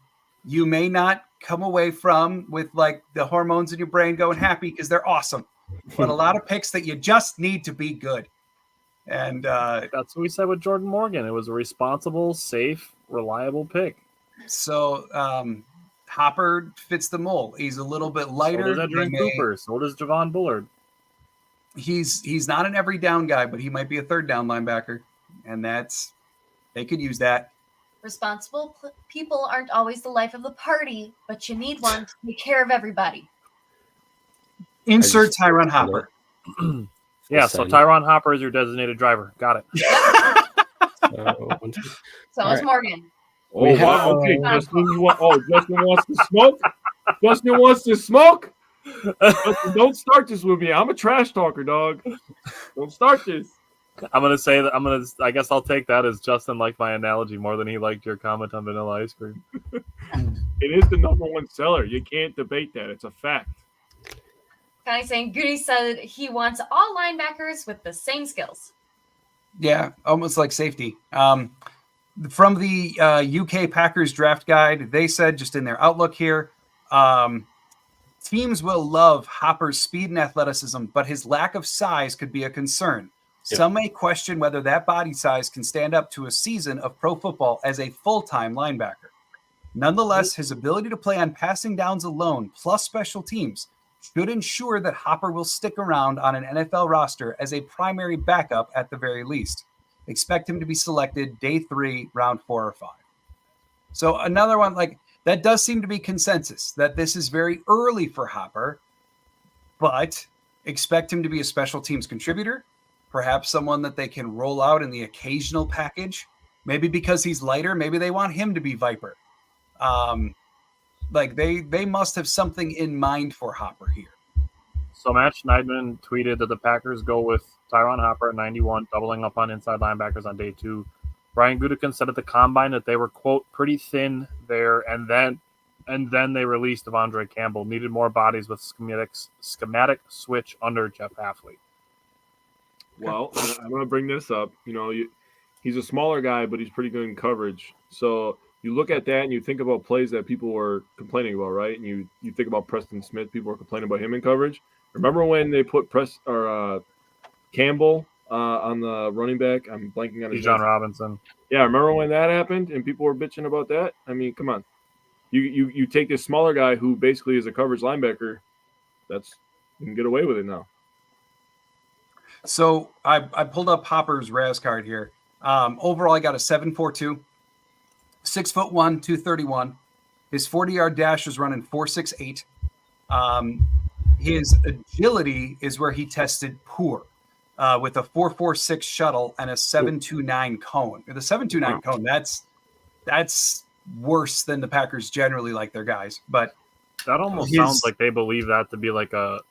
you may not come away from with like the hormones in your brain going happy because they're awesome, but a lot of picks that you just need to be good. And That's what we said with Jordan Morgan. It was a responsible, safe, reliable pick. so Hopper fits the mold. He's a little bit lighter. So does Edrien Cooper. So does Javon Bullard. He's not an every down guy, but he might be a third down linebacker, and they could use that. Responsible people aren't always the life of the party, but you need one to take care of everybody. Insert Tyron Hopper. Yeah, so Tyron Hopper is your designated driver. Got it. So All is right. Morgan. Oh, We have- wow, okay. Justin wants to smoke. Justin wants to smoke. Justin, don't start this with me. I'm a trash talker, dog. Don't start this. I'm gonna say that I guess I'll take that as Justin liked my analogy more than he liked your comment on vanilla ice cream. It is the number 1 seller. You can't debate that. It's a fact. Connie saying Goody said he wants all linebackers with the same skills. Yeah, almost like safety. From the UK Packers draft guide, they said just in their outlook here, Teams will love Hopper's speed and athleticism, but his lack of size could be a concern. Yep. Some may question whether that body size can stand up to a season of pro football as a full-time linebacker. Nonetheless, his ability to play on passing downs alone, plus special teams, should ensure that Hopper will stick around on an NFL roster as a primary backup at the very least. Expect him to be selected day 3, round 4 or 5. So another one, like, that does seem to be consensus, that this is very early for Hopper, but expect him to be a special teams contributor, perhaps someone that they can roll out in the occasional package. Maybe because he's lighter, maybe they want him to be Viper. Like they must have something in mind for Hopper here. So Matt Schneidman tweeted that the Packers go with Tyron Hopper at 91, doubling up on inside linebackers on day 2. Brian Gutekunst said at the Combine that they were, quote, pretty thin there, and then they released Devondre Campbell. Needed more bodies with schematic switch under Jeff Hafley. Well, I'm going to bring this up. You know, he's a smaller guy, but he's pretty good in coverage. So you look at that and you think about plays that people were complaining about, right? And you think about Preston Smith. People were complaining about him in coverage. Remember when they put Campbell on the running back? I'm blanking on his John name. Robinson. Yeah, remember when that happened and people were bitching about that? I mean, come on. You take this smaller guy who basically is a coverage linebacker. You can get away with it now. So I pulled up Hopper's Raz card here. Overall, I got a 7.42, 6'1", 231. His 40-yard dash is running 4.68. His agility is where he tested poor, with a 4.46 shuttle and a 7.29 cone. The 7.29 cone, that's worse than the Packers generally like their guys. But that almost sounds like they believe that to be like a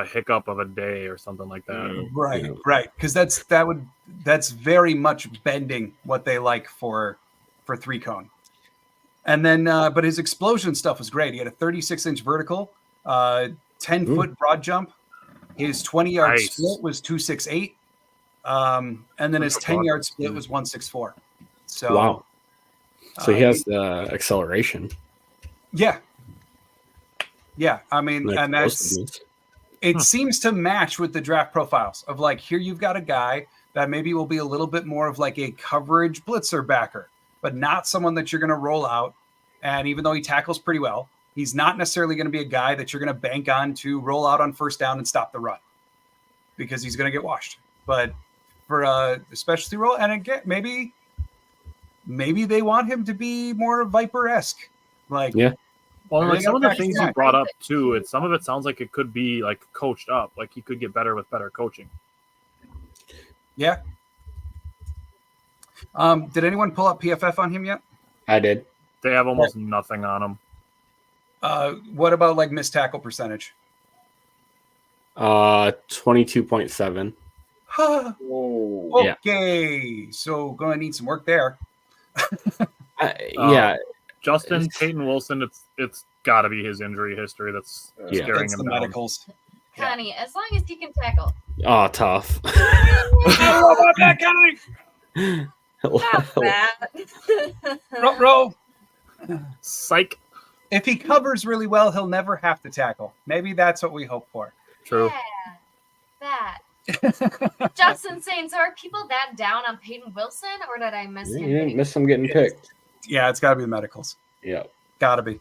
hiccup of a day or something like that. Right. Because that's very much bending what they like for 3-cone. And then, but his explosion stuff was great. He had a 36-inch vertical, 10-foot broad jump. His 20-yard split was 2.68. And then his 10-yard split was 1.64. So wow. So he has the acceleration. Yeah. I mean, and it seems to match with the draft profiles of like, here you've got a guy that maybe will be a little bit more of like a coverage blitzer backer, but not someone that you're going to roll out. And even though he tackles pretty well, he's not necessarily going to be a guy that you're going to bank on to roll out on first down and stop the run because he's going to get washed. But for a specialty role, and again, maybe they want him to be more Viper-esque. Like, yeah. Well, like some of the things you brought up too, some of it sounds like it could be like coached up. Like he could get better with better coaching. Yeah. Did anyone pull up PFF on him yet? I did. They have almost nothing on him. What about like missed tackle percentage? 22.7. Okay, so gonna need some work there. Yeah. Justin Peyton Wilson, it's got to be his injury history that's scaring him the down. medicals. Connie, as long as he can tackle. Oh, tough. I love that guy. Not that. Row. Psych. If he covers really well, he'll never have to tackle. Maybe that's what we hope for. True. Yeah, that. Justin saying, so are people that down on Peyton Wilson, or did I miss him? You didn't miss him getting picked. Yeah, it's got to be the medicals. Yeah. Got to be.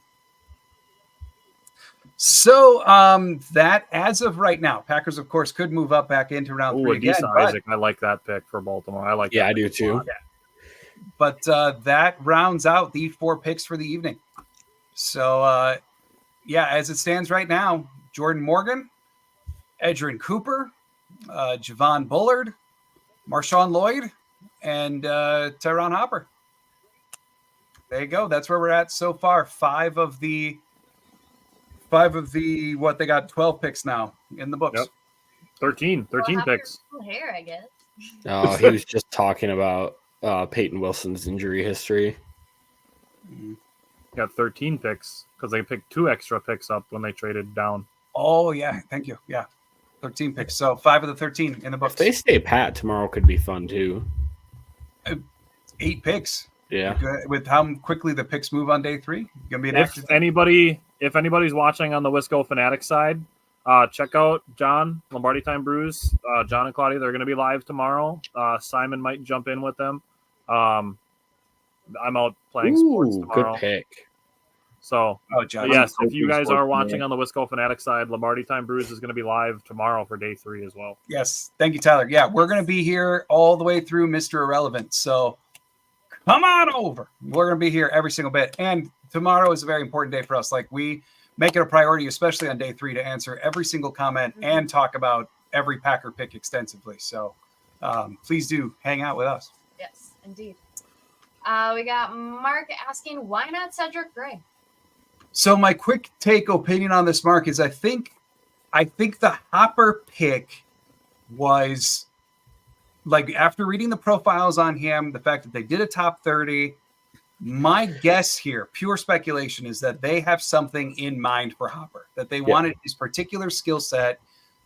So that, as of right now, Packers, of course, could move up back into round 3 again. Isaac, I like that pick for Baltimore. I like. Yeah, that I do too. But that rounds out the 4 picks for the evening. So, as it stands right now, Jordan Morgan, Edrien Cooper, Javon Bullard, Marshon Lloyd, and Tyron Hopper. There you go. That's where we're at so far. 5 of the what they got 12 picks now in the books. Yep. 13 picks. Cool hair, I guess. Oh, he was just talking about Peyton Wilson's injury history. Got 13 picks because they picked 2 extra picks up when they traded down. Oh yeah, thank you. Yeah, 13 picks. So 5 of the 13 in the books. If they stay pat, tomorrow could be fun too. 8 picks. Yeah. With how quickly the picks move on day 3, gonna be an If anybody if anybody's watching on the Wisco Fanatics side, check out Jon, Lombardi Time Brews, Jon and Claudia. They're going to be live tomorrow. Simon might jump in with them. I'm out playing sports tomorrow. Good pick. So, John, yes, if you guys are watching on the Wisco Fanatics side, Lombardi Time Brews is going to be live tomorrow for day 3 as well. Yes. Thank you, Tyler. Yeah, we're going to be here all the way through Mr. Irrelevant. So come on over. We're going to be here every single bit. And tomorrow is a very important day for us. Like, we make it a priority, especially on day 3, to answer every single comment and talk about every Packer pick extensively. So please do hang out with us. Yes, indeed. We got Mark asking, why not Cedric Gray? So my quick take opinion on this, Mark, is I think the Hopper pick was, like, after reading the profiles on him, the fact that they did a top 30, my guess here, pure speculation, is that they have something in mind for Hopper, that they wanted his particular skill set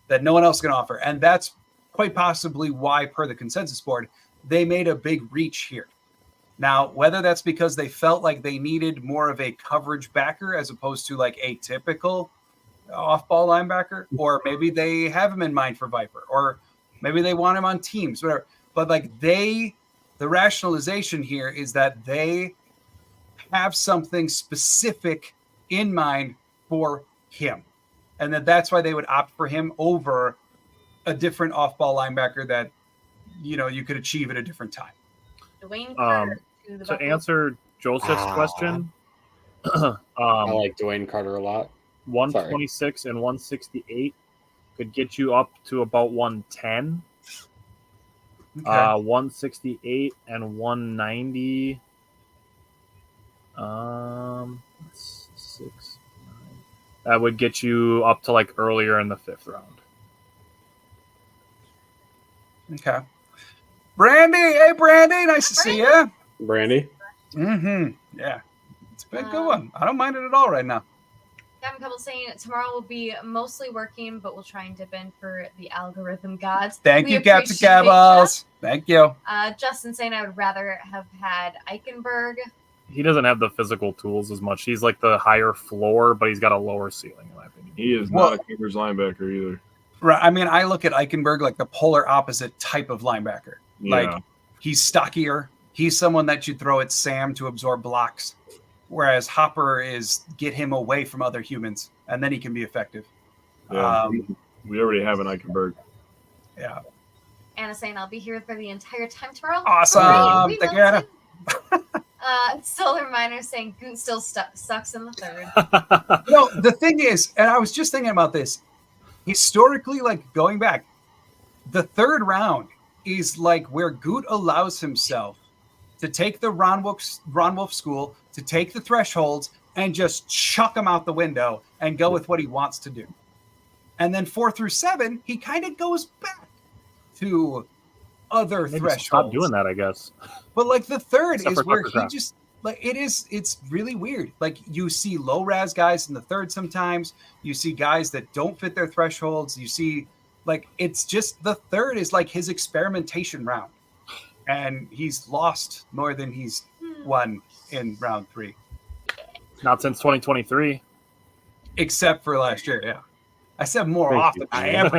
that no one else can offer. And that's quite possibly why, per the consensus board, they made a big reach here. Now, whether that's because they felt like they needed more of a coverage backer as opposed to like a typical off-ball linebacker, or maybe they have him in mind for Viper, or maybe they want him on teams, whatever. But like the rationalization here is that they have something specific in mind for him, and that's why they would opt for him over a different off-ball linebacker that, you know, you could achieve at a different time. Dwayne Carter to answer Joseph's question, I like Dwayne Carter a lot. 126 and 168 could get you up to about 110. Okay. 168 and 190. 6, 9. That would get you up to like earlier in the 5th round. Okay. Brandy, hey Brandy, nice to see you. Brandy. Yeah, it's been a good one. I don't mind it at all right now. Gavin Couple saying tomorrow will be mostly working, but we'll try and dip in for the algorithm gods. Thank We you, Captain appreciate Cabals. Thank you. Justin saying I would rather have had Eichenberg. He doesn't have the physical tools as much. He's like the higher floor, but he's got a lower ceiling, in my opinion. He is not a coverage linebacker either. Right. I mean, I look at Eichenberg like the polar opposite type of linebacker. Yeah. Like, he's stockier. He's someone that you throw at Sam to absorb blocks, whereas Hopper is get him away from other humans, and then he can be effective. Yeah, we already have an Eichenberg. Yeah. Anna saying I'll be here for the entire time tomorrow. Awesome. Great. Thank you, Anna. Solar Miner saying Goot still sucks in the 3rd. No, the thing is, and I was just thinking about this, historically, like going back, the 3rd round is like where Goot allows himself to take the Ron Wolf school, to take the thresholds and just chuck them out the window and go with what he wants to do. And then 4 through 7, he kind of goes back to other thresholds. Stop doing that, I guess. But like the 3rd Except is for where Tucker he Craft. just like it's really weird. Like, you see low raz guys in the 3rd sometimes. You see guys that don't fit their thresholds. You see, like, it's just the 3rd is like his experimentation round, and he's lost more than he's won in round 3. Not since 2023. Except for last year, yeah. I said more Thank often. you. I am.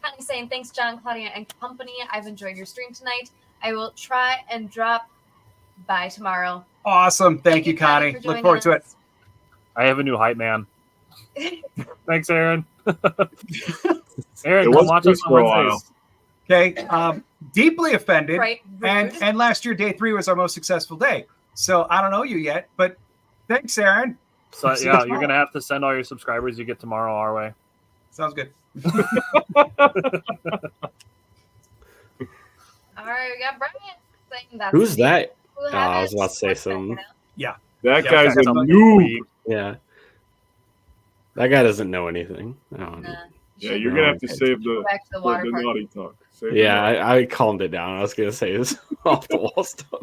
Connie saying thanks, John, Claudia, and company. I've enjoyed your stream tonight. I will try and drop by tomorrow. Awesome. Thank you, Connie. for Look joining forward to it. us. I have a new hype man. Thanks, Aaron. Aaron, It come was watch peace us for on a while. Wednesdays. Okay. Deeply offended. Right. And last year, day 3 was our most successful day. So I don't know you yet, but thanks, Aaron. So See you yeah, tomorrow. you're gonna have to send all your subscribers you get tomorrow our way. Sounds good. All right, we got Brian saying that's Who's that? who Oh, I was has about to say sports back something. now. That Yeah, guy's a Sounds like noob. Yeah. That guy doesn't know anything. I don't know. Yeah, you're gonna have to save Go the back to the water park. naughty talk. Save Yeah, the I calmed it down. I was gonna say this off the wall stuff.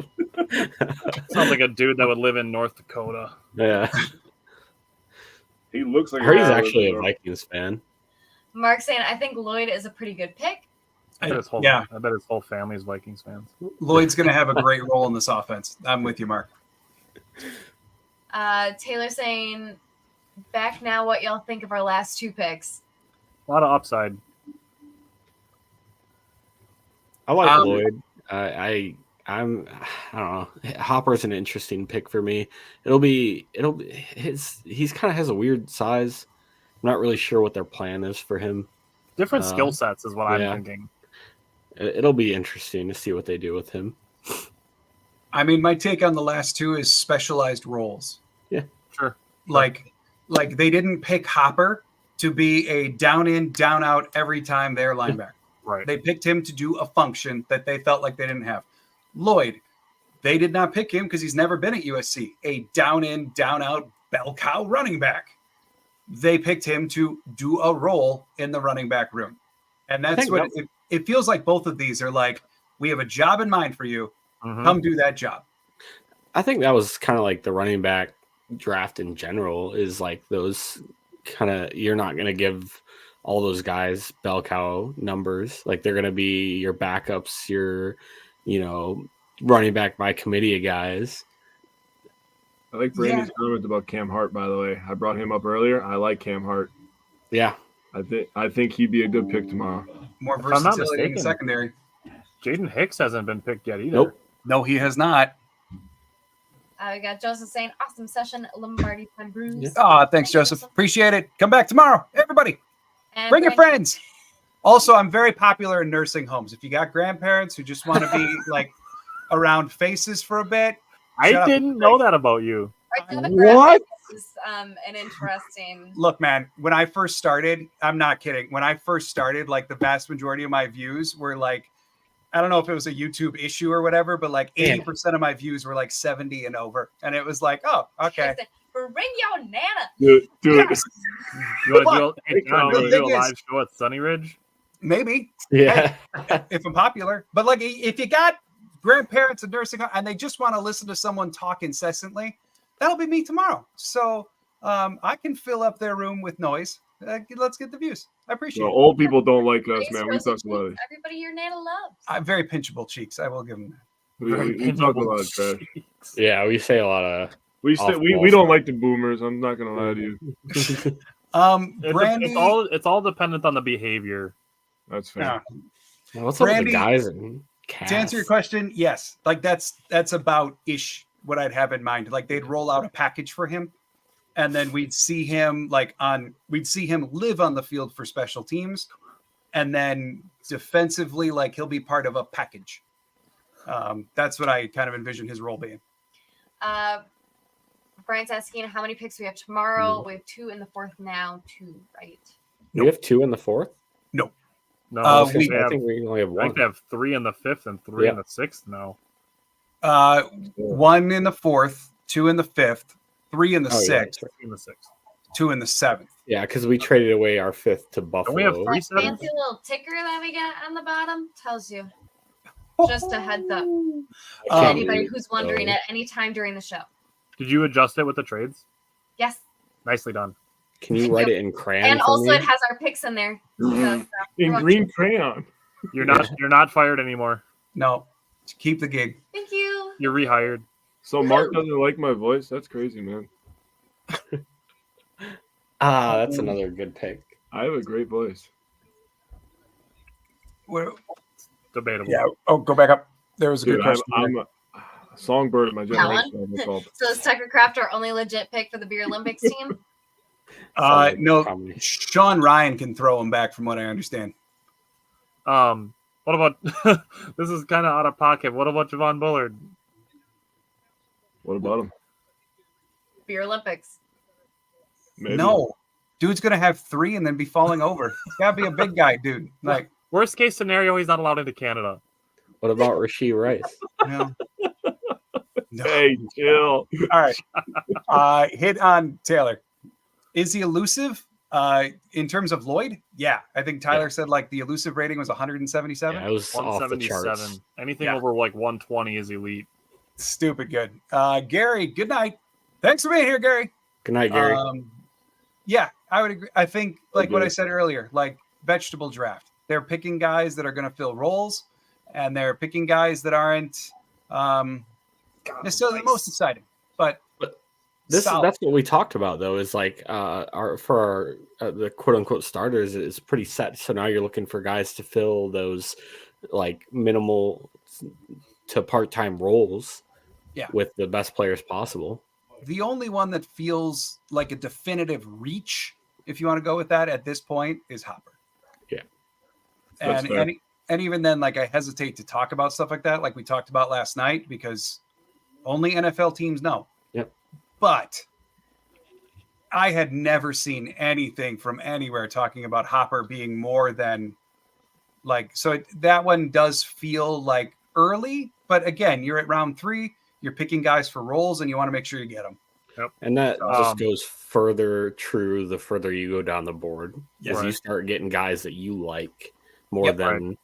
Sounds like a dude that would live in North Dakota. Yeah, he looks like I heard a he's guy actually a with Vikings fan. Mark saying I think Lloyd is a pretty good pick. I bet his whole, Yeah. I bet his whole family is Vikings fans. Lloyd's going to have a great role in this offense. I'm with you, Mark. Taylor saying, back now, what y'all think of our last 2 picks? A lot of upside. I like Lloyd. I don't know. Hopper's an interesting pick for me. He's kind of has a weird size. I'm not really sure what their plan is for him. Different skill sets is what I'm thinking. It'll be interesting to see what they do with him. I mean, my take on the last 2 is specialized roles. Yeah, sure. Like they didn't pick Hopper to be a down in, down out every time they're linebacker. Right. They picked him to do a function that they felt like they didn't have. Lloyd, they did not pick him because he's never been at USC, a down in, down out bell cow running back. They picked him to do a role in the running back room. And that's what it feels like. Both of these are like, we have a job in mind for you. Mm-hmm. Come do that job. I think that was kind of like the running back draft in general is like those kind of, you're not going to give all those guys bell cow numbers. Like they're going to be your backups, your, running back by committee guys. I like Brandy's comment about Cam Hart, by the way. I brought him up earlier. I like Cam Hart. Yeah. I think he'd be a good pick tomorrow. More versatility in the secondary. Jaden Hicks hasn't been picked yet either. Nope. No, he has not. We got Joseph saying, awesome session, Lombardi Time Brews. Yeah. Oh, thanks, Joseph. Appreciate it. Come back tomorrow, everybody. And bring your friends. Also, I'm very popular in nursing homes. If you got grandparents who just want to be like around faces for a bit. I didn't know that about you. What? Is an interesting. Look, man, when I first started, I'm not kidding. When I first started, like the vast majority of my views were like, I don't know if it was a YouTube issue or whatever, but like 80% of my views were like 70 and over. And it was like, oh, okay. Bring your nana. Do it. You want to do a live show at Sunny Ridge? Maybe. Yeah. Hey, if I'm popular. But like, if you got grandparents and nursing home and they just want to listen to someone talk incessantly, that'll be me tomorrow. So I can fill up their room with noise. Let's get the views. I appreciate it. Old people don't like us, man. We talk about it. Everybody your nana loves. I'm very pinchable cheeks. I will give them that. We talk a lot of trash. Yeah, we say a lot of. We don't like the boomers. I'm not gonna lie to you. Brandy, it's all dependent on the behavior. That's fair. Yeah. What's up with the guys and to answer your question, yes. Like that's about ish what I'd have in mind. Like they'd roll out a package for him, and then we'd see him live on the field for special teams, and then defensively, like he'll be part of a package. That's what I kind of envision his role being. Brian's asking how many picks we have tomorrow. We have 2 in the 4th now. 2, right? We have 2 in the 4th? No. I think we only have 1. I think they have 3 in the 5th and 3 in the 6th now. 1 in the 4th, 2 in the 5th, 3 in the 6th, right. in the 6th, 2 in the 7th. Yeah, because we traded away our 5th to Buffalo. Don't we have 3 That 7th? fancy little ticker that we got on the bottom tells you. Just a heads up. Anybody who's wondering at any time during the show. Did you adjust it with the trades? Yes. Nicely done. Can you write it in crayon? And also it has our picks in there. In green crayon. You're not fired anymore. No. Keep the gig. Thank you. You're rehired. So Mark doesn't like my voice? That's crazy, man. That's another good pick. I have a great voice. Well, debatable. Yeah. Oh, go back up. There was a good question. I'm a songbird of my generation. So is Tucker Craft our only legit pick for the Beer Olympics team? No. Sean Ryan can throw him back from what I understand. What about this is kind of out of pocket. What about Javon Bullard? What about him? Beer Olympics. Maybe. No. Dude's gonna have 3 and then be falling over. He's gotta be a big guy, dude. Like worst case scenario, he's not allowed into Canada. What about Rasheed Rice? No. Hey, chill. All right. Hit on Taylor. Is he elusive? In terms of Lloyd? Yeah. I think Tyler said like the elusive rating was 177. Yeah, it was off the charts. Anything over like 120 is elite. Stupid good. Gary, good night. Thanks for being here, Gary. Good night, Gary. Yeah, I would agree. I think like what I said earlier, like vegetable draft. They're picking guys that are going to fill roles, and they're picking guys that aren't necessarily the most exciting. But That's what we talked about though. Is like the quote unquote starters is pretty set. So now you're looking for guys to fill those like minimal to part-time roles. With the best players possible. The only one that feels like a definitive reach, if you want to go with that at this point, is Hopper. Yeah. And even then, like I hesitate to talk about stuff like that, like we talked about last night, because only NFL teams know. Yep. But I had never seen anything from anywhere talking about Hopper being more than like, so that one does feel like early, but again, you're at round 3. You're picking guys for roles, and you want to make sure you get them. Yep. And that just goes further true the further you go down the board. As you start getting guys that you like more than.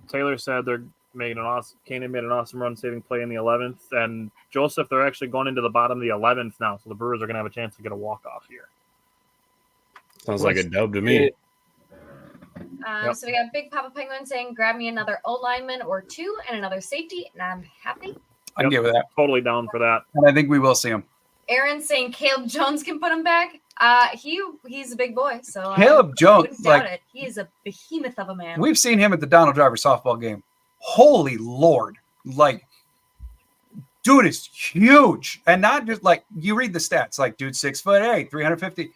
Taylor said they're making Kanan made an awesome run saving play in the 11th, and Joseph, they're actually going into the bottom of the 11th now, so the Brewers are going to have a chance to get a walk-off here. Sounds like a dub to me. So we got Big Papa Penguin saying, grab me another O-lineman or 2 and another safety, and I'm happy. I can get with that. Totally down for that. And I think we will see him. Aaron saying Caleb Jones can put him back. He's a big boy, so Caleb Jones, wouldn't doubt it. He is a behemoth of a man. We've seen him at the Donald Driver softball game. Holy Lord. Like, dude is huge. And not just like, you read the stats, like, dude, 6'8", 350.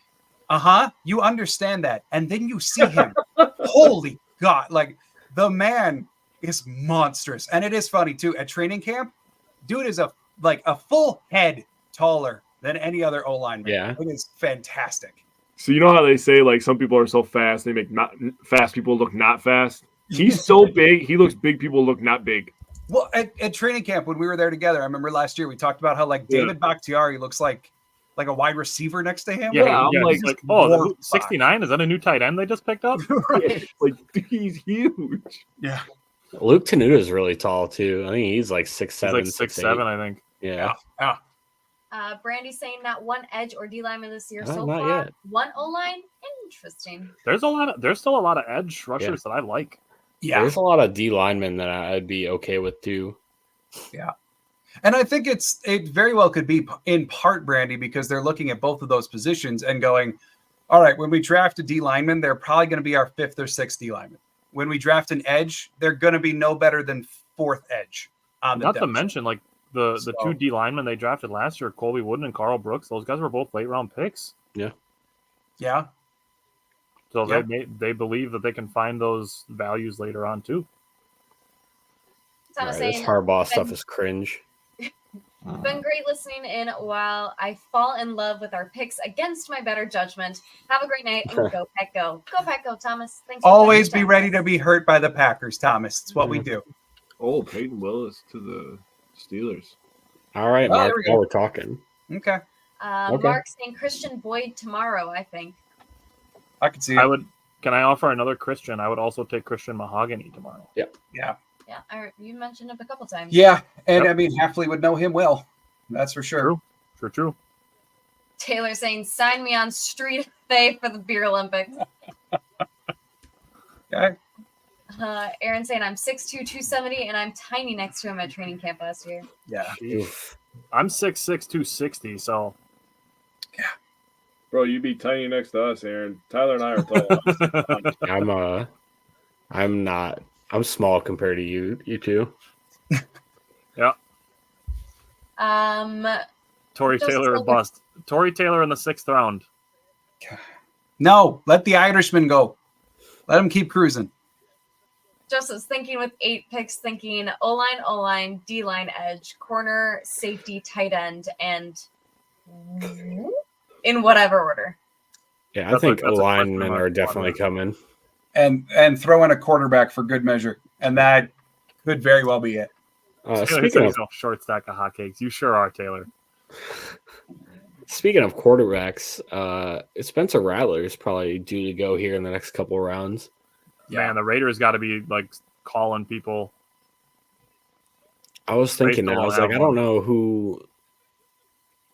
You understand that. And then you see him. Holy God. Like, the man is monstrous. And it is funny, too. At training camp, dude is a full head taller than any other O-lineman. Yeah. It is fantastic. So you know how they say, like, some people are so fast, they make not fast people look not fast? He's so big, he looks big, people look not big. Well, at training camp, when we were there together, I remember last year we talked about how, like, David Bakhtiari looks like a wide receiver next to him. Yeah, I'm like, 69? Is that a new tight end they just picked up? Right. Like, he's huge. Yeah. Luke Tenuta is really tall, too. I think he's like 6'7", He's like 6'7", I think. Yeah. Brandy's saying not one edge or D lineman this year Oh, so not far. yet. One O-line? Interesting. There's still a lot of edge rushers that I like. Yeah. There's a lot of D linemen that I'd be okay with, too. Yeah. And I think it very well could be in part, Brandy, because they're looking at both of those positions and going, all right, when we draft a D lineman, they're probably going to be our 5th or 6th D lineman. When we draft an edge, they're going to be no better than 4th edge. Not to mention, like, the 2 D linemen they drafted last year, Colby Wooden and Carl Brooks, those guys were both late round picks. Yeah. So they believe that they can find those values later on too. This Harbaugh stuff is cringe. Been great listening in while I fall in love with our picks against my better judgment. Have a great night and go Pack Go. Go Pack Go, Thomas. Thanks. Always be ready to be hurt by the Packers, Thomas. It's what we do. Oh, Peyton Willis to the Steelers. All right, Mark. Now we're talking. Okay. Mark saying Christian Boyd tomorrow, I think. I could see it. Can I offer another Christian? I would also take Christian Mahogany tomorrow. Yeah. Yeah, you mentioned him a couple times. Yeah, and I mean, Hafley would know him well. That's for sure. True. Taylor saying, sign me on Street Faye for the Beer Olympics. Okay. Aaron saying, I'm 6'2", 270, and I'm tiny next to him at training camp last year. Yeah. I'm 6'6", 260, so. Yeah. Bro, you be tiny next to us, Aaron. Tyler and I are tall. I'm not. I'm small compared to you two. Yeah. Tory Just Taylor or bust. Tory Taylor in the 6th round. No, let the Irishman go. Let him keep cruising. Just was thinking with 8 picks, thinking O-line, D-line, edge, corner, safety, tight end, and in whatever order. Yeah, I think O-linemen are definitely coming. And throw in a quarterback for good measure. And that could very well be it. Speaking of short stack of hotcakes, you sure are, Taylor. Speaking of quarterbacks, Spencer Rattler is probably due to go here in the next couple rounds. Yeah, man, the Raiders got to be like calling people. I was thinking that. I was like, I don't know who.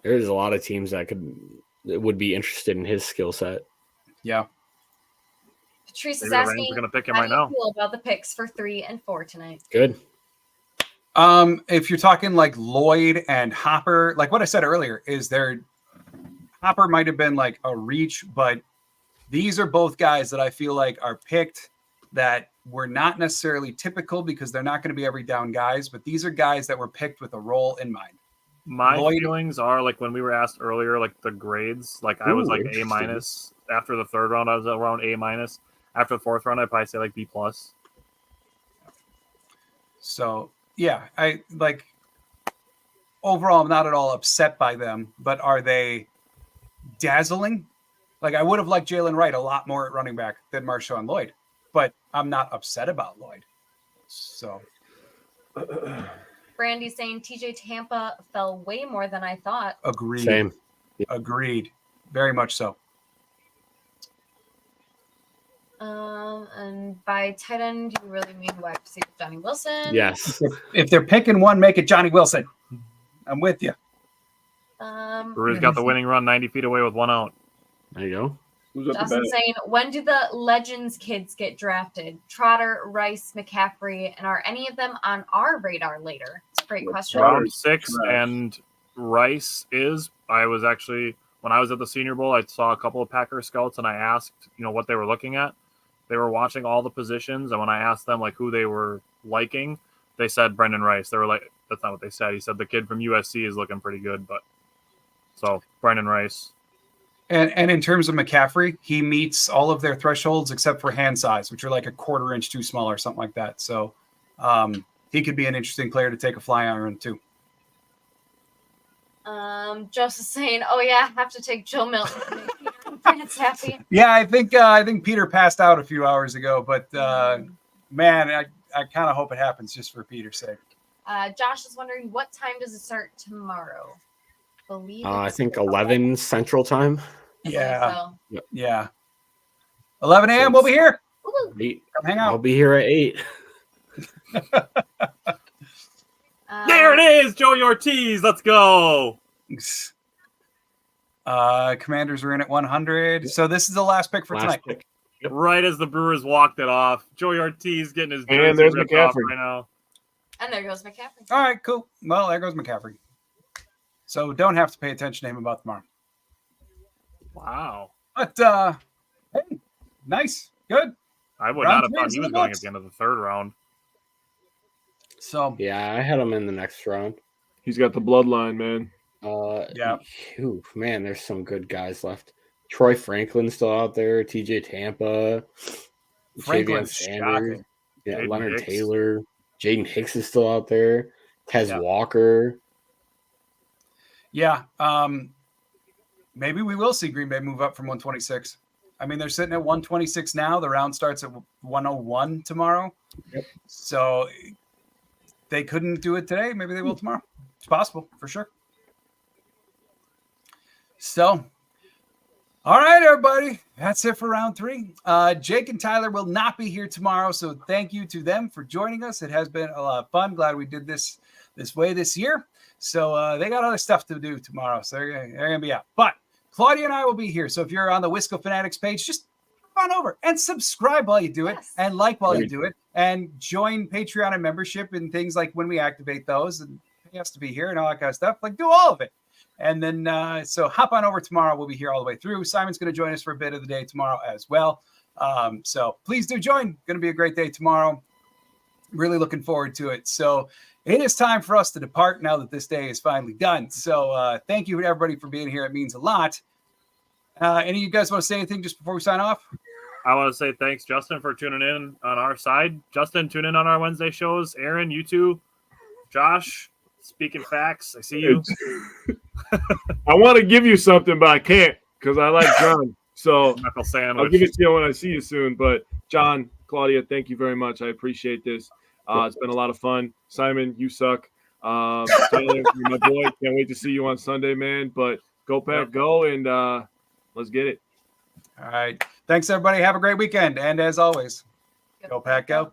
There's a lot of teams that would be interested in his skill set. Yeah. Patrice is asking, going to pick him how right do you now. feel about the picks for 3 and 4 tonight? Good. If you're talking like Lloyd and Hopper, like what I said earlier, is Hopper might have been like a reach, but these are both guys that I feel like are picked that were not necessarily typical because they're not going to be every down guys, but these are guys that were picked with a role in mind. My feelings are like when we were asked earlier, like the grades, like I was like A minus after the third round. I was around A minus. After the fourth round, I'd probably say like B plus. So yeah, I like overall, I'm not at all upset by them, but are they dazzling? Like I would have liked Jalen Wright a lot more at running back than Marshon Lloyd, but I'm not upset about Lloyd. So. Brandy's saying TJ Tampa fell way more than I thought. Agreed. Same. Agreed. Very much so. And by tight end, you really mean wide receiver Johnny Wilson? Yes. If they're picking one, make it Johnny Wilson. I'm with you. Brew's got the winning run 90 feet away with 1 out. There you go. Justin saying, when do the Legends kids get drafted? Trotter, Rice, McCaffrey, and are any of them on our radar later? It's a great question. Round 6, and Rice is. I was actually, when I was at the Senior Bowl, I saw a couple of Packer scouts, and I asked, what they were looking at. They were watching all the positions, and when I asked them, like, who they were liking, they said Brendan Rice. They were like, that's not what they said. He said the kid from USC is looking pretty good, but so Brendan Rice. And in terms of McCaffrey, he meets all of their thresholds except for hand size, which are like a quarter inch too small or something like that. So he could be an interesting player to take a fly on too. Joseph saying, "Oh yeah, I have to take Joe Milton." It's happy. Yeah, I think Peter passed out a few hours ago, but man, I kind of hope it happens just for Peter's sake. Josh is wondering what time does it start tomorrow? I think 11 Central Time. Yeah. So. Yeah. 11 a.m. We'll be here. Come hang out. I'll be here at 8. There it is, Joey Ortiz. Let's go. Commanders are in at 100. So this is the last pick for tonight. Pick. Yep. Right as the Brewers walked it off, Joey Ortiz getting his jersey and there's ripped McCaffrey off right now. And there goes McCaffrey. All right, cool. Well, there goes McCaffrey. So don't have to pay attention to him about tomorrow. Wow. But hey, nice, good. I would Round not have three thought is he in was the going books. at the end of the third round. So Yeah, I had him in the next round. He's got the bloodline, man. Yeah. Phew, man, there's some good guys left. Troy Franklin's still out there. TJ Tampa. Franklin's Javion Sanders. shocking. Yeah, Jaden Leonard Hicks. Taylor. Jaden Hicks is still out there. Tez Yeah. Walker. Yeah. Maybe we will see Green Bay move up from 126. I mean, they're sitting at 126 now. The round starts at 101 tomorrow. Yep. So they couldn't do it today. Maybe they will tomorrow. It's possible, for sure. So, all right, everybody. That's it for round 3. Jake and Tyler will not be here tomorrow, so thank you to them for joining us. It has been a lot of fun. Glad we did this way this year. So they got other stuff to do tomorrow, so they're going to be out. But Claudia and I will be here. So if you're on the Wisco Fanatics page, just come on over and subscribe while you do it, and like while you do it, and join Patreon and membership and things like when we activate those, and pay us to be here and all that kind of stuff. Like, do all of it. And then, so hop on over tomorrow. We'll be here all the way through. Simon's going to join us for a bit of the day tomorrow as well. So please do join. Going to be a great day tomorrow. Really looking forward to it. So it is time for us to depart now that this day is finally done. So thank you, everybody, for being here. It means a lot. Any of you guys want to say anything just before we sign off? I want to say thanks, Justin, for tuning in on our side. Justin, tune in on our Wednesday shows. Aaron, you too. Josh, speaking facts. I see you. I want to give you something, but I can't because I like John. So Knuckle sandwich. I'll give it to you when I see you soon. But John, Claudia, thank you very much. I appreciate this. It's been a lot of fun. Simon, you suck. Taylor, you're my boy. Can't wait to see you on Sunday, man. But go Pack, go, and let's get it. All right. Thanks, everybody. Have a great weekend. And as always, go Pack, go.